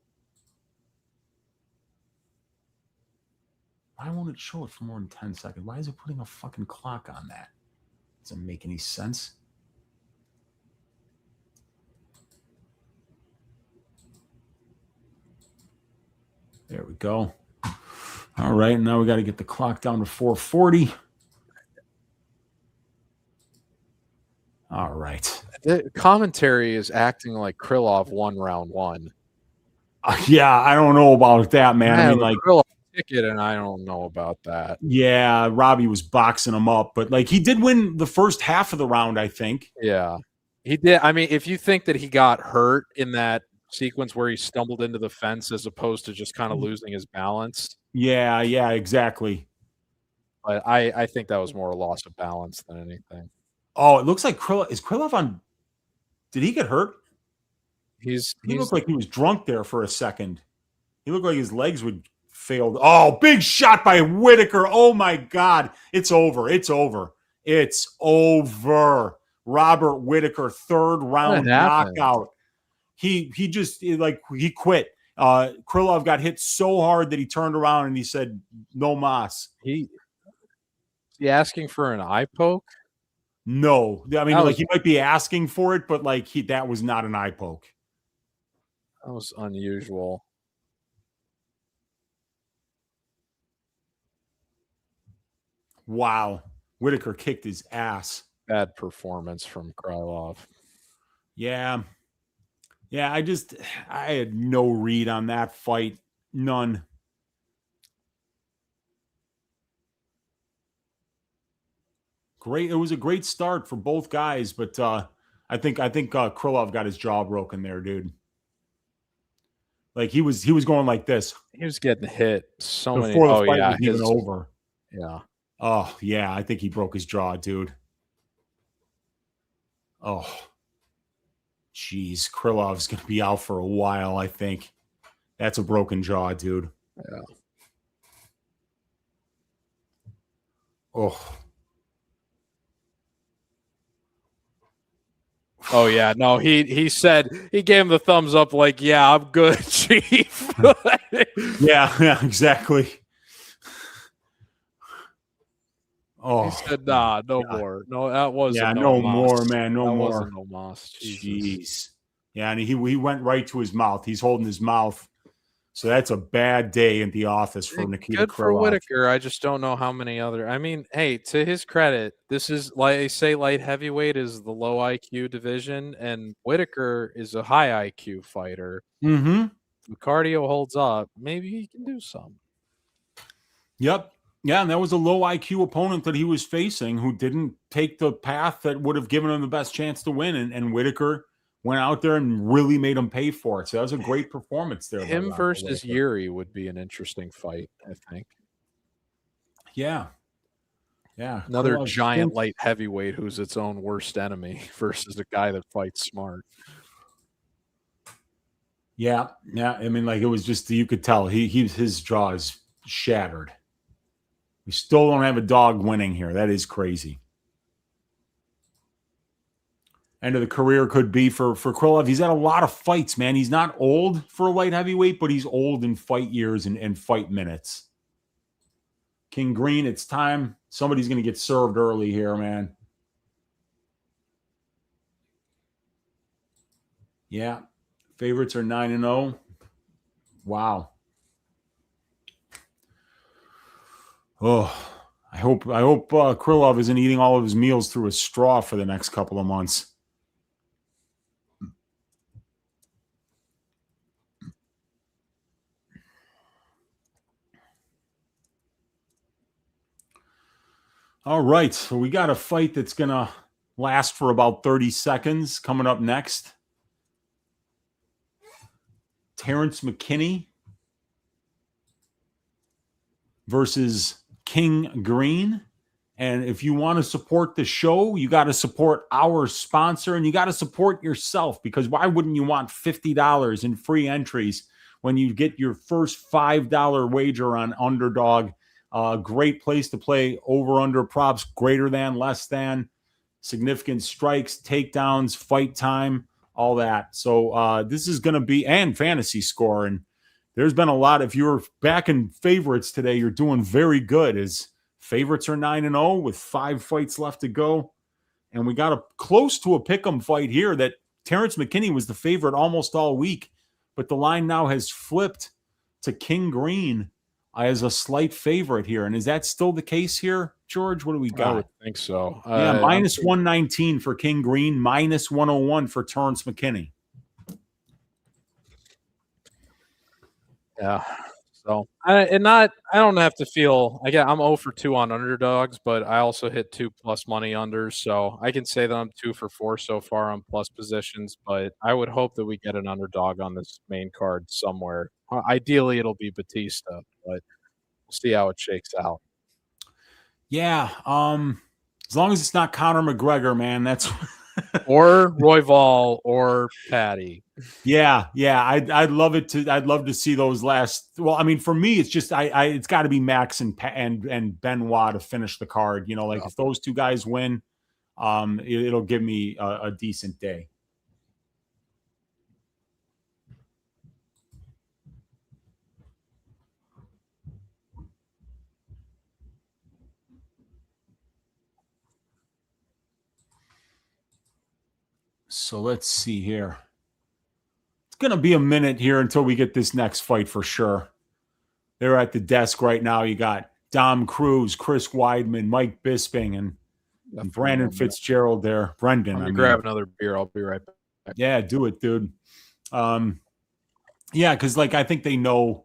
why won't it show it for more than 10 seconds? Why is it putting a fucking clock on that? Doesn't make any sense. There we go. All right, now we got to get the clock down to 4:40. All right. The commentary is acting like Krylov won round 1. Yeah, I don't know about that, man. I mean, like Krylov ticket, and I don't know about that. Yeah, Robbie was boxing him up, but like he did win the first half of the round, I think. Yeah, he did. I mean, if you think that he got hurt in that sequence where he stumbled into the fence as opposed to just kind of losing his balance. Yeah, exactly. But I think that was more a loss of balance than anything. Oh, it looks like Krylov on. Did he get hurt? He looked like he was drunk there for a second. He looked like his legs would failed. Oh, big shot by Whittaker. Oh my God. It's over. It's over. It's over. Robert Whittaker, 3rd round knockout. He quit. Krylov got hit so hard that he turned around and he said, "No mas." He asking for an eye poke? No. I mean, he might be asking for it, but that was not an eye poke. That was unusual. Wow. Whittaker kicked his ass. Bad performance from Krylov. Yeah. Yeah, I had no read on that fight. None. Great. It was a great start for both guys, but I think Krylov got his jaw broken there, dude. Like he was going like this. He was getting hit so many. Before the fight was even over. Yeah. Oh yeah, I think he broke his jaw, dude. Oh, jeez, Krylov's gonna be out for a while. I think that's a broken jaw, dude. Yeah. Oh. Oh yeah, no, he said he gave him the thumbs up like, yeah, I'm good, Chief. yeah, exactly. Oh, he said, nah, no more. No, that wasn't no more, man. No that more. Wasn't no mas. Jeez. Yeah, and he went right to his mouth. He's holding his mouth. So that's a bad day in the office for Nikita Good Krylov. for Whittaker. I just don't know how many other. I mean, hey, to his credit, this is like they say, light heavyweight is the low IQ division, and Whittaker is a high IQ fighter. Mm-hmm. If the cardio holds up, maybe he can do some. Yep. Yeah, and that was a low IQ opponent that he was facing who didn't take the path that would have given him the best chance to win. And Whittaker went out there and really made him pay for it. So that was a great performance there. Him versus Yuri would be an interesting fight, I think. Yeah. Yeah. Another giant light heavyweight who's its own worst enemy versus a guy that fights smart. Yeah. Yeah. I mean, like, it was just, you could tell his jaw is shattered. We still don't have a dog winning here. That is crazy. End of the career could be for Krylov. He's had a lot of fights, man. He's not old for a light heavyweight, but he's old in fight years and fight minutes. King Green, it's time. Somebody's going to get served early here, man. Yeah. Favorites are 9-0. Wow. Oh, I hope Krylov isn't eating all of his meals through a straw for the next couple of months. All right, so we got a fight that's going to last for about 30 seconds coming up next. Terrence McKinney versus King Green. And if you want to support the show, you got to support our sponsor and you got to support yourself, because why wouldn't you want $50 in free entries when you get your first $5 wager on Underdog? Great place to play over-under props, greater than, less than, significant strikes, takedowns, fight time, all that. So this is going to be, and fantasy score. And there's been a lot. If you're back in favorites today, you're doing very good, as favorites are 9-0 with 5 fights left to go. And we got close to a pick'em fight here that Terrence McKinney was the favorite almost all week, but the line now has flipped to King Green as a slight favorite here. And is that still the case here, George? What do we got? I would think so. Yeah, minus 119 for King Green, minus 101 for Terrence McKinney. Yeah. So I don't have to feel, again, I'm 0 for 2 on underdogs, but I also hit 2+ money unders. So I can say that I'm 2 for 4 so far on plus positions, but I would hope that we get an underdog on this main card somewhere. Ideally, it'll be Batista, but we'll see how it shakes out. Yeah. As long as it's not Conor McGregor, man, that's or Royval or Patty. Yeah. I'd love it to. I'd love to see those last. Well, I mean, for me, it's just it's got to be Max and Benoit to finish the card. You know, like if those two guys win, it'll give me a decent day. So let's see here. It's going to be a minute here until we get this next fight for sure. They're at the desk right now. You got Dom Cruz, Chris Weidman, Mike Bisping, and Brandon Fitzgerald there. Brendan. Let me grab another beer. I'll be right back. Yeah, do it, dude. Yeah, because I think they know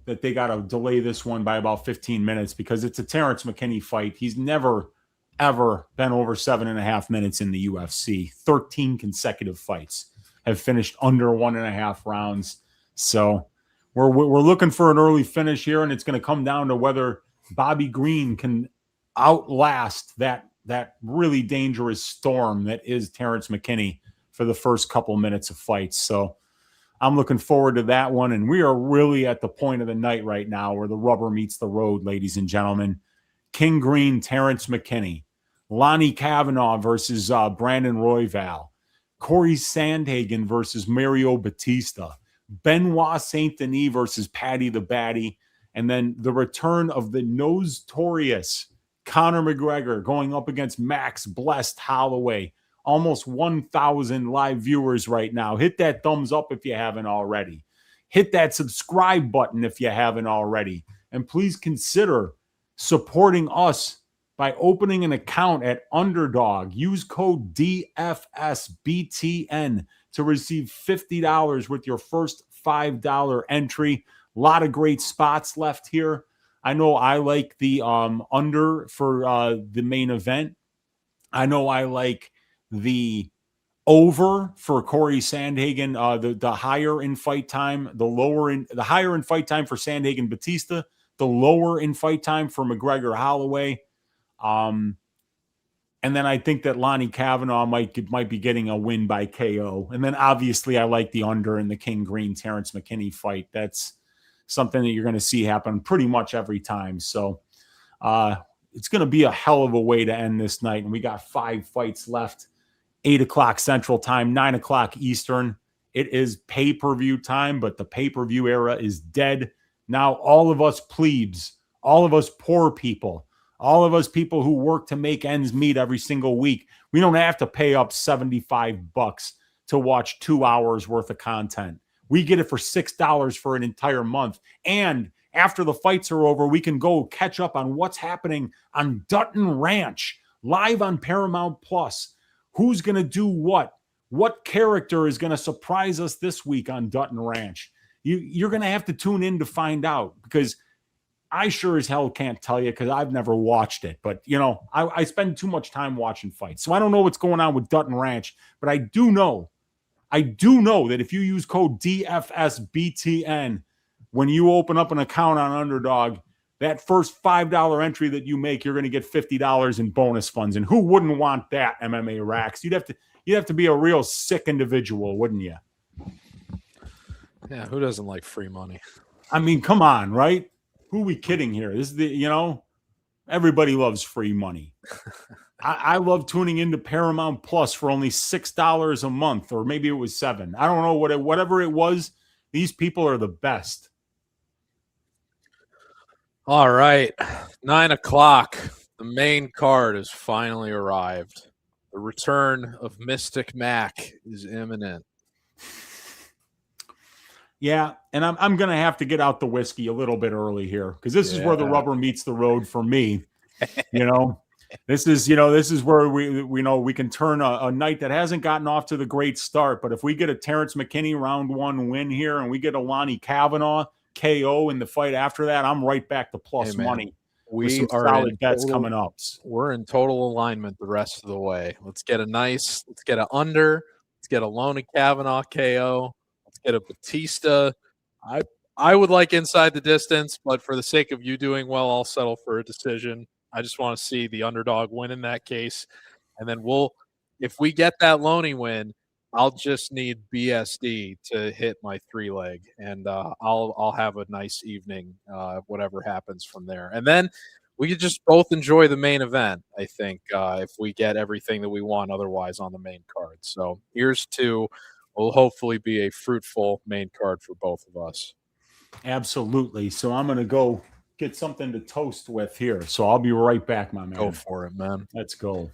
that they got to delay this one by about 15 minutes because it's a Terrence McKinney fight. He's never ever been over 7.5 minutes in the UFC. 13 consecutive fights have finished under 1.5 rounds. So we're looking for an early finish here, and it's going to come down to whether Bobby Green can outlast that really dangerous storm that is Terrence McKinney for the first couple minutes of fights. So I'm looking forward to that one, and we are really at the point of the night right now where the rubber meets the road, ladies and gentlemen. King Green, Terrence McKinney. Lonnie Kavanaugh versus Brandon Royval. Corey Sandhagen versus Mario Batista. Benoit Saint-Denis versus Paddy the Batty. And then the return of the notorious Conor McGregor going up against Max Blessed Holloway. Almost 1,000 live viewers right now. Hit that thumbs up if you haven't already. Hit that subscribe button if you haven't already. And please consider supporting us by opening an account at Underdog. Use code DFSBTN to receive $50 with your first $5 entry. A lot of great spots left here. I know I like the under for the main event. I know I like the over for Corey Sandhagen, the higher in fight time, the higher in fight time for Sandhagen Batista, the lower in fight time for McGregor Holloway. And then I think that Lonnie Kavanaugh might be getting a win by KO. And then obviously I like the under in the King Green Terrence McKinney fight. That's something that you're going to see happen pretty much every time. So it's going to be a hell of a way to end this night. And we got 5 fights left, 8 o'clock Central Time, 9 o'clock Eastern. It is pay-per-view time, but the pay-per-view era is dead. Now all of us plebes, all of us poor people, all of us people who work to make ends meet every single week, we don't have to pay up $75 to watch 2 hours worth of content. We get it for $6 for an entire month. And after the fights are over, we can go catch up on what's happening on Dutton Ranch, live on Paramount Plus. Who's going to do what? What character is going to surprise us this week on Dutton Ranch? You're going to have to tune in to find out, because I sure as hell can't tell you because I've never watched it. But, you know, I spend too much time watching fights. So I don't know what's going on with Dutton Ranch. But I do know that if you use code DFSBTN when you open up an account on Underdog, that first $5 entry that you make, you're going to get $50 in bonus funds. And who wouldn't want that, MMA Racks? You'd have to be a real sick individual, wouldn't you? Yeah, who doesn't like free money? I mean, come on, right? Who are we kidding here? This is everybody loves free money. I love tuning into Paramount Plus for only $6 a month, or maybe it was $7. I don't know whatever it was. These people are the best. All right, 9 o'clock. The main card has finally arrived. The return of Mystic Mac is imminent. Yeah, and I'm going to have to get out the whiskey a little bit early here, because this is where the rubber meets the road for me. This is where we can turn a night that hasn't gotten off to the great start. But if we get a Terrence McKinney round 1 win here, and we get a Lonnie Kavanaugh KO in the fight after that, I'm right back to plus money. We are solid bets coming up. We're in total alignment the rest of the way. Let's get an under. Let's get a Lonnie Kavanaugh KO. Get a Batista. I would like inside the distance, but for the sake of you doing well, I'll settle for a decision. I just want to see the underdog win in that case. And then if we get that Loney win, I'll just need BSD to hit my 3-leg, and I'll have a nice evening, whatever happens from there. And then we could just both enjoy the main event, I think, if we get everything that we want otherwise on the main card. So here's to will hopefully be a fruitful main card for both of us. Absolutely. So I'm going to go get something to toast with here. So I'll be right back, my man. Go for it, man. Let's go.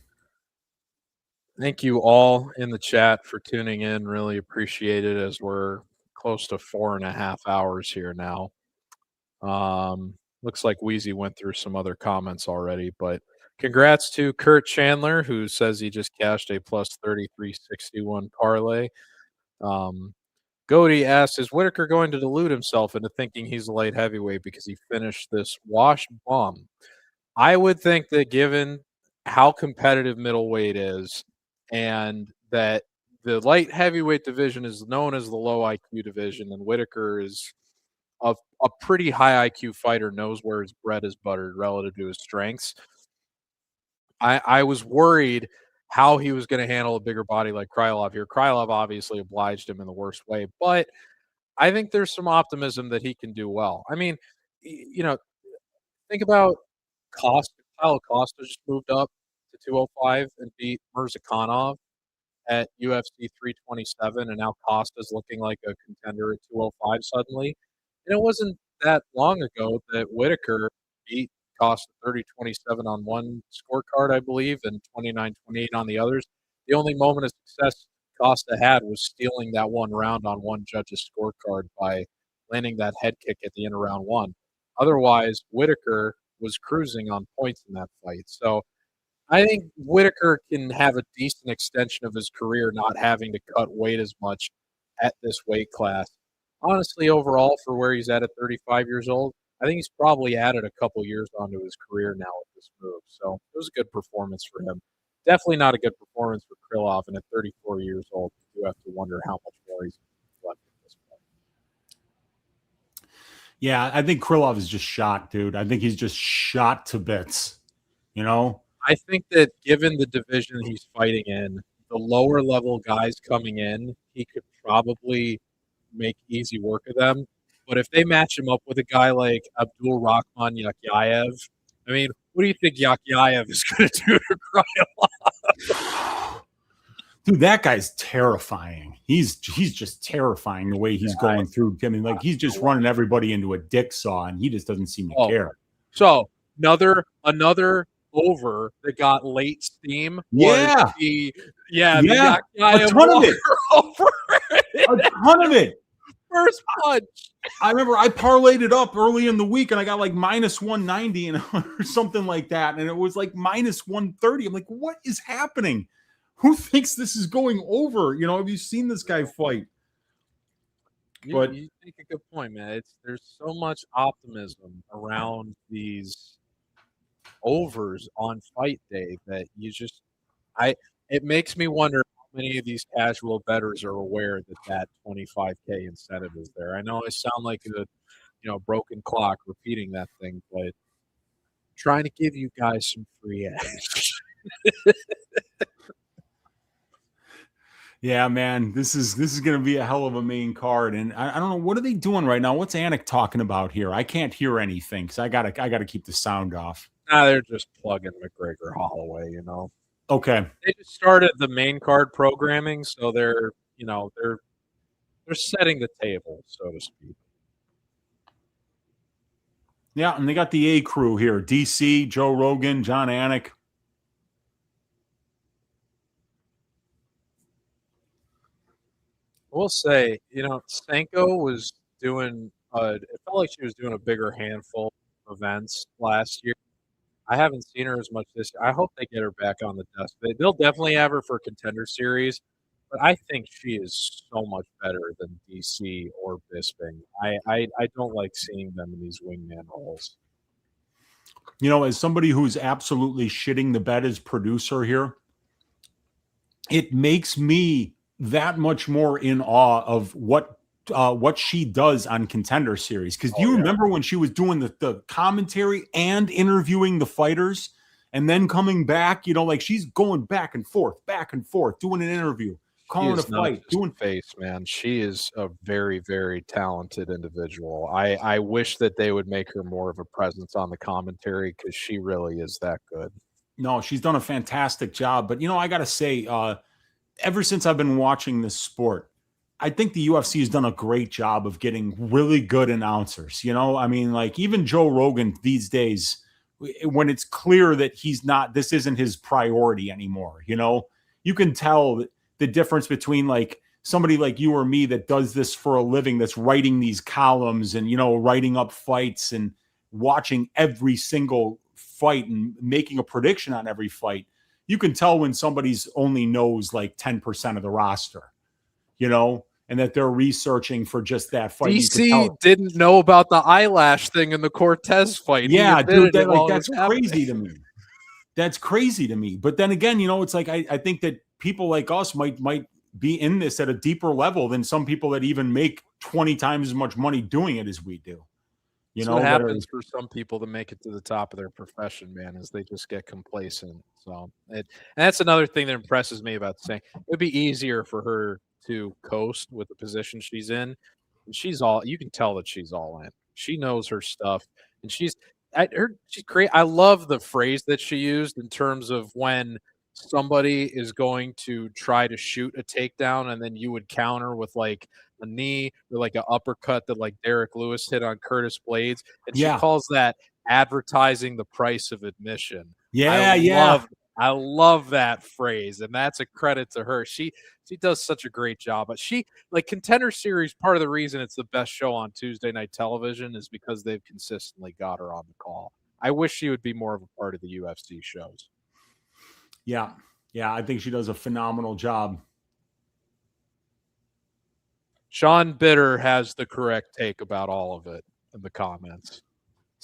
Thank you all in the chat for tuning in. Really appreciate it, as we're close to 4.5 hours here now. Looks like Wheezy went through some other comments already, but congrats to Kurt Chandler, who says he just cashed a plus 33.61 parlay. Cody asks, is Whittaker going to delude himself into thinking he's a light heavyweight because he finished this wash bum? I would think that, given how competitive middleweight is, and that the light heavyweight division is known as the low IQ division, and Whittaker is a pretty high IQ fighter, knows where his bread is buttered relative to his strengths. I was worried how he was going to handle a bigger body like Krylov here. Krylov obviously obliged him in the worst way, but I think there's some optimism that he can do well. I mean, think about Costa. Kyle Costa just moved up to 205 and beat Mirzakhanov at UFC 327, and now Costa's looking like a contender at 205 suddenly. And it wasn't that long ago that Whittaker beat Costa 30-27 on one scorecard, I believe, and 29-28 on the others. The only moment of success Costa had was stealing that one round on one judge's scorecard by landing that head kick at the end of round 1. Otherwise, Whittaker was cruising on points in that fight. So I think Whittaker can have a decent extension of his career, not having to cut weight as much at this weight class. Honestly, overall, for where he's at 35 years old, I think he's probably added a couple years onto his career now with this move. So it was a good performance for him. Definitely not a good performance for Krylov, and at 34 years old, you do have to wonder how much more he's left at this point. Yeah, I think Krylov is just shot, dude. I think he's just shot to bits. You know? I think that given the division he's fighting in, the lower level guys coming in, he could probably make easy work of them. But if they match him up with a guy like Abdul Rahman Yakyaev, I mean, what do you think Yakyaev is going to do to Krylov? Dude, that guy's terrifying. He's just terrifying the way he's going through. I mean, like he's just running everybody into a dick saw, and he just doesn't seem to care. So another over that got late steam. Yeah, the a ton of it. Over. A ton of it. First punch. I remember I parlayed it up early in the week, and I got like minus 190 and or something like that, and it was like minus 130. I'm like, what is happening? Who thinks this is going over? You know, have you seen this guy fight? You make a good point, man. There's so much optimism around these overs on fight day that it makes me wonder how many of these casual bettors are aware that $25K incentive is there. I know I sound like a broken clock repeating that thing, but trying to give you guys some free edge. Yeah, man, this is going to be a hell of a main card, and I don't know, what are they doing right now? What's Anik talking about here? I can't hear anything, so I gotta keep the sound off. They're just plugging McGregor Holloway, you know. Okay, they just started the main card programming, so they're setting the table, so to speak. Yeah, and they got the A crew here: DC, Joe Rogan, John Anik. I will say, Sanko was doing it felt like she was doing a bigger handful of events last year. I haven't seen her as much this year. I hope they get her back on the desk. They'll definitely have her for Contender Series, but I think she is so much better than DC or Bisping. I don't like seeing them in these wingman roles. You know, as somebody who's absolutely shitting the bed as producer here, it makes me that much more in awe of what she does on Contender Series. Because do you remember when she was doing the commentary and interviewing the fighters and then coming back, like she's going back and forth, doing an interview, calling a fight, doing face, man. She is a very, very talented individual. I wish that they would make her more of a presence on the commentary because she really is that good. No, she's done a fantastic job. But, I got to say, ever since I've been watching this sport, I think the UFC has done a great job of getting really good announcers. I mean, like even Joe Rogan these days, when it's clear that this isn't his priority anymore, you can tell the difference between like somebody like you or me that does this for a living, that's writing these columns and, writing up fights and watching every single fight and making a prediction on every fight. You can tell when somebody's only knows like 10% of the roster, and that they're researching for just that fight. DC didn't know about the eyelash thing in the Cortez fight. Yeah, dude, that's crazy to me. That's crazy to me. But then again, it's like I think that people like us might be in this at a deeper level than some people that even make 20 times as much money doing it as we do. What happens for some people to make it to the top of their profession, man, is they just get complacent. So and that's another thing that impresses me about saying it would be easier for her to coast with the position she's in. And you can tell that she's all in. She knows her stuff, and she's great. I love the phrase that she used in terms of when somebody is going to try to shoot a takedown, and then you would counter with like a knee or like an uppercut that like Derek Lewis hit on Curtis Blades. And she calls that advertising the price of admission. I love that phrase, and that's a credit to her. She does such a great job. But Contender Series, part of the reason it's the best show on Tuesday night television is because they've consistently got her on the call. I wish she would be more of a part of the UFC shows. Yeah, I think she does a phenomenal job. Sean Bitter has the correct take about all of it in the comments.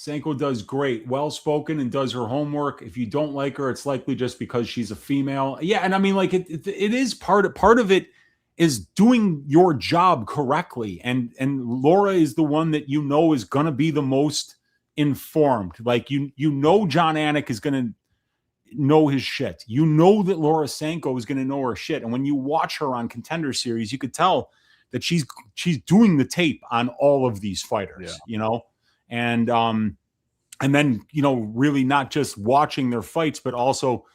Sanko does great, well-spoken, and does her homework. If you don't like her, it's likely just because she's a female. Yeah, and I mean, like it is part of it is doing your job correctly. And Laura is the one that is going to be the most informed. Like John Anik is going to know his shit. You know that Laura Sanko is going to know her shit. And when you watch her on Contender Series, you could tell that she's doing the tape on all of these fighters, and then, really not just watching their fights, but also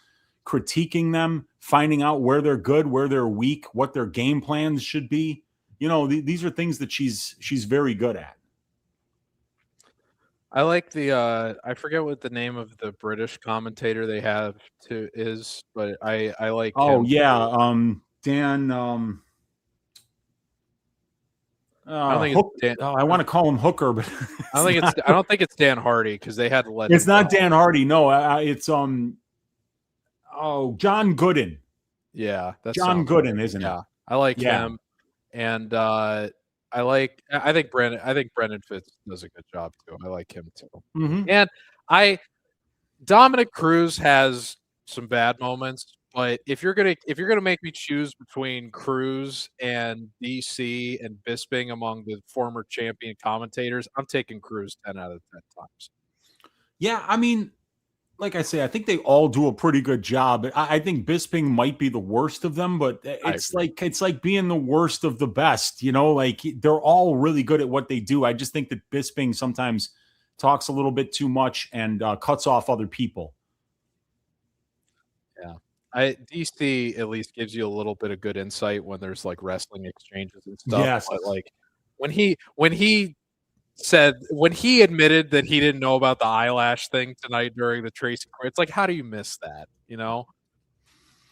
critiquing them, finding out where they're good, where they're weak, what their game plans should be. These are things that she's very good at. I like I forget what the name of the British commentator they have but I like him. Dan. I don't think it's Dan. I want to call him Hooker, but I don't think it's Dan Hardy because they had to let. It's not Dan Hardy. No, it's John Gooden. Yeah, that's John Gooden, isn't it? Yeah, I like him, and I think Brendan Fitz does a good job too. I like him too. Mm-hmm. And Dominic Cruz has some bad moments, but if you're gonna make me choose between Cruz and DC and Bisping among the former champion commentators, I'm taking Cruz 10 out of 10 times. Yeah, I mean, like I say, I think they all do a pretty good job. I think Bisping might be the worst of them, but it's like being the worst of the best. Like they're all really good at what they do. I just think that Bisping sometimes talks a little bit too much and cuts off other people. Yeah. DC at least gives you a little bit of good insight when there's like wrestling exchanges and stuff. Yes. But like when he admitted that he didn't know about the eyelash thing tonight during the Tracy, it's like, how do you miss that?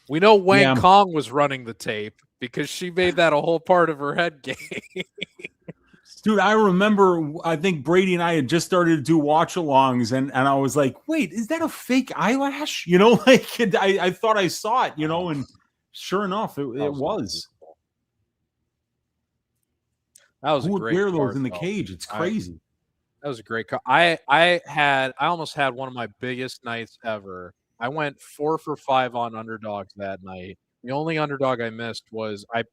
We know Wang Cong was running the tape because she made that a whole part of her head game. Dude, I remember, I think Brady and I had just started to do watch-alongs, and I was like, wait, is that a fake eyelash? I thought I saw it, and sure enough, it was. That was Who would wear those card, in the cage? It's crazy. That was a great card. I almost had one of my biggest nights ever. I went 4 for 5 on underdogs that night. The only underdog I missed was I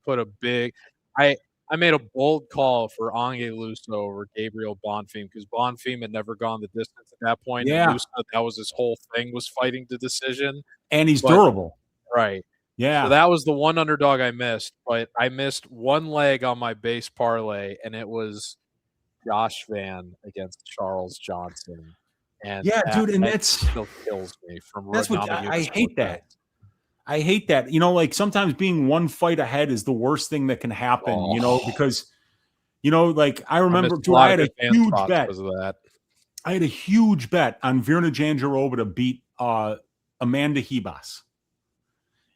made a bold call for Ange Lusso over Gabriel Bonfim because Bonfim had never gone the distance at that point. Yeah. And Lusso, that was his whole thing, was fighting the decision. And he's durable. Right. Yeah. So that was the one underdog I missed, but I missed one leg on my base parlay, and it was Josh Van against Charles Johnson. And that still kills me from that's what I hate that. I hate that. Like sometimes being one fight ahead is the worst thing that can happen, because, like I remember, I had a huge bet. I had a huge bet on Virna Jandiroba to beat Amanda Ribas.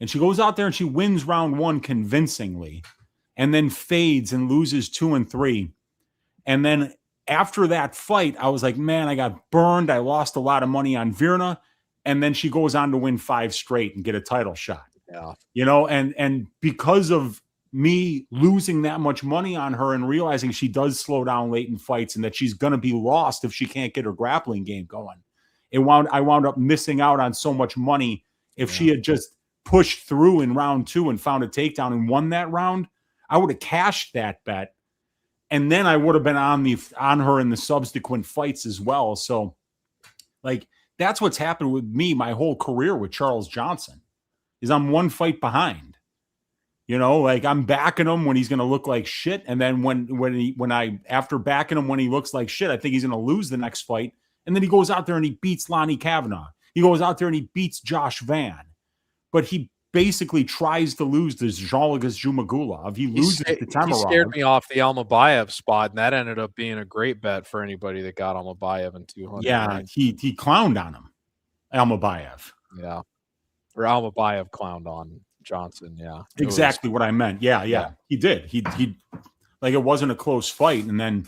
And she goes out there and she wins round 1 convincingly and then fades and loses 2 and 3. And then after that fight, I was like, man, I got burned. I lost a lot of money on Virna. And then she goes on to win 5 straight and get a title shot. Yeah. And because of me losing that much money on her and realizing she does slow down late in fights and that she's going to be lost if she can't get her grappling game going, I wound up missing out on so much money. If she had just pushed through in round 2 and found a takedown and won that round, I would have cashed that bet. And then I would have been on her in the subsequent fights as well. So like, that's what's happened with me my whole career with Charles Johnson is I'm one fight behind. Like I'm backing him when he's going to look like shit. And then after backing him when he looks like shit, I think he's going to lose the next fight. And then he goes out there and he beats Lonnie Kavanaugh. He goes out there and he beats Josh Van. But he basically tries to lose to Zhalgas Zhumagulov. He loses to Tamarov. He scared me off the Almabayev spot, and that ended up being a great bet for anybody that got Almabayev in 200. Yeah, right? He clowned on him, Almabayev. Yeah. Or Almabayev clowned on Johnson, yeah. Exactly what I meant. Yeah. He did. He like it wasn't a close fight, and then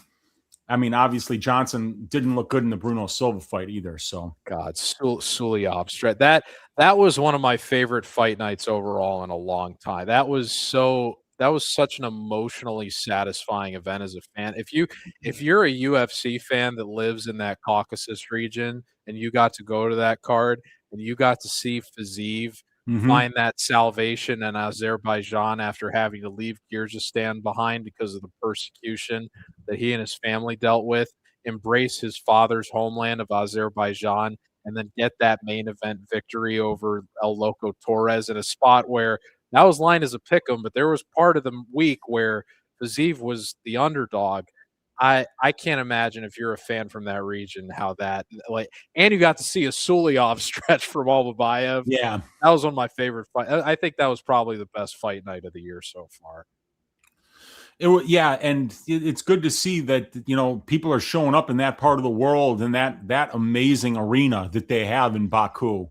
I mean, obviously Johnson didn't look good in the Bruno Silva fight either. So God, Suliov, that was one of my favorite fight nights overall in a long time. That was so that was such an emotionally satisfying event as a fan. If you're a UFC fan that lives in that Caucasus region and you got to go to that card and you got to see Fiziev find that salvation in Azerbaijan after having to leave Kyrgyzstan behind because of the persecution that he and his family dealt with, embrace his father's homeland of Azerbaijan, and then get that main event victory over El Loco Torres in a spot where that was lined as a pick'em, but there was part of the week where Fiziev was the underdog. I can't imagine if you're a fan from that region how that and you got to see a Suliov stretch from Albabayev. Yeah, that was one of my favorite fights. I think that was probably the best fight night of the year so far. And it's good to see that people are showing up in that part of the world and that amazing arena that they have in Baku.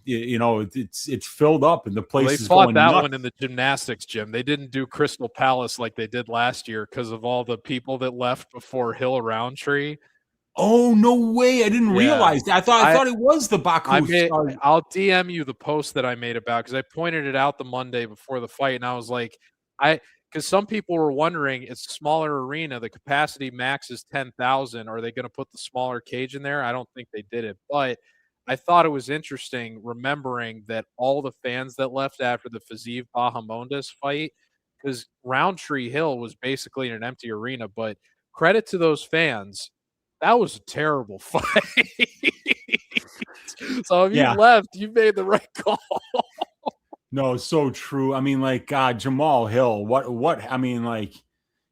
It's filled up and the place they is fought going that nuts. one in the gymnastics gym. They didn't do Crystal Palace like they did last year because of all the people that left before Hill Roundtree. Oh, no way. I didn't realize that. I thought it was the Baku. I'll DM you the post that I made about because I pointed it out the Monday before the fight, and I was like, because some people were wondering, it's a smaller arena. The capacity max is 10,000. Are they going to put the smaller cage in there? I don't think they did it, but I thought it was interesting remembering that all the fans that left after the Fiziev Bahamondes fight, because Roundtree Hill was basically in an empty arena, but credit to those fans. That was a terrible fight. So if you left, you made the right call. No, so true. I mean, God, Jamal Hill, what, I mean,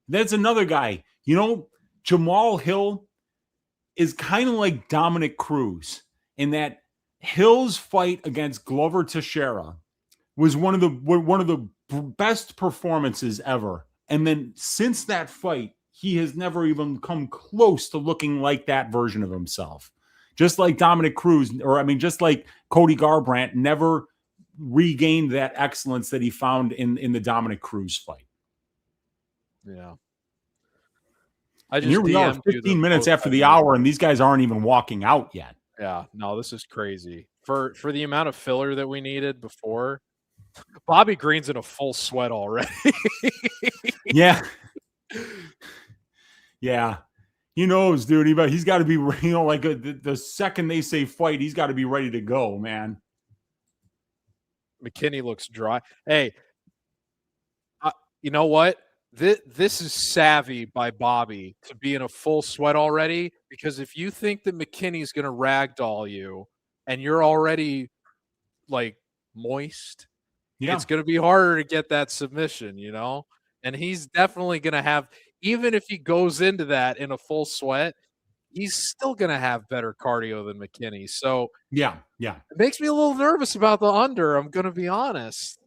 that's another guy. Jamal Hill is kind of like Dominic Cruz in that Hill's fight against Glover Teixeira was one of the best performances ever. And then since that fight, he has never even come close to looking like that version of himself. Just like Dominic Cruz, just like Cody Garbrandt never regained that excellence that he found in the Dominic Cruz fight. Yeah. Here we are 15 minutes after the hour, and these guys aren't even walking out yet. Yeah, no, this is crazy. For the amount of filler that we needed before, Bobby Green's in a full sweat already. Yeah. Yeah. He knows, dude. He's got to be, the second they say fight, he's got to be ready to go, man. McKinney looks dry. Hey, you know what? This is savvy by Bobby to be in a full sweat already, because if you think that McKinney's going to ragdoll you and you're already moist, it's going to be harder to get that submission, and he's definitely going to have, even if he goes into that in a full sweat, he's still going to have better cardio than McKinney. So yeah, it makes me a little nervous about the under. I'm going to be honest.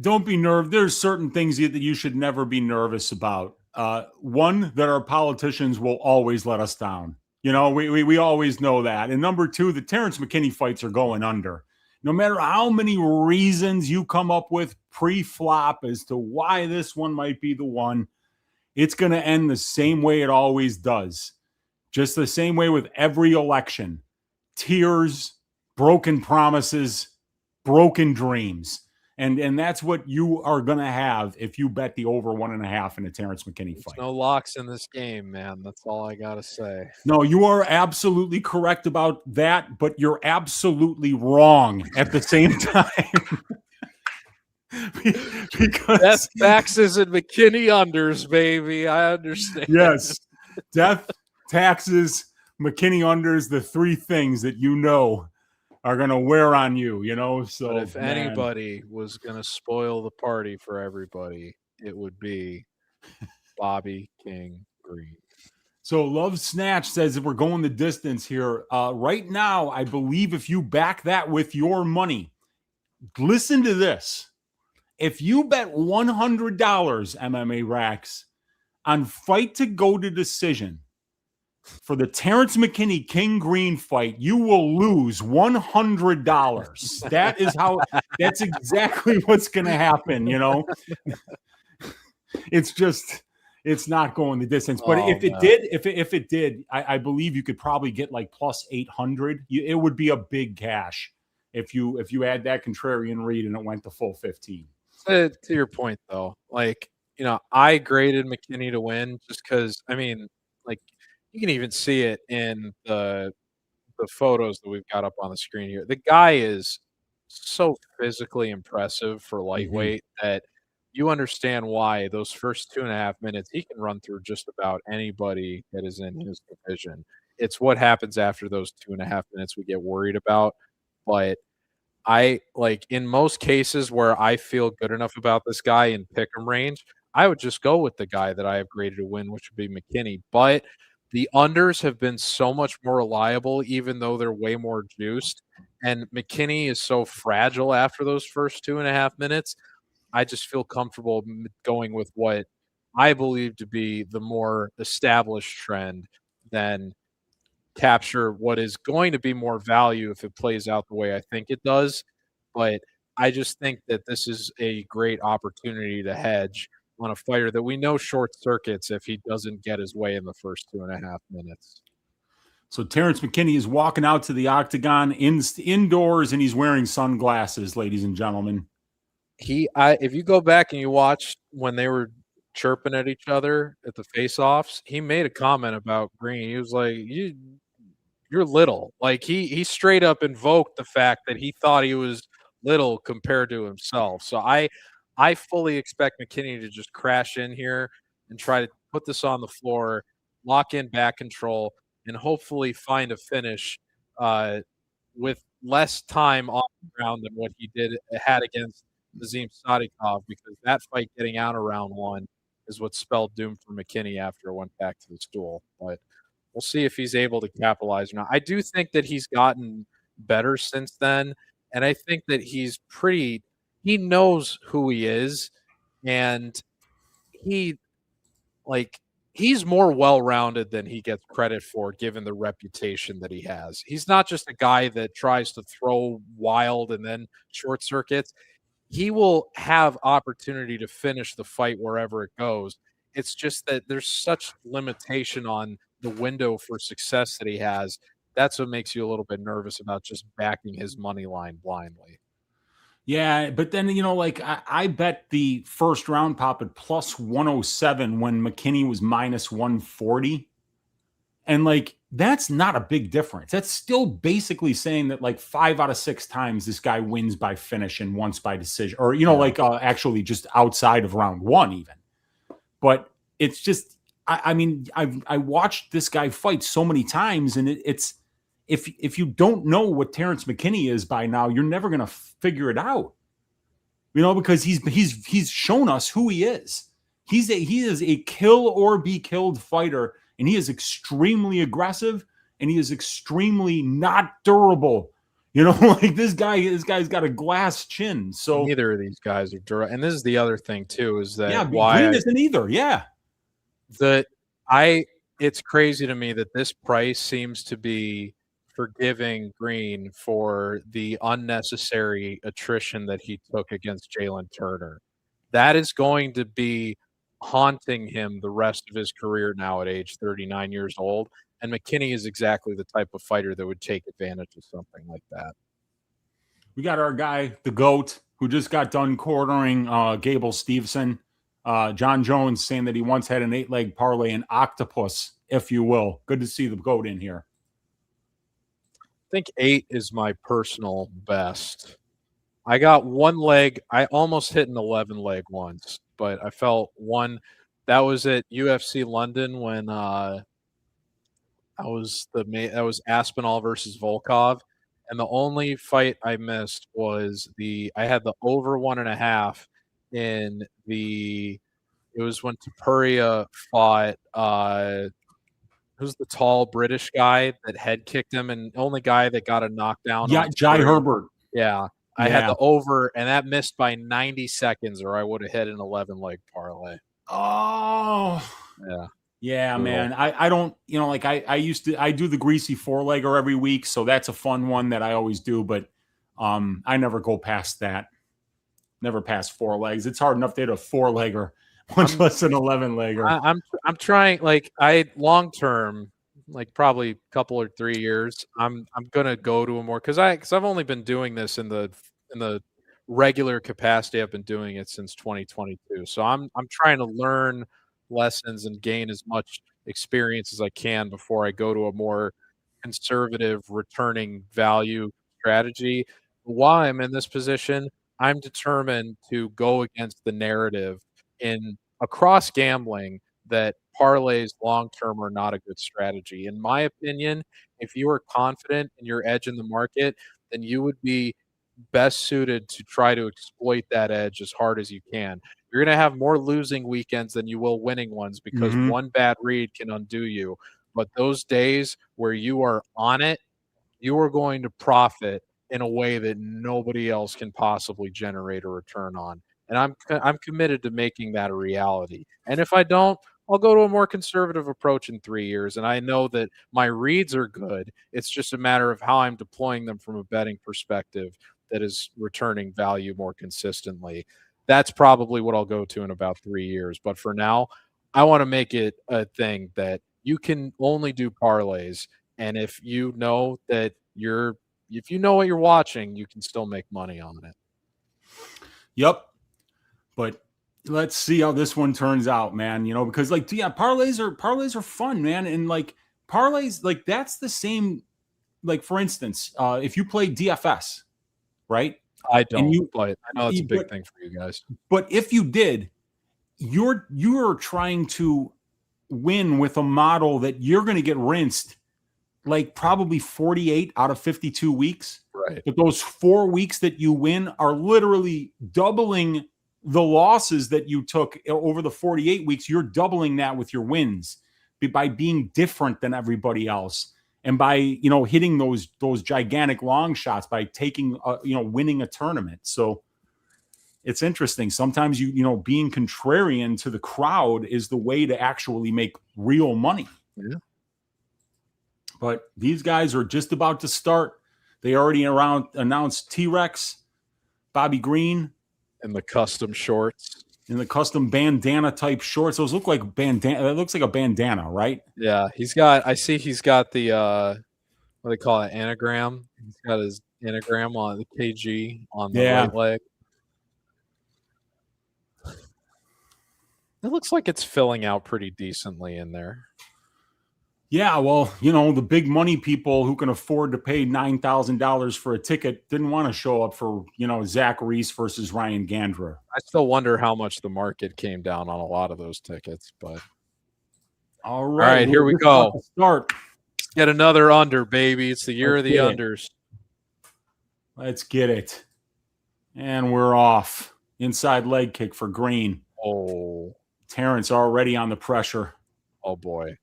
Don't be nervous. There's certain things that you should never be nervous about. One, that our politicians will always let us down. We always know that. And number two, the Terrence McKinney fights are going under. No matter how many reasons you come up with pre-flop as to why this one might be the one, it's going to end the same way it always does. Just the same way with every election. Tears, broken promises, broken dreams. And that's what you are going to have if you bet the over 1.5 in a Terrence McKinney fight. There's no locks in this game, man. That's all I got to say. No, you are absolutely correct about that, but you're absolutely wrong at the same time. Because death, taxes, and McKinney unders, baby. I understand. Yes. Death, taxes, McKinney unders, the three things that are going to wear on you, So but if anybody was going to spoil the party for everybody, it would be Bobby King Green. So Love Snatch says that we're going the distance here. Right now, I believe if you back that with your money, listen to this. If you bet $100 MMA Racks on fight to go to decision for the Terrence McKinney King Green fight, you will lose $100. That's exactly what's going to happen. It's not going the distance. But if it did, I believe you could probably get plus 800. It would be a big cash if you add that contrarian read and it went to full 15. to your point, though, like, I graded McKinney to win just because, I mean, like, you can even see it in the photos that we've got up on the screen here. The guy is so physically impressive for lightweight that you understand why those first 2.5 minutes he can run through just about anybody that is in his division. It's what happens after those 2.5 minutes we get worried about. But I like in most cases where I feel good enough about this guy in pick'em range, I would just go with the guy that I have graded to win, which would be McKinney. But the unders have been so much more reliable, even though they're way more juiced. And McKinney is so fragile after those first 2.5 minutes. I just feel comfortable going with what I believe to be the more established trend than capture what is going to be more value if it plays out the way I think it does. But I just think that this is a great opportunity to hedge on a fighter that we know short circuits if he doesn't get his way in the first 2.5 minutes. So Terrence McKinney is walking out to the octagon indoors, and he's wearing sunglasses, ladies and gentlemen. If you go back and you watch when they were chirping at each other at the face-offs, he made a comment about Green. He was like, you're little. Like he straight up invoked the fact that he thought he was little compared to himself. So I fully expect McKinney to just crash in here and try to put this on the floor, lock in back control, and hopefully find a finish with less time off the ground than what he had against Nazim Sadikov, because that fight getting out of round one is what spelled doom for McKinney after it went back to the stool. But we'll see if he's able to capitalize or not. I do think that he's gotten better since then, and I think that he knows who he is, and he's more well-rounded than he gets credit for, given the reputation that he has. He's not just a guy that tries to throw wild and then short circuits. He will have opportunity to finish the fight wherever it goes. It's just that there's such limitation on the window for success that he has. That's what makes you a little bit nervous about just backing his money line blindly. Yeah, but then, I bet the first round pop at plus 107 when McKinney was minus 140. And, that's not a big difference. That's still basically saying that, 5 out of 6 times this guy wins by finish and once by decision. Or, actually just outside of round one even. But it's just, I watched this guy fight so many times, and it's if you don't know what Terrence McKinney is by now, you're never going to figure it out. Because he's shown us who he is. He is a kill or be killed fighter, and he is extremely aggressive, and he is extremely not durable. This guy's got a glass chin. So neither of these guys are durable. And this is the other thing too, is that Green isn't either. Yeah. It's crazy to me that this price seems to be forgiving Green for the unnecessary attrition that he took against Jalen Turner. That is going to be haunting him the rest of his career now at age 39 years old. And McKinney is exactly the type of fighter that would take advantage of something like that. We got our guy, the GOAT, who just got done quartering Gable Steveson. John Jones saying that he once had an 8-leg parlay, an octopus, if you will. Good to see the GOAT in here. I think 8 is my personal best. I got one leg. I almost hit an 11 leg once, but I felt one. That was at UFC London when that was Aspinall versus Volkov, and the only fight I missed was I had the over 1.5 in the. It was when Topuria fought. Who's the tall British guy that head kicked him, and only guy that got a knockdown? Yeah, Jai Herbert. Yeah. I had the over, and that missed by 90 seconds, or I would have hit an 11-leg parlay. Oh. Yeah. Yeah, cool. Man. I don't, I do the greasy 4-legger every week, so that's a fun one that I always do, but I never go past that. Never past 4 legs. It's hard enough to hit a 4-legger, much less an 11-legger. I'm trying, long term, probably a couple or 3 years. I'm gonna go to a more because I've only been doing this in the regular capacity. I've been doing it since 2022. So I'm trying to learn lessons and gain as much experience as I can before I go to a more conservative returning value strategy. While I'm in this position, I'm determined to go against the narrative in across gambling that parlays long term are not a good strategy. In my opinion, if you are confident in your edge in the market, then you would be best suited to try to exploit that edge as hard as you can. You're going to have more losing weekends than you will winning ones because one bad read can undo you. But those days where you are on it, you are going to profit in a way that nobody else can possibly generate a return on. And I'm committed to making that a reality. And if I don't, I'll go to a more conservative approach in 3 years. And I know that my reads are good. It's just a matter of how I'm deploying them from a betting perspective that is returning value more consistently. That's probably what I'll go to in about 3 years. But for now, I want to make it a thing that you can only do parlays. And if you know that if you know what you're watching, you can still make money on it. Yep. But let's see how this one turns out, man. Because parlays are fun, man. And like parlays, like that's the same. Like for instance, if you play DFS, right? I don't play it. I know it's a big thing for you guys. But if you did, you're trying to win with a model that you're going to get rinsed like probably 48 out of 52 weeks. Right. But those 4 weeks that you win are literally doubling the losses that you took over the 48 weeks. You're doubling that with your wins by being different than everybody else. And by, hitting those gigantic long shots, by taking, winning a tournament. So it's interesting. Sometimes being contrarian to the crowd is the way to actually make real money. Yeah. But these guys are just about to start. They already announced T-Rex, Bobby Green. In the custom shorts. In the custom bandana type shorts. Those look like bandana. It looks like a bandana, right? Yeah. He's got the, what they call it, anagram. He's got his anagram on the KG on the right leg. It looks like it's filling out pretty decently in there. Yeah, well, the big money people who can afford to pay $9,000 for a ticket didn't want to show up for, Zach Reese versus Ryan Gandra. I still wonder how much the market came down on a lot of those tickets, but all right, here we go. Start. Let's get another under, baby. It's the year of the unders. Let's get it. And we're off. Inside leg kick for Green. Oh. Terrence already on the pressure. Oh, boy.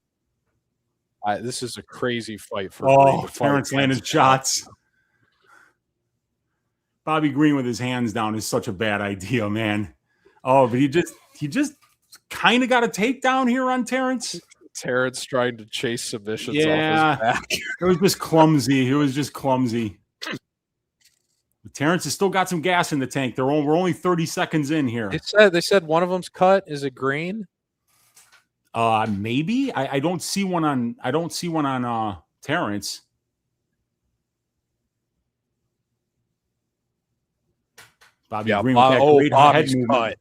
This is a crazy fight for Green. Terrence landed shots. Bobby Green with his hands down is such a bad idea, man. Oh, but he just kind of got a takedown here on Terrence. Terrence trying to chase submissions off his back. It was just clumsy. But Terrence has still got some gas in the tank. We're only 30 seconds in here. They said one of them's cut. Is it Green? Maybe. I don't see one on Terrence. Bobby Green with that great Bobby's head movement. cut.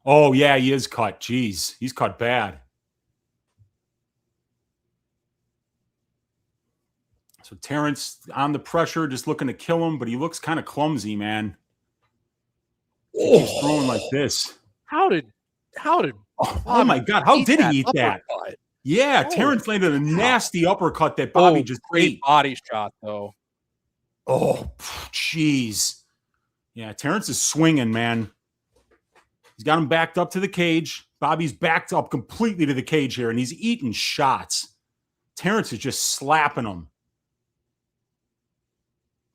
Oh yeah, he is cut. Jeez, he's cut bad. So Terrence on the pressure, just looking to kill him, but he looks kind of clumsy, man. He's throwing like this. How did Oh my God! How did he eat that? Yeah, Terrence landed a nasty uppercut that Bobby just ate. Body shot though. Oh, jeez. Yeah, Terrence is swinging, man. He's got him backed up to the cage. Bobby's backed up completely to the cage here, and he's eating shots. Terrence is just slapping him.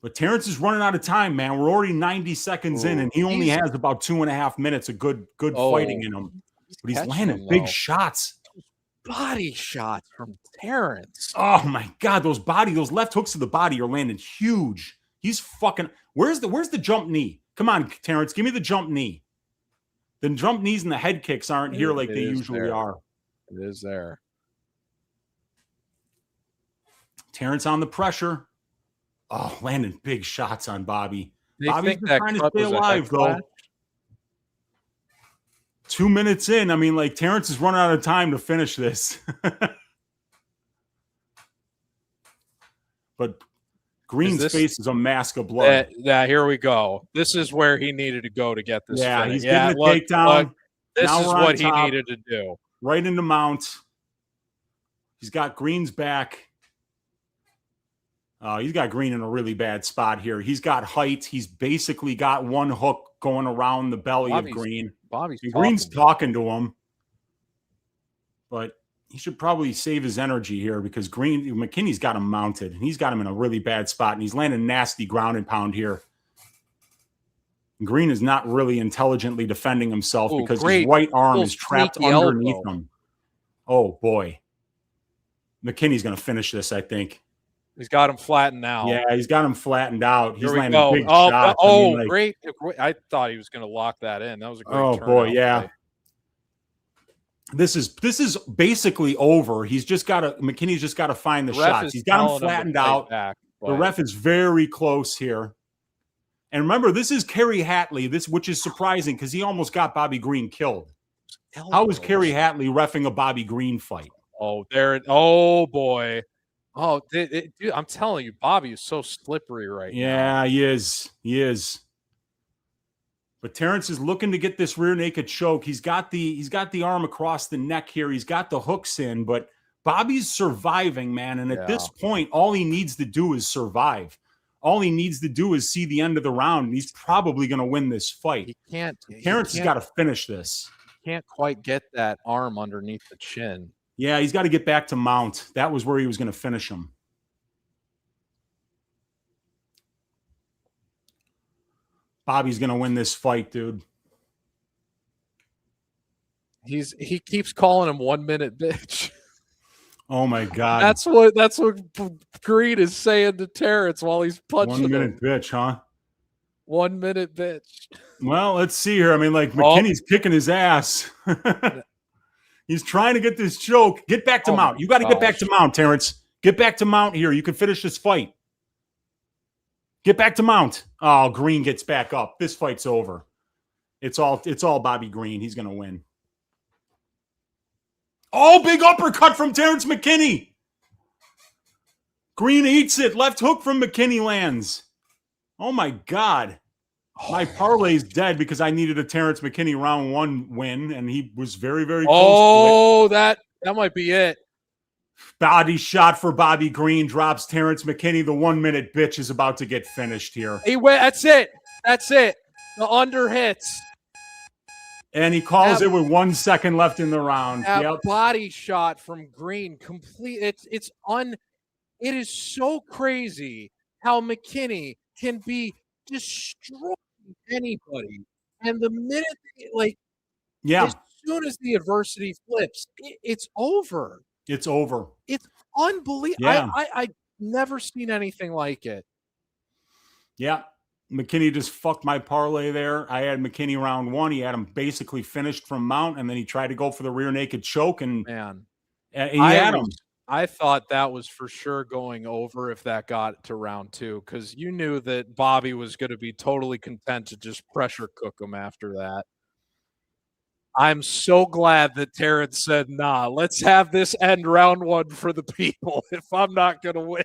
But Terrence is running out of time, man. We're already 90 seconds in, and he only has about 2.5 minutes of good fighting in him. But he's landing big shots. Body shots from Terrence. Oh my God, those left hooks to the body are landing huge. He's fucking. Where's the jump knee? Come on, Terrence, give me the jump knee. The jump knees and the head kicks aren't here like they usually are. It is there. Terrence on the pressure. Oh, landing big shots on Bobby. Bobby's just trying to stay alive, though. 2 minutes in, I mean, like, Terrence is running out of time to finish this. But Green's face is a mask of blood. Yeah, here we go. This is where he needed to go to get this finish. He's getting a takedown. This is what he needed to do. Right into mount. He's got Green's back. He's got Green in a really bad spot here. He's got height. He's basically got one hook going around the belly of Green. Green's talking to him. But he should probably save his energy here because McKinney's got him mounted. And he's got him in a really bad spot. And he's landing nasty ground and pound here. Green is not really intelligently defending himself because his right arm is trapped underneath him. Oh, boy. McKinney's going to finish this, I think. He's got him flattened out. Yeah, he's got him flattened out. He's landing big shots. Great. I thought he was going to lock that in. That was a great turnout. Oh, boy, yeah. Play. This is basically over. McKinney's just got to find the shots. He's got him flattened out. The ref is very close here. And remember, this is Kerry Hatley, which is surprising because he almost got Bobby Green killed. How is Kerry Hatley reffing a Bobby Green fight? Oh, boy. Oh, dude, I'm telling you, Bobby is so slippery right now. Yeah, he is. He is. But Terrence is looking to get this rear naked choke. He's got the arm across the neck here. He's got the hooks in, but Bobby's surviving, man. And at this point, all he needs to do is survive. All he needs to do is see the end of the round, and he's probably going to win this fight. Terrence has got to finish this. He can't quite get that arm underneath the chin. Yeah, he's got to get back to mount. That was where he was going to finish him. Bobby's going to win this fight, dude. He keeps calling him 1 minute bitch. Oh my God. That's what Green is saying to Terrence while he's punching 1 minute bitch, huh? 1 minute bitch. Well, let's see here. I mean, like, McKinney's kicking his ass. He's trying to get this choke. Get back to mount. You got to get back to mount, Terrence. Get back to mount here. You can finish this fight. Get back to mount. Oh, Green gets back up. This fight's over. It's all Bobby Green. He's going to win. Oh, big uppercut from Terrence McKinney. Green eats it. Left hook from McKinney lands. Oh, my God. My parlay's dead because I needed a Terrence McKinney round 1 win, and he was very, very close to it. That might be it. Body shot for Bobby Green. Drops Terrence McKinney. The 1 minute bitch is about to get finished here. That's it. The under hits. And he calls it with 1 second left in the round. Body shot from Green. Complete. It is so crazy how McKinney can be destroying anybody. And the minute, as soon as the adversity flips, it's over. It's over. It's unbelievable. Yeah. I've never seen anything like it. Yeah. McKinney just fucked my parlay there. I had McKinney round 1. He had him basically finished from mount, and then he tried to go for the rear naked choke, and he had him. I thought that was for sure going over if that got to round 2, because you knew that Bobby was going to be totally content to just pressure cook him after that. I'm so glad that Terrence said, nah, let's have this end round 1 for the people if I'm not going to win.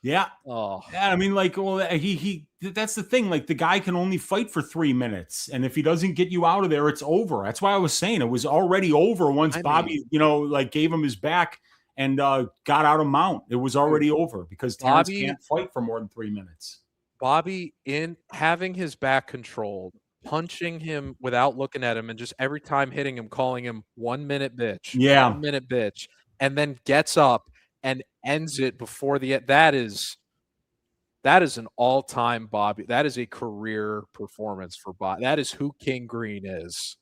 Yeah. Oh. Yeah, I mean, that's the thing. Like, the guy can only fight for 3 minutes. And if he doesn't get you out of there, it's over. That's why I was saying it was already over once Bobby, gave him his back and got out of mount. It was already over because Terrence can't fight for more than 3 minutes. Bobby, in having his back controlled, punching him without looking at him, and just every time hitting him, calling him 1 minute bitch. Yeah. 1 minute bitch. And then gets up and ends it before the end. That is an all-time Bobby. That is a career performance for Bobby. That is who King Green is.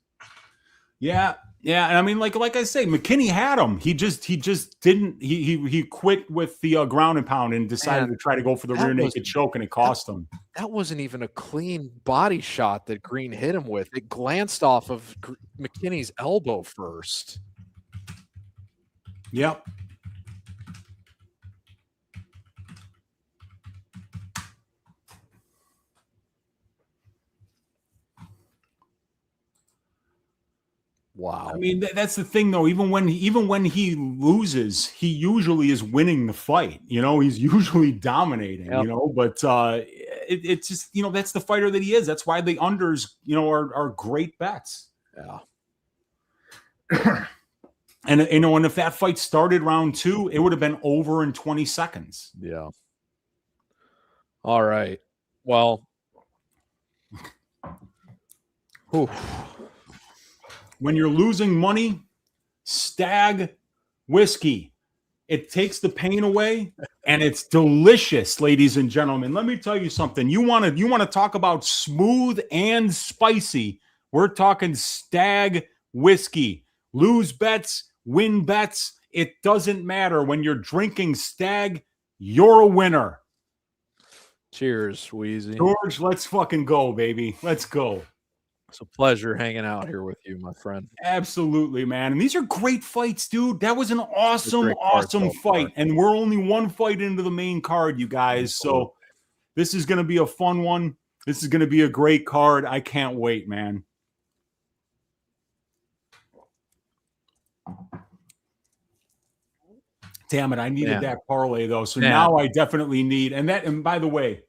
Yeah. Yeah. And I mean, like I say, McKinney had him. He just didn't. He quit with the ground and pound and decided to try to go for the rear naked choke, and it cost him. That wasn't even a clean body shot that Green hit him with. It glanced off of McKinney's elbow first. Yep. Wow. I mean, that's the thing, though. Even when he loses, he usually is winning the fight. He's usually dominating. Yep. But it's just that's the fighter that he is. That's why the unders are great bets. Yeah. And and if that fight started round 2, it would have been over in 20 seconds. Yeah. All right. Well. Whew. When you're losing money, Stag whiskey. It takes the pain away, and it's delicious, ladies and gentlemen. Let me tell you something. You want to talk about smooth and spicy? We're talking Stag whiskey. Lose bets, win bets. It doesn't matter. When you're drinking Stag, you're a winner. Cheers, Wheezy. George, let's fucking go, baby. Let's go. It's a pleasure hanging out here with you, my friend. Absolutely, man. And these are great fights, dude. That was an awesome fight. Card. And we're only one fight into the main card, you guys. So this is going to be a fun one. This is going to be a great card. I can't wait, man. Damn it. I needed that parlay, though. So now I definitely need. And by the way,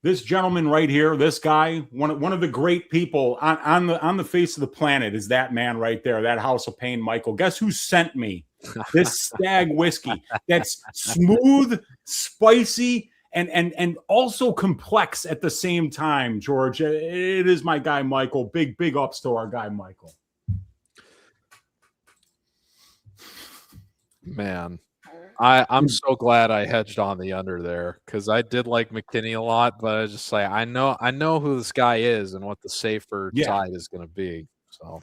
this gentleman right here, this guy, one of the great people on the face of the planet is that man right there, that House of Pain, Michael. Guess who sent me this Stag whiskey? That's smooth, spicy, and also complex at the same time, George. It is my guy, Michael. Big ups to our guy, Michael. Man. I'm so glad I hedged on the under there because I did like McKinney a lot, but I just say I know who this guy is and what the safer side is going to be. So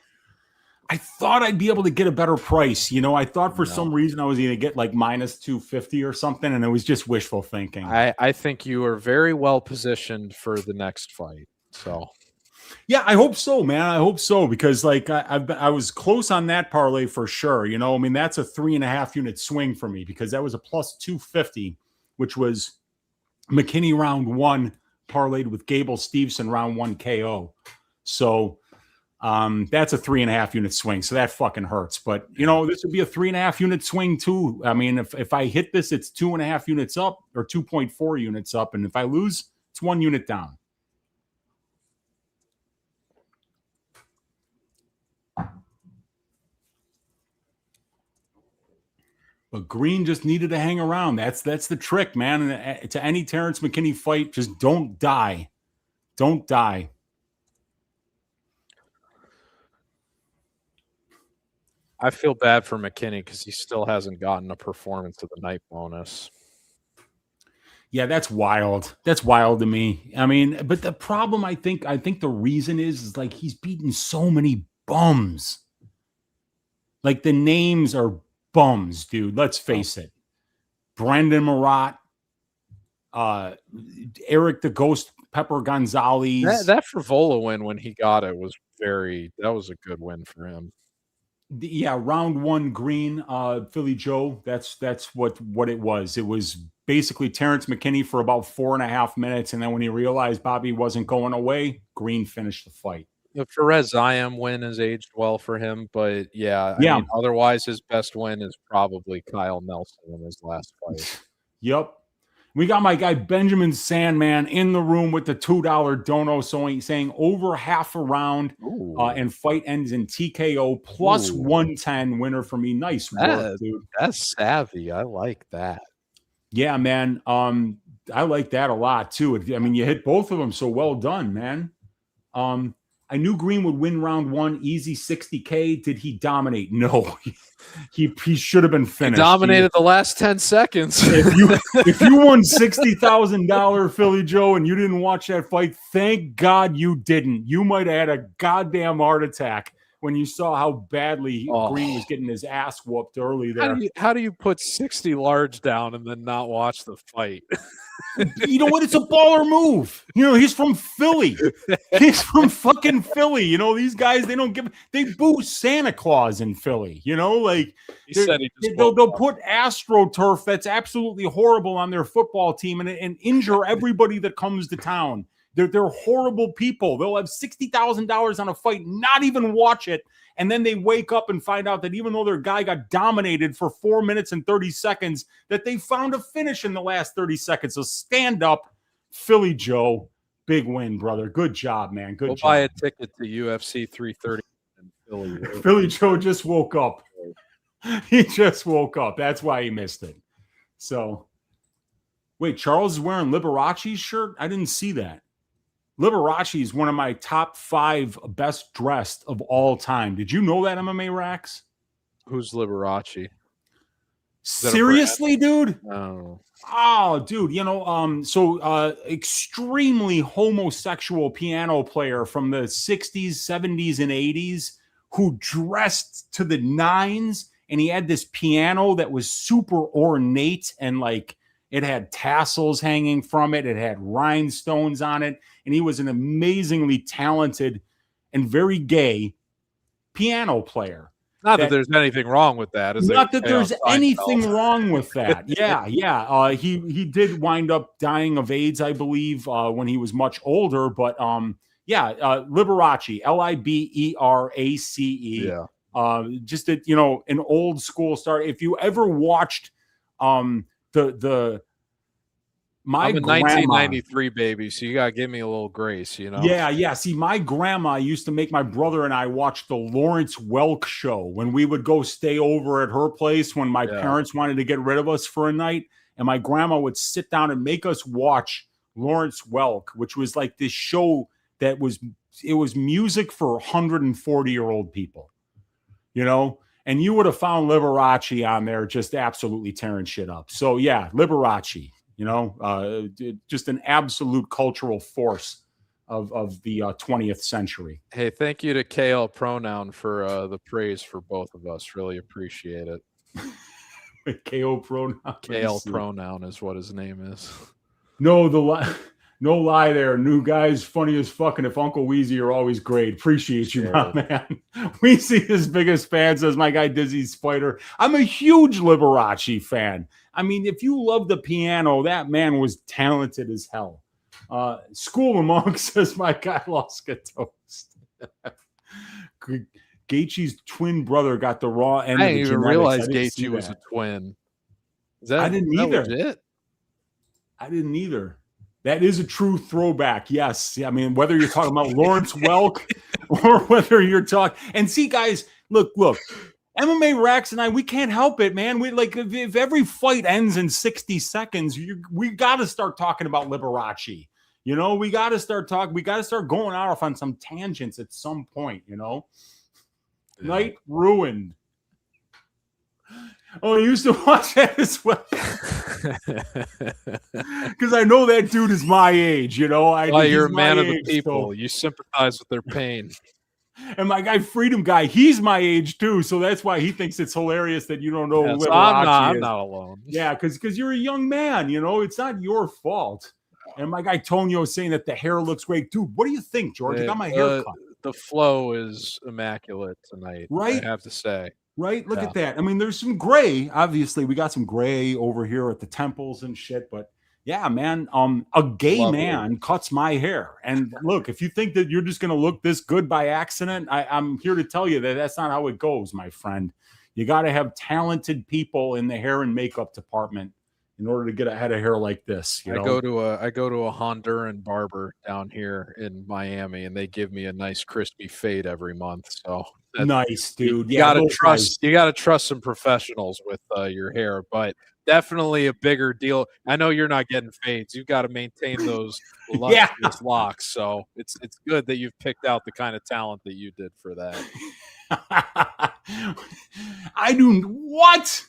I thought I'd be able to get a better price. I thought for some reason I was going to get like minus 250 or something, and it was just wishful thinking. I think you are very well positioned for the next fight. So. Yeah, I hope so, man. I hope so because like I was close on that parlay for sure. I mean, that's a 3.5 unit swing for me because that was a plus 250, which was McKinney round 1 parlayed with Gable Steveson round 1 KO. So that's a 3.5 unit swing. So that fucking hurts. But this would be a 3.5 unit swing too. I mean, if I hit this, it's 2.5 units up or 2.4 units up, and if I lose, it's 1 unit down. But Green just needed to hang around. That's the trick, man. And to any Terrence McKinney fight, just don't die. Don't die. I feel bad for McKinney because he still hasn't gotten a performance of the night bonus. Yeah, that's wild. That's wild to me. I mean, but the problem, I think the reason is like he's beaten so many bums. Like the names are bums, dude. Let's face it. Brendan Marat, Eric the Ghost Pepper Gonzalez. That Frivola win when he got it was that was a good win for him. Yeah, round 1 Green, Philly Joe. That's what it was. It was basically Terrence McKinney for about 4.5 minutes, and then when he realized Bobby wasn't going away, Green finished the fight. The Perez Ziam win has aged well for him, but I mean, otherwise his best win is probably Kyle Nelson in his last fight. Yep. We got my guy Benjamin Sandman in the room with the $2 dono, saying over half a round and fight ends in TKO plus 110 winner for me. Nice work, dude. That's savvy. I like that. Yeah, man. I like that a lot too. I mean, you hit both of them, so well done, man. I knew Green would win round 1, easy 60K. Did he dominate? No, he should have been finished. He dominated the last 10 seconds. If you won $60,000, Philly Joe, and you didn't watch that fight, thank God you didn't. You might have had a goddamn heart attack when you saw how badly Green was getting his ass whooped early there. How do you put 60 large down and then not watch the fight? You know what? It's a baller move. He's from Philly. He's from fucking Philly. These guys, they boo Santa Claus in Philly. Like they'll put AstroTurf that's absolutely horrible on their football team and injure everybody that comes to town. They're horrible people. They'll have $60,000 on a fight, not even watch it. And then they wake up and find out that even though their guy got dominated for 4 minutes and 30 seconds, that they found a finish in the last 30 seconds. So stand up, Philly Joe. Big win, brother. Good job, man. Good job. Buy a ticket to UFC 330 in Philly. Philly Joe just woke up. He just woke up. That's why he missed it. So, wait, Charles is wearing Liberace's shirt? I didn't see that. Liberace is one of my top 5 best dressed of all time. Did you know that, MMA Racks? Who's Liberace? Seriously, dude? No. Oh, dude, extremely homosexual piano player from the 60s, 70s, and 80s who dressed to the nines, and he had this piano that was super ornate and like it had tassels hanging from it. It had rhinestones on it. And he was an amazingly talented and very gay piano player. Not that there's anything wrong with that. Not that there's anything wrong with that. Yeah. He did wind up dying of AIDS, I believe, when he was much older. But Liberace, Liberace. Yeah. Just an old school star. If you ever watched I'm a 1993 baby, so you gotta give me a little grace, Yeah. See, my grandma used to make my brother and I watch the Lawrence Welk show when we would go stay over at her place when my parents wanted to get rid of us for a night, and my grandma would sit down and make us watch Lawrence Welk, which was like this show that was music for 140-year-old people, and you would have found Liberace on there just absolutely tearing shit up. So yeah, Liberace. Just an absolute cultural force of the 20th century. Hey, thank you to KL Pronoun for the praise for both of us. Really appreciate it. KO Pronoun. KL Pronoun is what his name is. No lie there. New guys, funny as fucking. If Uncle Weezy are always great. Appreciate you, my man. We see his biggest fan, says my guy Dizzy Spider. I'm a huge Liberace fan. I mean, if you love the piano, that man was talented as hell. School of Monks, says my guy Loska Toast. Gaethje's twin brother got the raw end. I didn't even realize Gaethje was a twin. I didn't either. Legit? I didn't either. That is a true throwback. Yes. I mean, whether you're talking about Lawrence Welk or whether you're talking, and see, guys, look, MMA Racks and I, we can't help it, man. We like if every fight ends in 60 seconds, we got to start talking about Liberace. We got to start going off on some tangents at some point, Yeah. Night ruined. Oh, I used to watch that as well. Because I know that dude is my age, You're a man of the people. So. You sympathize with their pain. And my guy, Freedom Guy, he's my age too. So that's why he thinks it's hilarious that you don't know who Liberace is. I'm not alone. Yeah, because you're a young man, It's not your fault. And my guy, Tonio, is saying that the hair looks great. Dude, what do you think, George? I got my hair cut. The flow is immaculate tonight, right? I have to say. Right? Look at that. I mean, there's some gray. Obviously, we got some gray over here at the temples and shit. But yeah, man, a gay man cuts my hair. And look, if you think that you're just going to look this good by accident, I'm here to tell you that that's not how it goes, my friend. You got to have talented people in the hair and makeup department in order to get a head of hair like this. I go to a Honduran barber down here in Miami, and they give me a nice crispy fade every month. So nice, dude. You gotta trust. You gotta trust some professionals with your hair, but definitely a bigger deal. I know you're not getting fades. You've got to maintain those lustrous locks. So it's good that you've picked out the kind of talent that you did for that. I do what?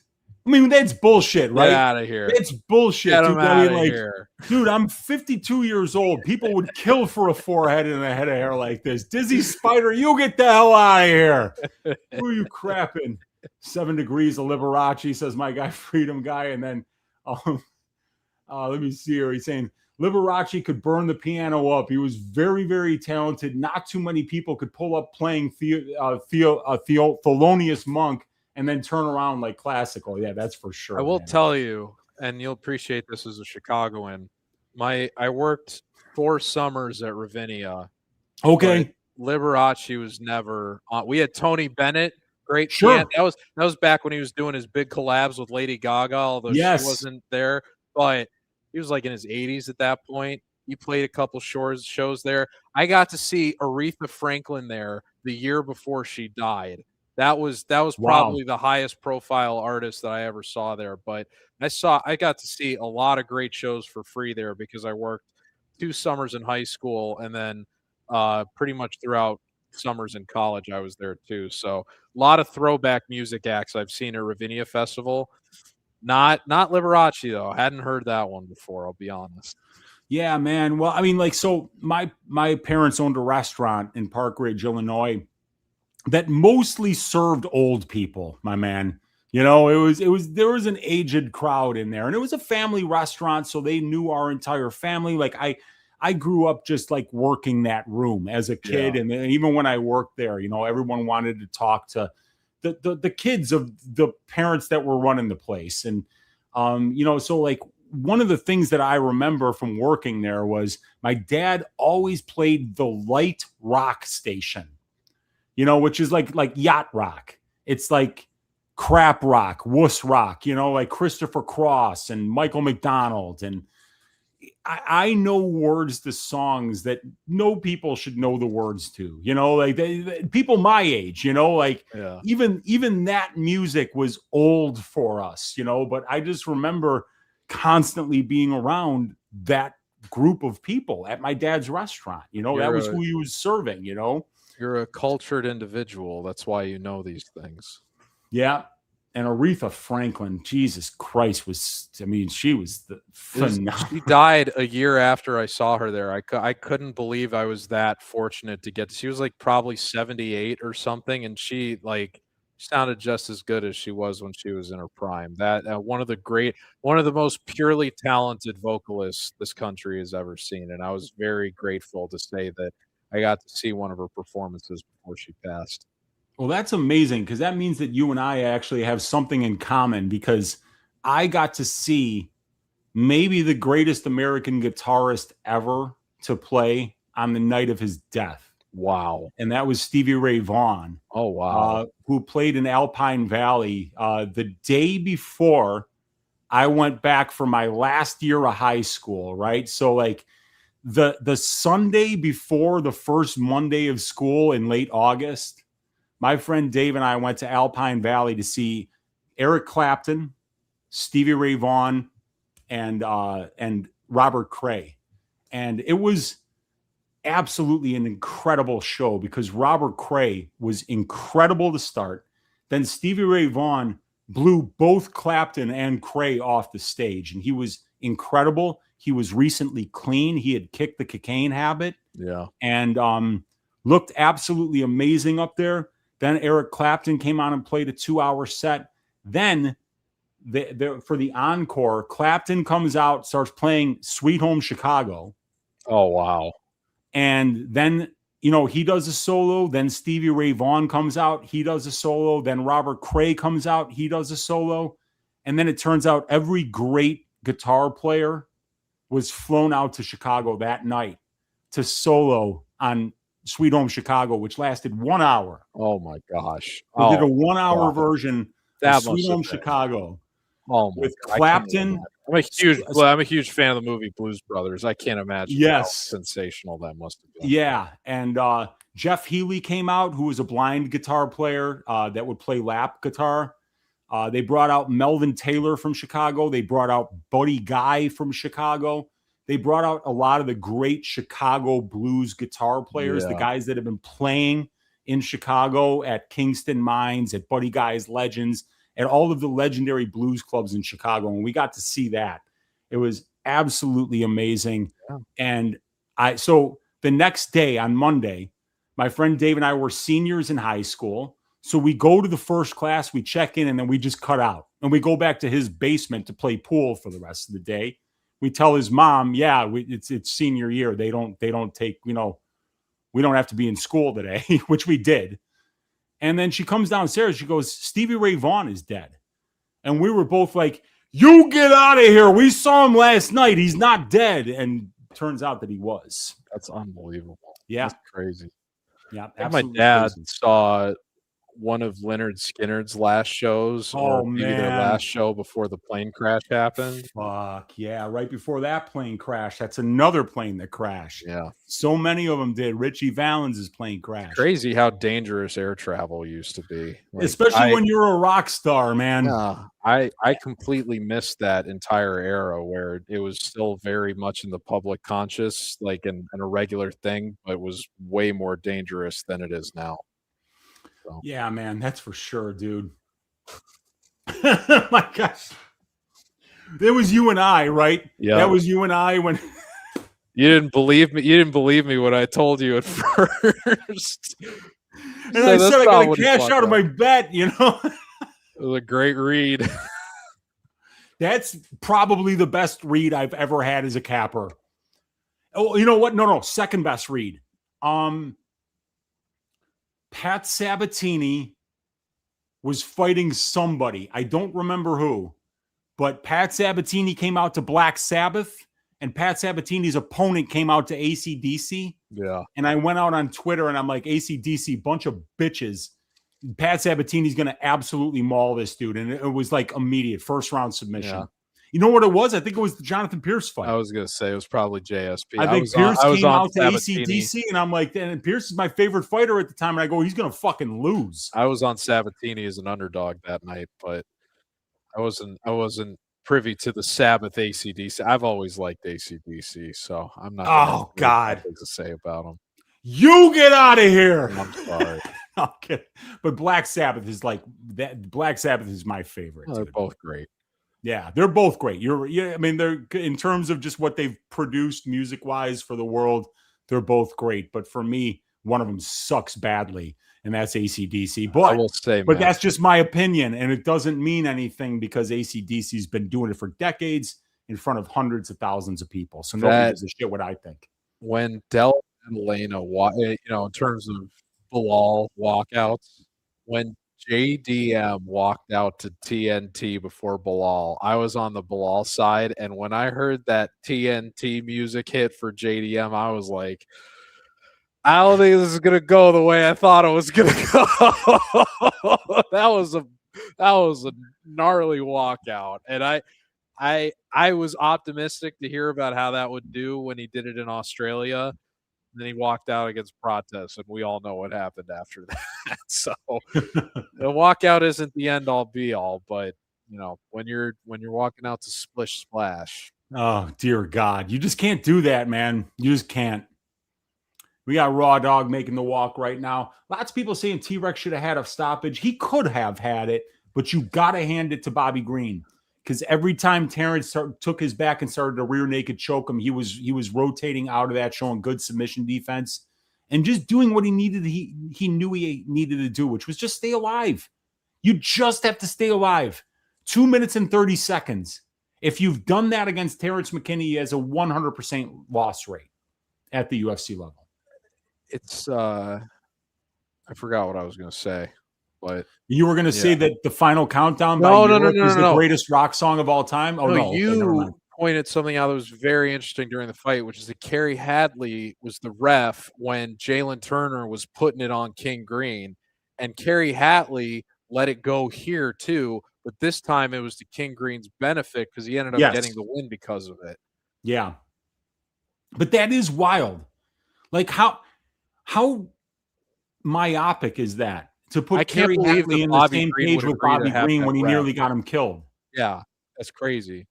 I mean, that's bullshit, right? Get out of here. It's bullshit. Get dude. Out of here. Dude, I'm 52 years old. People would kill for a forehead and a head of hair like this. Dizzy Spider, you get the hell out of here. Who are you crapping? 7 degrees of Liberace, says my guy, Freedom Guy. And then, let me see here. He's saying Liberace could burn the piano up. He was very, very talented. Not too many people could pull up playing Thelonious Monk and then turn around like classical. Yeah, that's for sure. I will tell you, and you'll appreciate this as a Chicagoan. I worked 4 summers at Ravinia. Okay. Liberace was never on. We had Tony Bennett, great Sure. piano. That was back when he was doing his big collabs with Lady Gaga, although she wasn't there. But he was like in his 80s at that point. He played a couple shows there. I got to see Aretha Franklin there the year before she died. That was probably the highest profile artist that I ever saw there. But I got to see a lot of great shows for free there because I worked 2 summers in high school, and then pretty much throughout summers in college I was there too. So a lot of throwback music acts I've seen at Ravinia Festival. Not Liberace though. I hadn't heard that one before, I'll be honest. Yeah, man. Well, I mean, like, so my parents owned a restaurant in Park Ridge, Illinois, that mostly served old people, my man. You know, there was an aged crowd in there, and it was a family restaurant, so they knew our entire family. Like I grew up just like working that room as a kid, and even when I worked there, you know, everyone wanted to talk to the kids of the parents that were running the place, and you know, so like one of the things that I remember from working there was my dad always played the light rock station, you know, which is like yacht rock. It's like crap rock, wuss rock, you know, like Christopher Cross and Michael McDonald. And I know words to songs that no people should know the words to, you know, like people my age, you know, like even that music was old for us, you know, but I just remember constantly being around that group of people at my dad's restaurant. You know, that was who he was serving, you know. You're a cultured individual. That's why you know these things. Yeah. And Aretha Franklin, Jesus Christ, she was the phenomenal. She died a year after I saw her there. I couldn't believe I was that fortunate to get to. She was like probably 78 or something, and she sounded just as good as she was when she was in her prime. That one of the most purely talented vocalists this country has ever seen, and I was very grateful to say that I got to see one of her performances before she passed. Well, that's amazing, because that means that you and I actually have something in common, because I got to see maybe the greatest American guitarist ever to play on the night of his death. Wow. And that was Stevie Ray Vaughan. Oh, wow. Who played in Alpine Valley the day before I went back for my last year of high school, right? So like the Sunday before the first Monday of school in late August, my friend Dave and I went to Alpine Valley to see Eric Clapton, Stevie Ray Vaughan, and Robert Cray. And it was absolutely an incredible show, because Robert Cray was incredible to start. Then Stevie Ray Vaughan blew both Clapton and Cray off the stage, and he was incredible. He was recently clean. He had kicked the cocaine habit. Yeah. And looked absolutely amazing up there. Then Eric Clapton came on and played a 2-hour set. Then for the encore, Clapton comes out, starts playing Sweet Home Chicago. Oh, wow. And then, you know, he does a solo. Then Stevie Ray Vaughan comes out. He does a solo. Then Robert Cray comes out. He does a solo. And then it turns out every great guitar player was flown out to Chicago that night to solo on Sweet Home Chicago, which lasted 1 hour. Oh, my gosh. They did a 1-hour version of Sweet Home Chicago. Oh, my with God. Clapton. I'm a huge fan of the movie Blues Brothers. I can't imagine how sensational that must have been. Yeah, and Jeff Healey came out, who was a blind guitar player that would play lap guitar. They brought out Melvin Taylor from Chicago. They brought out Buddy Guy from Chicago. They brought out a lot of the great Chicago blues guitar players, the guys that have been playing in Chicago at Kingston Mines, at Buddy Guy's Legends, at all of the legendary blues clubs in Chicago. And we got to see that. It was absolutely amazing. Yeah. And so the next day on Monday, my friend Dave and I were seniors in high school. So we go to the first class, we check in, and then we just cut out. And we go back to his basement to play pool for the rest of the day. We tell his mom, it's senior year. They don't take, we don't have to be in school today, which we did. And then she comes downstairs. She goes, Stevie Ray Vaughan is dead. And we were both like, you get out of here. We saw him last night. He's not dead. And turns out that he was. That's unbelievable. Yeah. That's crazy. Yeah, my absolutely dad crazy. saw one of Leonard Skinner's last shows, or maybe their last show before the plane crash happened. Fuck yeah! Right before that plane crash, that's another plane that crashed. Yeah, so many of them did. Richie Valens' plane crashed. Crazy how dangerous air travel used to be, especially when you're a rock star, man. Yeah, I completely missed that entire era where it was still very much in the public conscious, like and a regular thing, but it was way more dangerous than it is now. So. Yeah, man, that's for sure, dude. My gosh. It was you and I, right? Yeah. That was you and I when you didn't believe me. You didn't believe me when I told you at first. And I said I gotta cash out of my bet, you know. It was a great read. That's probably the best read I've ever had as a capper. Oh, you know what? No, second best read. Pat Sabatini was fighting somebody. I don't remember who, but Pat Sabatini came out to Black Sabbath, and Pat Sabatini's opponent came out to AC/DC. Yeah. And I went out on Twitter and I'm like, AC/DC, bunch of bitches. Pat Sabatini's going to absolutely maul this dude. And it was like immediate first round submission. Yeah. You know what it was? I think it was the Jonathan Pierce fight. I was going to say it was probably JSP. I think Pierce came out to AC/DC, and I'm like, and Pierce is my favorite fighter at the time. And I go, he's going to fucking lose. I was on Sabatini as an underdog that night, but I wasn't privy to the Sabbath AC/DC. I've always liked AC/DC, so I'm not. Oh God, to say about him. You get out of here. I'm sorry. Okay, but Black Sabbath is like that. Black Sabbath is my favorite. Oh, they're both great. Yeah, they're both great. I mean, they're in terms of just what they've produced music-wise for the world, they're both great. But for me, one of them sucks badly, and that's AC/DC. But I will say, but that's just my opinion, and it doesn't mean anything because AC/DC's been doing it for decades in front of hundreds of thousands of people. So nobody gives a shit what I think. When Del and Elena, in terms of Bilal walkouts, when JDM walked out to TNT before Bilal, I was on the Bilal side, and when I heard that TNT music hit for JDM, I was like, I don't think this is gonna go the way I thought it was gonna go. That was a gnarly walkout, and I was optimistic to hear about how that would do when he did it in Australia. Then he walked out against Cortez, and we all know what happened after that. So the walkout isn't the end all be all, but when you're walking out to splish splash. Oh dear God, you just can't do that, man. You just can't. We got Raw Dog making the walk right now. Lots of people saying T-Rex should have had a stoppage. He could have had it, but you got to hand it to Bobby Green. Because every time Terrence took his back and started to rear naked choke him, he was rotating out of that, showing good submission defense, and just doing what he needed. He knew he needed to do, which was just stay alive. You just have to stay alive. 2 minutes and 30 seconds. If you've done that against Terrence McKinney, he has a 100% loss rate at the UFC level. It's I forgot what I was going to say. But you were going to say that the Final Countdown by Europe is the greatest rock song of all time? Oh, no. You pointed something out that was very interesting during the fight, which is that Kerry Hadley was the ref when Jalen Turner was putting it on King Green. And Kerry Hadley let it go here, too. But this time it was to King Green's benefit because he ended up getting the win because of it. Yeah. But that is wild. Like, how myopic is that? To put Kerry Hadley in the same page with Bobby Green when he nearly got him killed. Yeah, that's crazy.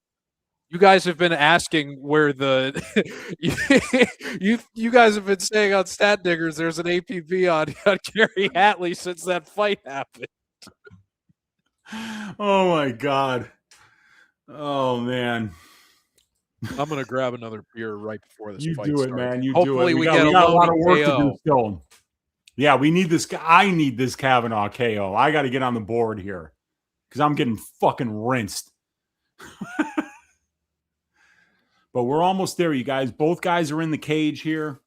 You guys have been asking where the you guys have been saying on Stat Diggers there's an APB on Kerry Hadley since that fight happened. Oh my God. Oh man. I'm gonna grab another beer right before this fight starts. You do it, man. You Hopefully do it. We got a lot of work to do still. Yeah, we need this. I need this Kavanaugh KO. I got to get on the board here because I'm getting fucking rinsed. But we're almost there, you guys. Both guys are in the cage here.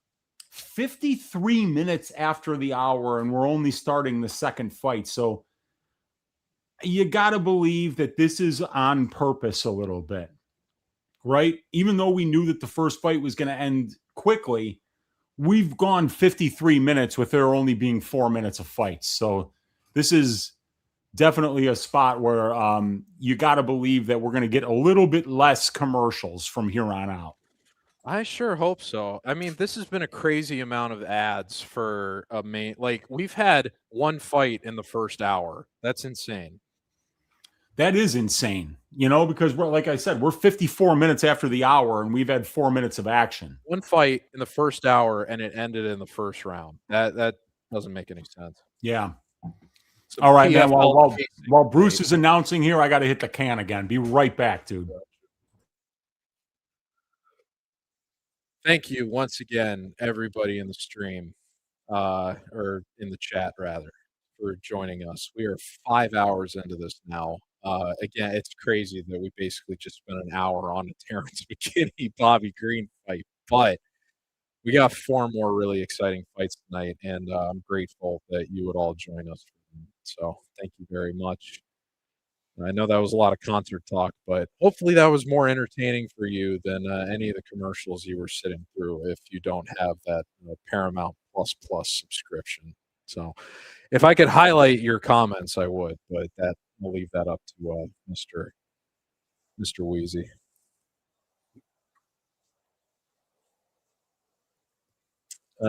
53 minutes after the hour, and we're only starting the second fight. So you got to believe that this is on purpose a little bit. right? Even though we knew that the first fight was going to end quickly, we've gone 53 minutes with there only being 4 minutes of fights. So this is definitely a spot where you got to believe that we're going to get a little bit less commercials from here on out. I sure hope so. I mean, this has been a crazy amount of ads for a main. Like, we've had one fight in the first hour. That's insane. That is insane, you know, because we're, like I said, we're 54 minutes after the hour and we've had 4 minutes of action. One fight in the first hour and it ended in the first round. That doesn't make any sense. Yeah. So all right, man. While Bruce is announcing here, I got to hit the can again. Be right back, dude. Thank you once again, everybody in the stream, or in the chat rather, for joining us. We are 5 hours into this now. Again, it's crazy that we basically just spent an hour on a Terrence McKinney, Bobby Green fight, but we got 4 more really exciting fights tonight, and I'm grateful that you would all join us. So thank you very much. I know that was a lot of concert talk, but hopefully that was more entertaining for you than any of the commercials you were sitting through if you don't have that Paramount Plus subscription. So if I could highlight your comments, I would, but I'll leave that up to Mr. Wheezy.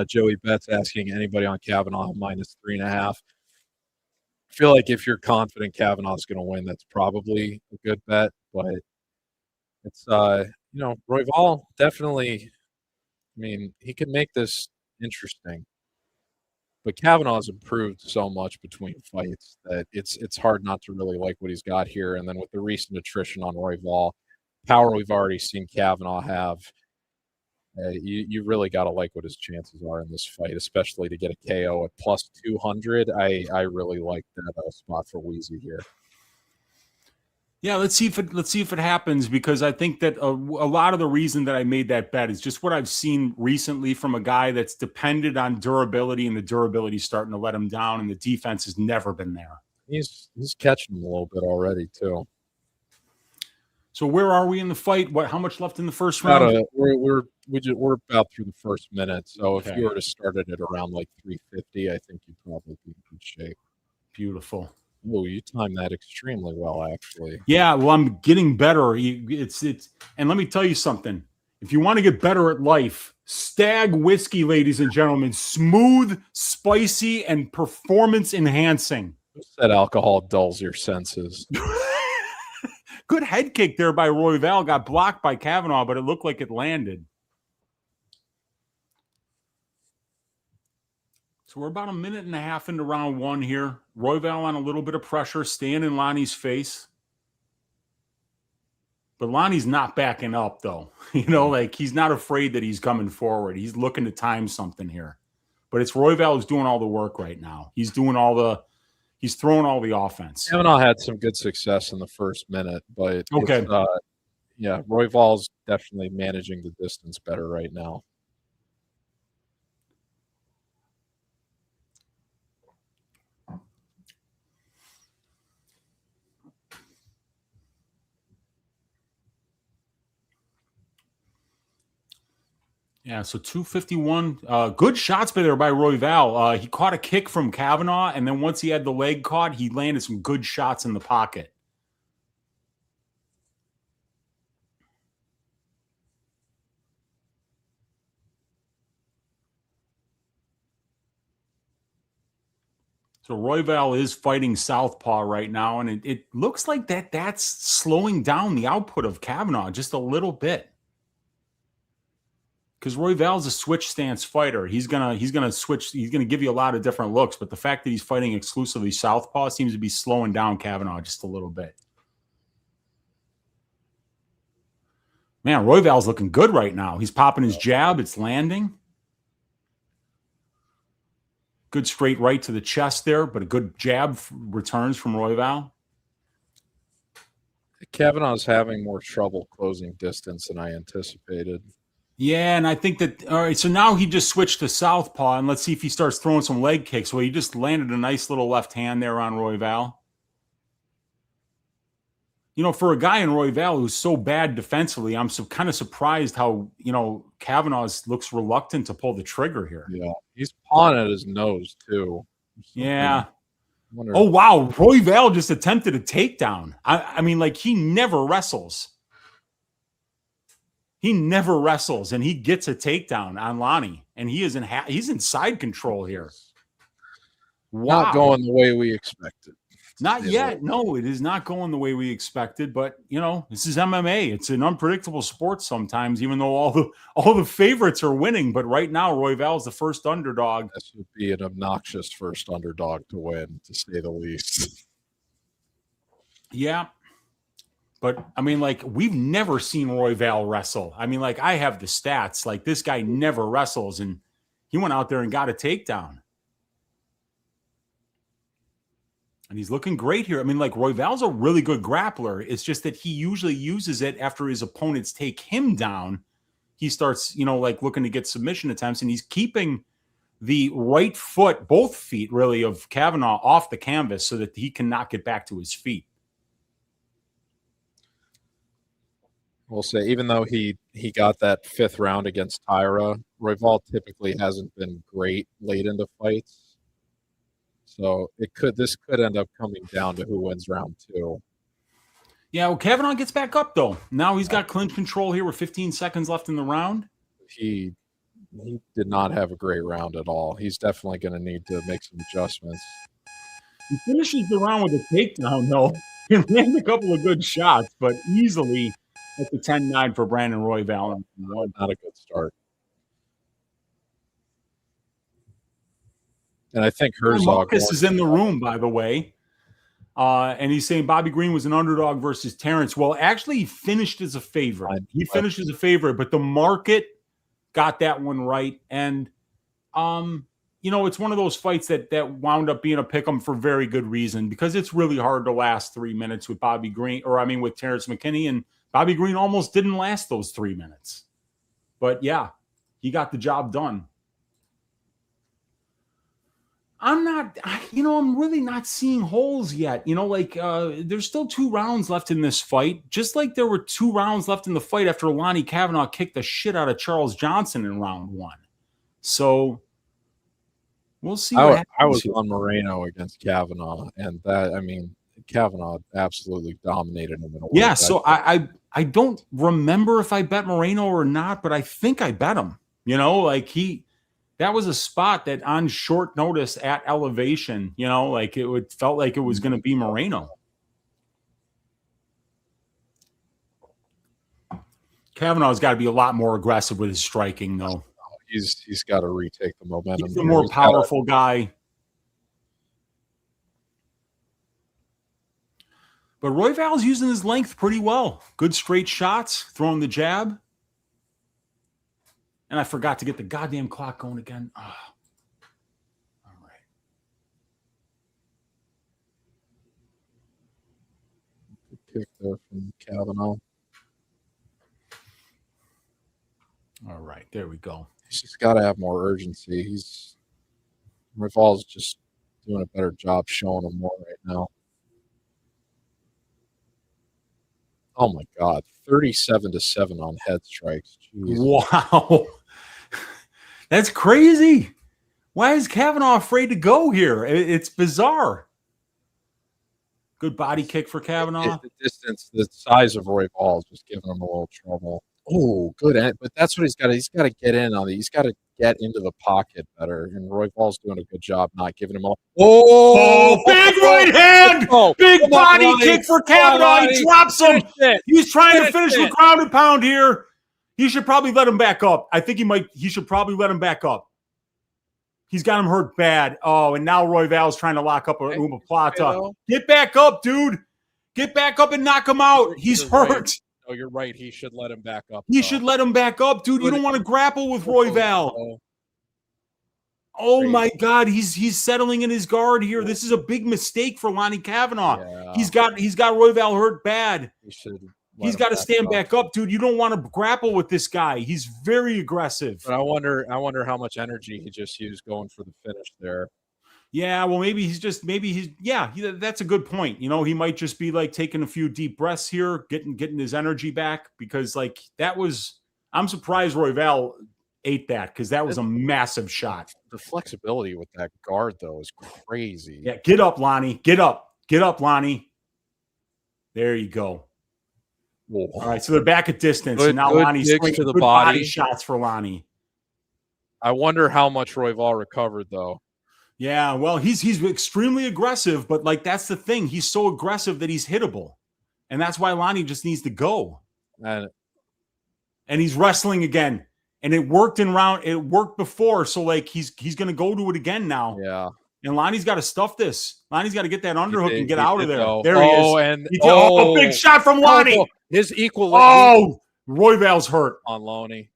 Joey Betts asking anybody on Kavanaugh -3.5. I feel like if you're confident Kavanaugh's going to win, that's probably a good bet. But it's, Royval definitely, I mean, he could make this interesting. But Kavanaugh's improved so much between fights that it's hard not to really like what he's got here. And then with the recent attrition on Royval, power we've already seen Kavanaugh have, you really got to like what his chances are in this fight, especially to get a KO at +200. I really like that spot for Wheezy here. Yeah, let's see if it happens, because I think that a lot of the reason that I made that bet is just what I've seen recently from a guy that's depended on durability, and the durability starting to let him down, and the defense has never been there. He's catching him a little bit already too. So where are we in the fight? How much left in the first round? We're about through the first minute. So if you were to start it at around like 350, I think you'd probably be in good shape. Beautiful. Oh, you timed that extremely well, actually. Yeah, well, I'm getting better. And let me tell you something. If you want to get better at life, Stag whiskey, ladies and gentlemen, smooth, spicy, and performance enhancing. That alcohol dulls your senses. Good head kick there by Royval. Got blocked by Kavanaugh, but it looked like it landed. So we're about 1.5 minutes into round 1 here. Royval on a little bit of pressure, staying in Lonnie's face. But Lonnie's not backing up, though. Like, he's not afraid that he's coming forward. He's looking to time something here. But it's Royval who's doing all the work right now. He's throwing all the offense. Kavanaugh had some good success in the first minute, but okay. Royval's definitely managing the distance better right now. Yeah, so 251. Good shots by Royval. He caught a kick from Kavanaugh, and then once he had the leg caught, he landed some good shots in the pocket. So Royval is fighting southpaw right now, and it looks like that's slowing down the output of Kavanaugh just a little bit. Because Royval's a switch stance fighter. He's gonna switch. He's gonna give you a lot of different looks. But the fact that he's fighting exclusively southpaw seems to be slowing down Kavanaugh just a little bit. Man, Royval's looking good right now. He's popping his jab. It's landing. Good straight right to the chest there, but a good jab returns from Royval. Kavanaugh's having more trouble closing distance than I anticipated. Yeah, and I think that, all right, so now he just switched to southpaw, and let's see if he starts throwing some leg kicks. Well, he just landed a nice little left hand there on Royval. for a guy in Royval who's so bad defensively, I'm kind of surprised how, Kavanagh looks reluctant to pull the trigger here. Yeah, he's pawing at his nose, too. Yeah. Oh, wow. Royval just attempted a takedown. I mean, like, he never wrestles. He never wrestles, and he gets a takedown on Lonnie, and he's in side control here. Wow. Not going the way we expected. Not yet. No, it is not going the way we expected. But this is MMA. It's an unpredictable sport sometimes, even though all the favorites are winning. But right now, Royval is the first underdog. This would be an obnoxious first underdog to win, to say the least. Yeah. But I mean, like, we've never seen Royval wrestle. I mean, like, I have the stats. Like, this guy never wrestles, and he went out there and got a takedown. And he's looking great here. I mean, like, Royval's a really good grappler. It's just that he usually uses it after his opponents take him down. He starts, like, looking to get submission attempts, and he's keeping the right foot, both feet, really, of Kavanagh off the canvas so that he cannot get back to his feet. We'll say, even though he got that 5th round against Tyra, Royval typically hasn't been great late into fights. So this could end up coming down to who wins round 2. Yeah, well, Kavanagh gets back up, though. Now he's got clinch control here with 15 seconds left in the round. He did not have a great round at all. He's definitely going to need to make some adjustments. He finishes the round with a takedown, though. He lands a couple of good shots, but easily at the 10-9 for Brandon Royval. Not a good start. And I think Herzog... Marcus is in the room, by the way. And he's saying Bobby Green was an underdog versus Terrence. Well, actually, he finished as a favorite. Finished as a favorite, but the market got that one right. And, it's one of those fights that wound up being a pick'em for very good reason, because it's really hard to last 3 minutes with with Terrence McKinney, and Bobby Green almost didn't last those 3 minutes. But yeah, he got the job done. I'm really not seeing holes yet. There's still 2 rounds left in this fight, just like there were 2 rounds left in the fight after Lonnie Kavanagh kicked the shit out of Charles Johnson in round 1. So we'll see. I was on Moreno against Kavanagh, and Kavanagh absolutely dominated him in a way. Yeah, so I don't remember if I bet Moreno or not, but I think I bet him. That was a spot that on short notice at elevation, it felt like it was going to be Moreno. Kavanagh's got to be a lot more aggressive with his striking, though. He's got to retake the momentum. He's a more powerful guy. But Royval's using his length pretty well. Good straight shots, throwing the jab. And I forgot to get the goddamn clock going again. Oh. All right. Good kick there from Kavanagh. All right, there we go. He's just got to have more urgency. Royval's just doing a better job showing him more right now. Oh my God, 37-7 on head strikes. Jeez. Wow. That's crazy. Why is Kavanagh afraid to go here? It's bizarre. Good body kick for Kavanagh. The distance, the size of Royval is just giving him a little trouble. Oh, good. But that's what he's got. He's got to get in on it. He's got to get into the pocket better. And Royval's doing a good job not giving him all. Oh, big right hand. Big body kick for Kavanagh. He drops him. He's trying to finish with ground and pound here. He should probably let him back up. I think he should probably let him back up. He's got him hurt bad. Oh, and now Royval's trying to lock up a Umaplata. Get back up, dude. Get back up and knock him out. He's hurt. Oh, you're right. He should let him back up. He should let him back up, dude. You don't want to grapple with Royval. Oh my God, he's settling in his guard here. This is a big mistake for Lonnie Kavanagh. Yeah. He's got Royval hurt bad. He's got to stand back up, dude. You don't want to grapple with this guy. He's very aggressive. But I wonder how much energy he just used going for the finish there. Yeah, well, that's a good point. You know, he might just be like taking a few deep breaths here, getting his energy back, because like I'm surprised Royval ate that, because that was a massive shot. The flexibility with that guard, though, is crazy. Yeah, get up, Lonnie. Get up, Lonnie. There you go. Whoa. All right, so they're back at distance, and now Lonnie's to the body shots for Lonnie. I wonder how much Royval recovered, though. Yeah, well, he's extremely aggressive, but like that's the thing. He's so aggressive that he's hittable. And that's why Lonnie just needs to go. And he's wrestling again. And it worked before, so like he's going to go to it again now. Yeah. And Lonnie's got to stuff this. Lonnie's got to get that underhook and get out of there. Though. There he is. And big shot from Lonnie. His equal. Oh, Royval's hurt. On Lonnie.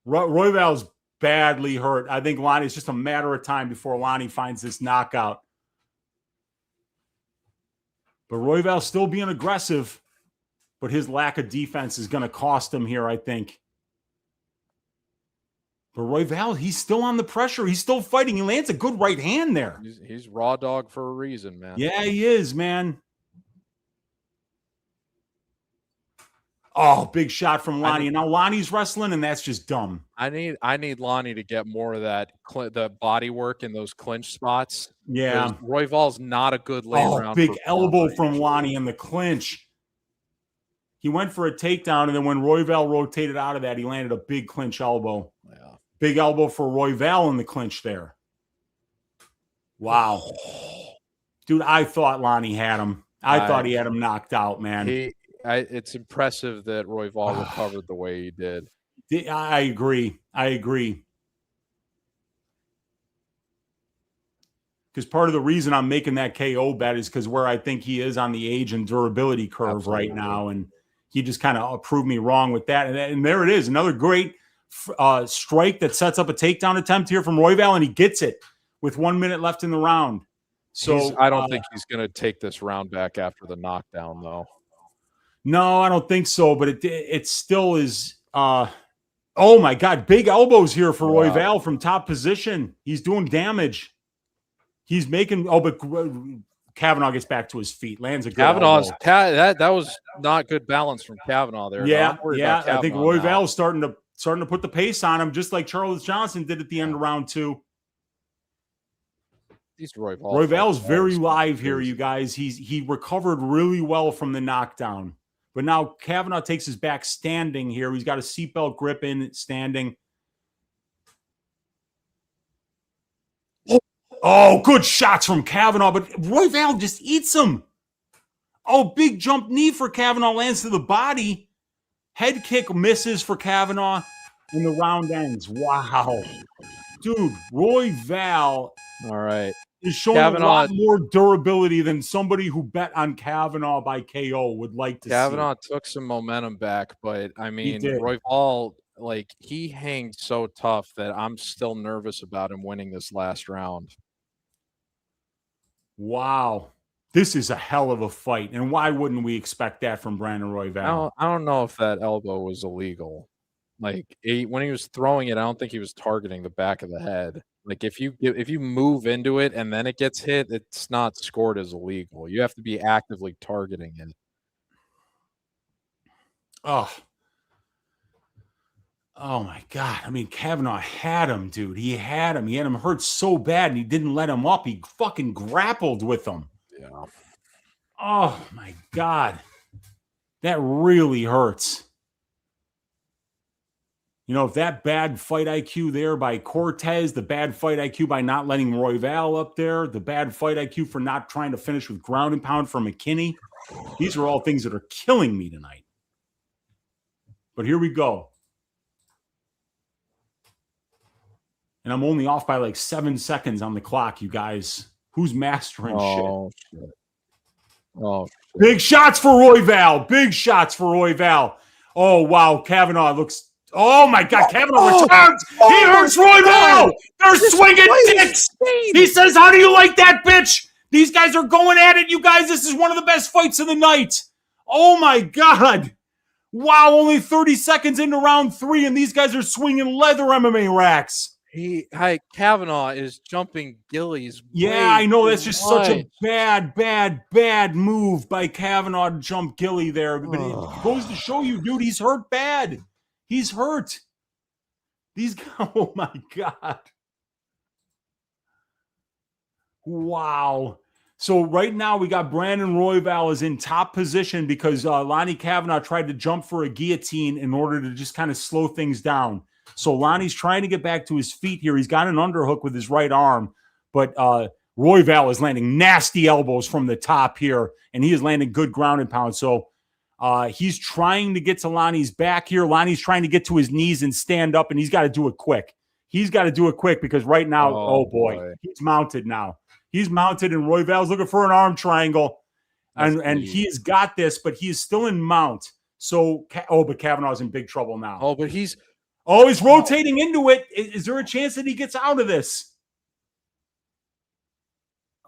Royval's badly hurt. I think Lonnie, it's just a matter of time before Lonnie finds this knockout. But Royval's still being aggressive, but his lack of defense is going to cost him here, I think. But Royval, he's still on the pressure. He's still fighting. He lands a good right hand there. He's raw dog for a reason, man. Yeah, he is, man. Oh, big shot from Lonnie. And now Lonnie's wrestling, and that's just dumb. I need Lonnie to get more of that the body work in those clinch spots. Yeah. Royval's not a good lay-around. Big elbow from Lonnie in the clinch. He went for a takedown, and then when Royval rotated out of that, he landed a big clinch elbow. Yeah. Big elbow for Royval in the clinch there. Wow. Dude, I thought Lonnie had him. I thought he had him knocked out, man. It's impressive that Royval recovered the way he did. I agree. Because part of the reason I'm making that KO bet is because where I think he is on the age and durability curve right now, and he just kind of proved me wrong with that. And there it is, another great strike that sets up a takedown attempt here from Royval, and he gets it with 1 minute left in the round. So I don't think he's going to take this round back after the knockdown, though. No, I don't think so, but it still is. Oh my God, big elbows here for Royval from top position. He's doing damage. He's making. Oh, but Kavanaugh gets back to his feet, lands a good elbow. That was not good balance from Kavanaugh there. Yeah. I think Royval's starting to put the pace on him, just like Charles Johnson did at the end of round 2. Royval's very live here, you guys. He recovered really well from the knockdown. But now Kavanaugh takes his back standing here. He's got a seatbelt grip in standing. Oh, good shots from Kavanaugh, but Royval just eats him. Oh, big jump knee for Kavanaugh, lands to the body. Head kick misses for Kavanaugh, and the round ends. Wow. Dude, Royval. All right. Is showing a lot more durability than somebody who bet on Kavanaugh by KO would like to see. Kavanaugh took some momentum back, but I mean, Royval, like, he hanged so tough that I'm still nervous about him winning this last round. Wow. This is a hell of a fight. And why wouldn't we expect that from Brandon Royval? I don't know if that elbow was illegal. Like, when he was throwing it, I don't think he was targeting the back of the head. Like, if you move into it and then it gets hit, it's not scored as illegal. You have to be actively targeting it. Oh my God. I mean, Kavanaugh had him, dude. He had him hurt so bad, and he didn't let him up. He fucking grappled with him. Yeah. Oh my God. That really hurts. You know, if that bad fight IQ there by Cortez, the bad fight IQ by not letting Royval up there, the bad fight IQ for not trying to finish with ground and pound for McKinney, these are all things that are killing me tonight. But here we go. And I'm only off by like 7 seconds on the clock, you guys. Who's mastering shit? Oh, shit. Big shots for Royval. Oh, wow. Kavanaugh looks... Oh, my God. Kavanaugh returns. He hurts Royval. They're swinging dicks. He says, how do you like that, bitch? These guys are going at it, you guys. This is one of the best fights of the night. Oh, my God. Wow, only 30 seconds into round 3, and these guys are swinging leather MMA racks. Kavanaugh is jumping Gillies. Yeah, I know that's just such a bad move by Kavanaugh to jump Gilly there. But it goes to show you, dude, he's hurt bad. He's hurt. Oh my God. Wow. So right now we got Brandon Royval is in top position because Lonnie Kavanaugh tried to jump for a guillotine in order to just kind of slow things down. So Lonnie's trying to get back to his feet here. He's got an underhook with his right arm, but Royval is landing nasty elbows from the top here, and he is landing good ground and pound. So he's trying to get to Lonnie's back here. Lonnie's trying to get to his knees and stand up, and he's got to do it quick. He's got to do it quick because right now, oh boy, he's mounted now. He's mounted, and Royval's looking for an arm triangle, and he has got this, but he is still in mount. So, but Kavanaugh's in big trouble now. He's rotating into it. Is there a chance that he gets out of this?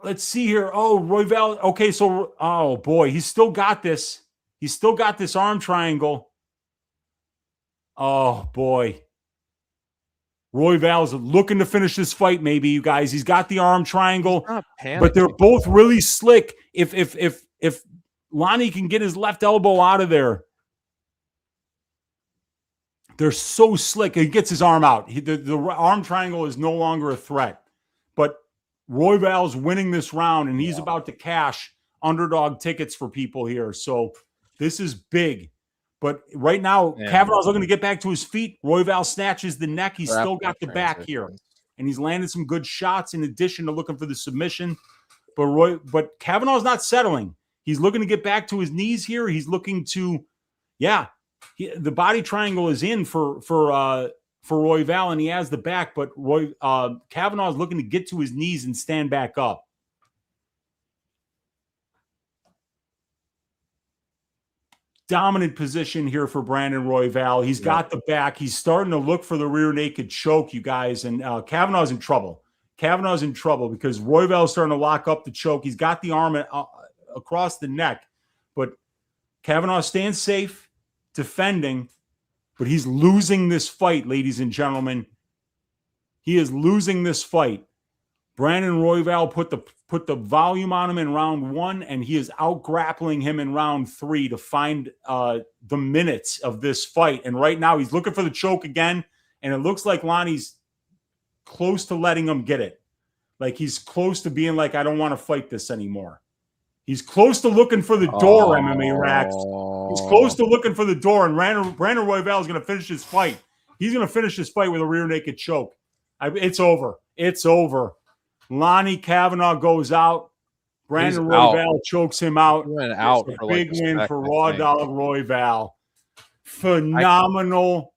Let's see here. Oh, Royval. Okay, so, oh boy, he's still got this. He's still got this arm triangle. Oh boy. Royval's looking to finish this fight, maybe, you guys. He's got the arm triangle, but they're both really slick. If Lonnie can get his left elbow out of there, they're so slick. He gets his arm out. The arm triangle is no longer a threat. But Royval's winning this round, and he's about to cash underdog tickets for people here. So this is big. But right now, Kavanaugh's looking to get back to his feet. Royval snatches the neck. He's still got the back here. And he's landed some good shots in addition to looking for the submission. But Kavanaugh's not settling. He's looking to get back to his knees here. He's looking to, the body triangle is in for Royval, and he has the back. But Kavanaugh's looking to get to his knees and stand back up. Dominant position here for Brandon Royval. He's got the back. He's starting to look for the rear naked choke, you guys. And Kavanaugh's in trouble. Kavanaugh's in trouble because Royval's starting to lock up the choke. He's got the arm across the neck. But Kavanaugh stands safe, defending. But he's losing this fight, ladies and gentlemen. He is losing this fight. Brandon Royval put the volume on him in round 1, and he is out grappling him in round 3 to find the minutes of this fight. And right now he's looking for the choke again, and it looks like Lonnie's close to letting him get it. Like he's close to being like, I don't want to fight this anymore. He's close to looking for the door, MMA Racks. He's close to looking for the door, and Brandon Royval is going to finish his fight. He's going to finish this fight with a rear naked choke. It's over. It's over. Lonnie Kavanaugh goes out. Brandon Royval chokes him out. He went out for for big like win for Raw Dog Royval. Phenomenal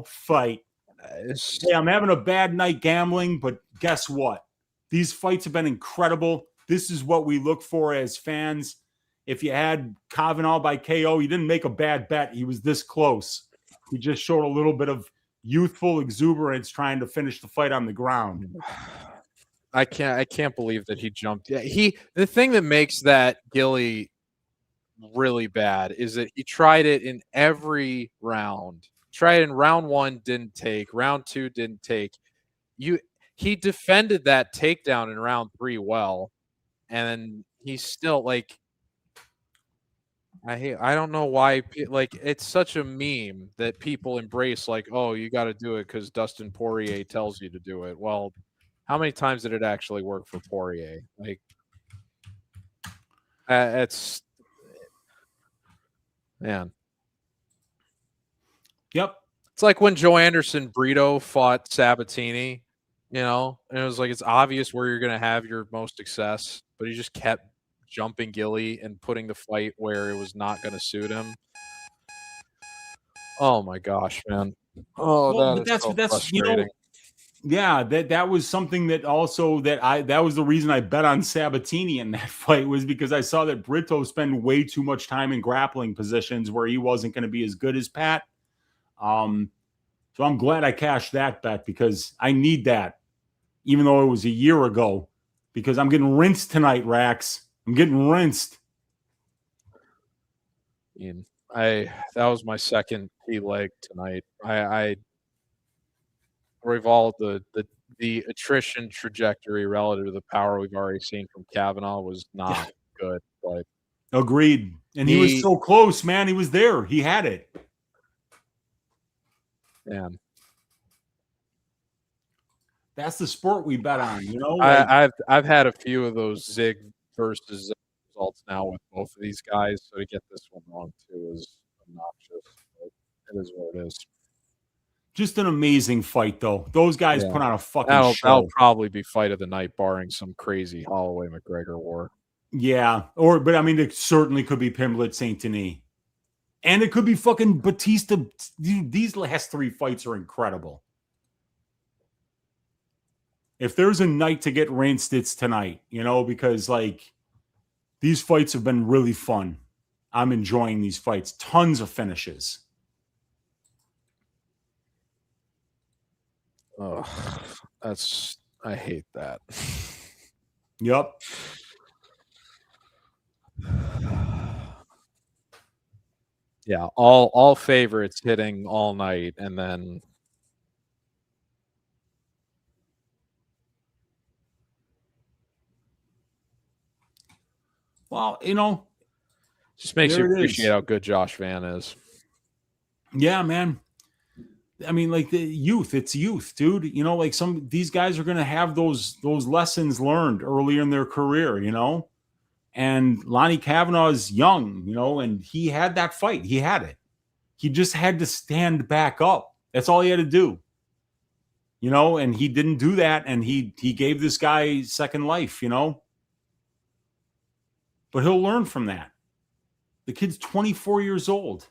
fight. Hey, I'm having a bad night gambling, but guess what? These fights have been incredible. This is what we look for as fans. If you had Kavanaugh by KO, you didn't make a bad bet. He was this close. He just showed a little bit of youthful exuberance trying to finish the fight on the ground. I can't believe that he jumped. The thing that makes that Gilly really bad is that he tried it in every round. Tried it in round 1, didn't take. Round 2 didn't take. He defended that takedown in round 3 well, and he's still like, I don't know why, like, it's such a meme that people embrace, like, oh, you got to do it because Dustin Poirier tells you to do it. Well, how many times did it actually work for Poirier? Like, it's, man. Yep. It's like when Joe Anderson Brito fought Sabatini, and it was like, it's obvious where you're going to have your most success, but he just kept jumping Gilly and putting the fight where it was not going to suit him. Oh my gosh, man! That's frustrating. That was something that also that was the reason I bet on Sabatini in that fight, was because I saw that Brito spend way too much time in grappling positions where he wasn't going to be as good as Pat. So I'm glad I cashed that bet because I need that, even though it was a year ago, because I'm getting rinsed tonight, Rax. I'm getting rinsed. That was my second P leg tonight. Royval, the attrition trajectory relative to the power we've already seen from Kavanaugh was not good. But agreed. And he was so close, man. He was there. He had it. Man, that's the sport we bet on. You know, I've had a few of those Zig versus Zig results now with both of these guys. So to get this one wrong too is obnoxious. But it is what it is. Just an amazing fight, though. Those guys put on a fucking show. That'll probably be fight of the night, barring some crazy Holloway McGregor war. Yeah, but I mean, it certainly could be Pimblett Saint-Denis. And it could be fucking Batista. These last 3 fights are incredible. If there's a night to get rinsed, it's tonight, you know, because, like, these fights have been really fun. I'm enjoying these fights. Tons of finishes. Oh, I hate that. Yep. Yeah, all favorites hitting all night, and then well, you know, just makes you appreciate how good Josh Van is. Yeah, man. I mean, like the youth, it's youth, dude. You know, like these guys are going to have those lessons learned earlier in their career, you know. And Lonnie Kavanaugh is young, you know, and he had that fight. He had it. He just had to stand back up. That's all he had to do. You know, and he didn't do that, and he gave this guy second life, you know. But he'll learn from that. The kid's 24 years old.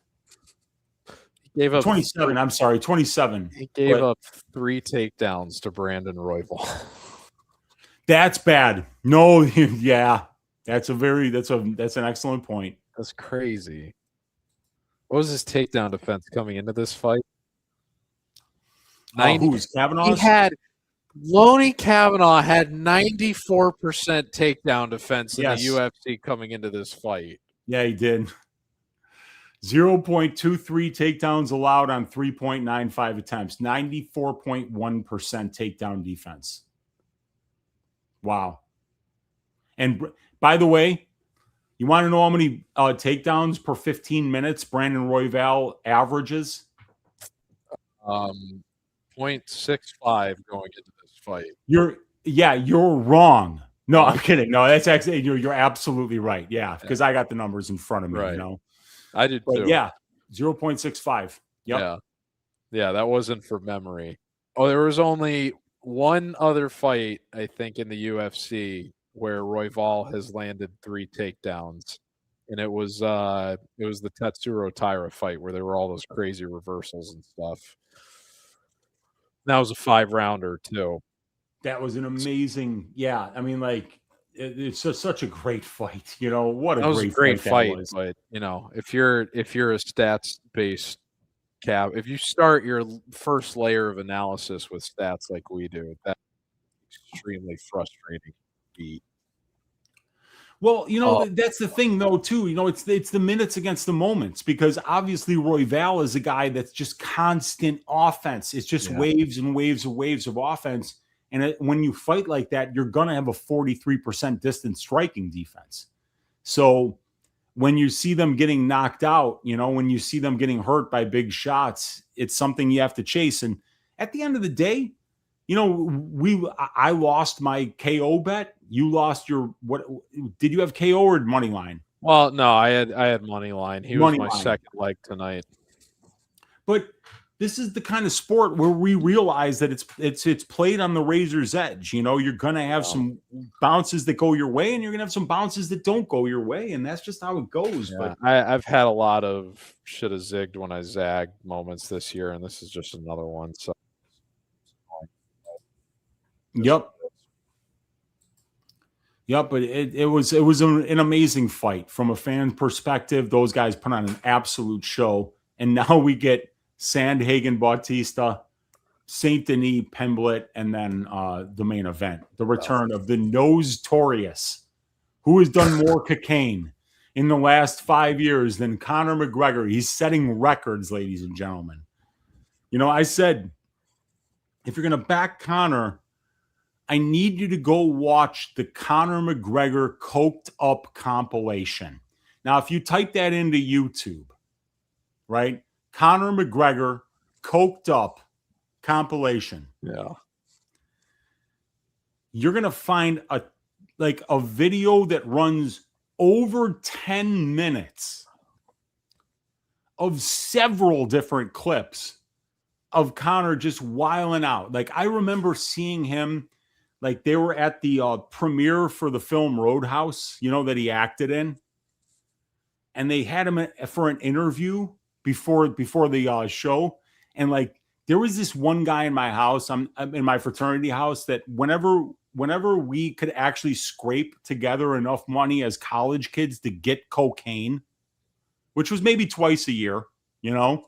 He gave up 27. I'm sorry, 27. He gave up 3 takedowns to Brandon Royval. That's bad. No, yeah. That's an excellent point. That's crazy. What was his takedown defense coming into this fight? Who's Kavanaugh's? Lonnie Kavanaugh had 94% takedown defense in the UFC coming into this fight. Yeah, he did. 0.23 takedowns allowed on 3.95 attempts. 94.1% takedown defense. Wow. And by the way, you want to know how many takedowns per 15 minutes Brandon Royval averages? 0.65 going into this fight. You're wrong. No, I'm kidding. No, that's actually you're absolutely right. Yeah, because I got the numbers in front of me. Right. You know, I did too. Yeah, 0.65. Yep. Yeah, that wasn't for memory. Oh, there was only one other fight I think in the UFC where Royval has landed 3 takedowns, and it was the Tetsuro Taira fight where there were all those crazy reversals and stuff. That was a 5-rounder too. That was an amazing, yeah. I mean, like, it's just such a great fight. You know, what a great fight. But you know, if you're a stats based if you start your first layer of analysis with stats like we do, that's extremely frustrating to beat. Well, you know, that's the thing, though, too. You know, it's the minutes against the moments, because obviously Royval is a guy that's just constant offense. It's just waves and waves and waves of offense. And when you fight like that, you're going to have a 43% distance striking defense. So when you see them getting knocked out, you know, when you see them getting hurt by big shots, it's something you have to chase. And at the end of the day, you know, I lost my KO bet. You lost your what? Did you have KO or money line? Well, no, I had money line. He was my second leg tonight. But this is the kind of sport where we realize that it's played on the razor's edge. You know, you're gonna have some bounces that go your way, and you're gonna have some bounces that don't go your way, and that's just how it goes. Yeah, but I've had a lot of should have zigged when I zagged moments this year, and this is just another one. So. Yep, but it was an amazing fight from a fan perspective. Those guys put on an absolute show, and now we get Sandhagen, Bautista, Saint-Denis, Pimblett, and then the main event, the return of the Notorious, who has done more cocaine in the last 5 years than Conor McGregor. He's setting records, ladies and gentlemen. You know, I said if you're going to back Conor, I need you to go watch the Conor McGregor coked up compilation. Now, if you type that into YouTube, right? Conor McGregor coked up compilation. Yeah. You're going to find a video that runs over 10 minutes of several different clips of Conor just wiling out. Like, I remember seeing him, like, they were at the premiere for the film Roadhouse, that he acted in. And they had him for an interview before the show. And, like, there was this one guy in my house, I'm in my fraternity house, that whenever we could actually scrape together enough money as college kids to get cocaine, which was maybe twice a year, the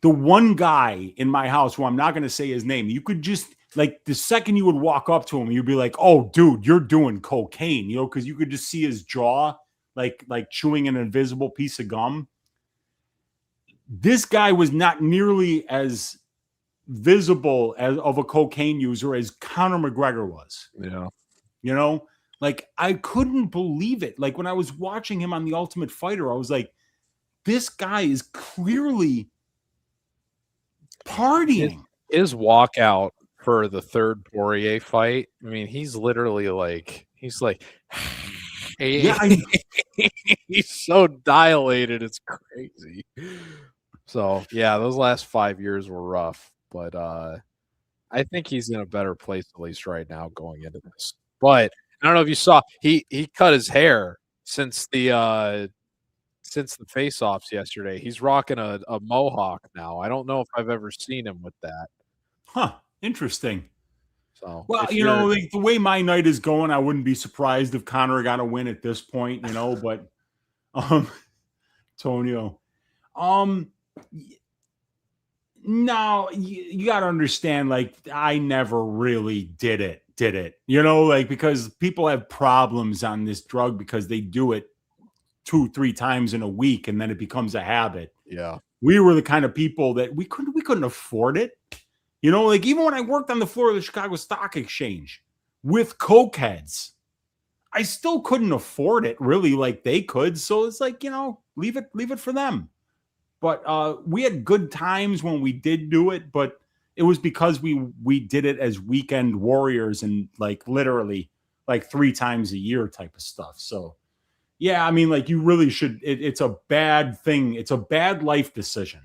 one guy in my house, who I'm not going to say his name, you could just, like, the second you would walk up to him, you'd be like, oh, dude, you're doing cocaine, because you could just see his jaw, like chewing an invisible piece of gum. This guy was not nearly as visible of a cocaine user as Conor McGregor was. Yeah. Like, I couldn't believe it. Like, when I was watching him on The Ultimate Fighter, I was like, this guy is clearly partying. His walkout for the third Poirier fight, I mean, he's literally like, he's so dilated, it's crazy. So, yeah, those last 5 years were rough, but I think he's in a better place, at least right now, going into this. But I don't know if you saw, he cut his hair since the face-offs yesterday. He's rocking a mohawk now. I don't know if I've ever seen him with that. Huh. Interesting. So, well, like, the way my night is going, I wouldn't be surprised if Conor got a win at this point, but Tonio, no, you got to understand, like, I never really did it, like, because people have problems on this drug because they do it 2-3 times in a week and then it becomes a habit. Yeah. We were the kind of people that we couldn't afford it. Like, even when I worked on the floor of the Chicago Stock Exchange with cokeheads, I still couldn't afford it really like they could. So it's like, leave it for them. But we had good times when we did do it, but it was because we did it as weekend warriors and, like, literally like 3 times a year type of stuff. So, yeah, I mean, like, you really should. It's a bad thing. It's a bad life decision.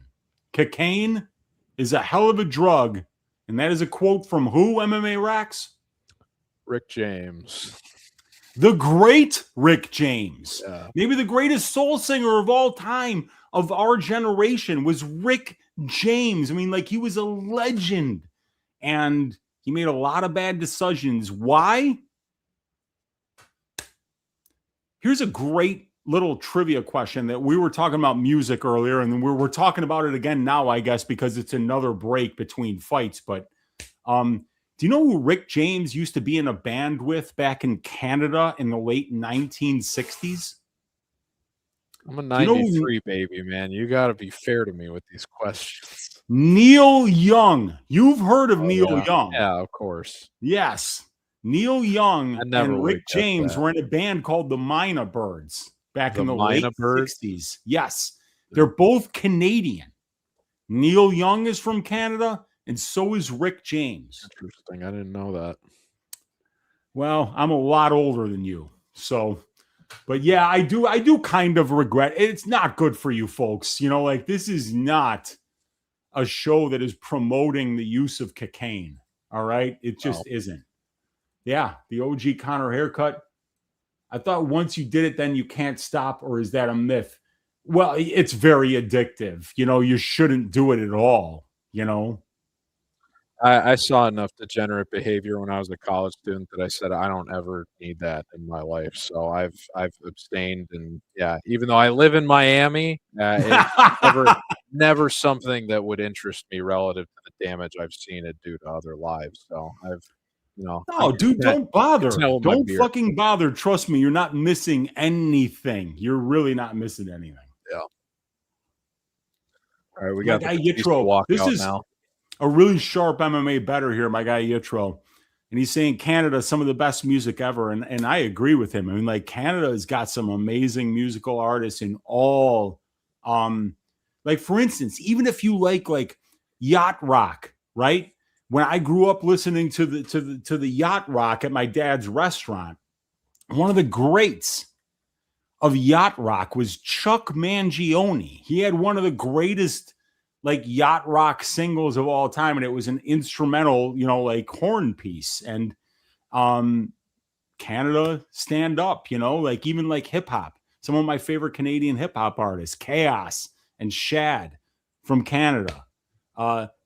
Cocaine is a hell of a drug. And that is a quote from who, MMA Rax? Rick James. The great Rick James. Yeah. Maybe the greatest soul singer of all time, of our generation, was Rick James. I mean, like, he was a legend. And he made a lot of bad decisions. Why? Here's a great little trivia question that we were talking about music earlier, and we're talking about it again now, I guess, because it's another break between fights. But do you know who Rick James used to be in a band with back in Canada in the late 1960s? I'm a 93 baby, man. You got to be fair to me with these questions. Neil Young. You've heard of Neil Young. Yeah, of course. Yes. Neil Young and Rick James were in a band called the Mina Birds back in the late 60s. Yes. They're both Canadian. Neil Young is from Canada, and so is Rick James. Interesting. I didn't know that. Well, I'm a lot older than you. So, but yeah, I do kind of regret. It's not good for you folks. Like, this is not a show that is promoting the use of cocaine. All right. It just isn't. Yeah. The OG Conor haircut. I thought once you did it, then you can't stop, or is that a myth? Well, it's very addictive. You shouldn't do it at all, I saw enough degenerate behavior when I was a college student that I said I don't ever need that in my life. So I've abstained, and yeah, even though I live in Miami, it's never something that would interest me relative to the damage I've seen it do to other lives. So no, dude, don't bother. Don't fucking bother. Trust me, you're not missing anything. You're really not missing anything. Yeah. All right, we got Yitro. This is now. a really sharp MMA bettor here, my guy Yitro. And he's saying Canada, some of the best music ever. And I agree with him. I mean, like Canada has got some amazing musical artists in all, like for instance, even if you like yacht rock, right? When I grew up listening to the yacht rock at my dad's restaurant, one of the greats of yacht rock was Chuck Mangione. He had one of the greatest like yacht rock singles of all time, and it was an instrumental, like horn piece. And Canada, stand up, like even like hip hop. Some of my favorite Canadian hip hop artists, Chaos and Shad from Canada.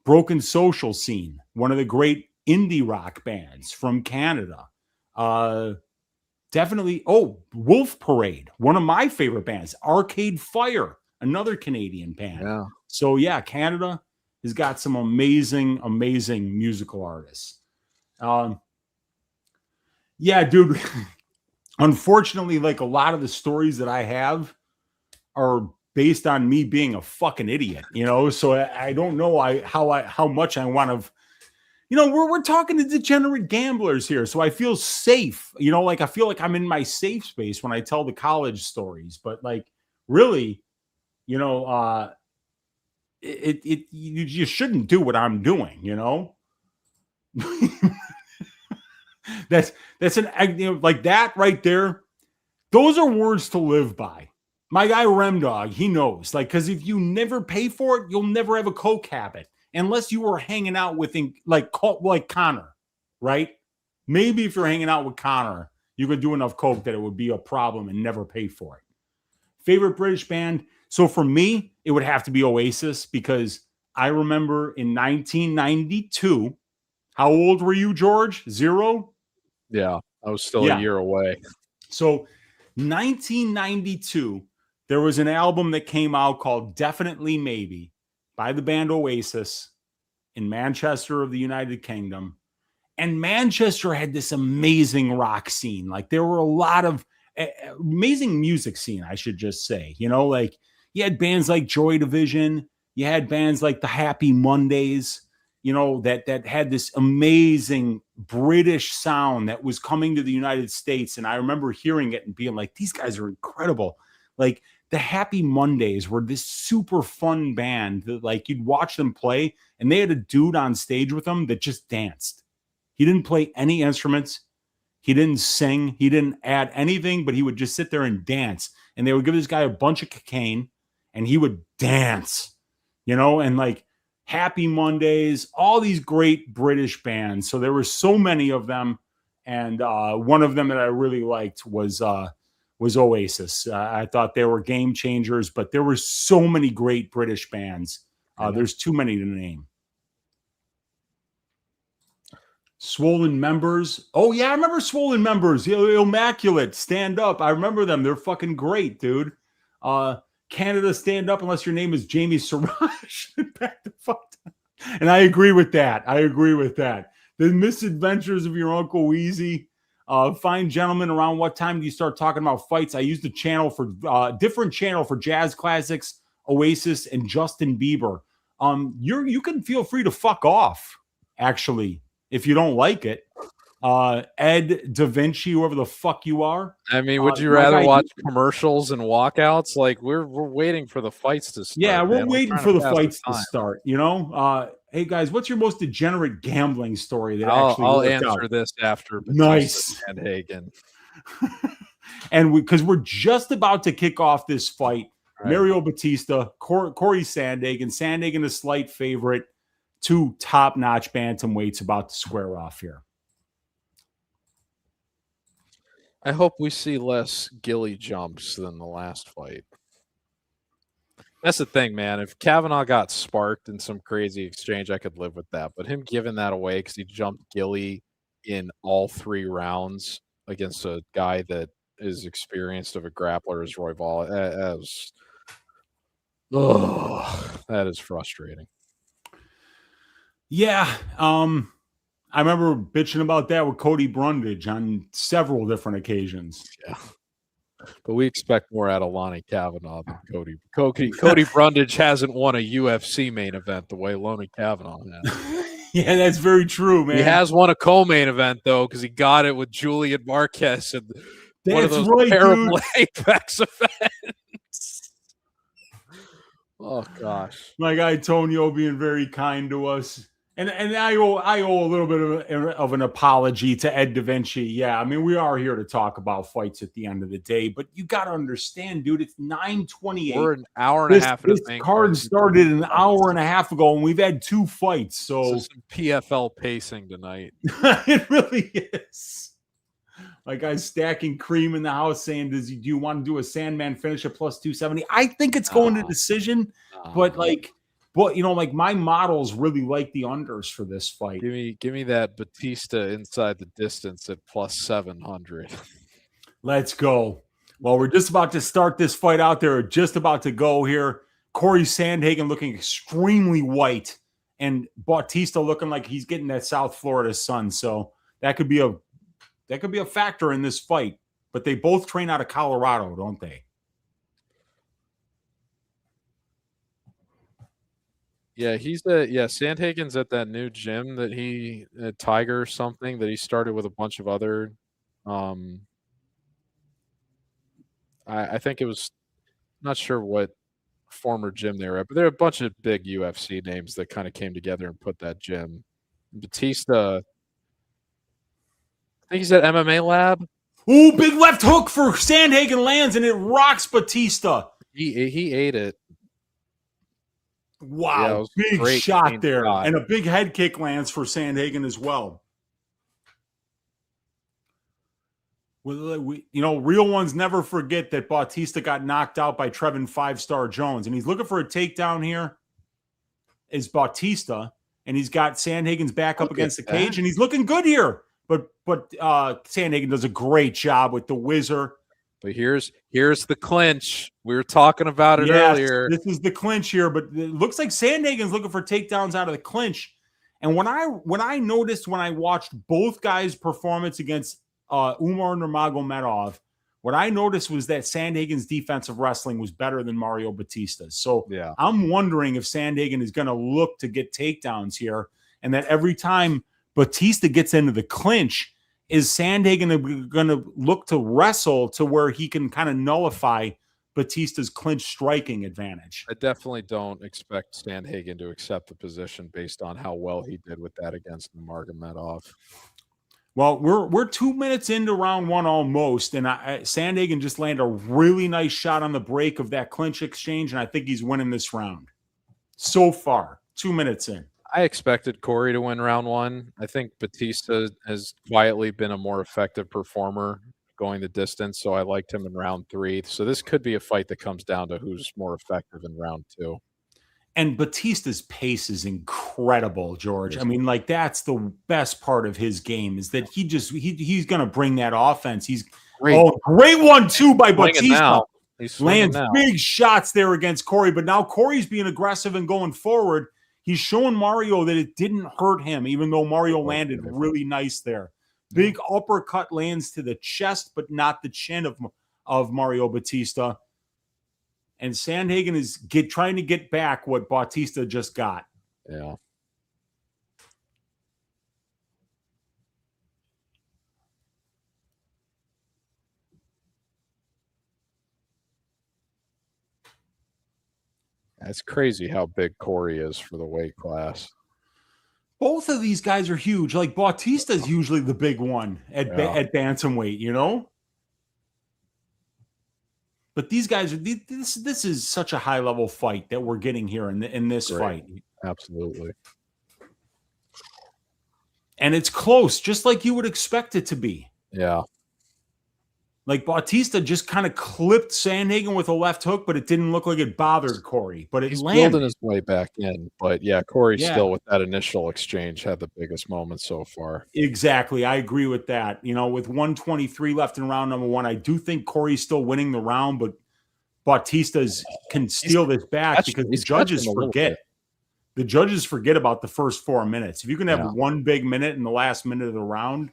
Broken Social Scene, one of the great indie rock bands from Canada. Definitely. Oh, Wolf Parade, one of my favorite bands. Arcade Fire, another Canadian band. Yeah. So yeah, Canada has got some amazing, amazing musical artists. Yeah, dude. Unfortunately, like a lot of the stories that I have are based on me being a fucking idiot, So I don't know how much I want to. We're talking to degenerate gamblers here, so I feel safe. Like I feel like I'm in my safe space when I tell the college stories. But like, really, you shouldn't do what I'm doing. that's an like that right there. Those are words to live by. My guy Remdog, he knows. Like, because if you never pay for it, you'll never have a coke habit. Unless you were hanging out with like Conor, right? Maybe if you're hanging out with Conor, you could do enough coke that it would be a problem and never pay for it. Favorite British band? So for me, it would have to be Oasis, because I remember in 1992, how old were you, George? 0? Yeah, I was still a year away. So 1992, there was an album that came out called Definitely Maybe by the band Oasis in Manchester of the United Kingdom. And Manchester had this amazing rock scene. Like there were a lot of amazing music scene, I should just say. Like you had bands like Joy Division. You had bands like the Happy Mondays, that had this amazing British sound that was coming to the United States. And I remember hearing it and being like, these guys are incredible. Like the Happy Mondays were this super fun band that like you'd watch them play, and they had a dude on stage with them that just danced. He didn't play any instruments. He didn't sing. He didn't add anything, but he would just sit there and dance. And they would give this guy a bunch of cocaine and he would dance, and like Happy Mondays, all these great British bands. So there were so many of them. And one of them that I really liked was Oasis. I thought they were game changers, but there were so many great British bands. There's too many to name. Swollen Members. Oh, yeah, I remember Swollen Members. Immaculate, Stand Up. I remember them. They're fucking great, dude. Canada, stand up unless your name is Jamie Siraj. Back the fuck down. And I agree with that. The Misadventures of Your Uncle Weezy. Fine Gentlemen. Around what time do you start talking about fights? I used a channel for different channel for Jazz Classics, Oasis, and Justin Bieber. You can feel free to fuck off, actually, if you don't like it. Ed Da Vinci, whoever the fuck you are. I mean, would you rather watch commercials and walkouts? Like we're waiting for the fights to start. Yeah, we're waiting for the fights to start. Hey guys, what's your most degenerate gambling story that I'll answer this after. Nice. And Hagen. And because we're just about to kick off this fight, right. Mario Batista, Corey Sandhagen. Sandhagen, a slight favorite. 2 top-notch bantamweights about to square off here. I hope we see less ghillie jumps than the last fight. That's the thing, man. If Kavanaugh got sparked in some crazy exchange, I could live with that. But him giving that away because he jumped Gilly in all 3 rounds against a guy that is experienced of a grappler as Royval, that is frustrating. Yeah, I remember bitching about that with Cody Brundage on several different occasions. Yeah. But we expect more out of Lonnie Kavanaugh than Cody. Cody Brundage hasn't won a UFC main event the way Lonnie Kavanaugh has. Yeah, that's very true, man. He has won a co-main event, though, because he got it with Julian Marquez and one of those terrible Apex events. Oh, gosh. My guy Tonio being very kind to us. And I owe a little bit of an apology to Ed Da Vinci. Yeah, I mean, we are here to talk about fights at the end of the day, but you got to understand, dude, it's 9:28. We're an hour and a half. This card started an hour and a half ago, and we've had 2 fights. So this is some PFL pacing tonight. It really is. My guy's stacking cream in the house saying, do you want to do a Sandman finish at plus 270? I think it's going to decision, but my models really like the unders for this fight. Give me that Batista inside the distance at plus 700. Let's go. Well, we're just about to start this fight out there. Just about to go here. Corey Sandhagen looking extremely white, and Bautista looking like he's getting that South Florida sun. So that could be a factor in this fight. But they both train out of Colorado, don't they? Yeah, Sandhagen's at that new gym that he Tiger or something that he started with a bunch of other I think it was, not sure what former gym they were at, but there are a bunch of big UFC names that kind of came together and put that gym. Batista, I think he's at MMA Lab. Ooh, big left hook for Sandhagen lands, and it rocks Batista. He ate it. Wow, big shot there. And a big head kick lands for Sandhagen as well. Real ones never forget that Bautista got knocked out by Trevin 5-Star Jones, and he's looking for a takedown here. Is Bautista, and he's got Sandhagen's back up against the cage, and he's looking good here. But Sandhagen does a great job with the whizzer. But here's the clinch. We were talking about it earlier. This is the clinch here, but it looks like Sandhagen's looking for takedowns out of the clinch. And when I noticed when I watched both guys' performance against Umar Nurmagomedov, what I noticed was that Sandhagen's defensive wrestling was better than Mario Batista's. So yeah, I'm wondering if Sandhagen is going to look to get takedowns here, and that every time Batista gets into the clinch, is Sandhagen going to look to wrestle to where he can kind of nullify Batista's clinch striking advantage? I definitely don't expect Sandhagen to accept the position based on how well he did with that against Nurmagomedov. Well, we're 2 minutes into round one almost, and Sandhagen just landed a really nice shot on the break of that clinch exchange, and I think he's winning this round so far. 2 minutes in. I expected Corey to win round one. I think Batista has quietly been a more effective performer going the distance, so I liked him in round three. So this could be a fight that comes down to who's more effective in round two. And Batista's pace is incredible, George. I mean, like, that's the best part of his game, is that he's going to bring that offense. Great 1-2 by Batista. Lands big shots there against Corey, but now Corey's being aggressive and going forward. He's showing Mario that it didn't hurt him, even though Mario landed really nice there. Big uppercut lands to the chest, but not the chin of Mario Batista. And Sandhagen is trying to get back what Bautista just got. Yeah. That's crazy how big Corey is for the weight class. Both of these guys are huge. Like, Bautista is usually the big one at bantamweight, you know? But these guys are this is such a high level fight that we're getting here in this fight. Absolutely. And it's close, just like you would expect it to be. Yeah. Like, Bautista just kind of clipped Sandhagen with a left hook, but it didn't look like it bothered Corey. But he's building his way back in. But yeah, Corey still with that initial exchange had the biggest moment so far. Exactly. I agree with that. You know, with 1:23 left in round number one, I do think Corey's still winning the round, but Bautista can steal this back because the judges forget. The judges forget about the first 4 minutes. If you can have one big minute in the last minute of the round,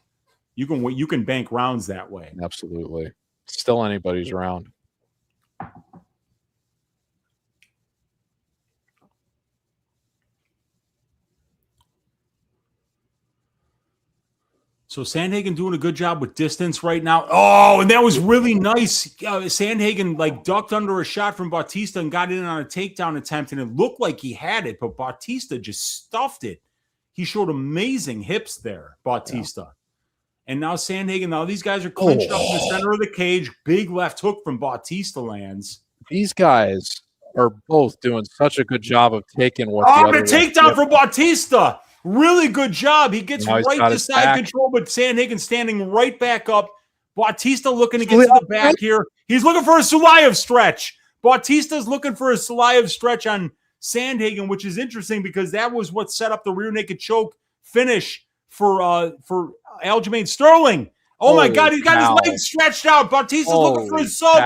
you can bank rounds that way. Absolutely. Still anybody's round. So Sandhagen doing a good job with distance right now. Oh, and that was really nice. Sandhagen like ducked under a shot from Bautista and got in on a takedown attempt, and it looked like he had it, but Bautista just stuffed it. He showed amazing hips there, Bautista. Yeah. And now Sandhagen, now these guys are clinched up in the center of the cage. Big left hook from Bautista lands. These guys are both doing such a good job of taking what the takedown from Bautista. Really good job. He gets right to side control, but Sandhagen standing right back up. Bautista looking to get to the back here. He's looking for a Sulayev stretch. Bautista's looking for a Sulayev stretch on Sandhagen, which is interesting because that was what set up the rear naked choke finish for Aljamain Sterling. Oh my God, he's got his legs stretched out. Bautista's looking for his sub.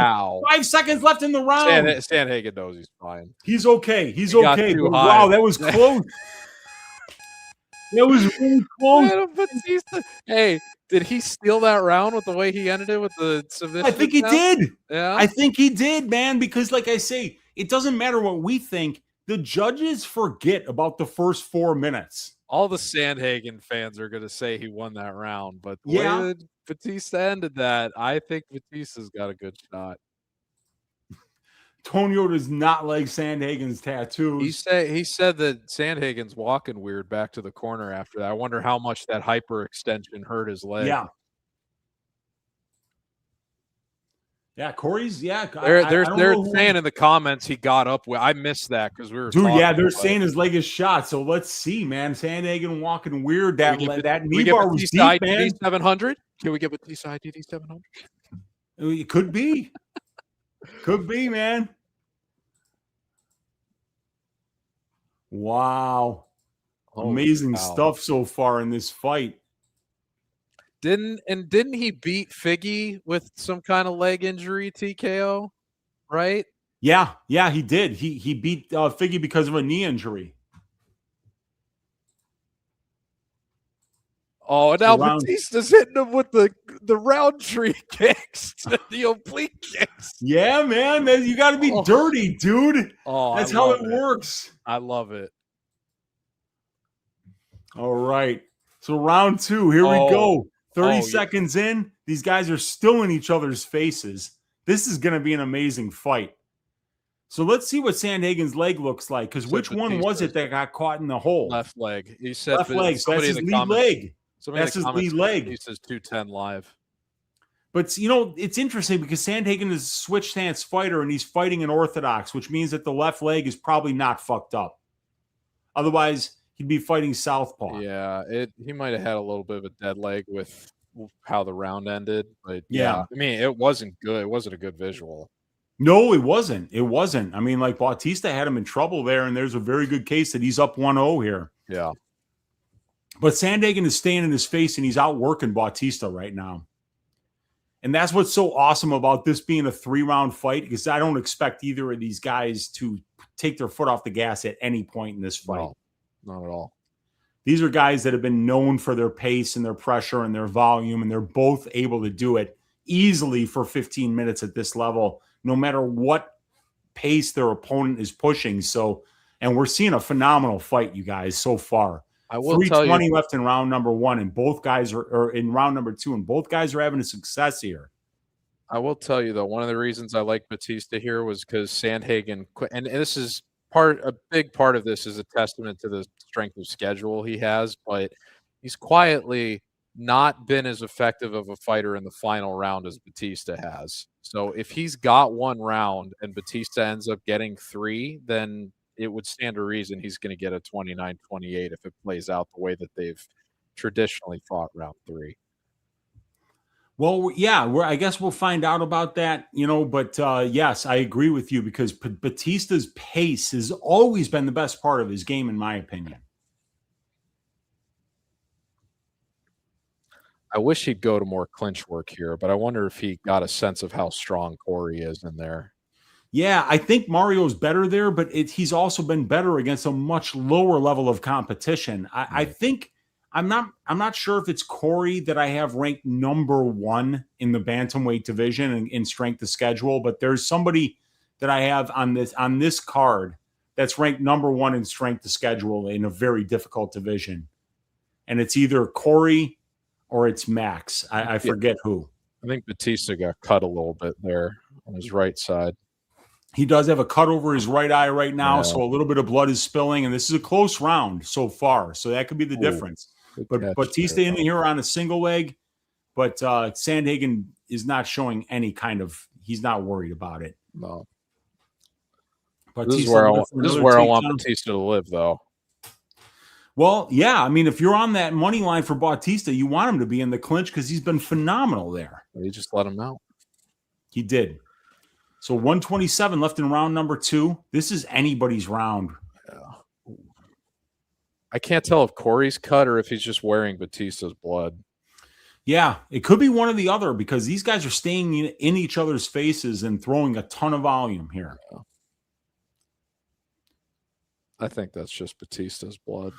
5 seconds left in the round. Sandhagen knows he's fine. He's okay. He's okay. Wow, that was close. It was really close. Bautista. Hey, did he steal that round with the way he ended it with the submission? I think he did. Yeah, I think he did, man, because like I say, it doesn't matter what we think. The judges forget about the first 4 minutes. All the Sandhagen fans are going to say he won that round, but the way Bautista ended that, I think Bautista's got a good shot. Tonio does not like Sandhagen's tattoos. He said that Sandhagen's walking weird back to the corner after that. I wonder how much that hyperextension hurt his leg. Yeah. Yeah, Corey's, They're saying in the comments he got up. I missed that because we were they're saying his leg is shot. So let's see, man. Sandhagen walking weird. That knee bar was deep, man. 700? Can we get Batista IDD 700? It could be. Could be, man. Wow. Amazing stuff so far in this fight. Didn't he beat Figgy with some kind of leg injury, TKO? Right? Yeah, he did. He beat Figgy because of a knee injury. Oh, and now Batista's hitting him with the roundtree kicks, the oblique kicks. Yeah, man. You got to be dirty, dude. Oh, that's how it works. I love it. All right. So round 2, here we go. 30 seconds in. These guys are still in each other's faces. This is going to be an amazing fight. So let's see what Sandhagen's leg looks like, because which one was it that got caught in the hole? Left leg. He said left leg. So that's his lead leg. That's his lead leg. He says 210 live. But, it's interesting because Sandhagen is a switch stance fighter, and he's fighting an orthodox, which means that the left leg is probably not fucked up. Otherwise, he'd be fighting southpaw. Yeah, he might have had a little bit of a dead leg with how the round ended. But, yeah. I mean, it wasn't good. It wasn't a good visual. No, it wasn't. It wasn't. I mean, like, Bautista had him in trouble there, and there's a very good case that he's up 1-0 here. Yeah. But Sandhagen is staying in his face, and he's outworking Bautista right now. And that's what's so awesome about this being a 3-round fight, because I don't expect either of these guys to take their foot off the gas at any point in this fight. No, not at all. These are guys that have been known for their pace and their pressure and their volume, and they're both able to do it easily for 15 minutes at this level, no matter what pace their opponent is pushing. So, and we're seeing a phenomenal fight, you guys, so far. I will tell you, 3:20 left in round number 1, and both guys are in round number 2, and both guys are having a success here. I will tell you, though, one of the reasons I like Batista here was because Sandhagen, and this is a big part of this is a testament to the strength of schedule he has, but he's quietly not been as effective of a fighter in the final round as Batista has. So if he's got 1 round and Batista ends up getting 3, then it would stand to reason he's going to get a 29-28 if it plays out the way that they've traditionally fought round 3. Well, yeah, I guess we'll find out about that, but yes, I agree with you because Batista's pace has always been the best part of his game, in my opinion. I wish he'd go to more clinch work here, but I wonder if he got a sense of how strong Corey is in there. Yeah, I think Mario's better there, but he's also been better against a much lower level of competition. I think I'm not sure if it's Corey that I have ranked number 1 in the bantamweight division in strength of schedule, but there's somebody that I have on this card that's ranked number 1 in strength of schedule in a very difficult division. And it's either Corey or it's Max. I forget who. I think Batista got cut a little bit there on his right side. He does have a cut over his right eye right now, so a little bit of blood is spilling, and this is a close round so far, so that could be the difference. But Batista in here on a single leg, but Sandhagen is not showing any kind of – he's not worried about it. No. Batista this is where I want Batista to live, though. Well, yeah. I mean, if you're on that money line for Bautista, you want him to be in the clinch because he's been phenomenal there. He just let him out. He did. So 127 left in round number 2. This is anybody's round. Yeah. I can't tell if Corey's cut or if he's just wearing Batista's blood. Yeah, it could be one or the other because these guys are staying in each other's faces and throwing a ton of volume here. Yeah. I think that's just Batista's blood.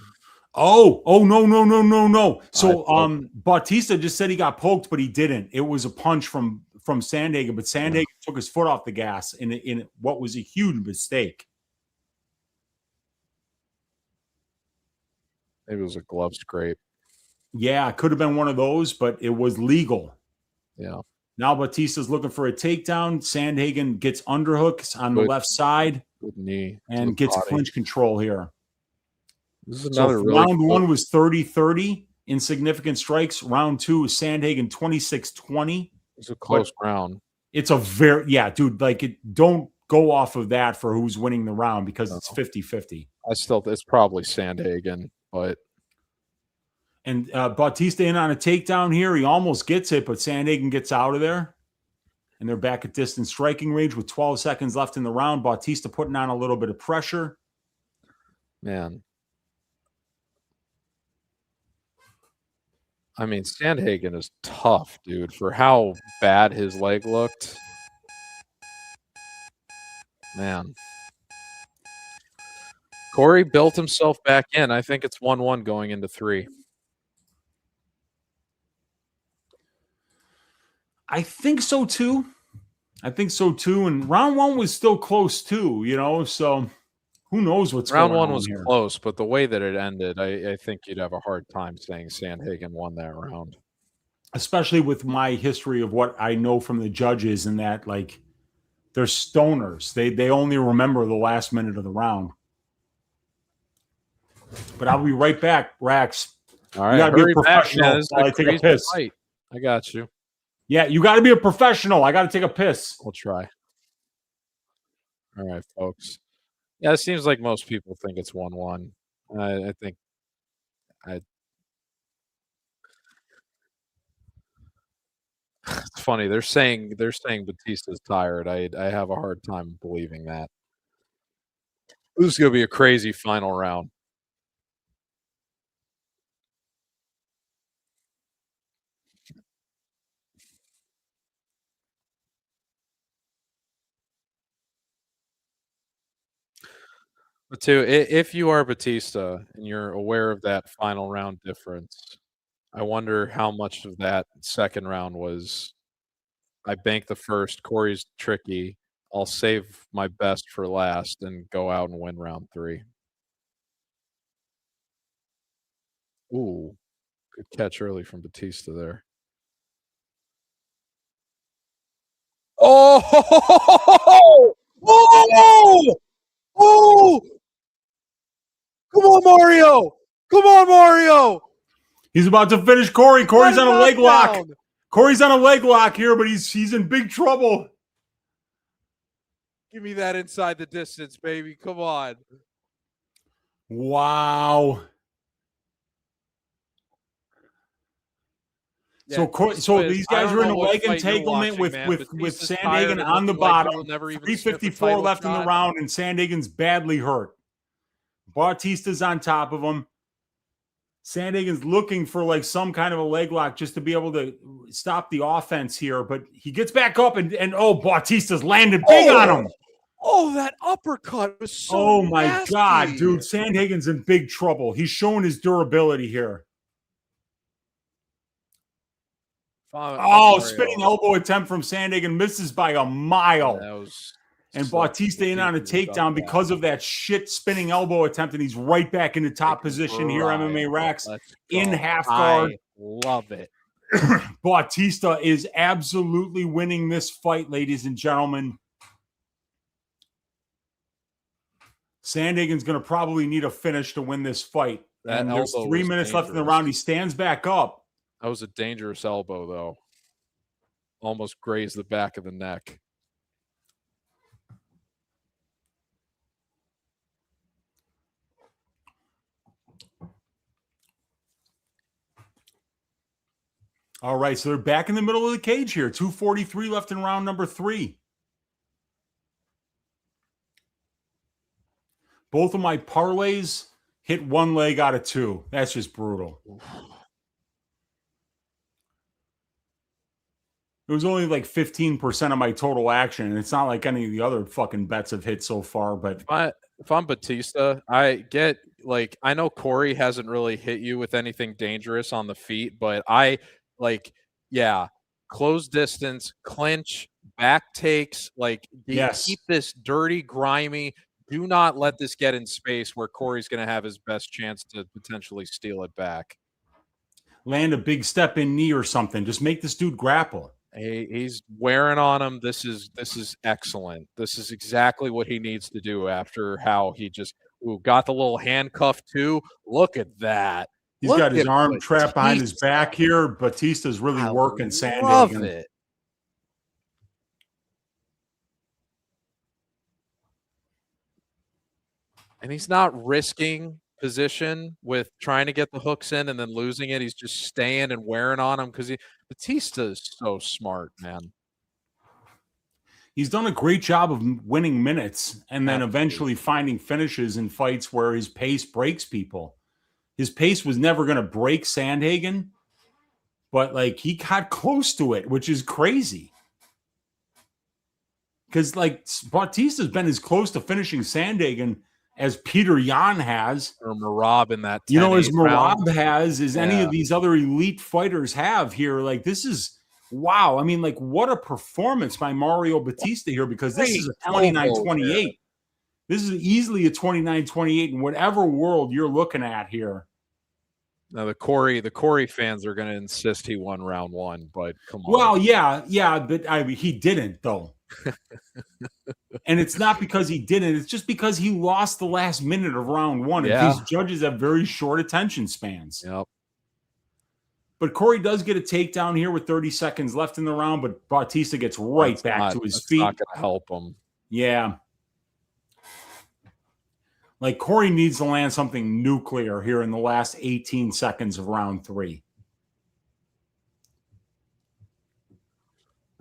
Oh, no. So Bautista just said he got poked, but he didn't. It was a punch from Sandhagen, but Sandhagen took his foot off the gas in what was a huge mistake. Maybe it was a glove scrape. Yeah, it could have been one of those, but it was legal. Yeah. Now Bautista's looking for a takedown. Sandhagen gets underhooks on the left side. Good knee. And gets clinch control here. This is another round 1 was 30-30 in significant strikes. Round 2 is Sandhagen 26-20. It's a close round. It's a dude, don't go off of that for who's winning the round because it's 50-50. It's probably Sandhagen, but and Bautista in on a takedown here. He almost gets it, but Sandhagen gets out of there. And they're back at distance striking range with 12 seconds left in the round. Bautista putting on a little bit of pressure. Man. I mean, Sandhagen is tough, dude, for how bad his leg looked. Man. Corey built himself back in. I think it's 1-1 going into 3. I think so too. And round 1 was still close too, so who knows what's round going on. Round 1 was here. Close, but the way that it ended, I think you'd have a hard time saying Sandhagen won that round. Especially with my history of what I know from the judges and that, they're stoners. They only remember the last minute of the round. But I'll be right back, Rax. All right, you gotta be a professional. I take a piss. Fight. I got you. Yeah, you got to be a professional. I got to take a piss. We'll try. All right, folks. Yeah, it seems like most people think it's 1-1. I think it's funny. They're saying Batista's tired. I have a hard time believing that. This is going to be a crazy final round. But too, if you are Batista and you're aware of that final round difference, I wonder how much of that second round was, I banked the first, Corey's tricky, I'll save my best for last and go out and win round 3. Ooh, good catch early from Batista there. Oh! Oh! Oh! Come on, Mario! Come on, Mario! He's about to finish Corey. Corey's on a leg lock. Corey's on a leg lock here, but he's in big trouble. Give me that inside the distance, baby. Come on. Wow. Yeah, so these guys are in a leg entanglement with Sandhagen on the bottom. 3:54 left in the round, and Sandhagen's badly hurt. Bautista's on top of him. Sandhagen's looking for some kind of a leg lock just to be able to stop the offense here, but he gets back up and Bautista's landed big on him. Oh, that uppercut was so Oh my nasty. God, dude. Sandhagen's in big trouble. He's showing his durability here. Spinning elbow attempt from Sandhagen, misses by a mile. And Bautista in on a takedown because of that shit spinning elbow attempt, and he's right back into top position here. MMA Racks in half guard. I love it. Bautista is absolutely winning this fight, ladies and gentlemen. Sandhagen's going to probably need a finish to win this fight. And there's 3 minutes left in the round. He stands back up. That was a dangerous elbow, though. Almost grazed the back of the neck. All right, so they're back in the middle of the cage here. 2:43 left in round number 3. Both of my parlays hit one leg out of 2. That's just brutal. It was only like 15% of my total action, and it's not like any of the other fucking bets have hit so far. But if I'm Bautista, I know Corey hasn't really hit you with anything dangerous on the feet, but close distance, clinch, back takes, keep this dirty, grimy. Do not let this get in space where Corey's going to have his best chance to potentially steal it back. Land a big step in knee or something. Just make this dude grapple. He's wearing on him. This is excellent. This is exactly what he needs to do after how he just got the little handcuff too. Look at that. He's got his arm trapped behind his back here. Batista's really working Sandhagen. Love it. And he's not risking position with trying to get the hooks in and then losing it. He's just staying and wearing on him because Batista is so smart, man. He's done a great job of winning minutes and then eventually finding finishes in fights where his pace breaks people. His pace was never going to break Sandhagen, but he got close to it, which is crazy. Because Bautista's been as close to finishing Sandhagen as Peter Yan has, or Merab in that, as Merab has, as any of these other elite fighters have here. This is wow. I mean, what a performance by Mario Bautista here, because this is a 29-28. This is easily a 29-28 in whatever world you're looking at here. Now the Corey fans are going to insist he won round 1, but come on. Well, yeah, but he didn't though. And it's not because he didn't. It's just because he lost the last minute of round 1. And these judges have very short attention spans. Yep. But Corey does get a takedown here with 30 seconds left in the round, but Bautista gets back to his feet. Not going to help him. Yeah. Corey needs to land something nuclear here in the last 18 seconds of round 3.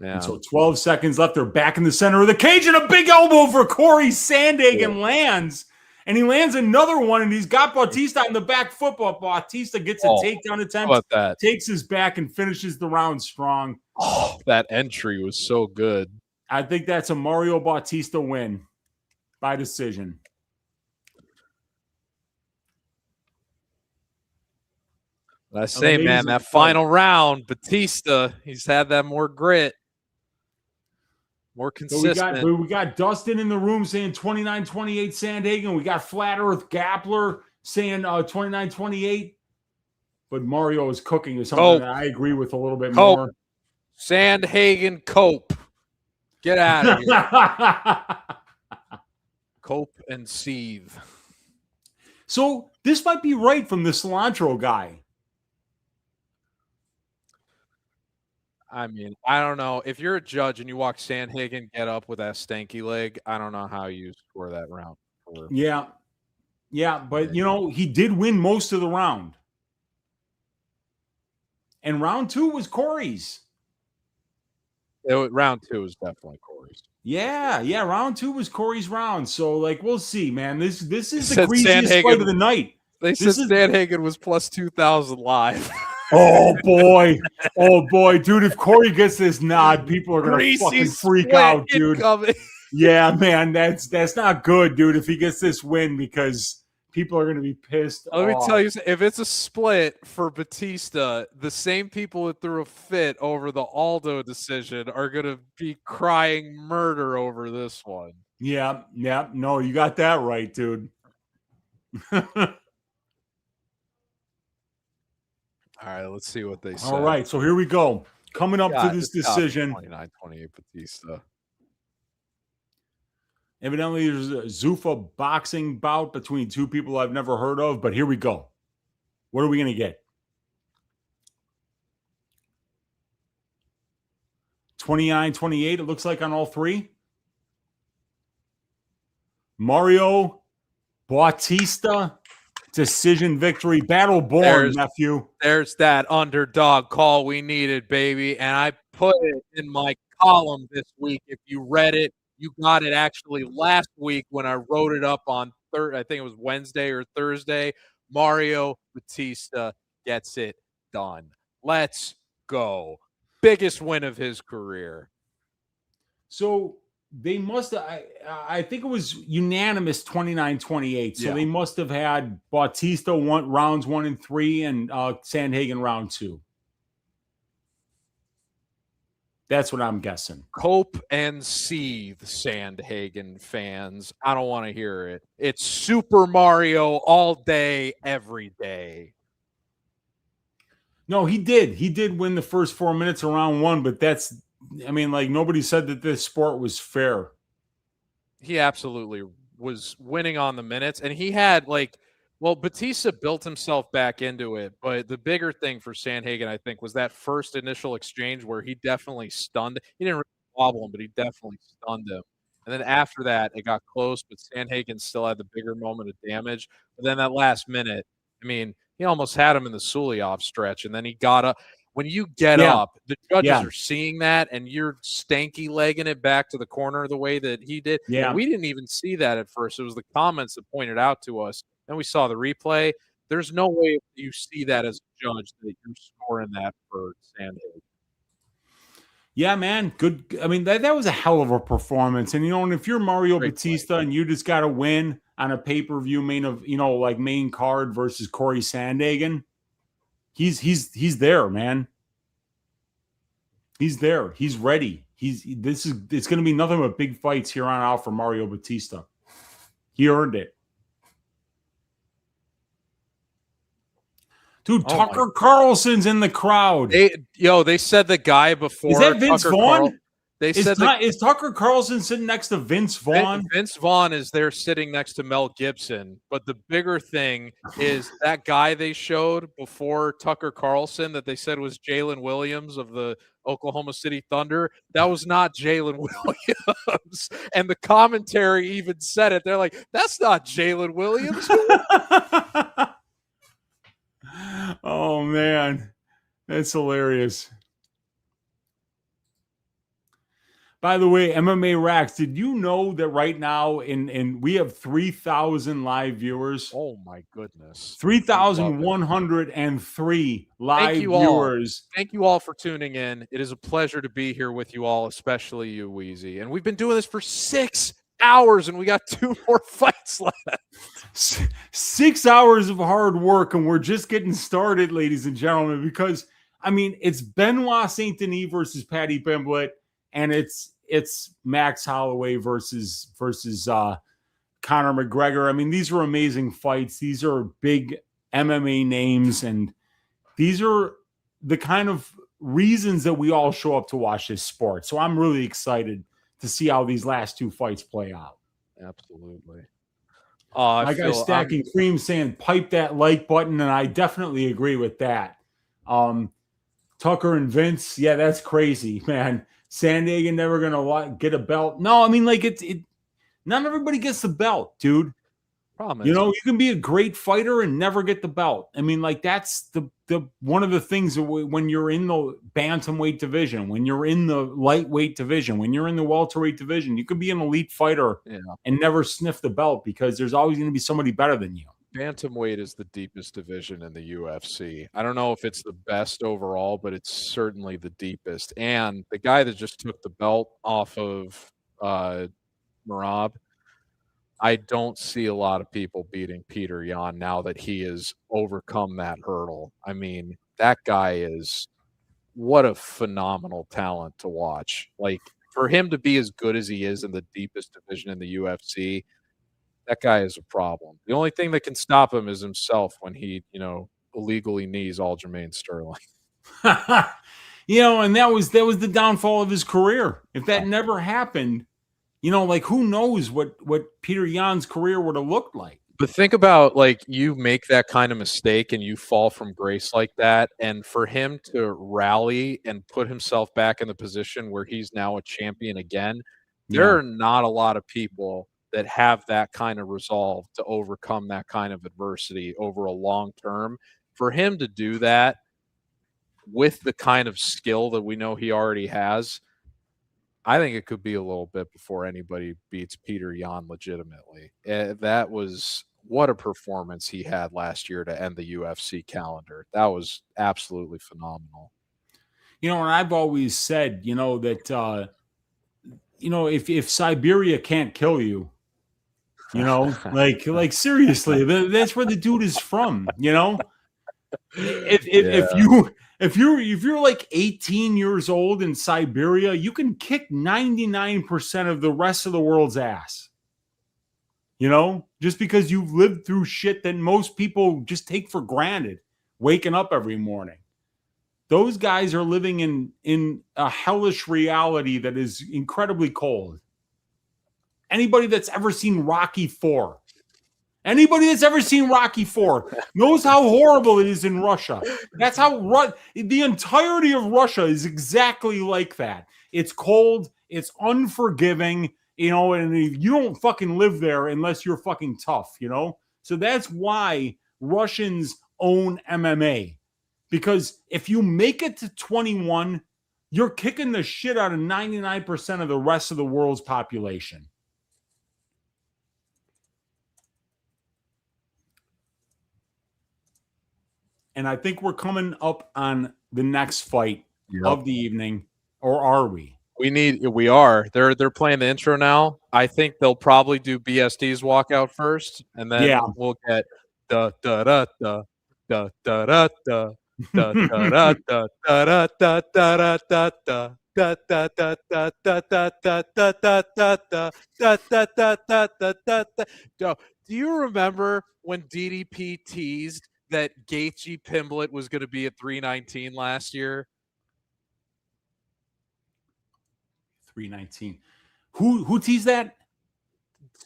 Yeah. And so 12 seconds left. They're back in the center of the cage, and a big elbow for Corey. Sandhagen lands, and he lands another one, and he's got Bautista on the back foot, but Bautista gets a takedown attempt, takes his back, and finishes the round strong. Oh, that entry was so good. I think that's a Mario Bautista win by decision. I say, man, that final round, Bautista, he's had that more grit. More consistent. So we got Dustin in the room saying 29-28 Sandhagen. We got Flat Earth Gapler saying 29-28. But Mario is cooking is something that I agree with a little bit more. Sandhagen Cope. Get out of here. Cope and seethe. So this might be right from the cilantro guy. I mean, I don't know. If you're a judge and you watch Sandhagen get up with that stanky leg, I don't know how you score that round. Yeah. Yeah, but, he did win most of the round. And round 2 was Corey's. Round 2 was definitely Corey's. Yeah, round 2 was Corey's round. So, we'll see, man. This is the craziest fight of the night. They said Sandhagen was plus 2,000 live. Oh boy, dude! If Corey gets this nod, people are gonna fucking freak out, dude. Yeah, man, that's not good, dude. If he gets this win, because People are going to be pissed Let me off. tell you, if it's a split for Batista, the same people that threw a fit over the Aldo decision are going to be crying murder over this one. Yeah. No, you got that right, dude. All right, let's see what they say. All right, so here we go. Coming up to this decision. 29-28 Batista. Evidently, there's a Zuffa boxing bout between two people I've never heard of, but here we go. What are we going to get? 29-28, it looks like on all three. Mario Bautista, decision victory. Battle born, nephew. There's that underdog call we needed, baby. And I put it in my column this week. If you read it, you got it actually last week when I wrote it up on I think it was Wednesday or Thursday. Mario Bautista gets it done. Let's go. Biggest win of his career. So they must have, I think it was unanimous 29-28. So they must have had Bautista rounds 1 and 3 and Sandhagen round 2. That's what I'm guessing. Cope and seethe, Sandhagen fans. I don't want to hear it. It's Super Mario all day, every day. No, he did. He did win the first 4 minutes of round 1, but that's, I mean, like, nobody said that this sport was fair. He absolutely was winning on the minutes, and he had, like, well, Batista built himself back into it, but the bigger thing for Sandhagen, I think, was that first initial exchange where he definitely stunned. He didn't really wobble him, but he definitely stunned him. And then after that, it got close, but Sandhagen still had the bigger moment of damage. But then that last minute, I mean, he almost had him in the Suliov stretch, and then he got up. When you get up, the judges are seeing that, and you're stanky legging it back to the corner the way that he did. Yeah. And we didn't even see that at first. It was the comments that pointed out to us. Then we saw the replay. There's no way you see that as a judge that you're scoring that for Sandhagen. Yeah, man. Good. I mean, that was a hell of a performance. And, and if you're Mario Bautista and you just got to win on a pay-per-view main card versus Corey Sandhagen, he's there, man. He's there. He's ready. It's going to be nothing but big fights here on out for Mario Bautista. He earned it. Dude, Tucker Carlson's in the crowd. They said the guy before. Is that Vince Vaughn? Is Tucker Carlson sitting next to Vince Vaughn? Vince Vaughn is there sitting next to Mel Gibson. But the bigger thing is that guy they showed before Tucker Carlson that they said was Jalen Williams of the Oklahoma City Thunder. That was not Jalen Williams. And the commentary even said it. They're like, that's not Jalen Williams. Oh, man. That's hilarious. By the way, MMA Racks, did you know that right now we have 3,000 live viewers? Oh, my goodness. 3,103 live viewers. Thank you all for tuning in. It is a pleasure to be here with you all, especially you, Wheezy. And we've been doing this for 6 hours, and we got 2 more fights left. 6 hours of hard work, and we're just getting started, ladies and gentlemen, because, I mean, it's Benoit Saint-Denis versus Paddy Pimblett, and it's Max Holloway versus Conor McGregor. I mean, these are amazing fights. These are big MMA names, and these are the kind of reasons that we all show up to watch this sport. So I'm really excited to see how these last 2 fights play out. Absolutely. My guy Stacking Cream saying pipe that like button, and I definitely agree with that. Tucker and Vince, yeah, that's crazy, man. Sandhagen never gonna get a belt. No, I mean, like not everybody gets the belt, dude. Problem is, you can be a great fighter and never get the belt. I mean, like, that's the one of the things that when you're in the bantamweight division, when you're in the lightweight division, when you're in the welterweight division, you could be an elite fighter and never sniff the belt because there's always going to be somebody better than you. Bantamweight is the deepest division in the UFC. I don't know if it's the best overall, but it's certainly the deepest. And the guy that just took the belt off of Merab, I don't see a lot of people beating Peter Yan now that he has overcome that hurdle. I mean, that guy is what a phenomenal talent to watch. Like, for him to be as good as he is in the deepest division in the UFC, that guy is a problem. The only thing that can stop him is himself when he, illegally knees Aljamain Sterling. And that was the downfall of his career. If that never happened, who knows what Peter Yan's career would have looked like. But think about, you make that kind of mistake and you fall from grace like that, and for him to rally and put himself back in the position where he's now a champion again, there are not a lot of people that have that kind of resolve to overcome that kind of adversity over a long term. For him to do that with the kind of skill that we know he already has, I think it could be a little bit before anybody beats Peter Yan legitimately. That was what a performance he had last year to end the UFC calendar. That was absolutely phenomenal. And I've always said, that, if Siberia can't kill you, like seriously, that's where the dude is from, If you're like 18 years old in Siberia, you can kick 99% of the rest of the world's ass. Just because you've lived through shit that most people just take for granted, waking up every morning. Those guys are living in a hellish reality that is incredibly cold. Anybody that's ever seen Rocky IV knows how horrible it is in Russia. That's how the entirety of Russia is exactly like that. It's cold. It's unforgiving, and you don't fucking live there unless you're fucking tough, So that's why Russians own MMA. Because if you make it to 21, you're kicking the shit out of 99% of the rest of the world's population. And I think we're coming up on the next fight of the evening, or are we? We are. They're playing the intro now. I think they'll probably do BSD's walkout first, and then we'll get da da da da da da da da da da da da da da da da. Da da da da da da da da da da da da da da da da. Do you remember when DDP teased that Gaethje Pimblett was going to be at 319 last year? 319. Who teased that?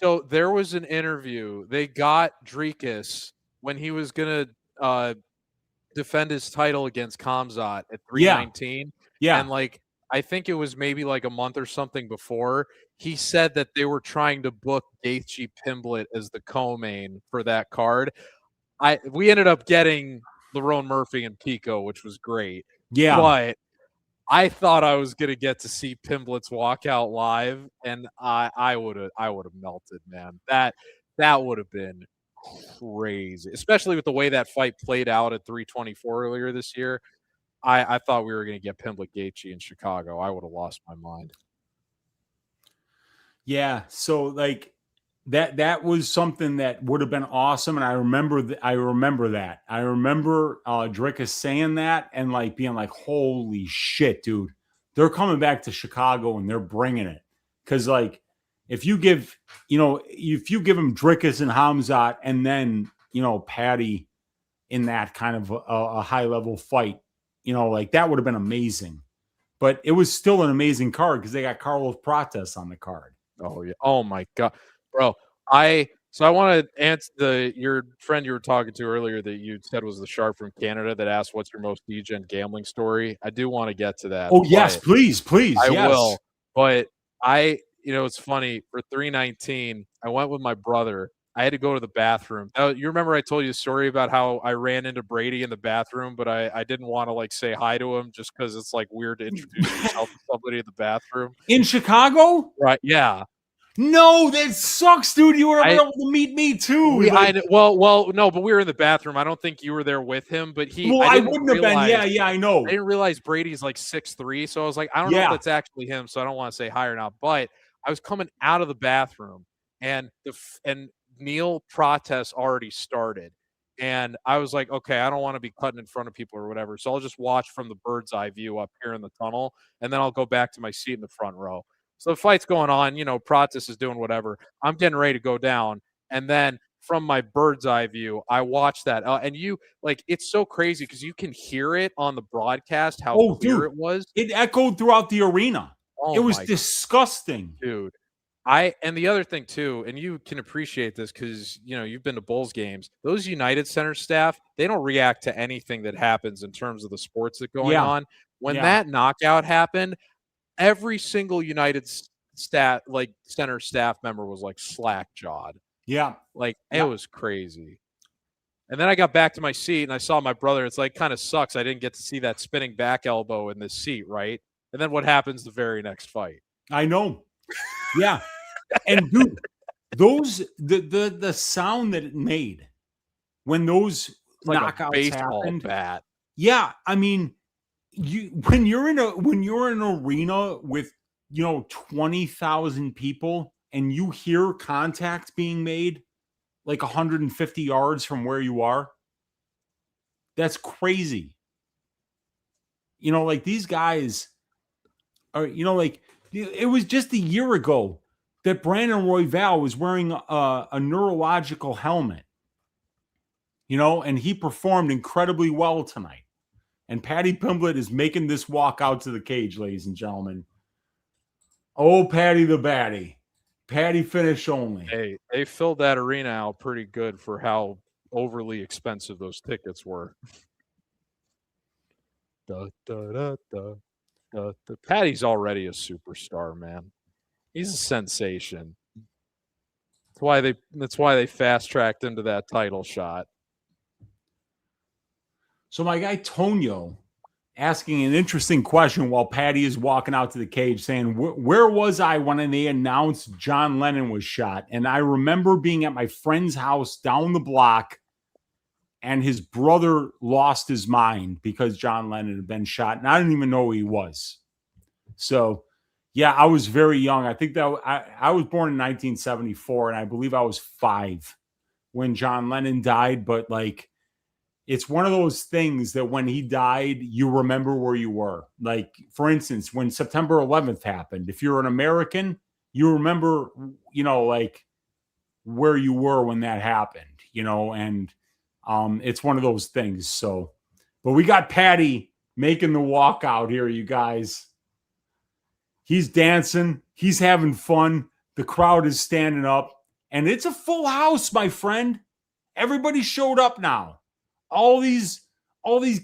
So there was an interview. They got Dricus when he was going to defend his title against Khamzat at 319. Yeah. And I think it was maybe a month or something before, he said that they were trying to book Gaethje Pimblett as the co-main for that card. We ended up getting Lerone Murphy and Pico, which was great. Yeah. But I thought I was going to get to see Pimblett's walkout live, and I would have melted, man. That would have been crazy, especially with the way that fight played out at 324 earlier this year. I thought we were going to get Pimblett Gaethje in Chicago. I would have lost my mind. Yeah, so that was something that would have been awesome, and I remember that. I remember Dricus saying that and being like, "Holy shit, dude! They're coming back to Chicago and they're bringing it." Because if you give him Dricus and Khamzat and then Patty in that kind of a high level fight, that would have been amazing. But it was still an amazing card because they got Carlos Prates on the card. Oh yeah! Oh my god. Bro, I want to answer your friend you were talking to earlier that you said was the sharp from Canada that asked what's your most degen gambling story. I do want to get to that. Oh yes, please. I will. But it's funny, for 319, I went with my brother. I had to go to the bathroom. You remember I told you a story about how I ran into Brady in the bathroom, but I didn't want to say hi to him just because it's weird to introduce yourself to somebody in the bathroom. In Chicago? Right, yeah. No, that sucks, dude. You were able to meet me too. Well, no, but we were in the bathroom. I don't think you were there with him, but I wouldn't have been. Yeah, I know. I didn't realize Brady's 6'3", so I was like, I don't know if that's actually him, so I don't want to say hi or not. But I was coming out of the bathroom, and Neil protests already started. And I was like, okay, I don't want to be cutting in front of people or whatever. So I'll just watch from the bird's eye view up here in the tunnel. And then I'll go back to my seat in the front row. So the fight's going on, Protest is doing whatever. I'm getting ready to go down. And then from my bird's eye view, I watch that. And it's so crazy because you can hear it on the broadcast, how clear it was. It echoed throughout the arena. Oh, it was disgusting. Dude. And the other thing too, and you can appreciate this because you've been to Bulls games. Those United Center staff, they don't react to anything that happens in terms of the sports that going on. When that knockout happened, every single United center staff member was like slack jawed. Yeah, it was crazy. And then I got back to my seat and I saw my brother. It's like kind of sucks. I didn't get to see that spinning back elbow in this seat, right? And then what happens the very next fight? I know. Yeah. And dude, the sound that it made when those knockouts happened. Bat. Yeah, I mean, when you're in an arena with 20,000 people and you hear contact being made like 150 yards from where you are, that's crazy. These guys are, it was just a year ago that Brandon Royval was wearing a neurological helmet, and he performed incredibly well tonight. And Paddy Pimblett is making this walk out to the cage, ladies and gentlemen. Oh, Paddy the Batty. Paddy finish only. Hey, they filled that arena out pretty good for how overly expensive those tickets were. Paddy's already a superstar, man. He's a sensation. That's why they fast-tracked into that title shot. So my guy Tonio asking an interesting question while Paddy is walking out to the cage saying, where was I when they announced John Lennon was shot? And I remember being at my friend's house down the block and his brother lost his mind because John Lennon had been shot. And I didn't even know who he was. So, yeah, I was very young. I think that I was born in 1974, and I believe I was 5 when John Lennon died. But, it's one of those things that when he died, you remember where you were. For instance, when September 11th happened, if you're an American, you remember, where you were when that happened, and it's one of those things. So, but we got Paddy making the walk out here, you guys. He's dancing. He's having fun. The crowd is standing up. And it's a full house, my friend. Everybody showed up now. All these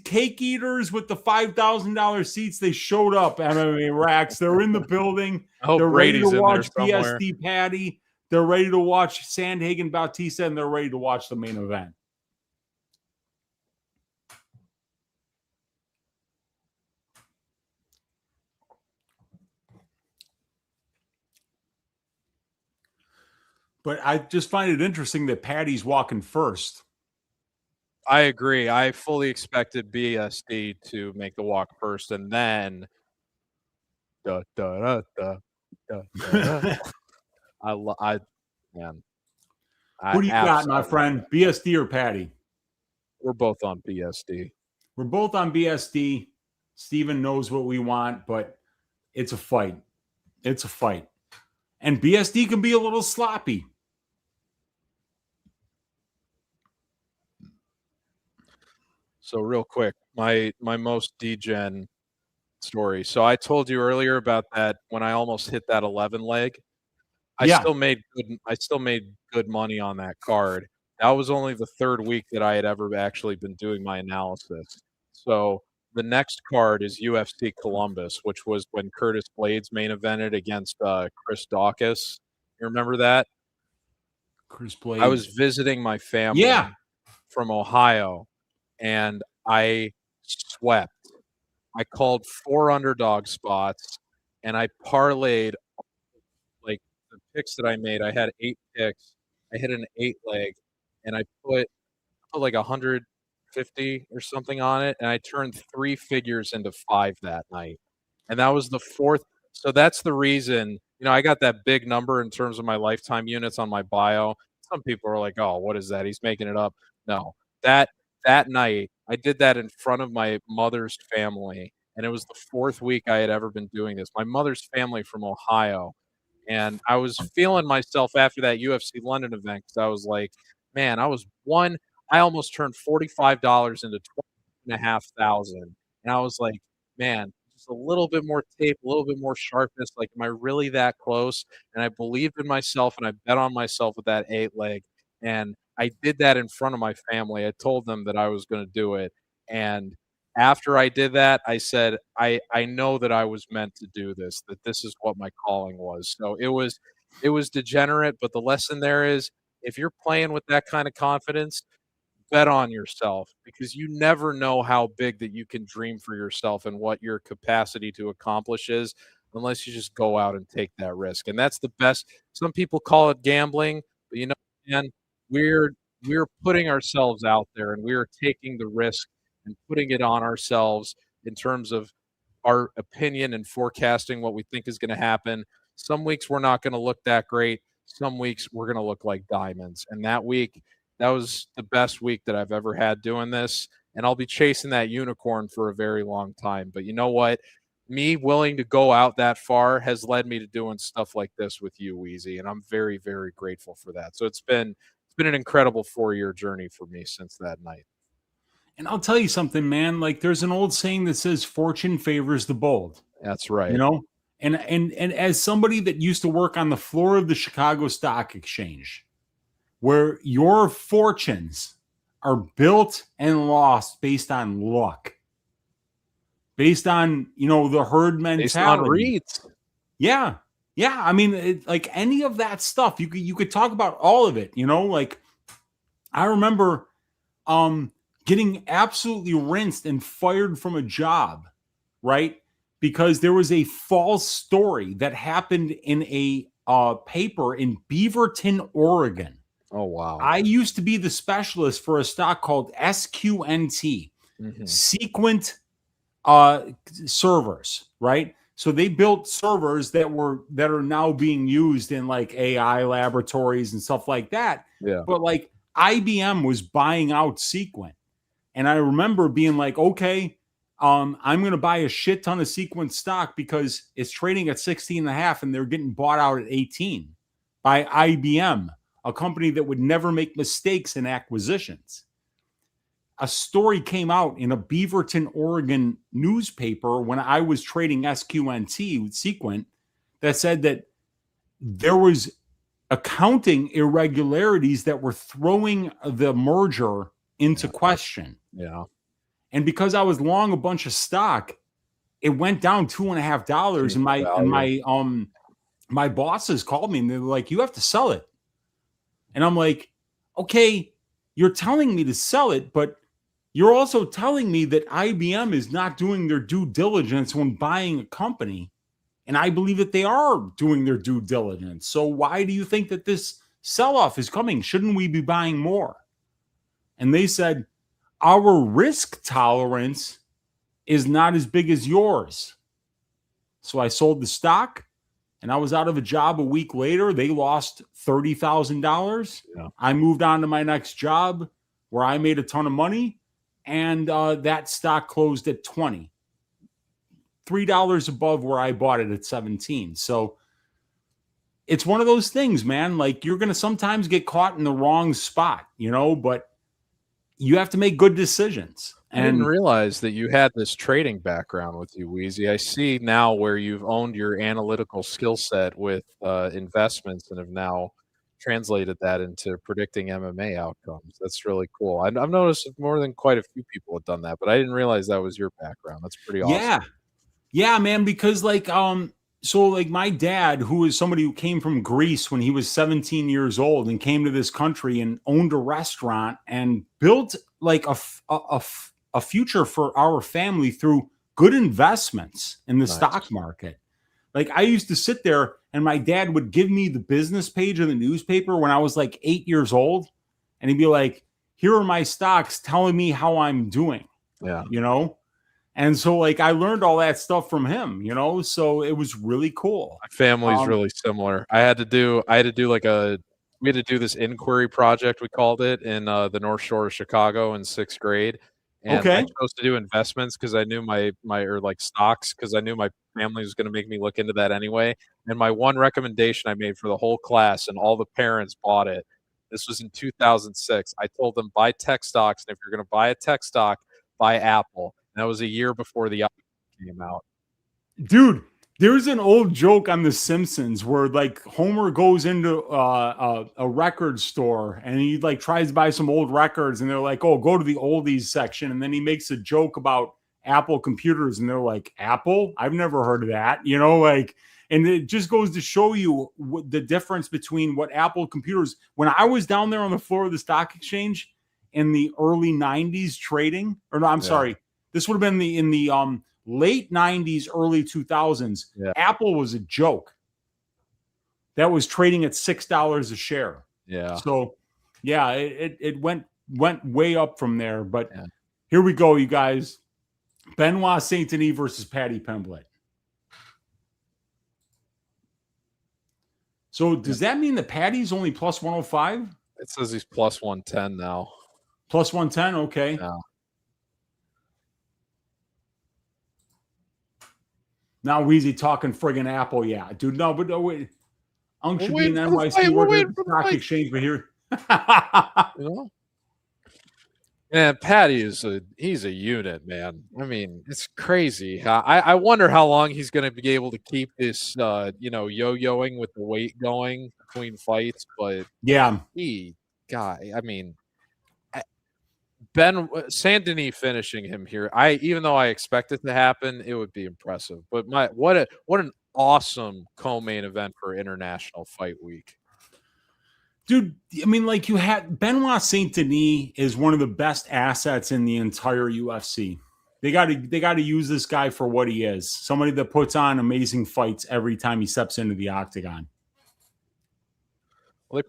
cake eaters with the $5,000 seats, they showed up. MMA racks. They're in the building. They're ready to watch BSD Paddy. They're ready to watch Sandhagen Bautista, and they're ready to watch the main event. But I just find it interesting that Paddy's walking first. I agree. I fully expected BSD to make the walk first, and then man. Who do you got, my friend? BSD or Paddy? We're both on BSD. We're both on BSD. Steven knows what we want, but it's a fight. It's a fight. And BSD can be a little sloppy. So real quick, my most degen story. So I told you earlier about that when I almost hit that 11 leg. I still made good money on that card. That was only the third week that I had ever actually been doing my analysis. So the next card is UFC Columbus, which was when Curtis Blades main evented against Chris Dawkins. You remember that? Chris Blades. I was visiting my family from Ohio, and I swept. I called 4 underdog spots, and I parlayed the picks that I made. I had 8 picks. I hit an 8 leg, and I put like 150 or something on it, and I turned 3 figures into 5 that night. And that was the 4th. So that's the reason I got that big number in terms of my lifetime units on my bio. Some people are like, "Oh, what is that? He's making it up." No, that night I did that in front of my mother's family, and it was the 4th week I had ever been doing this. My mother's family from Ohio, and I was feeling myself after that UFC London event because I was like, "Man, I almost turned $45 into 20,500,000," and I was like, "Man, just a little bit more tape, a little bit more sharpness. Like, am I really that close?" And I believed in myself, and I bet on myself with that 8 leg. And I did that in front of my family. I told them that I was going to do it. And after I did that, I said, I know that I was meant to do this, that this is what my calling was. So it was degenerate, but the lesson there is if you're playing with that kind of confidence, bet on yourself because you never know how big that you can dream for yourself and what your capacity to accomplish is unless you just go out and take that risk. And that's the best. Some people call it gambling, but man, we're putting ourselves out there and we're taking the risk and putting it on ourselves in terms of our opinion and forecasting what we think is going to happen. Some weeks we're not going to look that great. Some weeks we're going to look like diamonds. And that week, that was the best week that I've ever had doing this. And I'll be chasing that unicorn for a very long time. But you know what? Me willing to go out that far has led me to doing stuff like this with you, Wheezy. And I'm very, very grateful for that. So it's been an incredible 4-year journey for me since that night. And I'll tell you something, man. Like there's an old saying that says fortune favors the bold. That's right. And as somebody that used to work on the floor of the Chicago Stock Exchange, where your fortunes are built and lost based on luck, based on, the herd mentality. Based on reads. Yeah. Yeah. I mean, like any of that stuff, you could talk about all of it, like I remember getting absolutely rinsed and fired from a job, right? Because there was a false story that happened in a paper in Beaverton, Oregon. Oh, wow. I used to be the specialist for a stock called SQNT, Sequent servers, right? So they built servers that are now being used in like AI laboratories and stuff like that. Yeah. But like IBM was buying out Sequent. And I remember being like, okay, I'm going to buy a shit ton of Sequent stock because it's trading at 16.5 and they're getting bought out at 18 by IBM, a company that would never make mistakes in acquisitions. A story came out in a Beaverton, Oregon newspaper when I was trading SQNT with Sequent that said that there was accounting irregularities that were throwing the merger into question. Yeah. And because I was long a bunch of stock, it went down $2.50. And my bosses called me and they were like, you have to sell it. And I'm like, okay, you're telling me to sell it, but you're also telling me that IBM is not doing their due diligence when buying a company. And I believe that they are doing their due diligence. So why do you think that this sell-off is coming? Shouldn't we be buying more? And they said, our risk tolerance is not as big as yours. So I sold the stock and I was out of a job a week later. They lost $30,000. Yeah. I moved on to my next job where I made a ton of money. And that stock closed at 20, $3 above where I bought it at 17. So it's one of those things, man. Like you're going to sometimes get caught in the wrong spot, but you have to make good decisions. I didn't realize that you had this trading background with you, Wheezy. I see now where you've owned your analytical skill set with investments and have now translated that into predicting MMA outcomes. That's really cool. I've noticed more than quite a few people have done that, but I didn't realize that was your background. That's pretty awesome. Yeah, man, because so my dad, who is somebody who came from Greece when he was 17 years old and came to this country and owned a restaurant and built like a future for our family through good investments in the stock market. Like I used to sit there and my dad would give me the business page of the newspaper when I was like 8 years old. And he'd be like, here are my stocks telling me how I'm doing. Yeah. And so, like, I learned all that stuff from him, you know, so it was really cool. My family's really similar. We had to do this inquiry project, we called it, in the North Shore of Chicago in 6th grade. And I chose to do investments because I knew or like stocks, because I knew my family was going to make me look into that anyway. And my one recommendation I made for the whole class, and all the parents bought it. This was in 2006. I told them, buy tech stocks, and if you're going to buy a tech stock, buy Apple. And that was a year before the iPhone came out. Dude, there's an old joke on The Simpsons where like Homer goes into a record store and he like tries to buy some old records, and they're like, "Oh, go to the oldies section." And then he makes a joke about Apple computers, and they're like, "Apple? I've never heard of that." You know, like, and it just goes to show you the difference between what Apple computers. When I was down there on the floor of the stock exchange in the early 90s trading, or no, I'm sorry, this would have been in the late 90s, early 2000s. Yeah. Apple was a joke. That was trading at $6 a share. Yeah. So, yeah, it went way up from there. But here we go, you guys. Benoit Saint-Denis versus Paddy Pimblett. So does that mean that Paddy's only plus 105? It says he's plus 110 now. Plus 110? Okay. Yeah. Now Weezy talking friggin' Apple, yeah, dude. No, but no, wait. Unk should be in NYC working at the stock exchange, but here. You know? Man, Paddy he's a unit, man. I mean, it's crazy. I wonder how long he's going to be able to keep this, yo-yoing with the weight going between fights. But yeah, I mean, Saint-Denis finishing him here. Even though I expect it to happen, it would be impressive. But what an awesome co-main event for International Fight Week. Dude, I mean, like, you had Benoit Saint-Denis is one of the best assets in the entire UFC. They got to use this guy for what he is. Somebody that puts on amazing fights every time he steps into the octagon. Well,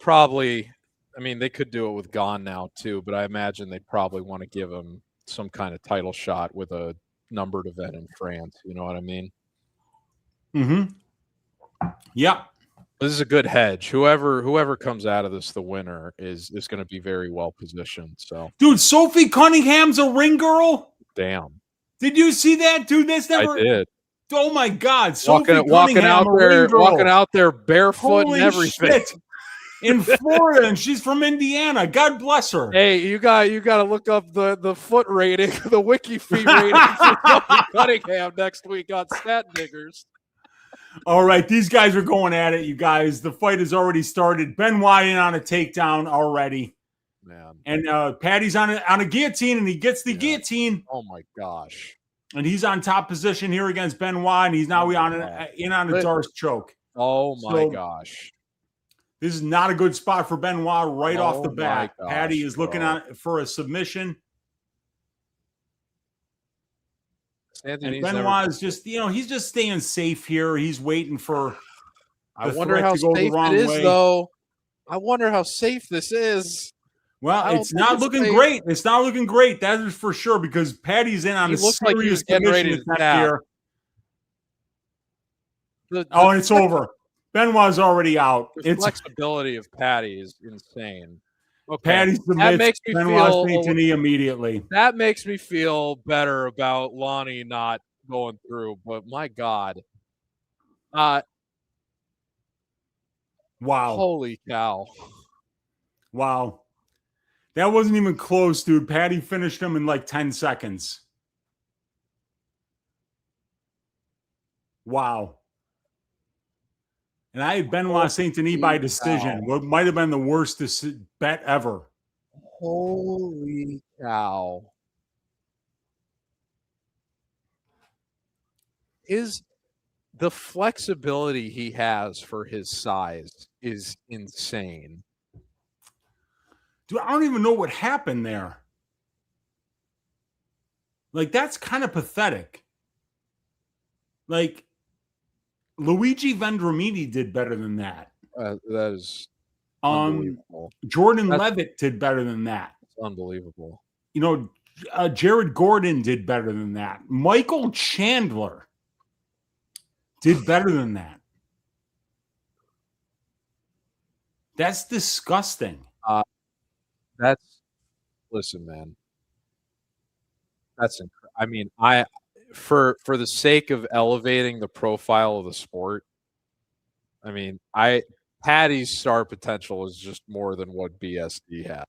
they could do it with Gone now too, but I imagine they probably want to give him some kind of title shot with a numbered event in France. You know what I mean? Mm-hmm. Yeah. This is a good hedge. Whoever comes out of this the winner is going to be very well positioned. So, dude, Sophie Cunningham's a ring girl. Damn. Did you see that, dude? That's never. I did. Oh my God! Walking out there barefoot. Holy and everything. Shit. In Florida, and she's from Indiana. God bless her. Hey, you got to look up the foot rating, the wiki feet rating for Sophie Cunningham next week on Stat Diggers. All right, these guys are going at it, you guys. The fight has already started. Benoit in on a takedown already. Man. And Paddy's on a guillotine, and he gets the guillotine. Oh, my gosh. And he's on top position here against Benoit, and he's now on a Darce choke. Oh, my gosh. This is not a good spot for Benoit off the bat. Gosh, Paddy is looking for a submission. And Benoit is just, he's just staying safe here. He's waiting for. I wonder how safe it is, though. I wonder how safe this is. Well, it's not looking great. It's not looking great. That is for sure, because Paddy's in on a serious submission attack here. And it's over. Benoit's already out. The flexibility of Paddy is insane. Okay. Paddy submits Benoit Saint-Denis immediately. That makes me feel better about Lonnie not going through, but my God. Wow. Holy cow. Wow. That wasn't even close, dude. Paddy finished him in like 10 seconds. Wow. And I had Benoit Saint-Denis by decision. What might have been the worst bet ever. Holy cow. The flexibility he has for his size is insane. Dude, I don't even know what happened there. Like, that's kind of pathetic. Like, Luigi Vendramini did better than that. That is unbelievable. Jordan Levitt did better than that. It's unbelievable. Jared Gordon did better than that. Michael Chandler did better than that. That's disgusting. Listen, man. That's incredible. I mean, for the sake of elevating the profile of the sport, I mean, Patty's star potential is just more than what BSD had.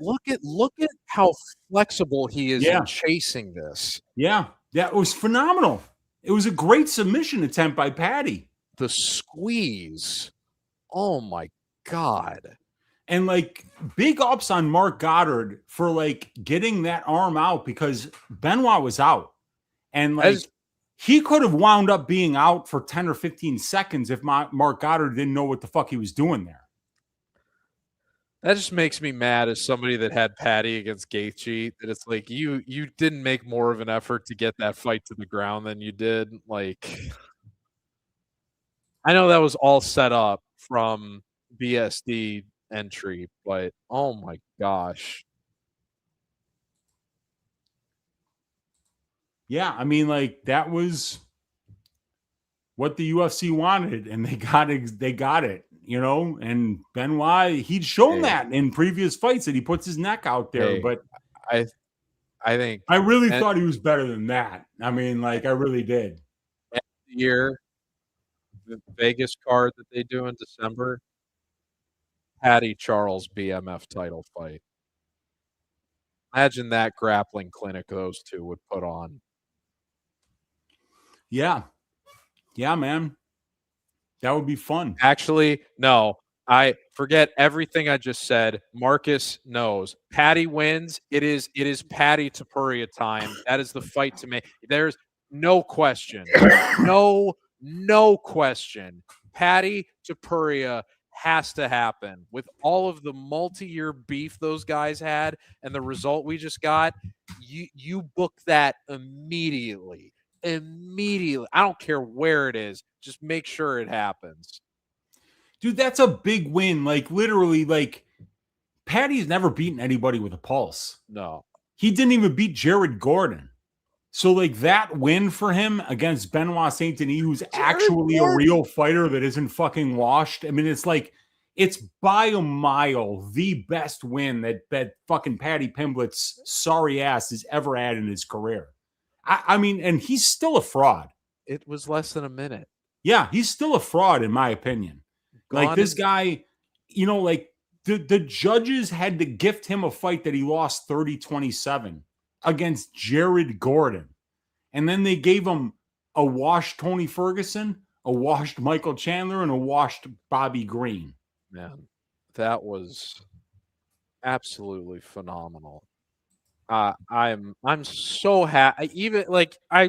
Look at how flexible he is in chasing this. Yeah, that was phenomenal. It was a great submission attempt by Patty. The squeeze. Oh my God. And like big ups on Mark Goddard for like getting that arm out because Benoit was out. And like he could have wound up being out for 10 or 15 seconds if Mark Goddard didn't know what the fuck he was doing there. That just makes me mad as somebody that had Patty against Gaethje, that it's like you didn't make more of an effort to get that fight to the ground than you did. Like, I know that was all set up from BSD entry, but oh my gosh. Yeah, I mean, like that was what the UFC wanted, and they got it, you know. And Benoit, he'd shown that in previous fights that he puts his neck out there, but I think I really thought he was better than that. I mean, like I really did. Year, the Vegas card that they do in December, Patty Charles BMF title fight. Imagine that grappling clinic those two would put on. Yeah. Yeah, man. That would be fun. Actually, no. I forget everything I just said. Marcus knows. Patty wins. It is Patty Topuria time. That is the fight to make. There's no question. No question. Patty Topuria has to happen. With all of the multi-year beef those guys had and the result we just got, you book that immediately. Immediately. I don't care where it is. Just make sure it happens. Dude, that's a big win. Like literally, like Patty's never beaten anybody with a pulse. No. He didn't even beat Jared Gordon. So like that win for him against Benoit Saint-Denis, who's actually a real fighter that isn't fucking washed. I mean, it's like it's by a mile the best win that fucking Patty Pimblett's sorry ass has ever had in his career. I mean, and he's still a fraud. It was less than a minute. Yeah, he's still a fraud in my opinion. Like this guy, you know, like the judges had to gift him a fight that he lost 30-27 against Jared Gordon. And then they gave him a washed Tony Ferguson, a washed Michael Chandler, and a washed Bobby Green. Man, that was absolutely phenomenal. I'm so happy. Even like I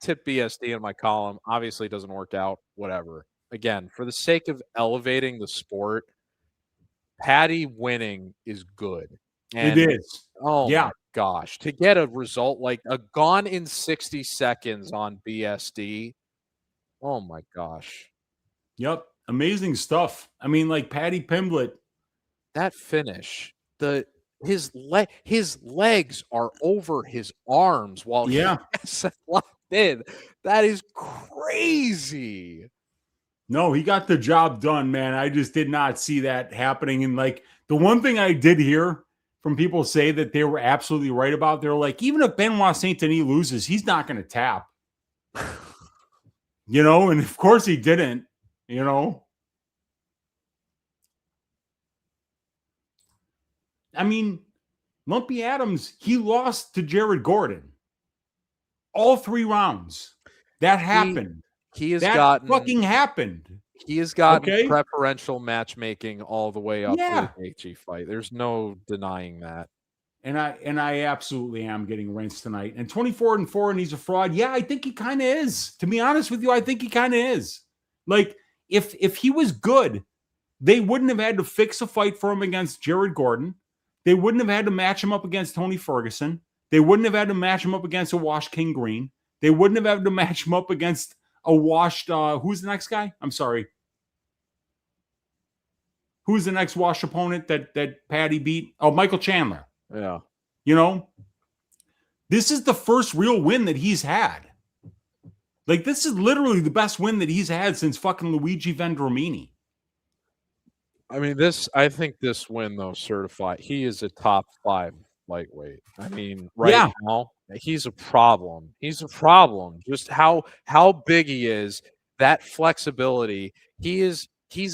tip BSD in my column. Obviously, it doesn't work out. Whatever. Again, for the sake of elevating the sport, Patty winning is good. And, it is. Oh yeah. My gosh, to get a result like a gone in 60 seconds on BSD. Oh my gosh. Yep, amazing stuff. I mean, like Patty Pimblett. That finish, his legs are over his arms while he has locked in. That is crazy. No, he got the job done, man. I just did not see that happening. And like the one thing I did hear from people say that they were absolutely right about, they're like, even if Benoit Saint-Denis loses, he's not going to tap. You know, and of course he didn't, you know. I mean, Lumpy Adams, he lost to Jared Gordon. All 3 rounds. That happened. He has fucking happened. He has gotten preferential matchmaking all the way up to the Gaethje fight. There's no denying that. And I absolutely am getting rinsed tonight. And 24-4, and he's a fraud. Yeah, I think he kind of is. To be honest with you, I think he kind of is. Like, if he was good, they wouldn't have had to fix a fight for him against Jared Gordon. They wouldn't have had to match him up against Tony Ferguson. They wouldn't have had to match him up against a washed King Green. They wouldn't have had to match him up against a washed, who's the next guy? I'm sorry. Who's the next Wash opponent that Patty beat? Oh, Michael Chandler. Yeah. You know, this is the first real win that he's had. Like, this is literally the best win that he's had since fucking Luigi Vendramini. I mean, I think this win, though, certified. He is a top 5 lightweight. I mean, now, he's a problem. He's a problem. Just how big he is, that flexibility. He's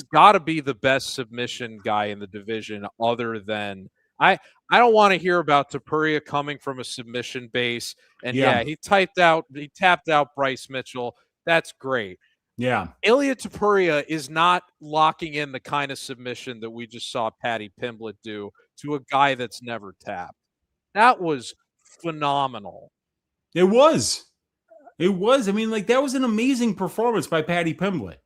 got to be the best submission guy in the division other than I don't want to hear about Topuria coming from a submission base. And he tapped out Bryce Mitchell. That's great. Yeah. Ilia Topuria is not locking in the kind of submission that we just saw Paddy Pimblett do to a guy that's never tapped. That was phenomenal. It was. I mean, like, that was an amazing performance by Paddy Pimblett.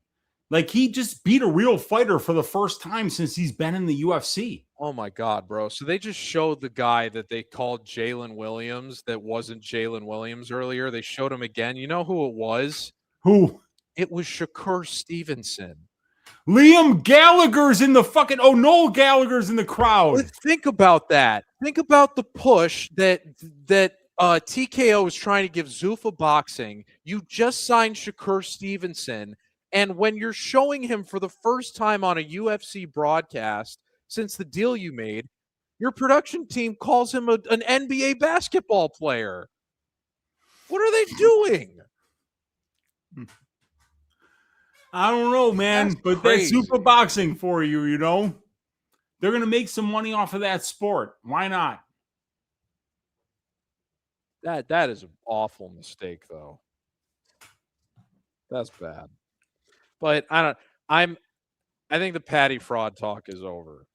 Like, he just beat a real fighter for the first time since he's been in the UFC. Oh, my God, bro. So they just showed the guy that they called Jalen Williams that wasn't Jalen Williams earlier. They showed him again. You know who it was? Who? It was Shakur Stevenson. Liam Gallagher's in the fucking... Oh, Noel Gallagher's in the crowd. But think about that. Think about the push that TKO is trying to give Zuffa Boxing. You just signed Shakur Stevenson, and when you're showing him for the first time on a UFC broadcast since the deal you made, your production team calls him an NBA basketball player. What are they doing? I don't know, man, but that's super boxing for you, you know? They're going to make some money off of that sport. Why not? That is an awful mistake, though. That's bad. But I think the Paddy fraud talk is over.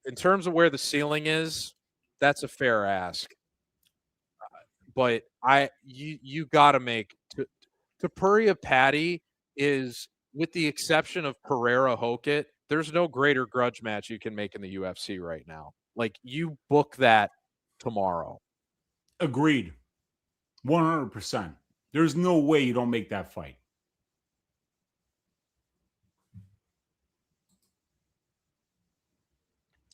In terms of where the ceiling is, that's a fair ask. But you got to make Topuria Paddy is, with the exception of Pereira Hokit, there's no greater grudge match you can make in the UFC right now. Like, you book that tomorrow. Agreed. 100%. There's no way you don't make that fight.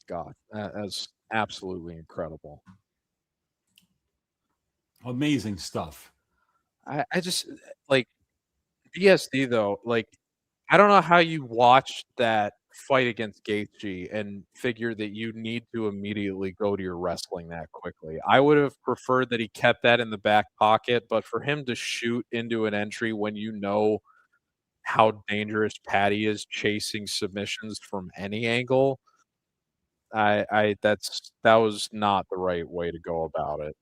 God, that's absolutely incredible. Amazing stuff. I just, like, BSD, though, like, I don't know how you watched that fight against Gaethje and figure that you need to immediately go to your wrestling that quickly. I would have preferred that he kept that in the back pocket, but for him to shoot into an entry when you know how dangerous Paddy is chasing submissions from any angle, that was not the right way to go about it.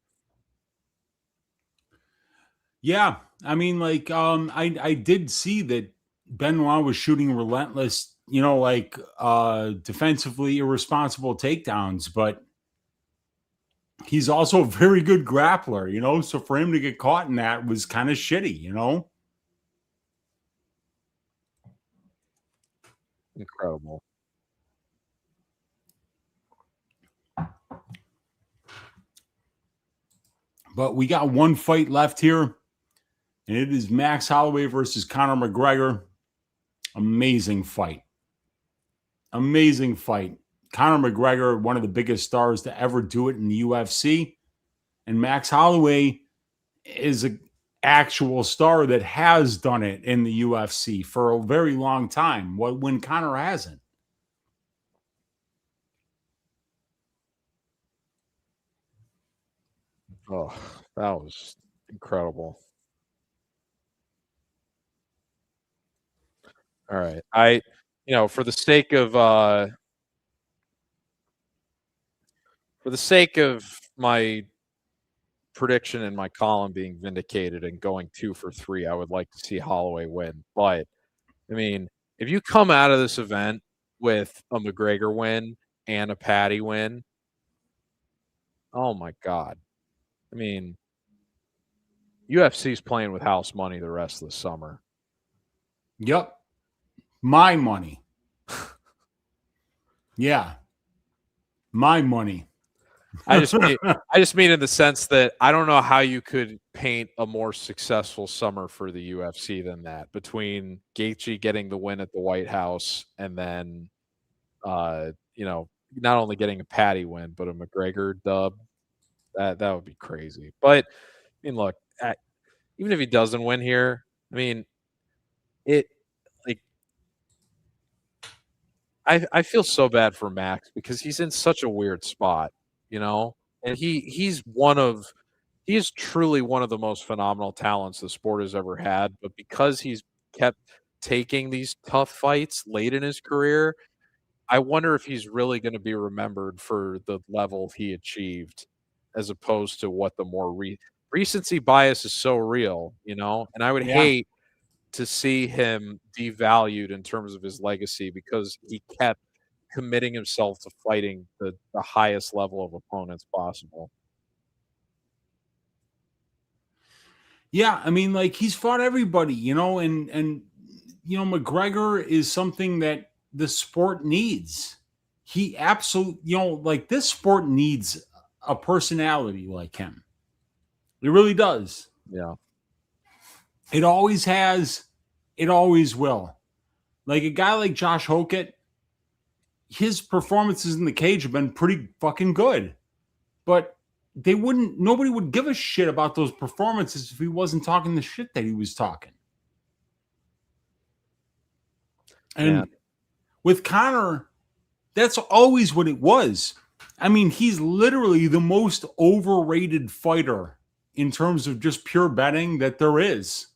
Yeah, I mean, like, I did see that Benoit was shooting relentless, you know, like, defensively irresponsible takedowns, but he's also a very good grappler, you know, so for him to get caught in that was kind of shitty, you know? Incredible. But we got one fight left here, and it is Max Holloway versus Conor McGregor. Amazing fight. Amazing fight. Conor McGregor, one of the biggest stars to ever do it in the UFC. And Max Holloway is an actual star that has done it in the UFC for a very long time, when Conor hasn't. Oh, that was incredible. All right. For the sake of my prediction and my column being vindicated and going 2 for 3, I would like to see Holloway win. But, I mean, if you come out of this event with a McGregor win and a Paddy win, oh my God. I mean, UFC's playing with house money the rest of the summer. Yep. My money. Yeah. My money. I just mean in the sense that I don't know how you could paint a more successful summer for the UFC than that, between Gaethje getting the win at the White House and then not only getting a Patty win, but a McGregor dub. That would be crazy. But I mean, look, even if he doesn't win here, I mean, I feel so bad for Max because he's in such a weird spot, and he is truly one of the most phenomenal talents the sport has ever had. But because he's kept taking these tough fights late in his career, I wonder if he's really going to be remembered for the level he achieved, as opposed to what the more recency bias is so real, and I would hate to see him devalued in terms of his legacy because he kept committing himself to fighting the highest level of opponents possible. Yeah, I mean, like, he's fought everybody, and McGregor is something that the sport needs. He absolutely, like, this sport needs a personality like him. It really does. Yeah. It always has. It always will. Like, a guy like Josh Hokett, his performances in the cage have been pretty fucking good. But nobody would give a shit about those performances if he wasn't talking the shit that he was talking. And with Conor, that's always what it was. I mean, he's literally the most overrated fighter in terms of just pure betting that there is.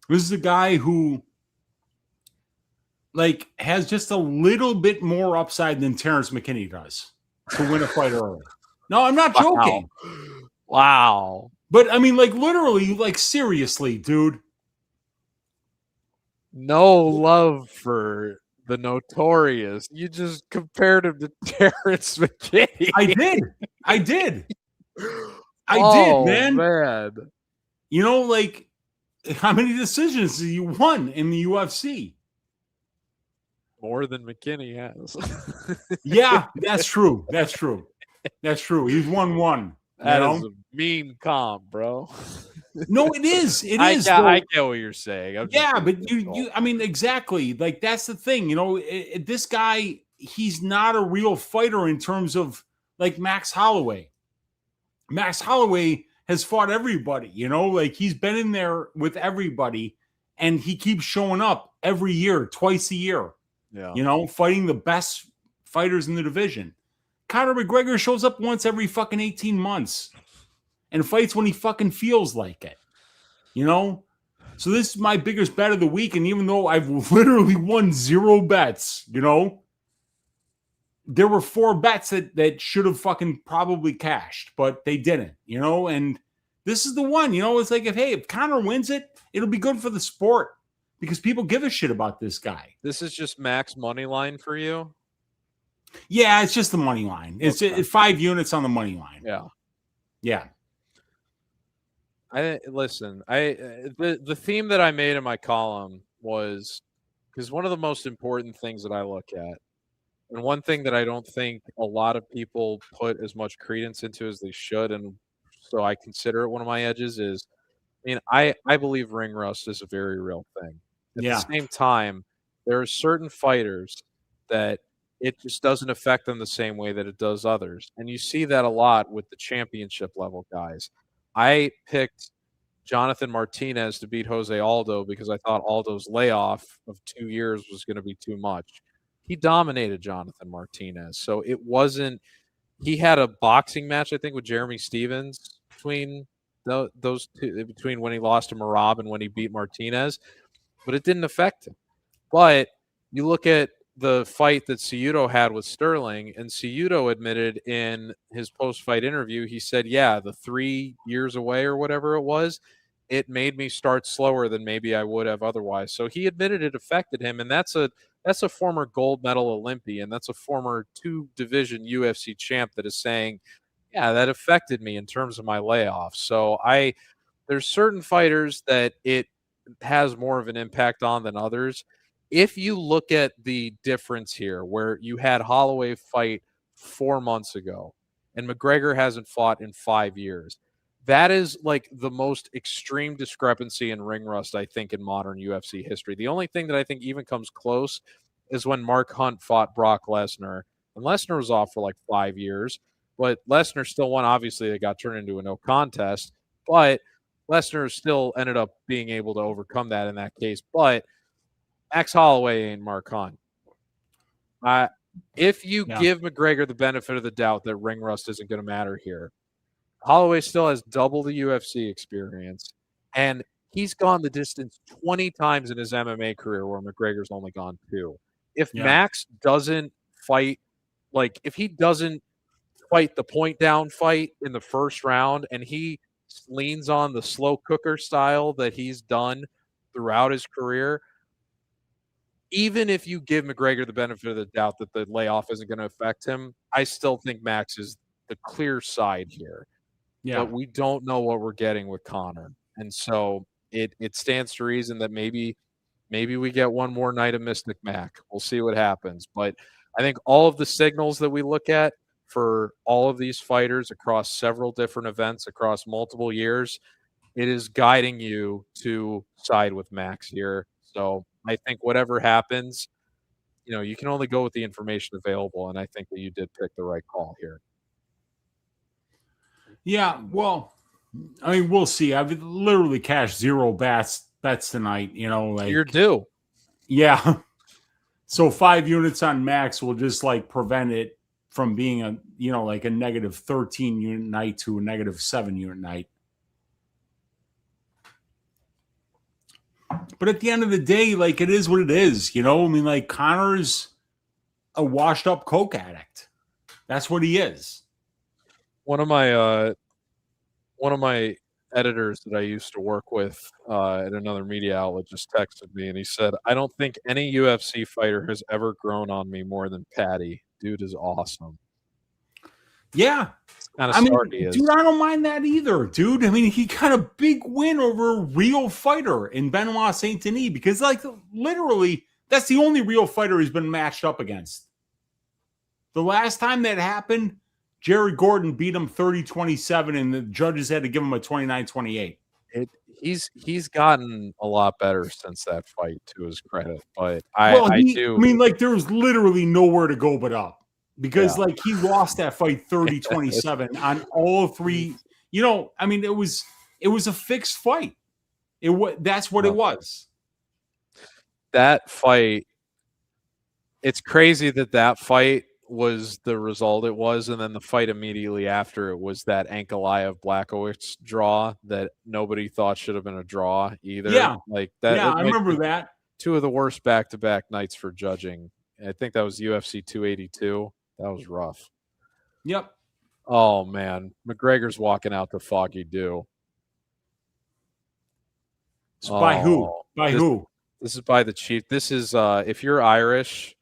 This is a guy who, like, has just a little bit more upside than Terrence McKinney does to win a fight early. No, I'm not joking. Wow. But I mean, like, literally, like, seriously, dude. No love for the Notorious. You just compared him to Terrence McKinney. I did, man. Like, how many decisions have you won in the UFC? More than McKinney has. Yeah, that's true. He's won one. That is a mean comp, bro. No, it is. I get what you're saying. But I mean, exactly. Like, that's the thing. This guy, he's not a real fighter in terms of, like, Max Holloway. Max Holloway has fought everybody, like, he's been in there with everybody, and he keeps showing up every year, twice a year. Yeah. Fighting the best fighters in the division. Conor McGregor shows up once every fucking 18 months and fights when he fucking feels like it. So this is my biggest bet of the week, and even though I've literally won 0 bets, there were 4 bets that should have fucking probably cashed, but they didn't, and this is the one, it's like, if Conor wins it, it'll be good for the sport because people give a shit about this guy. This is just max money line for you? Yeah, it's just the money line. It's 5 units on the money line. Yeah. The theme that I made in my column was, because one of the most important things that I look at, and one thing that I don't think a lot of people put as much credence into as they should, and so I consider it one of my edges, is, I believe ring rust is a very real thing. At the same time, there are certain fighters that it just doesn't affect them the same way that it does others. And you see that a lot with the championship level guys. I picked Jonathan Martinez to beat Jose Aldo because I thought Aldo's layoff of 2 years was going to be too much. He dominated Jonathan Martinez. So it wasn't – he had a boxing match, I think, with Jeremy Stevens between those two, between when he lost to Merab and when he beat Martinez. But it didn't affect him. But you look at the fight that Cejudo had with Sterling, and Cejudo admitted in his post-fight interview, he said, the 3 years away or whatever it was, it made me start slower than maybe I would have otherwise. So he admitted it affected him, and that's a former gold medal Olympian. That's a former 2-division UFC champ that is saying, that affected me in terms of my layoff. So there's certain fighters that it has more of an impact on than others. If you look at the difference here, where you had Holloway fight 4 months ago and McGregor hasn't fought in 5 years, that is like the most extreme discrepancy in ring rust, I think, in modern UFC history. The only thing that I think even comes close is when Mark Hunt fought Brock Lesnar. And Lesnar was off for like 5 years, but Lesnar still won. Obviously, it got turned into a no contest, but Lesnar still ended up being able to overcome that in that case. But Max Holloway ain't Mark Hunt. If you give McGregor the benefit of the doubt that ring rust isn't going to matter here, Holloway still has double the UFC experience, and he's gone the distance 20 times in his MMA career where McGregor's only gone 2. If Max doesn't fight, like if he doesn't fight the point down fight in the first round and he leans on the slow cooker style that he's done throughout his career, even if you give McGregor the benefit of the doubt that the layoff isn't going to affect him, I still think Max is the clear side here. Yeah. But we don't know what we're getting with Conor. And so it stands to reason that maybe we get one more night of Mystic Mac. We'll see what happens. But I think all of the signals that we look at for all of these fighters across several different events across multiple years, it is guiding you to side with Max here. So I think whatever happens, you can only go with the information available, and I think that you did pick the right call here. Yeah, well, I mean, we'll see. I've literally cashed 0 bets tonight, You're due. Yeah. So 5 units on Max will just prevent it from being a negative 13 unit night to a negative 7 unit night. But at the end of the day, it is what it is, I mean, Conor's a washed up coke addict. That's what he is. One of my editors that I used to work with at another media outlet just texted me, and he said, "I don't think any UFC fighter has ever grown on me more than Patty. Dude is awesome." Yeah. Kind of dude, I don't mind that either, dude. I mean, he got a big win over a real fighter in Benoit Saint-Denis because, literally, that's the only real fighter he's been matched up against. The last time that happened, Jerry Gordon beat him 30-27, and the judges had to give him a 29-28. He's gotten a lot better since that fight, to his credit. But I mean, there was literally nowhere to go but up. Because he lost that fight 30-27 on all 3. I mean, it was a fixed fight. That's what it was. That fight. It's crazy that fight was the result it was, and then the fight immediately after it was that Ankalaev Blachowicz draw that nobody thought should have been a draw either. Yeah, that. Yeah, I remember that. 2 of the worst back-to-back nights for judging. I think that was UFC 282. That was rough. Yep. Oh, man. McGregor's walking out to Foggy Dew. By who? Who? This is by the Chief. This is, if you're Irish,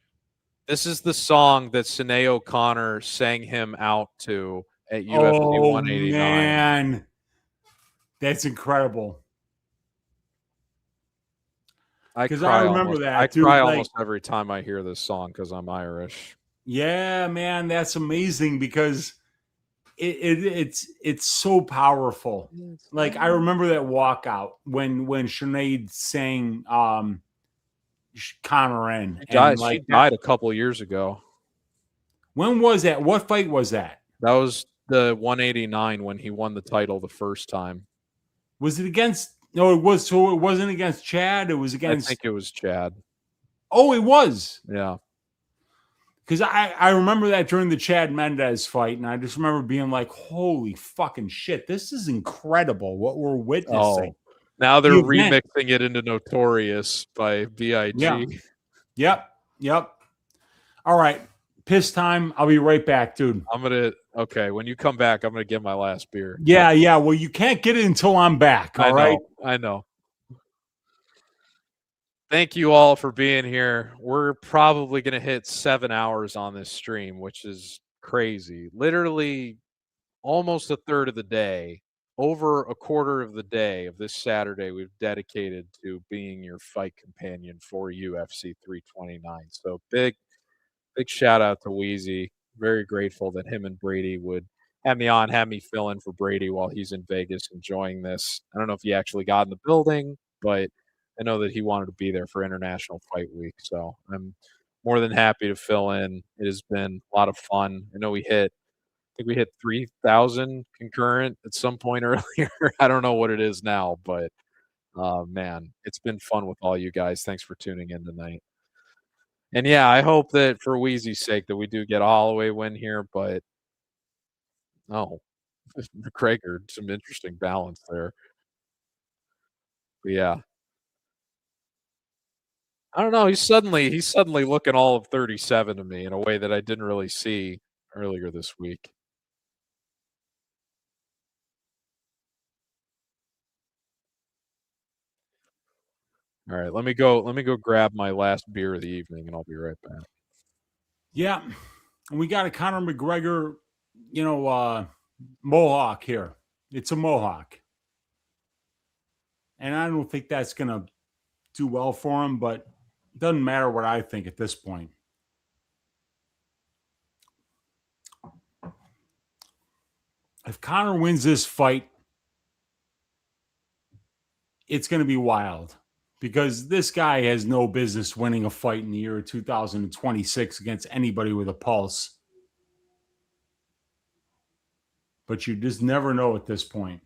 this is the song that Sinead O'Connor sang him out to at UFC 189. Man. That's incredible. Because I remember that. I cry almost every time I hear this song because I'm Irish. Yeah, man, that's amazing because it's so powerful. I remember that walkout when Sinead sang Conor in. She died a couple of years ago. When was that? What fight was that? That was the 189 when he won the title the first time. Was it against? No, it was. So it wasn't against Chad. It was against. I think it was Chad. Oh, it was. Yeah. Because I remember that during the Chad Mendez fight, and I just remember being like, holy fucking shit, this is incredible what we're witnessing. Oh, now they're remixing it into Notorious by B.I.G. Yeah. Yep. All right. Piss time. I'll be right back, dude. Okay, when you come back, I'm going to get my last beer. Yeah. Well, you can't get it until I'm back, all right? I know. Thank you all for being here. We're probably going to hit 7 hours on this stream, which is crazy. Literally almost a third of the day, over a quarter of the day of this Saturday, we've dedicated to being your fight companion for UFC 329. So big shout out to Wheezy. Very grateful that him and Brady would have me fill in for Brady while he's in Vegas enjoying this. I don't know if he actually got in the building, but I know that he wanted to be there for International Fight Week, so I'm more than happy to fill in. It has been a lot of fun. I know we hit 3,000 concurrent at some point earlier. I don't know what it is now, but man, it's been fun with all you guys. Thanks for tuning in tonight. And yeah, I hope that for Wheezy's sake that we do get a Holloway win here, but McGregor, some interesting balance there. But yeah. I don't know. He's suddenly looking all of 37 to me in a way that I didn't really see earlier this week. All right, let me go grab my last beer of the evening and I'll be right back. Yeah. And we got a Conor McGregor, mohawk here. It's a mohawk. And I don't think that's going to do well for him, but it doesn't matter what I think at this point. If Conor wins this fight, it's going to be wild because this guy has no business winning a fight in the year of 2026 against anybody with a pulse. But you just never know at this point.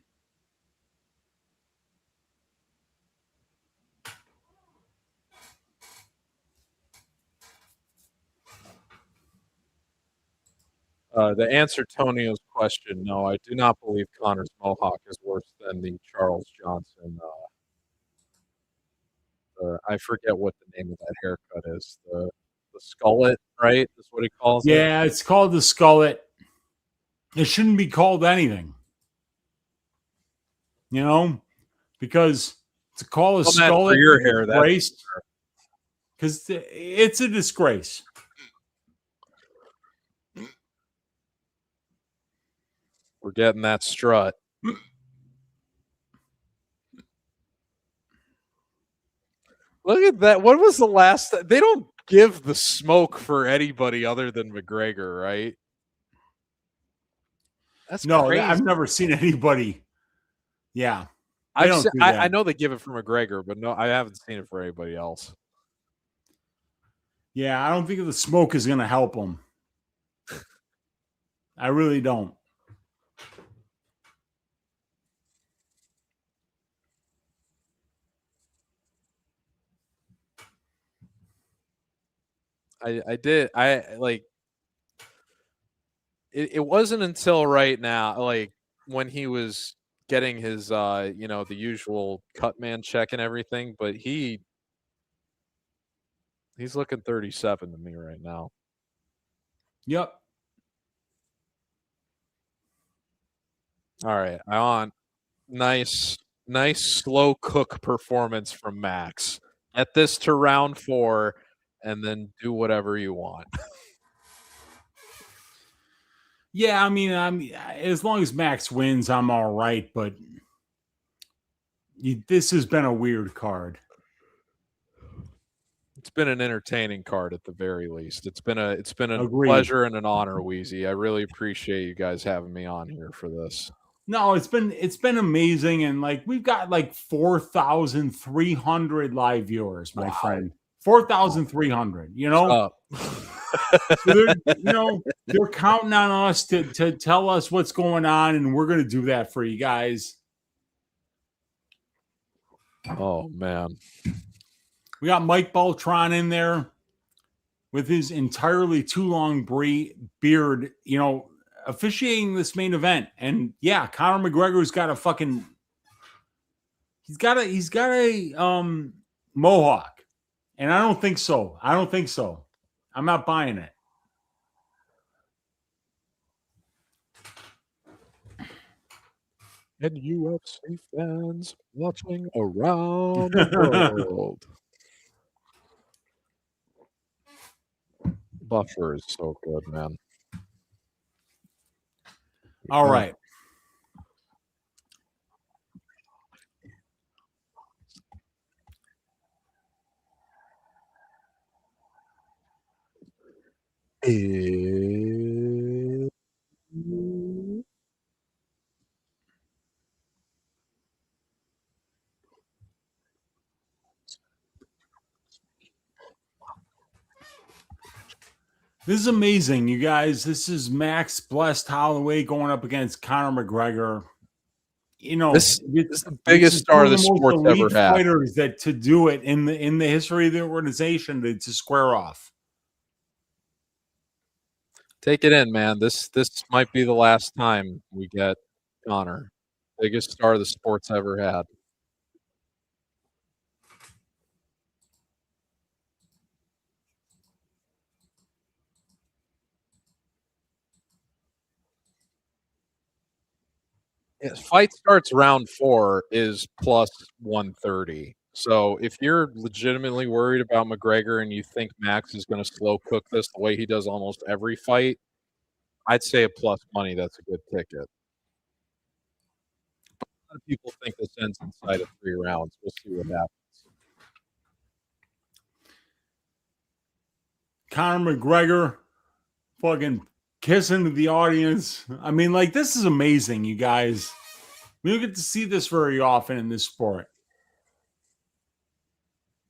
The answer to Tonio's question, no, I do not believe Conor's mohawk is worse than the Charles Johnson. I forget what the name of that haircut is. The skullet, right? That's what he calls it. Yeah, it's called the skullet. It shouldn't be called anything. Because to call a skullet for your hair, disgrace, because it's a disgrace. We're getting that strut. Look at that. What was the last? They don't give the smoke for anybody other than McGregor, right? That's crazy. I've never seen anybody. Yeah. I know they give it for McGregor, but no, I haven't seen it for anybody else. Yeah, I don't think the smoke is going to help him. I really don't. It wasn't until right now, like when he was getting his the usual cut man check and everything, but he's looking 37 to me right now. Yep. All right, I want nice slow cook performance from Max. Get this to round 4 and then do whatever you want. Yeah, I mean, as long as Max wins, I'm all right. But this has been a weird card. It's been an entertaining card at the very least. It's been a pleasure and an honor, Wheezy. I really appreciate you guys having me on here for this. No, it's been amazing, and like we've got like 4,300 live viewers, my friend. 4,300. So they're counting on us to tell us what's going on, and we're going to do that for you guys. Oh man, we got Mike Beltran in there with his entirely too long beard, officiating this main event. And yeah, Conor McGregor's got a fucking he's got a mohawk. And I don't think so. I'm not buying it. And UFC fans watching around the world. Buffer is so good, man. All right. This is amazing, you guys. This is Max Blessed Holloway going up against Conor McGregor. You know, this is the biggest star the sport's ever had. Fighters that to do it in the history of the organization to square off. Take it in, man. This might be the last time we get Conor. Biggest star the sport's ever had. Fight starts round 4 is plus 130. So if you're legitimately worried about McGregor and you think Max is going to slow cook this the way he does almost every fight, I'd say a plus money. That's a good ticket. A lot of people think this ends inside of 3 rounds. We'll see what happens. Conor McGregor fucking kissing to the audience. I mean, like, this is amazing, you guys. We don't get to see this very often in this sport.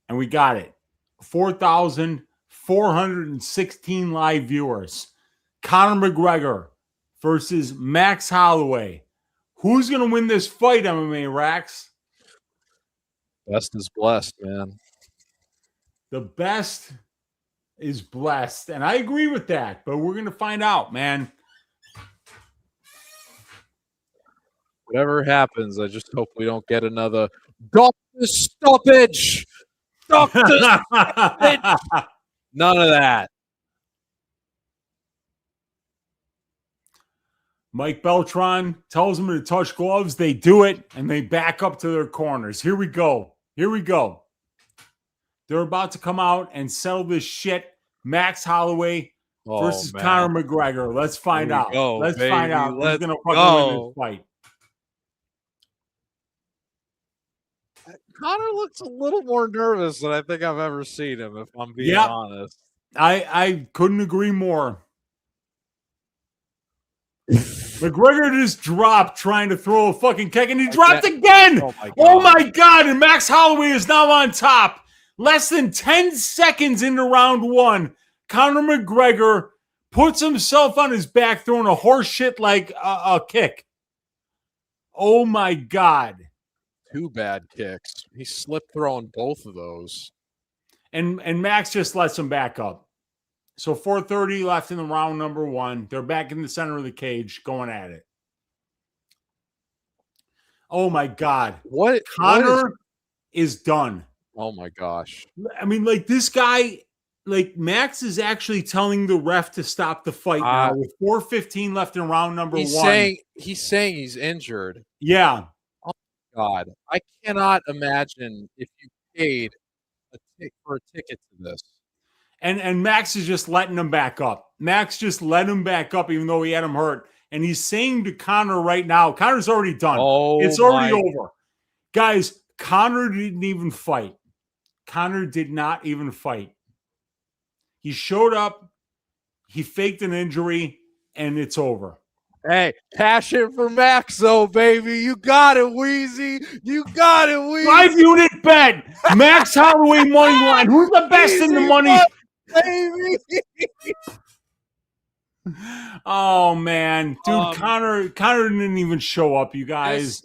And we got it. 4,416 live viewers. Conor McGregor versus Max Holloway. Who's going to win this fight, MMA Rax? Best is blessed, man. The best is blessed. And I agree with that, but we're going to find out, man. Whatever happens, I just hope we don't get another doctor stoppage. Doctor stoppage. None of that. Mike Beltran tells them to touch gloves. They do it, and they back up to their corners. Here we go. Here we go. They're about to come out and settle this shit. Max Holloway versus Conor McGregor. Let's find out. Let's find out who's going to fucking win this fight. Conor looks a little more nervous than I think I've ever seen him, if I'm being honest. I couldn't agree more. McGregor just dropped trying to throw a fucking kick, and he dropped again. Oh my God. And Max Holloway is now on top. Less than 10 seconds into round 1. Conor McGregor puts himself on his back, throwing a horse shit like a kick. Oh my God. 2 bad kicks. He slipped throwing both of those. And Max just lets him back up. So 4:30 left in the round number 1. They're back in the center of the cage going at it. Oh my God. Conor is done. Oh my gosh. I mean, like, this guy, like, Max is actually telling the ref to stop the fight now with 4:15 left in round number 1. He's saying he's injured. Yeah. God, I cannot imagine if you paid for a ticket to this. And Max is just letting him back up. Max just let him back up even though he had him hurt. And he's saying to Conor right now, Conor's already done. It's already over. Guys, Conor didn't even fight. Conor did not even fight. He showed up, he faked an injury, and it's over. Hey, passion for Max, though, baby. You got it, Wheezy. You got it, Wheezy. 5-unit bet. Max Holloway money line. Who's the best in the money? Baby. Oh, man. Dude, Conor didn't even show up, you guys.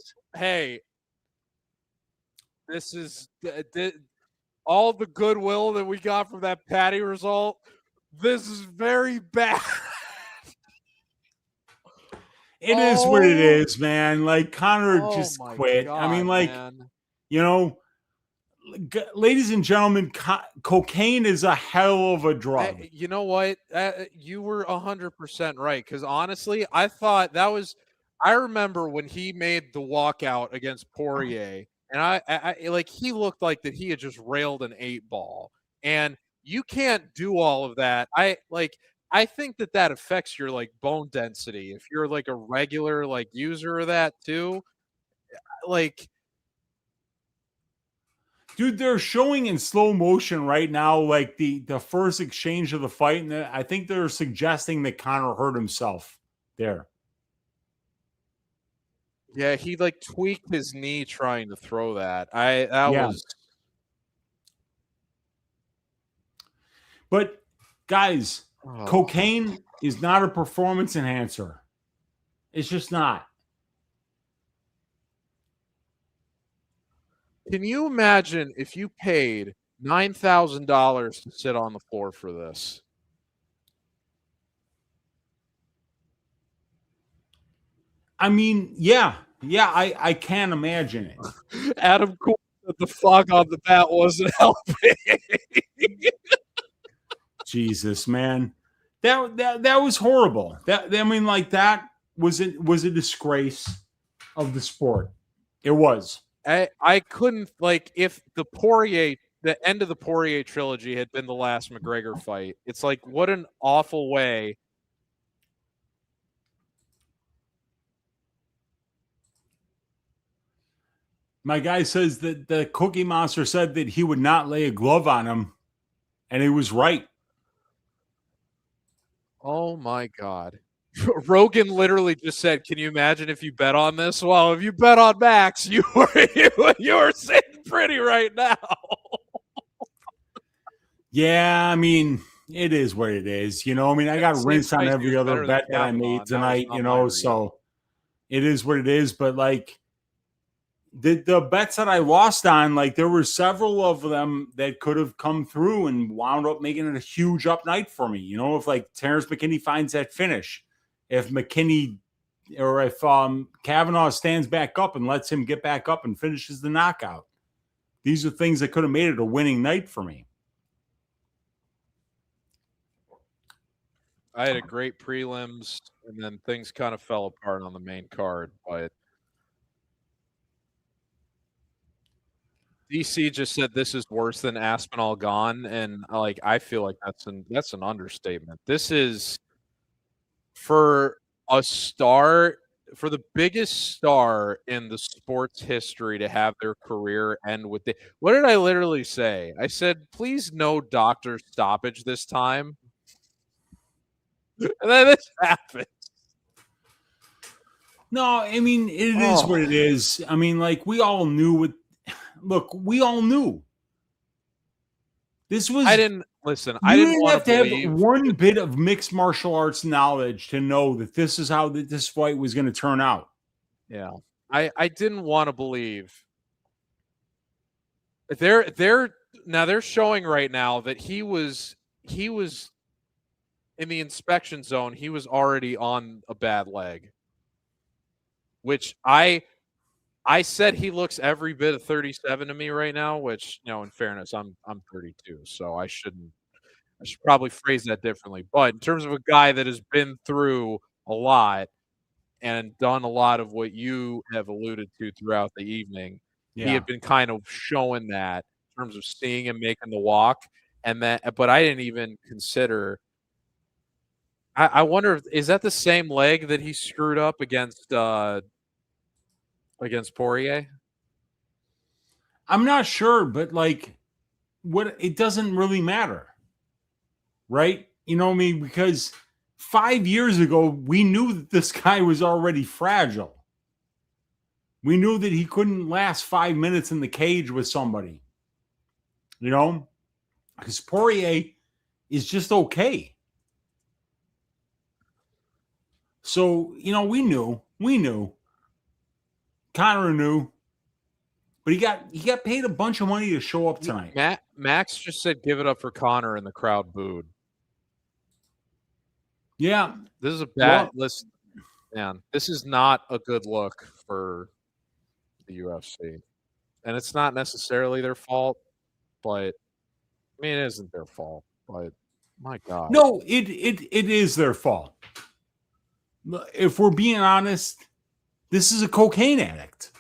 This is all the goodwill that we got from that Patty result. This is very bad. It is what it is, man. Like, Conor just quit. God, I mean, like, you know, ladies and gentlemen, cocaine is a hell of a drug. You know what? You were 100% right. Because honestly, I thought that was. I remember when he made the walkout against Poirier, and I like he looked like that he had just railed an 8-ball, and you can't do all of that. I think that affects your like bone density. If you're like a regular like user of that too, like, dude, they're showing in slow motion right now, like the first exchange of the fight, and I think they're suggesting that Conor hurt himself there. Yeah, he like tweaked his knee trying to throw that. Was. But guys. Cocaine is not a performance enhancer. It's just not. Can you imagine if you paid $9,000 to sit on the floor for this? I mean, yeah, I can imagine it. Adam Cole said the fog on the bat wasn't helping. Jesus, man, that was horrible. That was a disgrace of the sport. It was. I couldn't, like, if the end of the Poirier trilogy had been the last McGregor fight. It's like, what an awful way. My guy says that the Cookie Monster said that he would not lay a glove on him, and he was right. Oh my God. Rogan literally just said, "Can you imagine if you bet on this?" Well, if you bet on Max, you are sitting pretty right now. Yeah, I mean, it is what it is. You know, I mean, I got rinse on every other bet that I made tonight, you know, so it is what it is. But like the bets that I lost on, like there were several of them that could have come through and wound up making it a huge up night for me. You know, if like Terrence McKinney finds that finish, if McKinney or if Kavanaugh stands back up and lets him get back up and finishes the knockout, these are things that could have made it a winning night for me. I had a great prelims, and then things kind of fell apart on the main card. But DC just said this is worse than Aspinall gone, and like I feel like that's an understatement. This is for a star, for the biggest star in the sports history to have their career end with the. What did I literally say? I said, "Please, no doctor stoppage this time." And then this happens. No, I mean, it is what it is. I mean, like, we all knew what. Look, we all knew. This was. I didn't listen. I didn't have to have one bit of mixed martial arts knowledge to know that this is how this fight was going to turn out. Yeah, I didn't want to believe. They're showing right now that he was in the inspection zone. He was already on a bad leg, which I said he looks every bit of 37 to me right now, which, you know, in fairness, I'm 32, so I should probably phrase that differently. But in terms of a guy that has been through a lot and done a lot of what you have alluded to throughout the evening, he had been kind of showing that in terms of seeing him making the walk. But I didn't even consider. I wonder, is that the same leg that he screwed up against Poirier? I'm not sure, but like, it doesn't really matter, right? You know what I mean? Because 5 years ago, we knew that this guy was already fragile. We knew that he couldn't last 5 minutes in the cage with somebody, you know, because Poirier is just okay. So, you know, we knew. Conor knew, but he got paid a bunch of money to show up tonight. Max just said, "Give it up for Conor," and the crowd booed. Yeah, this is a bad listen, man. This is not a good look for the UFC, and it's not necessarily their fault. But I mean, it isn't their fault. But my God, no, it is their fault. If we're being honest, this is a cocaine addict.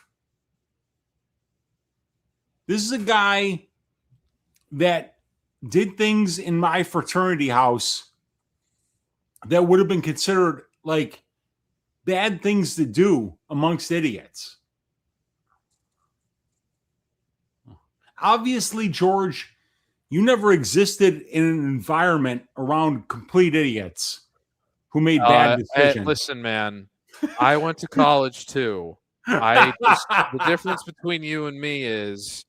This is a guy that did things in my fraternity house that would have been considered like bad things to do amongst idiots. Obviously, George, you never existed in an environment around complete idiots who made bad decisions. Listen, man, I went to college too. The difference between you and me is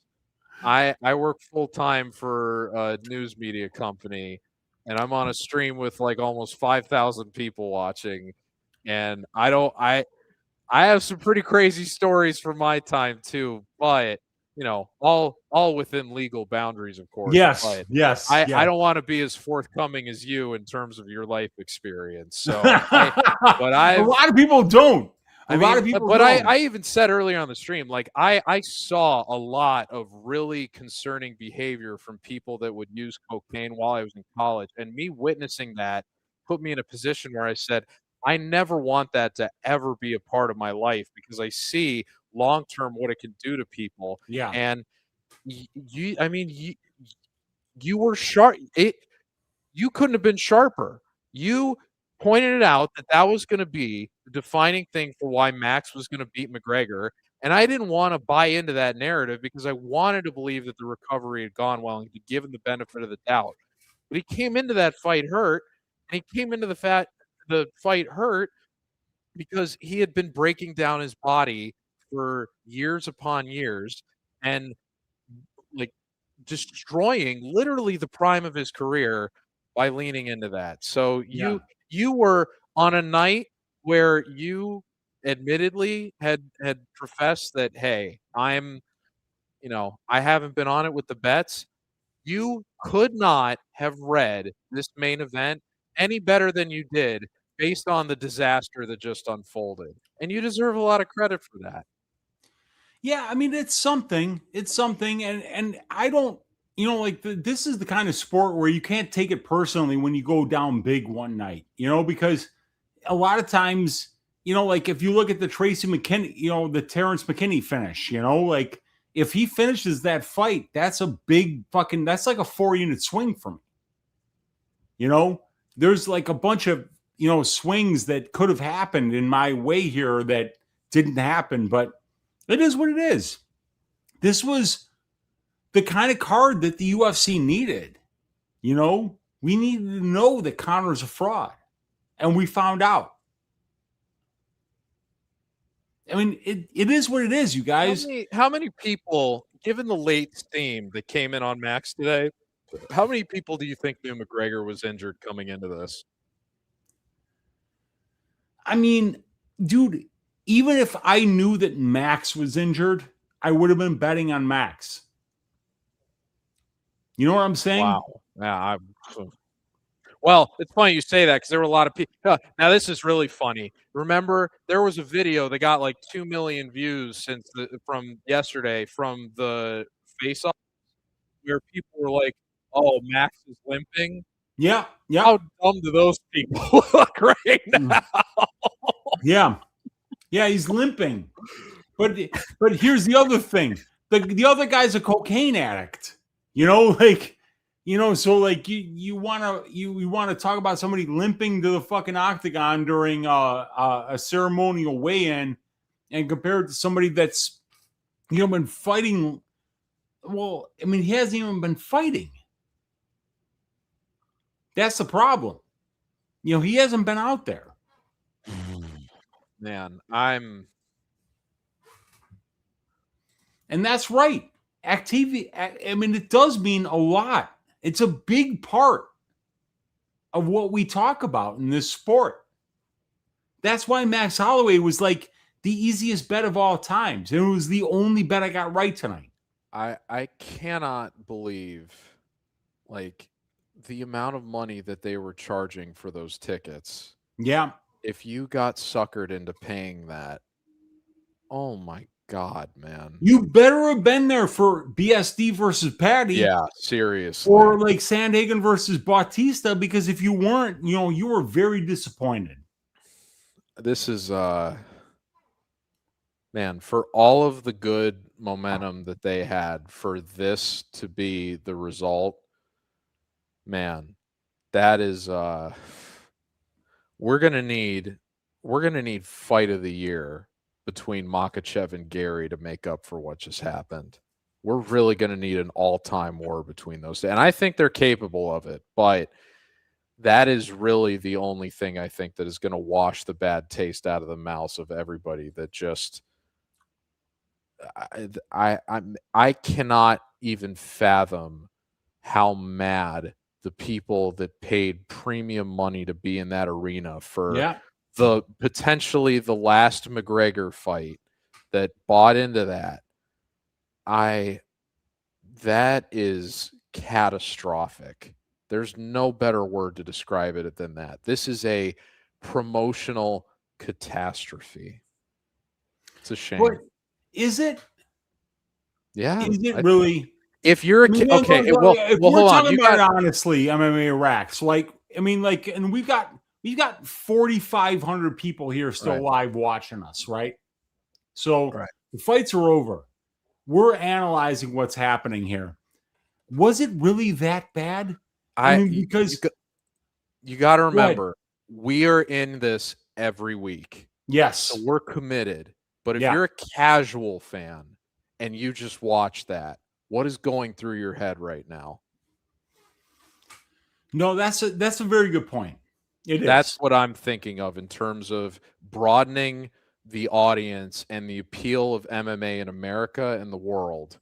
I work full time for a news media company, and I'm on a stream with like almost 5,000 people watching, and I have some pretty crazy stories from my time too, but all within legal boundaries, of course. Yes, But yes, I yes. don't want to be as forthcoming as you in terms of your life experience. So, a lot of people don't. I even said earlier on the stream, like I saw a lot of really concerning behavior from people that would use cocaine while I was in college, and me witnessing that put me in a position where I said, I never want that to ever be a part of my life, because I see long term what it can do to people. Yeah. And you were sharp. You couldn't have been sharper. You pointed it out that was going to be the defining thing for why Max was going to beat McGregor. And I didn't want to buy into that narrative, because I wanted to believe that the recovery had gone well and to give him the benefit of the doubt. But he came into that fight hurt, and he came into the fight hurt because he had been breaking down his body for years upon years, and like destroying literally the prime of his career by leaning into that. So you were on a night where you admittedly had professed that, hey, I haven't been on it with the bets. You could not have read this main event any better than you did, based on the disaster that just unfolded. And you deserve a lot of credit for that. Yeah, I mean, it's something. It's something. And I don't, this is the kind of sport where you can't take it personally when you go down big one night, because a lot of times, like if you look at the Tracy McKinney, the Terrence McKinney finish, like if he finishes that fight, that's a big that's like a 4-unit swing for me. There's like a bunch of, swings that could have happened in my way here that didn't happen, but it is what it is. This was the kind of card that the UFC needed. We needed to know that Conor's a fraud, and we found out. I mean, it is what it is, you guys. How many people, given the late steam that came in on Max today, how many people do you think knew McGregor was injured coming into this? I mean, dude, even if I knew that Max was injured, I would have been betting on Max. You know what I'm saying? Wow. Yeah. Well, it's funny you say that, because there were a lot of people. Now, this is really funny. Remember, there was a video that got like 2 million views from yesterday from the face-off, where people were like, "Oh, Max is limping." Yeah. How dumb do those people look right now? Yeah, he's limping. But here's the other thing: the other guy's a cocaine addict. So like you want to talk about somebody limping to the fucking octagon during a ceremonial weigh-in, and compared to somebody that's been fighting. Well, I mean, he hasn't even been fighting. That's the problem. He hasn't been out there. Man, and that's right. Activity. I mean, it does mean a lot. It's a big part of what we talk about in this sport. That's why Max Holloway was like the easiest bet of all times. And it was the only bet I got right tonight. I cannot believe like the amount of money that they were charging for those tickets. Yeah. If you got suckered into paying that, oh my God, man. You better have been there for BSD versus Patty. Yeah, seriously. Or like Sandhagen versus Bautista, because if you weren't, you were very disappointed. This is, man, for all of the good momentum that they had, for this to be the result, man, that is, we're gonna need fight of the year between Makhachev and Gary to make up for what just happened. We're really gonna need an all-time war between those two. And I think they're capable of it, but that is really the only thing I think that is gonna wash the bad taste out of the mouths of everybody. That just I cannot even fathom how mad the people that paid premium money to be in that arena for Yeah. the potentially the last McGregor fight that bought into that. That is catastrophic. There's no better word to describe it than that. This is a promotional catastrophe. It's a shame. But is it? Yeah. Is it really? If you're I mean, okay, if well, we're hold on. talking about it honestly, MMA racks, like, I mean, like, and we've got 4,500 people here still live watching us, right? So the fights are over. We're analyzing what's happening here. Was it really that bad? I mean, because you got to remember, we are in this every week. Yes. So we're committed. But if you're a casual fan and you just watch that, what is going through your head right now? No, that's a very good point. That's what I'm thinking of in terms of broadening the audience and the appeal of MMA in America and the world.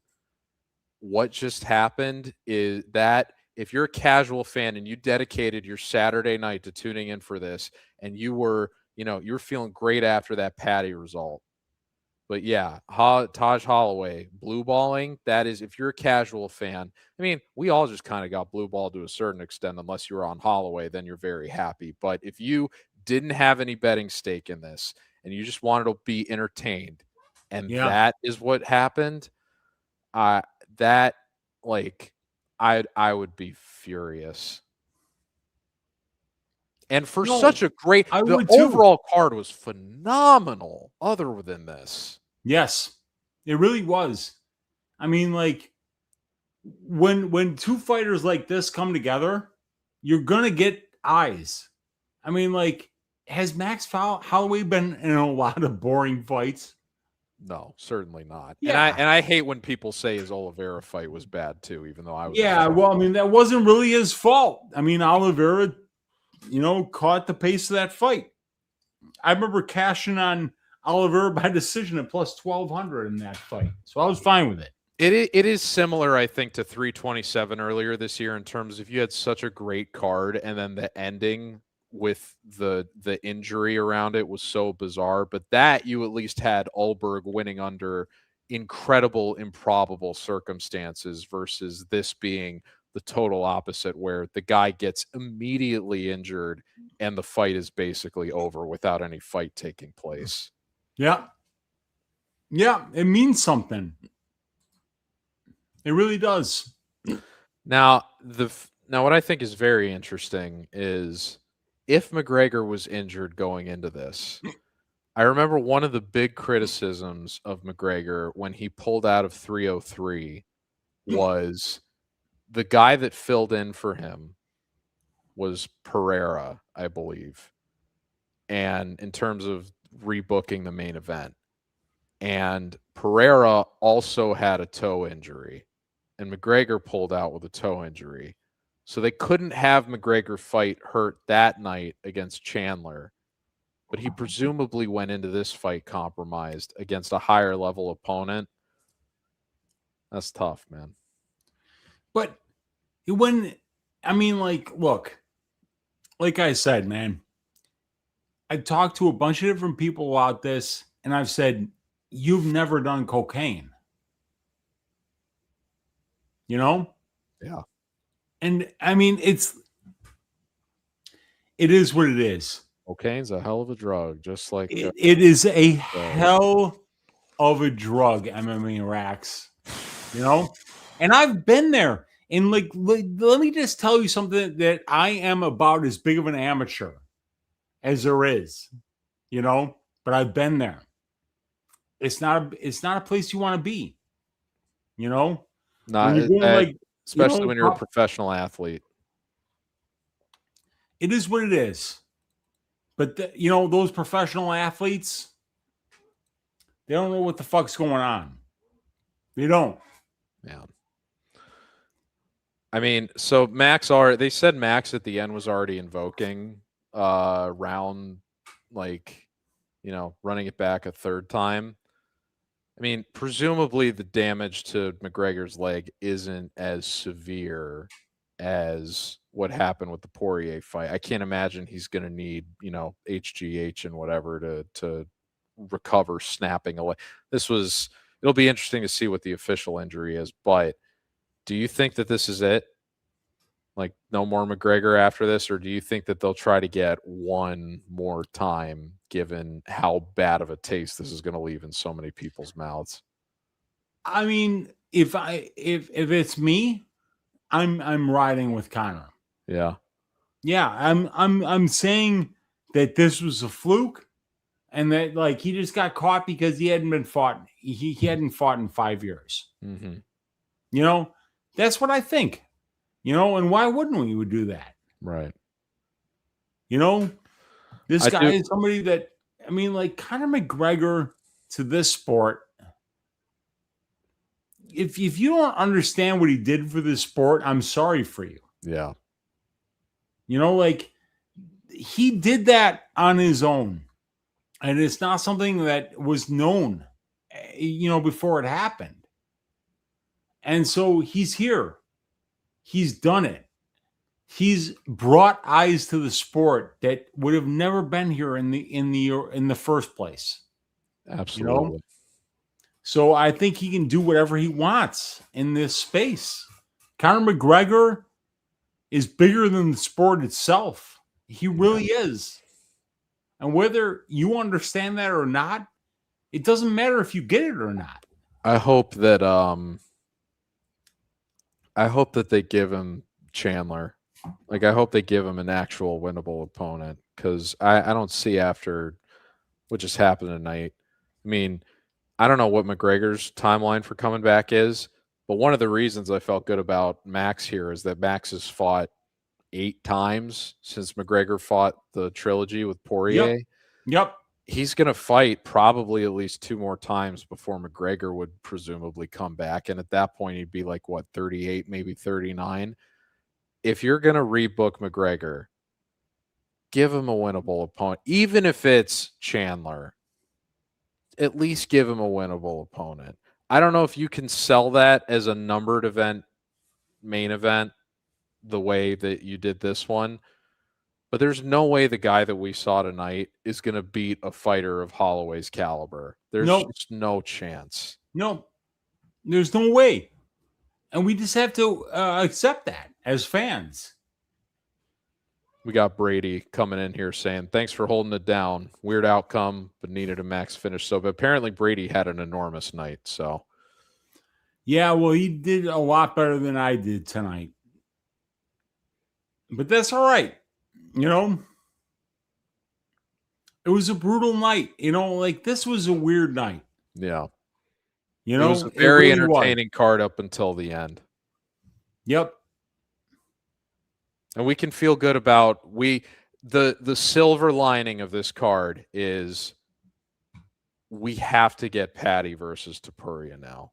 What just happened is that if you're a casual fan and you dedicated your Saturday night to tuning in for this, and you were feeling great after that Patty result. But yeah, Taj Holloway, blue balling, that is, if you're a casual fan, I mean, we all just kind of got blue balled to a certain extent, unless you were on Holloway, then you're very happy. But if you didn't have any betting stake in this and you just wanted to be entertained, and that is what happened, I would be furious. And for such a great, the overall card was phenomenal other than this. Yes, it really was. I mean, like, when two fighters like this come together, you're going to get eyes. I mean, like, has Max Holloway been in a lot of boring fights? No, certainly not. Yeah. And I hate when people say his Oliveira fight was bad too, even though I was. Yeah, well, I mean, that wasn't really his fault. I mean, Oliveira, caught the pace of that fight. I remember cashing on Oliveira by decision at plus 1,200 in that fight. So I was fine with it. It is similar, I think, to 327 earlier this year in terms of you had such a great card and then the ending with the injury around it was so bizarre. But that you at least had Ulberg winning under incredible, improbable circumstances versus this being the total opposite, where the guy gets immediately injured and the fight is basically over without any fight taking place. Yeah. Yeah, it means something. It really does. Now, what I think is very interesting is if McGregor was injured going into this, I remember one of the big criticisms of McGregor when he pulled out of 303 was the guy that filled in for him was Pereira, I believe. And in terms of rebooking the main event. And Pereira also had a toe injury. And McGregor pulled out with a toe injury. So they couldn't have McGregor fight hurt that night against Chandler. But he presumably went into this fight compromised against a higher level opponent. That's tough, man. But look, like I said, man, I've talked to a bunch of different people about this, and I've said, you've never done cocaine. Yeah. And I mean, it is what it is. Cocaine's a hell of a drug, just like it is a hell of a drug, MMA racks, and I've been there. And let me just tell you something that I am about as big of an amateur as there is, but I've been there. It's not a place you want to be, Not when especially when you're a professional athlete. It is what it is. But those professional athletes, they don't know what the fuck's going on. They don't. Yeah. I mean, so they said Max at the end was already invoking round, running it back a third time. I mean, presumably the damage to McGregor's leg isn't as severe as what happened with the Poirier fight. I can't imagine he's going to need, HGH and whatever to recover snapping away. It'll be interesting to see what the official injury is, but do you think that this is it? Like, no more McGregor after this, or do you think that they'll try to get one more time, given how bad of a taste this is going to leave in so many people's mouths? I mean, if it's me, I'm riding with Conor. Yeah. Yeah, I'm saying that this was a fluke, and that like he just got caught because he hadn't been fought. He hadn't fought in 5 years. Mm-hmm. That's what I think. And why wouldn't we would do that? Right. This guy is somebody that, I mean, like Conor McGregor to this sport. If you don't understand what he did for this sport, I'm sorry for you. Yeah. Like he did that on his own. And it's not something that was known, before it happened. And so he's here. He's done it. He's brought eyes to the sport that would have never been here in the first place. Absolutely. So I think he can do whatever he wants in this space. Conor McGregor is bigger than the sport itself. He really is. And whether you understand that or not, it doesn't matter if you get it or not. I hope that they give him Chandler. Like, I hope they give him an actual winnable opponent, because I don't see after what just happened tonight. I mean, I don't know what McGregor's timeline for coming back is, but one of the reasons I felt good about Max here is that Max has fought 8 times since McGregor fought the trilogy with Poirier. Yep. He's going to fight probably at least 2 more times before McGregor would presumably come back. And at that point, he'd be like, 38, maybe 39. If you're going to rebook McGregor, give him a winnable opponent. Even if it's Chandler, at least give him a winnable opponent. I don't know if you can sell that as a numbered event, main event, the way that you did this one. But there's no way the guy that we saw tonight is going to beat a fighter of Holloway's caliber. There's just no chance. No, there's no way. And we just have to accept that as fans. We got Brady coming in here saying, thanks for holding it down. Weird outcome, but needed a max finish. So, but apparently Brady had an enormous night. So, yeah, well, he did a lot better than I did tonight. But that's all right. It was a brutal night. Like this was a weird night. Yeah. It was a very entertaining card up until the end. Yep. And we can feel good about the silver lining of this card is we have to get Patty versus Topuria now.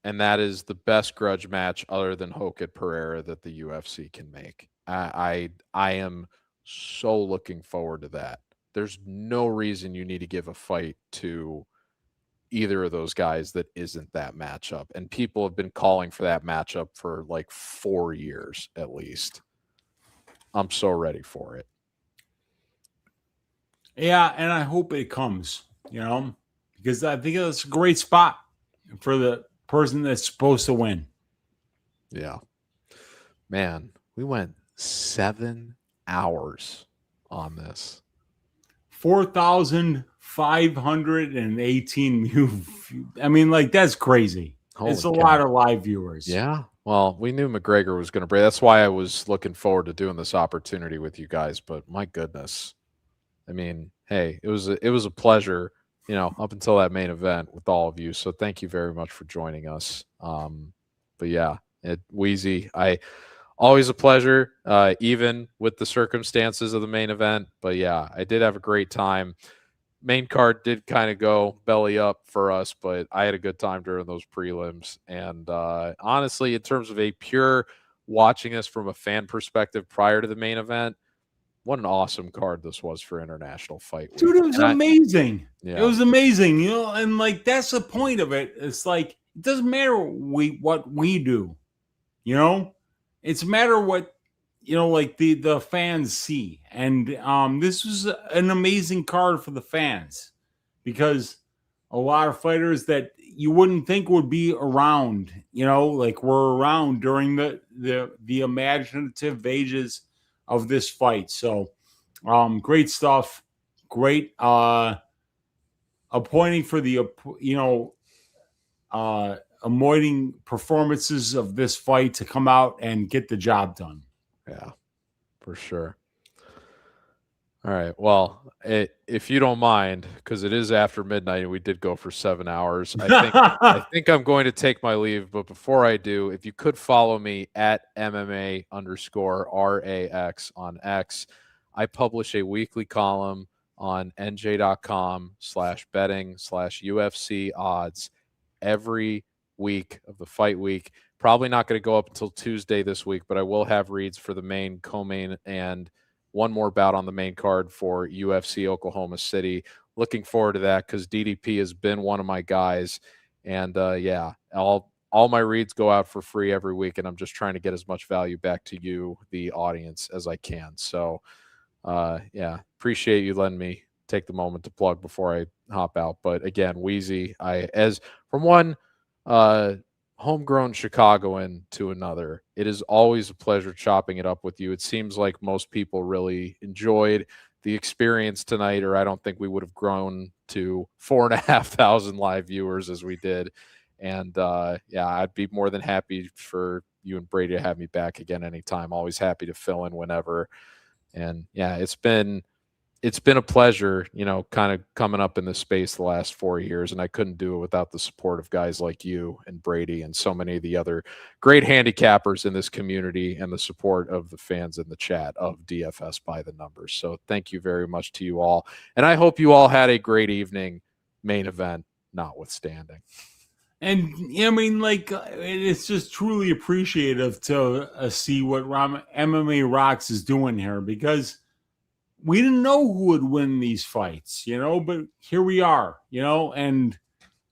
And that is the best grudge match other than Hokit Pereira that the UFC can make. I am so looking forward to that. There's no reason you need to give a fight to either of those guys that isn't that matchup. And people have been calling for that matchup for like 4 years at least. I'm so ready for it. Yeah, and I hope it comes, because I think it's a great spot for the person that's supposed to win. Yeah. Man, we went 7 hours on this. 4,518. I mean, like, that's crazy. It's a lot of live viewers. Yeah. Well, we knew McGregor was going to break. That's why I was looking forward to doing this opportunity with you guys. But my goodness, I mean, hey, it was a pleasure, up until that main event with all of you. So thank you very much for joining us. But yeah, Wheezy, always a pleasure, even with the circumstances of the main event. But yeah, I did have a great time. Main card did kind of go belly up for us, but I had a good time during those prelims. And honestly, in terms of a pure watching this from a fan perspective prior to the main event, what an awesome card this was for International Fight Week. Dude, it was amazing. Yeah. It was amazing, and like that's the point of it. It's like it doesn't matter what we do, it's a matter of what, like the fans see. And this was an amazing card for the fans, because a lot of fighters that you wouldn't think would be around, like were around during the imaginative ages of this fight. So great stuff. Great appointing for the avoiding performances of this fight to come out and get the job done. Yeah, for sure. All right. Well, if you don't mind, because it is after midnight and we did go for 7 hours, I think I'm going to take my leave. But before I do, if you could follow me at MMA_RAX on X, I publish a weekly column on nj.com/betting/UFC odds every week of the fight week. Probably not going to go up until Tuesday this week, but I will have reads for the main, co-main, and one more bout on the main card for UFC Oklahoma City. Looking forward to that because DDP has been one of my guys. And yeah, all my reads go out for free every week, and I'm just trying to get as much value back to you, the audience, as I can. So yeah, appreciate you letting me take the moment to plug before I hop out. But again, Wheezy, as from one homegrown Chicagoan to another, it is always a pleasure chopping it up with you. It seems like most people really enjoyed the experience tonight, or I don't think we would have grown to 4,500 live viewers as we did. And yeah, I'd be more than happy for you and Brady to have me back again anytime. Always happy to fill in whenever. And yeah, it's been a pleasure, kind of coming up in this space the last 4 years, and I couldn't do it without the support of guys like you and Brady and so many of the other great handicappers in this community, and the support of the fans in the chat of DFS by the numbers. So thank you very much to you all, and I hope you all had a great evening, main event notwithstanding. And I mean, like, it's just truly appreciative to see what MMA Rocks is doing here, because we didn't know who would win these fights, but here we are, and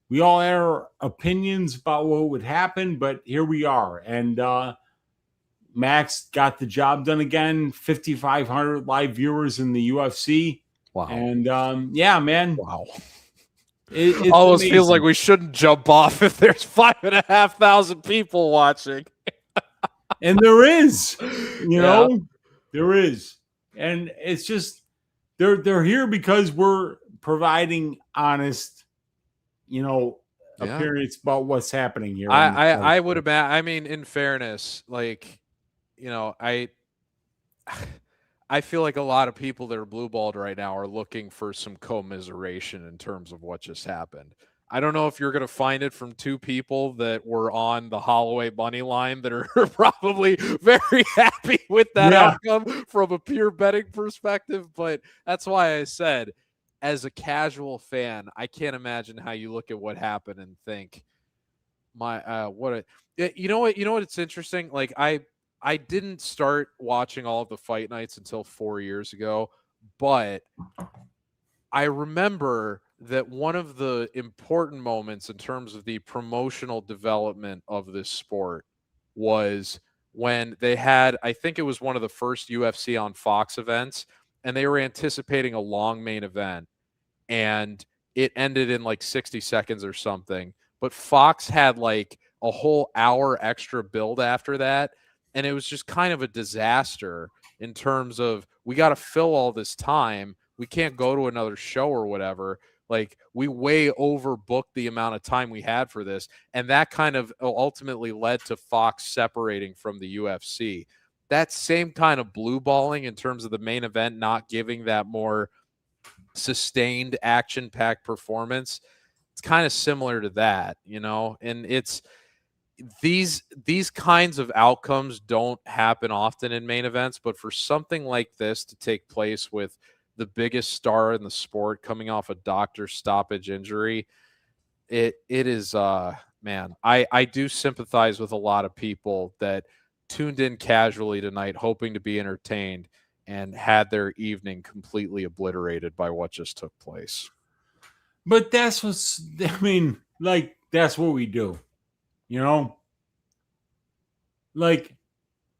we all had our opinions about what would happen, but here we are. And Max got the job done again. 5,500 live viewers in the UFC. Wow. And yeah, man. Wow. It almost amazing. Feels like we shouldn't jump off if there's 5,500 people watching. And there is, there is. And it's just they're here because we're providing honest, appearance about what's happening here. I would imagine. I mean, in fairness, like, I feel like a lot of people that are blue-balled right now are looking for some commiseration in terms of what just happened. I don't know if you're going to find it from two people that were on the Holloway money line that are probably very happy with that outcome from a pure betting perspective. But that's why I said, as a casual fan, I can't imagine how you look at what happened and think, you know what? It's interesting. Like I didn't start watching all of the fight nights until 4 years ago, but I remember that one of the important moments in terms of the promotional development of this sport was when they had, I think it was one of the first UFC on Fox events, and they were anticipating a long main event, and it ended in like 60 seconds or something. But Fox had like a whole hour extra build after that, and it was just kind of a disaster in terms of, we got to fill all this time. We can't go to another show or whatever. Like, we way overbooked the amount of time we had for this. And that kind of ultimately led to Fox separating from the UFC. That same kind of blue balling in terms of the main event, not giving that more sustained action-packed performance. It's kind of similar to that, and it's these kinds of outcomes don't happen often in main events, but for something like this to take place with the biggest star in the sport coming off a doctor stoppage injury, it is man, I do sympathize with a lot of people that tuned in casually tonight hoping to be entertained and had their evening completely obliterated by what just took place. But that's that's what we do, like,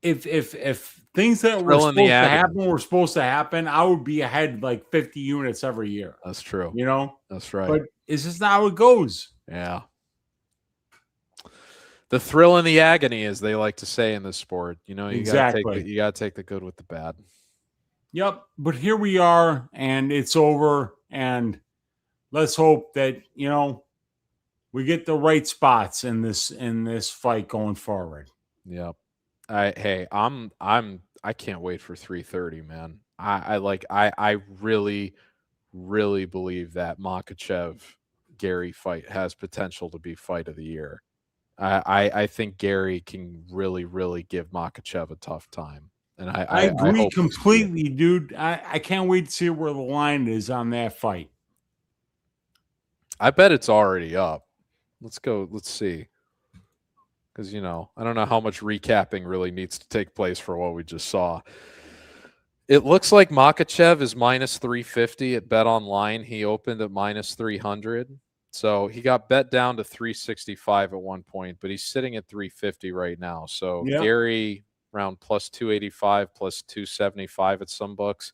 if things that were supposed to happen, I would be ahead like 50 units every year. That's true. You know? That's right. But it's just not how it goes. Yeah. The thrill and the agony, as they like to say in this sport. You know, you gotta take the good with the bad. Yep. But here we are, and it's over. And let's hope that, you know, we get the right spots in this fight going forward. Yep. I can't wait for 330, man. I really, really believe that Makhachev Gary fight has potential to be fight of the year. I think Gary can really, really give Makhachev a tough time. And I agree completely, dude. I can't wait to see where the line is on that fight. I bet it's already up. Let's go. Let's see. Because, you know, I don't know how much recapping really needs to take place for what we just saw. It looks like Makhachev is minus 350 at Bet Online. He opened at minus 300. So he got bet down to 365 at one point, but he's sitting at 350 right now. So Gary around plus 285, plus 275 at some books.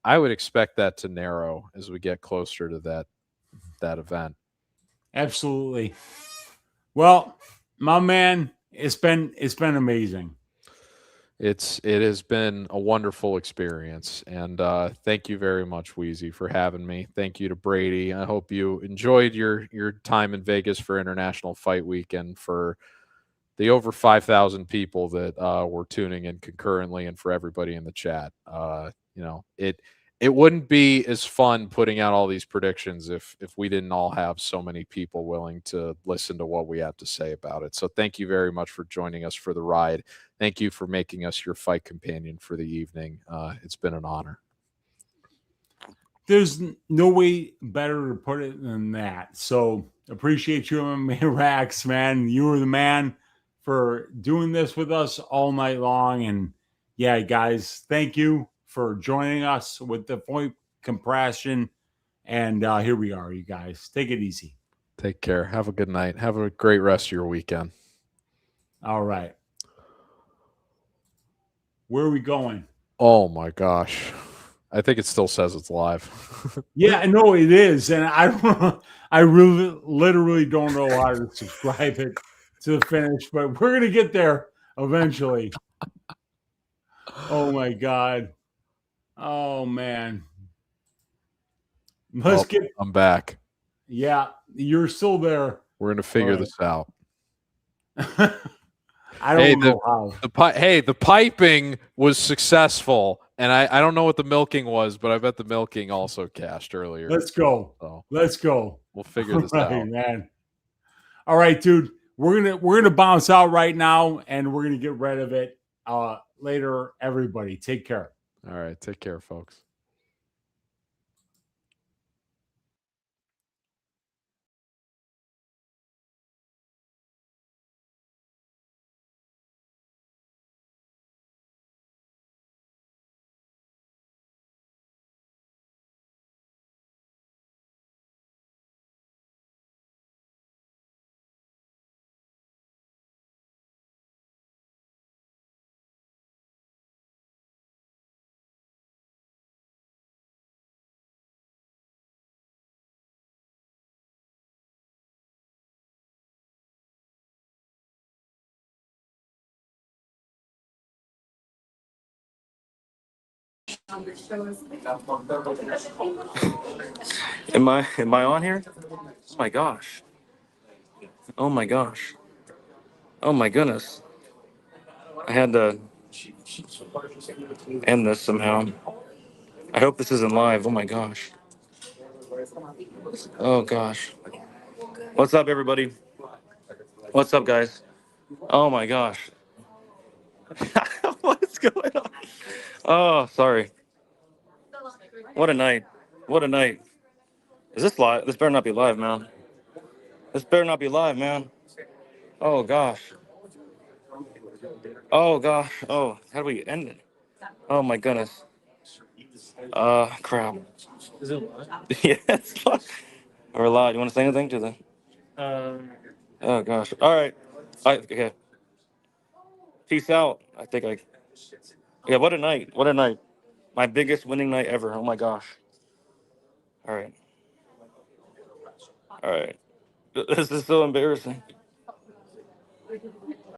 I would expect that to narrow as we get closer to that event. Absolutely. Well, my man, it's been amazing. It has been a wonderful experience, and thank you very much, Wheezy, for having me. Thank you to Brady. I hope you enjoyed your time in Vegas for International Fight Week, and for the over 5,000 people that were tuning in concurrently, and for everybody in the chat. You know, it wouldn't be as fun putting out all these predictions if we didn't all have so many people willing to listen to what we have to say about it. So thank you very much for joining us for the ride. Thank you for making us your fight companion for the evening. It's been an honor. There's no way better to put it than that. So appreciate you, Rax, man. You were the man for doing this with us all night long. And yeah, guys, thank you for joining us with the point compression. And here we are, you guys. Take it easy. Take care. Have a good night. Have a great rest of your weekend. All right. Where are we going? Oh, my gosh. I think it still says it's live. Yeah, I know it is. And I really literally don't know how to subscribe it to the finish, but we're going to get there eventually. Oh, my God. Oh, man. I'm back. Yeah, you're still there. We're going to figure this out. I don't know how. The piping was successful, and I don't know what the milking was, but I bet the milking also cashed earlier. Let's go. So let's go. We'll figure this out, man. All right, dude. We're gonna bounce out right now, and we're gonna get rid of it later. Everybody, take care. All right, take care, folks. Am I on here? Oh my gosh. Oh my gosh. Oh my goodness. I had to end this somehow. I hope this isn't live. Oh my gosh. Oh gosh. What's up, everybody? What's up, guys? Oh my gosh. What's going on? Oh, sorry. What a night. What a night. Is this live? This better not be live, man. This better not be live, man. Oh gosh. Oh gosh. Oh, how do we end it? Oh my goodness. Crap. Is it live? Yeah, it's live. We're live. You want to say anything to the? Oh gosh. All right. Okay. Peace out. I think I. Yeah, what a night. What a night. My biggest winning night ever. Oh my gosh. All right. All right. This is so embarrassing.